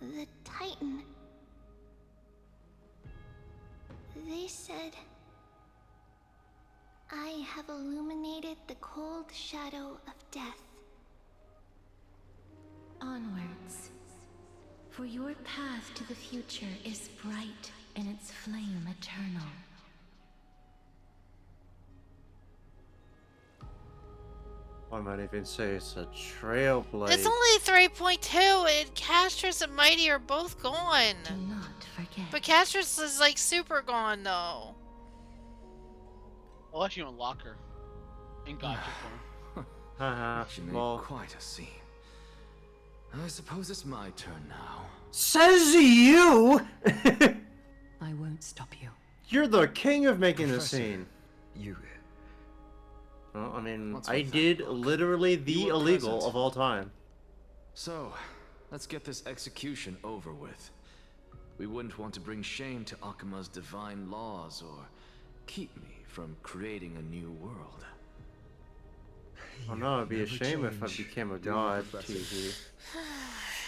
The Titan. They said, I have illuminated the cold shadow of death. Onwards. For your path to the future is bright and its flame eternal. I might even say it's a trailblaze. It's only 3.2, and Castress and Mighty are both gone. Do not forget. But Castress is like super gone though. I'll let you unlock her. In gotcha form. Haha, She made well. quite a scene. I suppose it's my turn now. Says you! I won't stop you. You're the king of making the Professor. scene. You... Well, I mean, What's I with that did book? literally the You were illegal present. of all time. So, let's get this execution over with. We wouldn't want to bring shame to Akuma's divine laws or keep me from creating a new world. Oh no, it'd be a never shame if I change, became a do you, god, Professor? Teehee.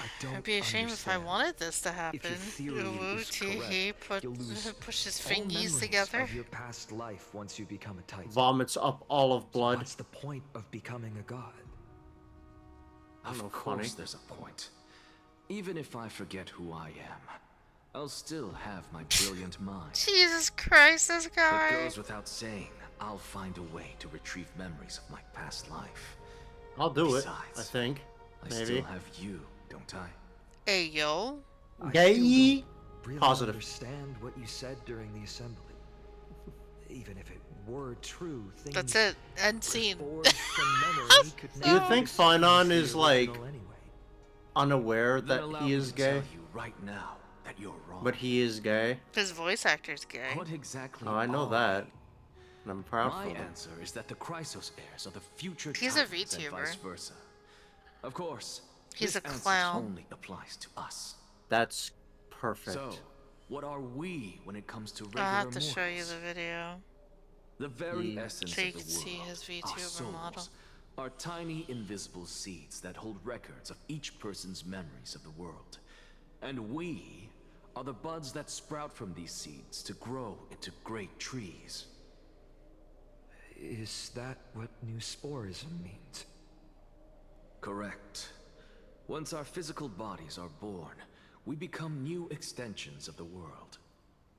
I don't It'd be a shame if I understand. wanted this to happen. If your theory Ooh, is Teehee correct, you'll lose push his all fingies memories together. of your past life once you become a Titan. Vomits up all of blood. What's the point of becoming a god? Of No course funny. there's a point. Even if I forget who I am, I'll still have my brilliant mind. Jesus Christ, this It guy. goes without saying, I'll find a way to retrieve memories of my past life. I'll do Besides, it, I think. I Maybe. still have you, don't I? Hey yo. I Gay? still don't really Positive. understand what you said during the assembly. Even if it were true, things That's it. End scene. forged from memory could Do you never think be seen as Finon the is like original anyway. unaware Then that allow he me is to gay? tell you right now that you're wrong. But he is gay. His voice actor's gay. What exactly Oh, I know are that. And I'm proud My for him. answer is that the Chrysos heirs are the future He's a Titans and VTuber. vice versa. Of course, He's this a answer clown. only applies to us. That's perfect. So, what are we when it comes to regular I'll have to mortals? show you the video. The very Yeah. essence So you of the can see world, his our VTuber souls, model. are tiny invisible seeds that hold records of each person's memories of the world. And we are the buds that sprout from these seeds to grow into great trees. Is that what new sporism means? Correct. Once our physical bodies are born, we become new extensions of the world.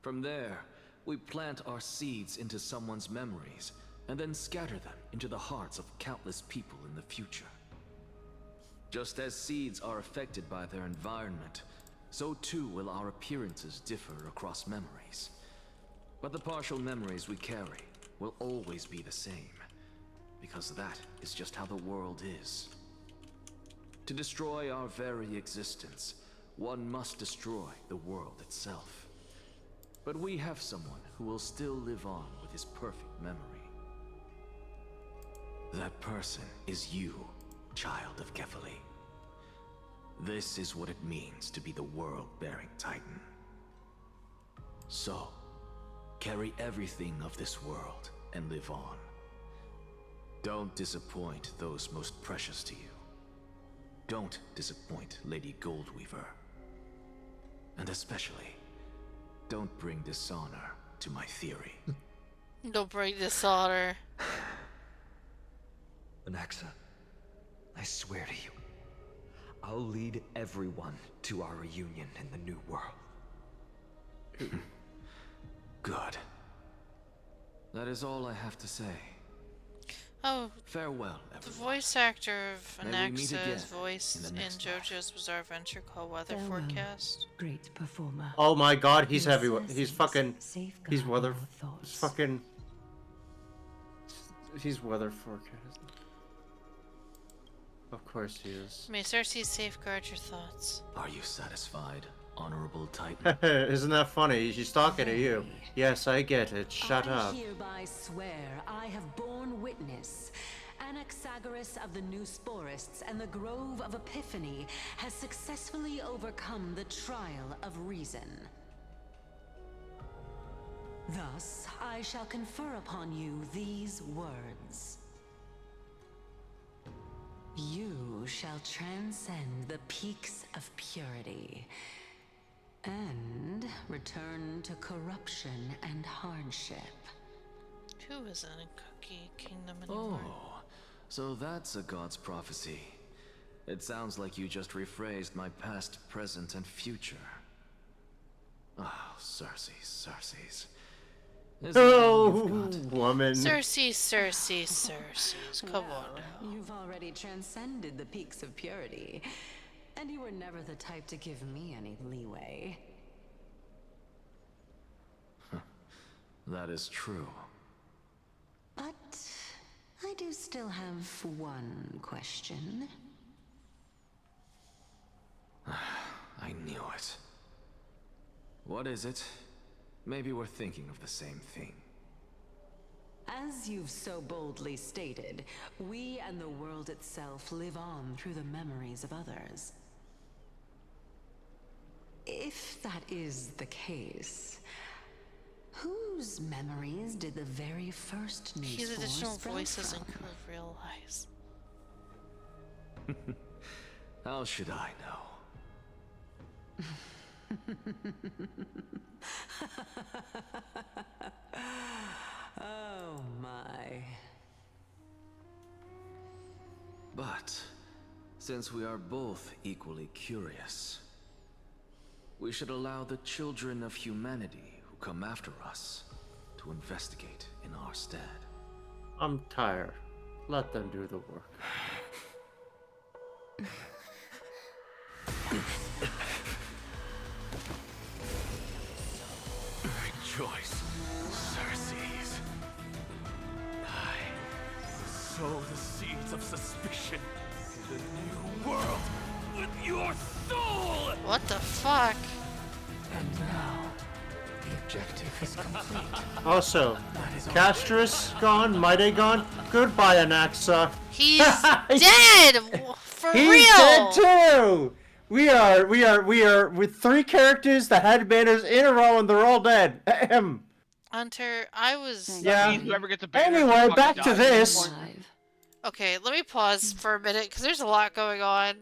From there, we plant our seeds into someone's memories, and then scatter them into the hearts of countless people in the future. Just as seeds are affected by their environment, so too will our appearances differ across memories. But the partial memories we carry will always be the same, because that is just how the world is. To destroy our very existence, one must destroy the world itself. But we have someone who will still live on with his perfect memory. That person is you, child of Kefali. This is what it means to be the world-bearing Titan. So, carry everything of this world and live on. Don't disappoint those most precious to you. Don't disappoint Lady Goldweaver. And especially, don't bring dishonor to my theory. Don't bring dishonor. Anaxa, I swear to you, I'll lead everyone to our reunion in the new world. Good. That is all I have to say. Oh, farewell, the voice actor of May we meet again Anaxa's voice in in the next JoJo's Bizarre Adventure called Weather Farewell, Forecast. great performer. Oh my god, he's Your heavy. He's senses fucking. safeguard He's weather. your thoughts. He's fucking. He's weather forecast. Of course he is. May Cersei safeguard your thoughts. Are you satisfied, honorable Titan? Isn't that funny? She's talking to you. Yes, I get it. Shut I up. hereby swear I have borne witness. Anaxagoras of the New Sporists and the Grove of Epiphany has successfully overcome the trial of reason. Thus, I shall confer upon you these words. You shall transcend the peaks of purity and return to corruption and hardship. Who is in a cookie kingdom anymore? Oh, so that's a god's prophecy. It sounds like you just rephrased my past, present, and future. Oh, Cersei's. Oh, woman. Cersei's. Come on now. You've already transcended the peaks of purity, and you were never the type to give me any leeway. That is true. But I do still have one question. I knew it. What is it? Maybe we're thinking of the same thing. As you've so boldly stated, we and the world itself live on through the memories of others. If that is the case, whose memories did the very first news His additional sprout voices from? include real lies. How should I know? Oh my. But, since we are both equally curious, we should allow the children of humanity who come after us to investigate in our stead. I'm tired. Let them do the work. Rejoice, Cersei's. sow the seeds of suspicion in the new world with your soul! What the fuck? And now, the objective is complete. Also, Castrus gone, Mighty gone. Goodbye, Anaxa. He's dead! For He's real! dead too! We are with 3 characters, the headbangers in a row, and they're all dead. Ahem. Hunter, I was... Yeah. Whoever gets a banner Anyway, fucking back to dies. this. Okay, let me pause for a minute, because there's a lot going on.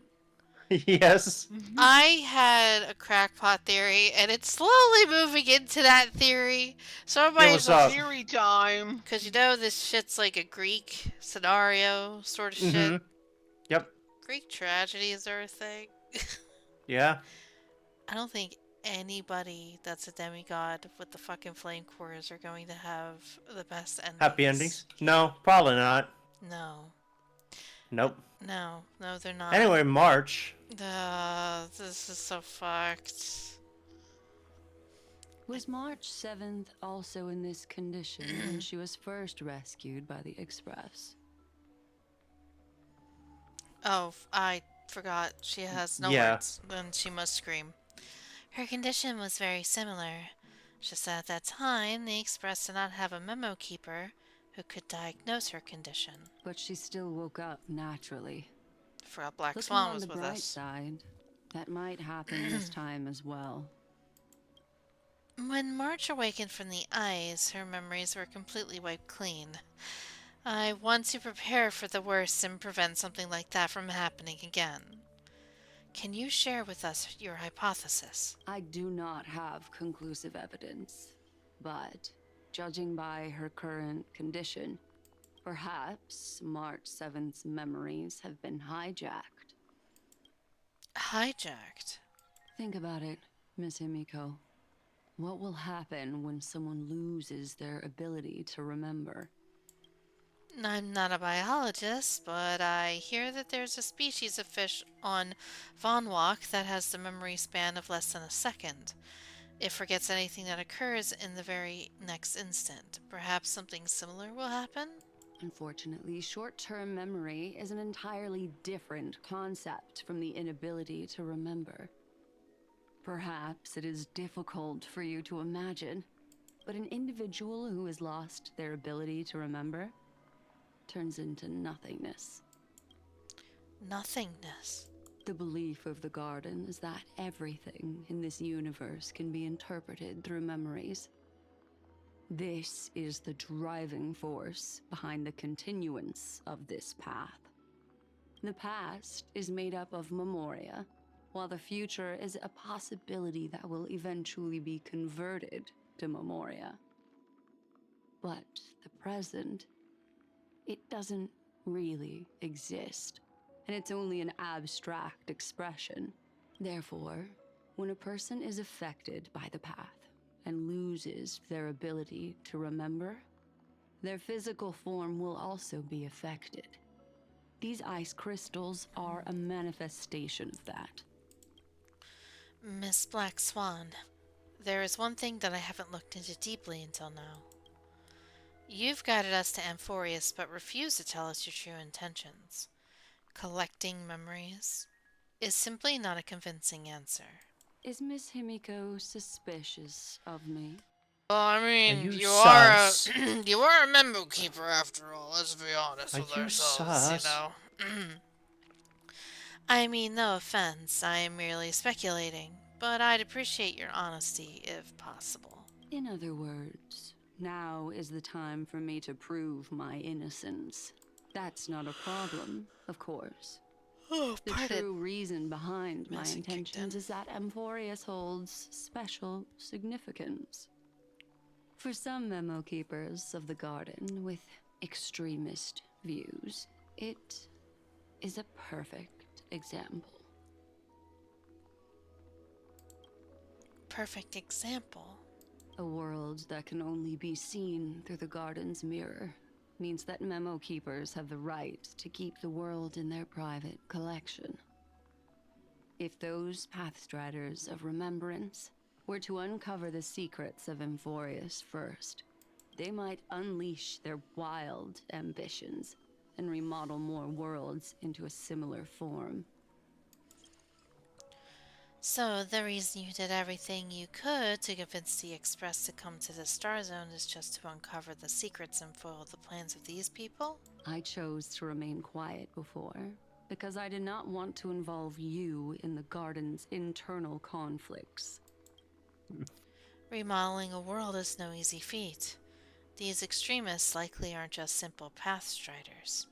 Yes. I had a crackpot theory, and it's slowly moving into that theory. So I might as well... Theory time! Because you know this shit's like a Greek scenario sort of shit. Yep. Greek tragedies are a thing. Yeah. I don't think anybody that's a demigod with the fucking flame cores are going to have the best endings. Happy endings? No, probably not. No. Nope. No, they're not. Anyway, March. This is so fucked. Was March 7th also in this condition when she was first rescued by the Express? Oh, I forgot. She has no words, and she must scream. Her condition was very similar. Just that at that time, the Express did not have a memo keeper who could diagnose her condition. But she still woke up naturally. Forgot Black Looking Swan on was the with bright us. side, that might happen this time as well. When March awakened from the ice, her memories were completely wiped clean. I want to prepare for the worst and prevent something like that from happening again. Can you share with us your hypothesis? I do not have conclusive evidence, but judging by her current condition, perhaps March 7th's memories have been hijacked. Hijacked? Think about it, Miss Himiko. What will happen when someone loses their ability to remember? I'm not a biologist, but I hear that there's a species of fish on Von Walk that has the memory span of less than a second. It forgets anything that occurs in the very next instant. Perhaps something similar will happen? Unfortunately, short-term memory is an entirely different concept from the inability to remember. Perhaps it is difficult for you to imagine, but an individual who has lost their ability to remember turns into nothingness. Nothingness? The belief of the Garden is that everything in this universe can be interpreted through memories. This is the driving force behind the continuance of this path. The past is made up of memoria, while the future is a possibility that will eventually be converted to memoria. But the present, it doesn't really exist, and it's only an abstract expression. Therefore, when a person is affected by the path and loses their ability to remember, their physical form will also be affected. These ice crystals are a manifestation of that. Miss Black Swan, there is one thing that I haven't looked into deeply until now. You've guided us to Amphorius, but refuse to tell us your true intentions. Collecting memories is simply not a convincing answer. Is Miss Himiko suspicious of me? Well, I mean, you you are a memo keeper after all, let's be honest with ourselves, you know. I mean, no offense, I am merely speculating, but I'd appreciate your honesty if possible. In other words, now is the time for me to prove my innocence. That's not a problem, of course. Oh, the true reason behind my intentions is that Amphorius holds special significance. For some memo keepers of the Garden with extremist views, it is a perfect example. Perfect example? A world that can only be seen through the Garden's mirror means that memo keepers have the right to keep the world in their private collection. If those pathstriders of remembrance were to uncover the secrets of Amphorius first, they might unleash their wild ambitions and remodel more worlds into a similar form. So the reason you did everything you could to convince the Express to come to the Star Zone is just to uncover the secrets and foil the plans of these people? I chose to remain quiet before, because I did not want to involve you in the Garden's internal conflicts. Remodeling a world is no easy feat. These extremists likely aren't just simple pathstriders.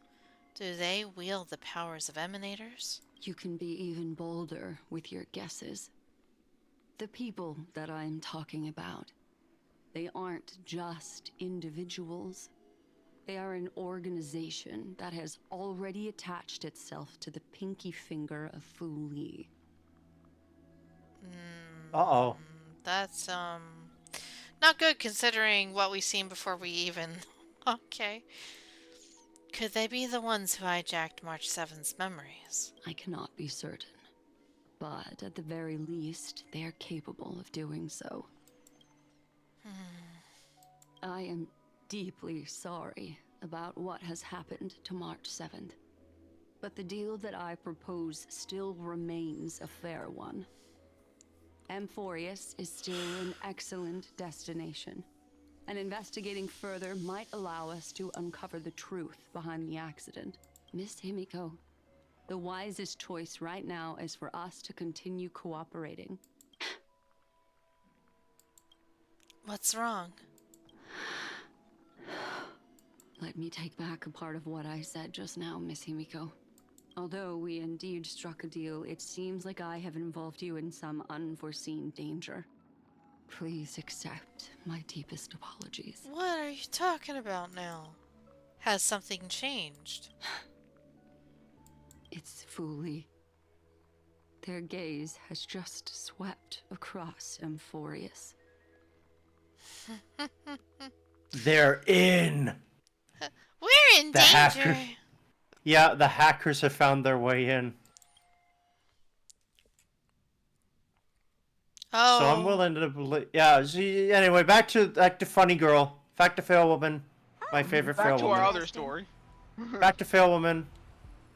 Do they wield the powers of emanators? You can be even bolder with your guesses. The people that I'm talking about, they aren't just individuals. They are an organization that has already attached itself to the pinky finger of Fu Li. Uh-oh. That's, not good considering what we've seen before we even... Okay. Could they be the ones who hijacked March 7th's memories? I cannot be certain, but at the very least, they are capable of doing so. I am deeply sorry about what has happened to March 7th, but the deal that I propose still remains a fair one. Amphorius is still an excellent destination, and investigating further might allow us to uncover the truth behind the accident. Miss Himiko, the wisest choice right now is for us to continue cooperating. What's wrong? Let me take back a part of what I said just now, Miss Himiko. Although we indeed struck a deal, it seems like I have involved you in some unforeseen danger. Please accept my deepest apologies. What are you talking about now? Has something changed? It's Fu Li. Their gaze has just swept across Amphorius. They're in! We're in danger! Yeah, the hackers have found their way in. Oh. So I'm willing to believe. Yeah. Anyway, back to Funny Girl. Back to Fail Woman. My favorite Fail Woman. Back to our other story. Back to Fail Woman.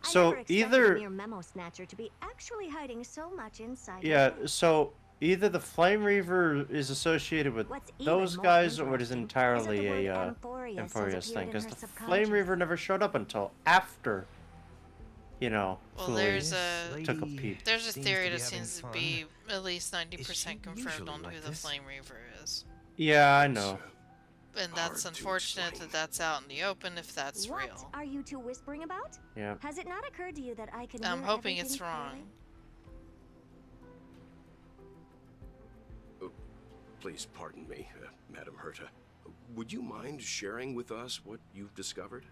So either mere memo snatcher to be actually hiding so much inside. Yeah. So either the Flame Reaver is associated with those guys, or it is entirely a Amphorius thing, because the Flame Reaver never showed up until after. You know, well, Fu Li there's took a peep. There's a theory that seems to be at least 90% confirmed on who the Flame Reaver is. Yeah, I know. And that's unfortunate that that's out in the open if that's What real. are you two whispering about? Yeah. Has it not occurred to you that I can I'm hear hoping it's everything wrong. Oh, please pardon me, Madam Herta. Would you mind sharing with us what you've discovered?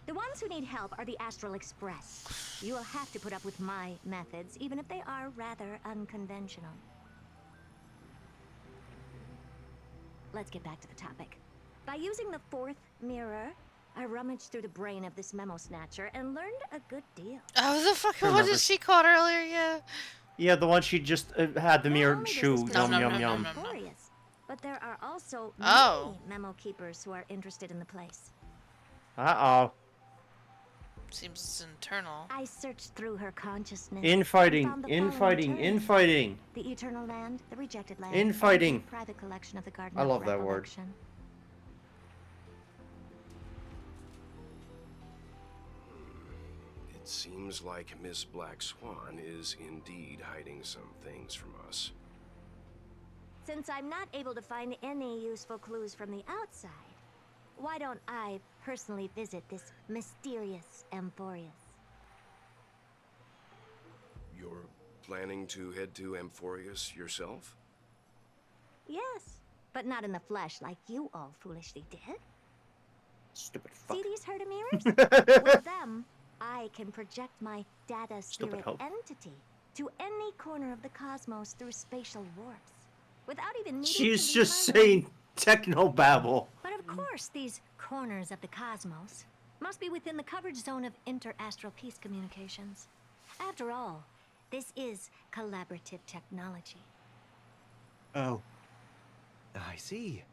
The ones who need help are the Astral Express. You will have to put up with my methods, even if they are rather unconventional. Let's get back to the topic. By using the fourth mirror, I rummaged through the brain of this memo snatcher and learned a good deal. Oh, the fuck! What did she call earlier? Yeah. Yeah, the one she just had the mirror chew. Yum yum yum. But there are also many memo keepers who are interested in the place. Uh-oh. Seems it's internal. I searched through her consciousness. Infighting, infighting, infighting. The Eternal Land, the Rejected Land. Infighting. The private collection of the Garden I of love that word. Recollection. It seems like Miss Black Swan is indeed hiding some things from us. Since I'm not able to find any useful clues from the outside, why don't I personally visit this mysterious Amphorius? You're planning to head to Amphorius yourself? Yes, but not in the flesh like you all foolishly did. Stupid fuck. See these Herta mirrors? With them, I can project my data Stupid spirit hoe. entity to any corner of the cosmos through spatial warps, without even needing She's to leave just my saying technobabble. But of course, these corners of the cosmos must be within the coverage zone of inter-astral peace communications. After all, this is collaborative technology. Oh. I see.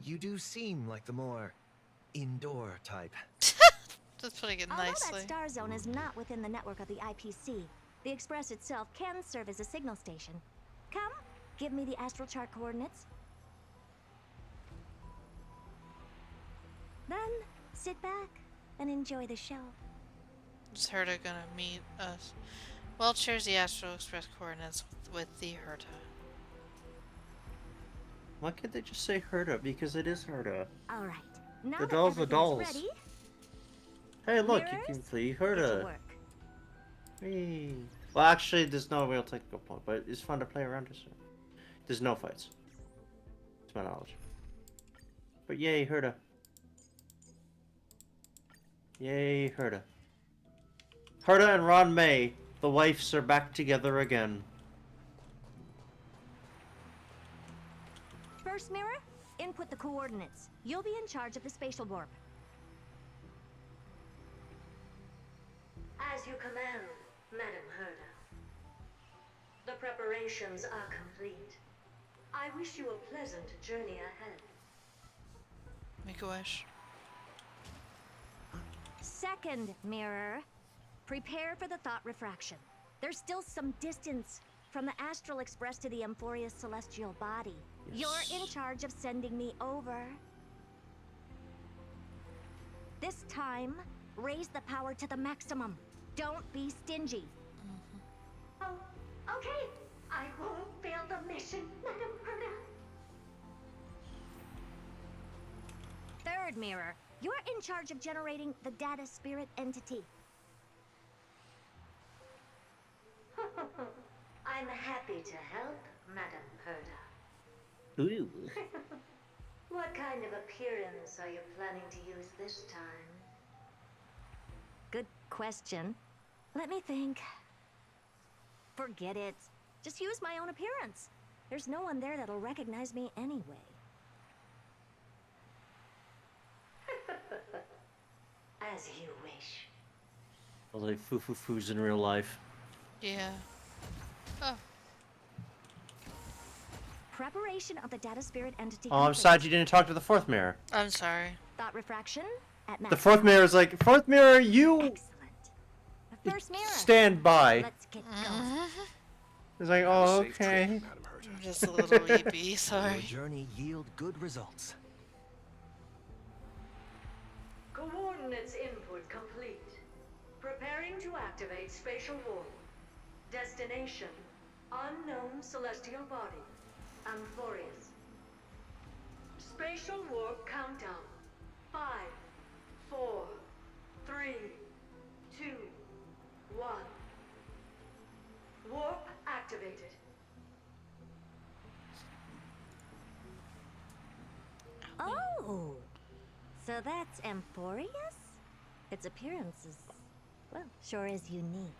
You do seem like the more indoor type. Just putting it Although nicely. that star zone is not within the network of the IPC, the Express itself can serve as a signal station. Come, give me the astral chart coordinates. Then, sit back and enjoy the show. Is Herta gonna meet us? Well, shares the Astral Express coordinates with the Herta. Why can't they just say Herta? Because it is Herta. All right. Now The that dolls are everything's dolls. ready, Hey, look, you mirrors, can play get to Herta. work. Hey. Well, actually, there's no real technical point, but it's fun to play around this. There's no fights. To my knowledge. But yay, Herta. Yay, Herta. Herta and Ron May, the wives, are back together again. First mirror, input the coordinates. You'll be in charge of the spatial warp. As you command, Madam Herda. The preparations are complete. I wish you a pleasant journey ahead. Make a wish. Second mirror, prepare for the thought refraction. There's still some distance from the Astral Express to the Emphoria's celestial body. Yes. You're in charge of sending me over. This time, raise the power to the maximum. Don't be stingy. Oh, okay. I won't fail the mission, Madam Herda. Third mirror, you're in charge of generating the data spirit entity. I'm happy to help, Madam Herda. Ooh. What kind of appearance are you planning to use this time? Good question. Let me think. Forget it. Just use my own appearance. There's no one there that'll recognize me anyway. As you wish. Well, like foo-foo-foos in real life. Yeah. Oh. Preparation of the data spirit entity. Oh, I'm complete. sad you didn't talk to the fourth mirror. I'm sorry. Thought refraction at The max. fourth mirror is like, fourth mirror, you The first mirror. stand by. Let's get going. It's like, oh, okay. I'm just a little weepy, Your sorry. journey yield good results. Coordinates input complete. Preparing to activate spatial warp. Destination: unknown celestial body. Amphorius. Spatial warp countdown. 5, 4, 3, 2, 1. Warp activated. Oh, so that's Emphorius? Its appearance is, well, sure is unique.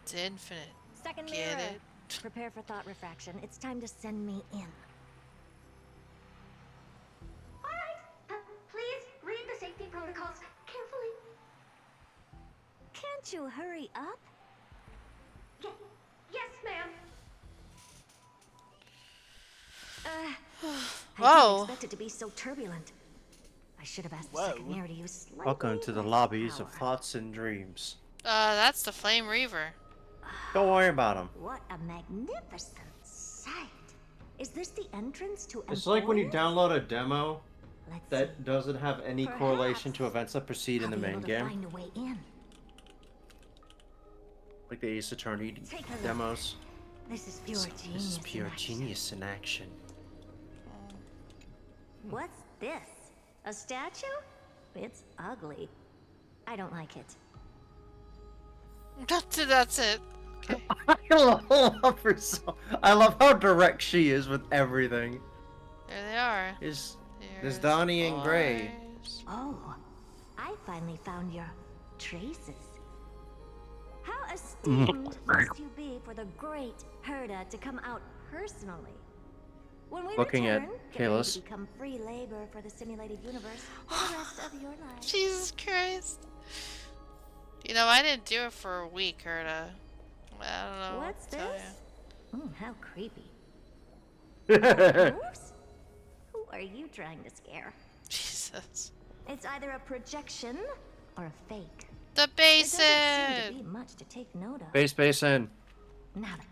It's infinite. Second Get mirror. it? Prepare for thought refraction. It's time to send me in. Alright, please read the safety protocols carefully. Can't you hurry up? Yes, ma'am. I Whoa. didn't expect it to be so turbulent. I should have asked the Whoa. second mirror to use slightly Welcome to the less lobbies of power. thoughts and dreams. That's the Flame Reaver. Don't worry about them. What a magnificent sight. Is this the entrance to It's like when you Emphorius? download a demo Let's that doesn't have any Perhaps correlation to events that proceed in I'll the be main able to game. find a way in. Like the Ace Attorney Take a look. demos. This is pure genius. This is pure in action. genius in action. What's this? A statue? It's ugly. I don't like it. That's it. I love how direct she is with everything. There they are. There's There's Donnie and Gray. ours. Oh, I finally found your traces. How esteemed must you be for the great Herda to come out personally? When we Looking at return, get ready Kalis. to become free labor for the simulated universe for the rest of your life. Jesus Christ. You know, I didn't do it for a week, Herta. I don't know. What's what to tell this? ya. How creepy. Moves? Who are you trying to scare? Jesus. It's either a projection or a fake. The There doesn't seem basin! to be much to take note of. Base basin. Nada.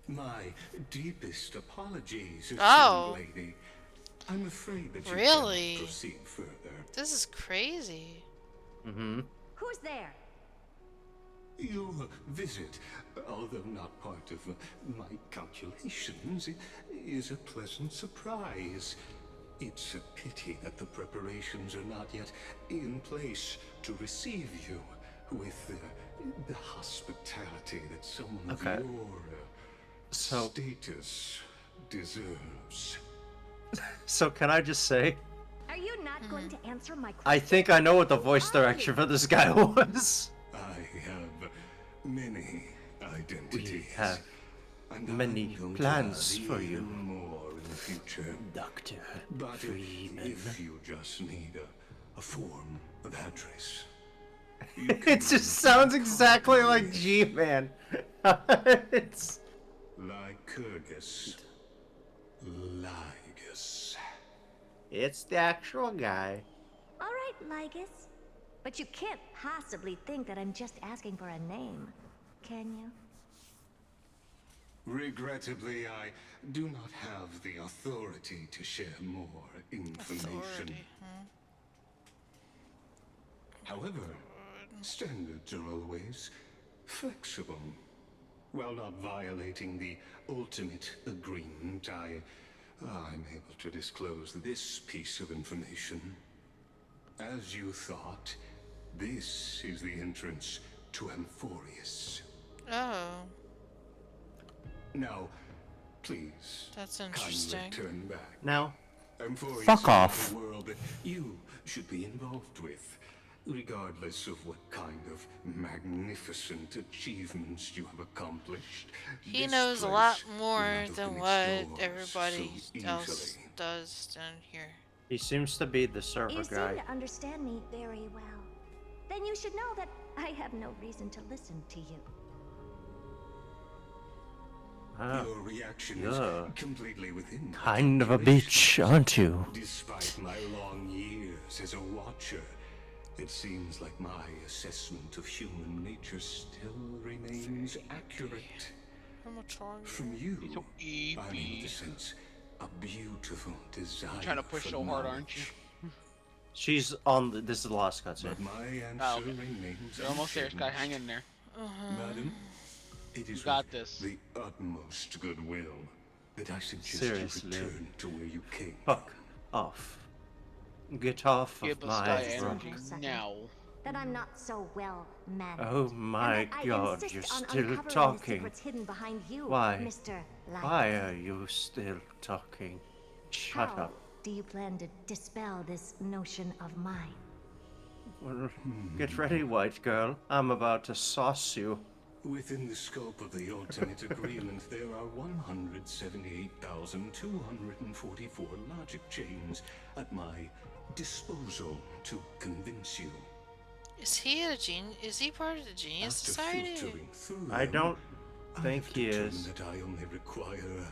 My deepest apologies, Oh. esteemed lady. I'm afraid that you Really? cannot proceed further. This is crazy. Mm-hmm. Who's there? Your visit, although not part of my calculations, is a pleasant surprise. It's a pity that the preparations are not yet in place to receive you with the hospitality that someone of your status deserves. So can I just say, Are you not going to answer my question? I think I know what the voice direction for this guy was. I have many identities. We have and many I'm going plans to add for you, even more in the future. Dr. But Freeman. if you just need a form of address, It just sounds exactly like G-Man. It's Lycurgus. Lygus. It's the actual guy. All right, Lygus. But you can't possibly think that I'm just asking for a name, can you? Regrettably, I do not have the authority to share more information. However, standards are always flexible. While not violating the ultimate agreement, I'm able to disclose this piece of information. As you thought, this is the entrance to Amphorius. Oh. Now, please, That's kindly interesting. turn back. Now, Amphorius fuck is off. a world that you should be involved with, regardless of what kind of magnificent achievements you have accomplished. He this knows a place lot would more not have than been what explored everybody so else easily. does down here. He seems to be the server You seem guy. to understand me very well. Then you should know that I have no reason to listen to you. Ah, Your reaction you're is completely within my kind of a calculations. bitch, aren't you? Despite my long years as a watcher, it seems like my assessment of human nature still remains accurate. How much longer? From you, I'm able to sense a beautiful desire. You're trying to push for so hard, aren't you? knowledge. She's on the, this is the last cutscene. But my answer Oh, okay. remains You're almost there, Sky. unchanged. Hang in there. Madam, it is You got with this. the utmost goodwill that I suggest Seriously. you return to where you came. Fuck off. Get off Give of us my Sky front. energy now. That I'm not so well mannered. Oh my and that I god, insist you're on still uncovering the talking. secrets hidden behind you, Why? Mr. Lycus. Why are you still talking? Shut How up. do you plan to dispel this notion of mine? Well, get ready, white girl. I'm about to sauce you. Within the scope of the ultimate agreement, there are 178,244 logic chains at my disposal to convince you. Is he Is he part of the Genius After Society? filtering through I them, don't think I've he determined is. that I only require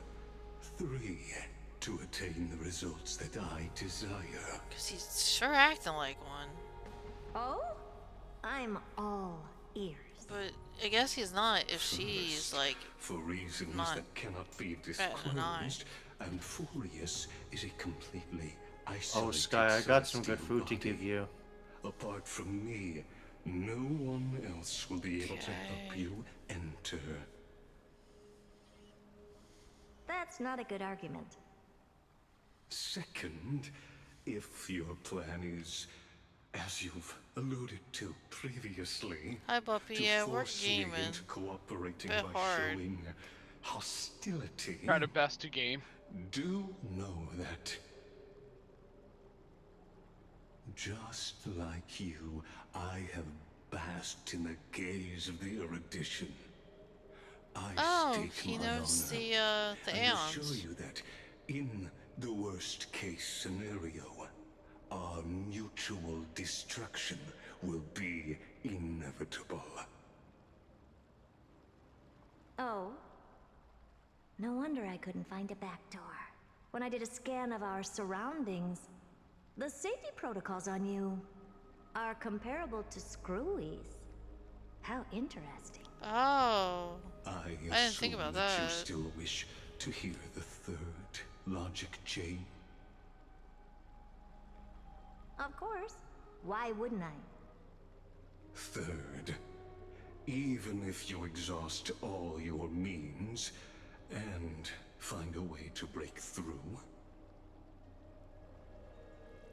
3 to attain the results that I desire. Because he's sure acting like one. Oh? I'm all ears. But I guess he's not if she's like For reasons not that cannot be better than I. disclosed, Amphorius is a completely isolated Oh, Sky, I got some good celestial food to body. give you. Apart from me, no one else will be able to help you enter. That's not a good argument. Second, if your plan is, as you've alluded to previously, Hi, Buppy. to Yeah, we're force me gaming. into cooperating Bit by hard. showing hostility, Try to best to game. do know that just like you, I have basked in the gaze of the erudition. I Oh, stake he my knows honor the and aeons. assure you that in the worst case scenario, our mutual destruction will be inevitable. Oh? No wonder I couldn't find a back door. When I did a scan of our surroundings, The safety protocols on you are comparable to Screwy's. How interesting. Oh. I didn't think about that you that. still wish to hear the third logic chain. Of course. Why wouldn't I? Third, even if you exhaust all your means and find a way to break through,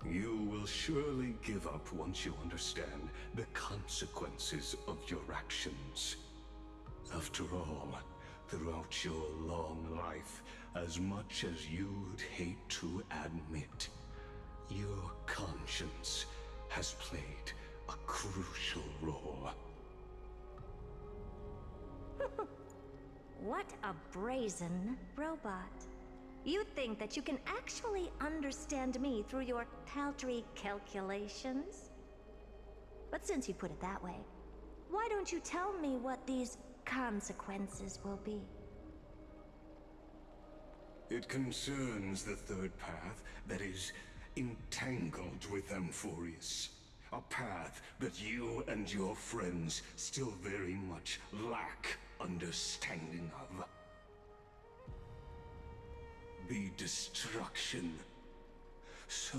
you will surely give up once you understand the consequences of your actions. After all, throughout your long life, as much as you'd hate to admit, your conscience has played a crucial role. What a brazen robot. You think that you can actually understand me through your paltry calculations? But since you put it that way, why don't you tell me what these consequences will be? It concerns the third path that is entangled with Amphorius. A path that you and your friends still very much lack understanding of. The destruction. So,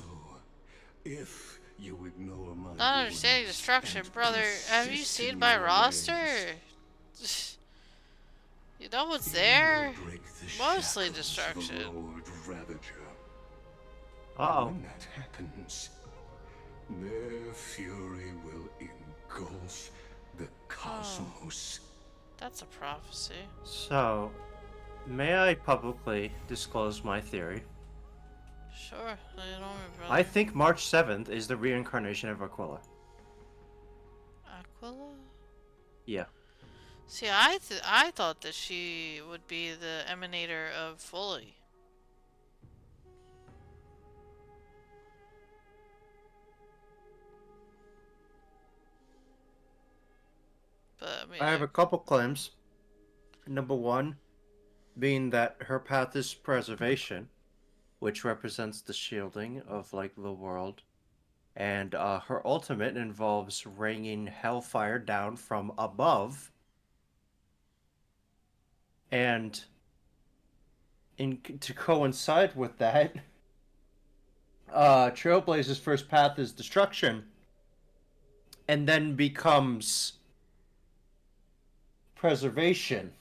if you ignore my Not understanding destruction, brother. Have you seen my roster? You know what's there? Mostly destruction. Uh-oh. When that happens, their fury will engulf the cosmos. That's a prophecy. So, may I publicly disclose my theory? Sure, I don't remember. I think March 7th is the reincarnation of Aquila. Aquila? Yeah. See, I thought that she would be the emanator of Fully. But I mean, I have a couple claims. Number one being that her path is preservation, which represents the shielding of like the world. And her ultimate involves raining hellfire down from above. And to coincide with that, Trailblazer's first path is destruction, and then becomes preservation.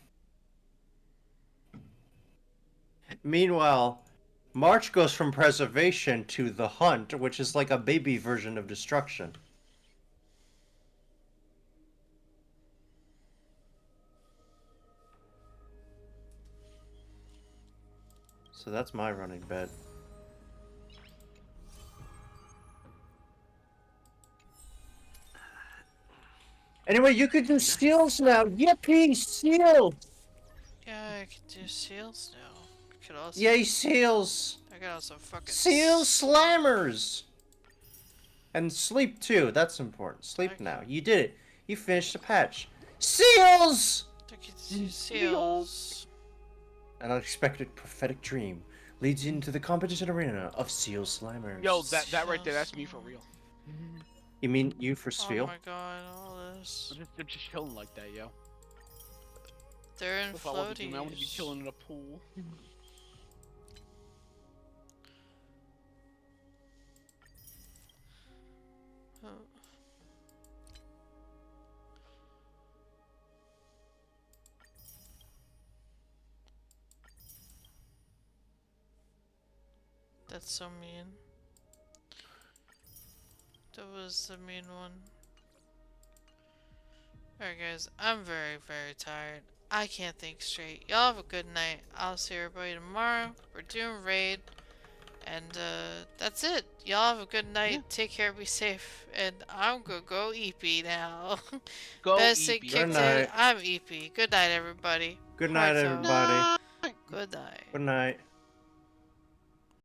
Meanwhile, March goes from preservation to the hunt, which is like a baby version of destruction. So that's my running bet. Anyway, you could do seals now. Yippee, seals! yeah, I could do seals now. I could also. Yay, seals! I could also fucking. Seal slammers! And sleep too, that's important. Sleep now. You did it. You finished the patch. Seals! I could do seals. An unexpected prophetic dream leads you into the competition arena of seal slammers. Yo, that right there, that's me for real. You mean you for Oh Sfeel? my god, all this. They're just chilling like that, yo. They're in If I want to do, floaties. man, I want to be chilling in a pool. Oh. That's so mean. That was the mean one. Alright guys, I'm very, very tired. I can't think straight. Y'all have a good night. I'll see everybody tomorrow. We're doing raid. And that's it. Y'all have a good night. Take care, be safe. And I'm gonna go EP now. Go Basic EP. kicked in. I'm EP. Good night everybody. Good night, Hearts out. everybody. Good night. Good night.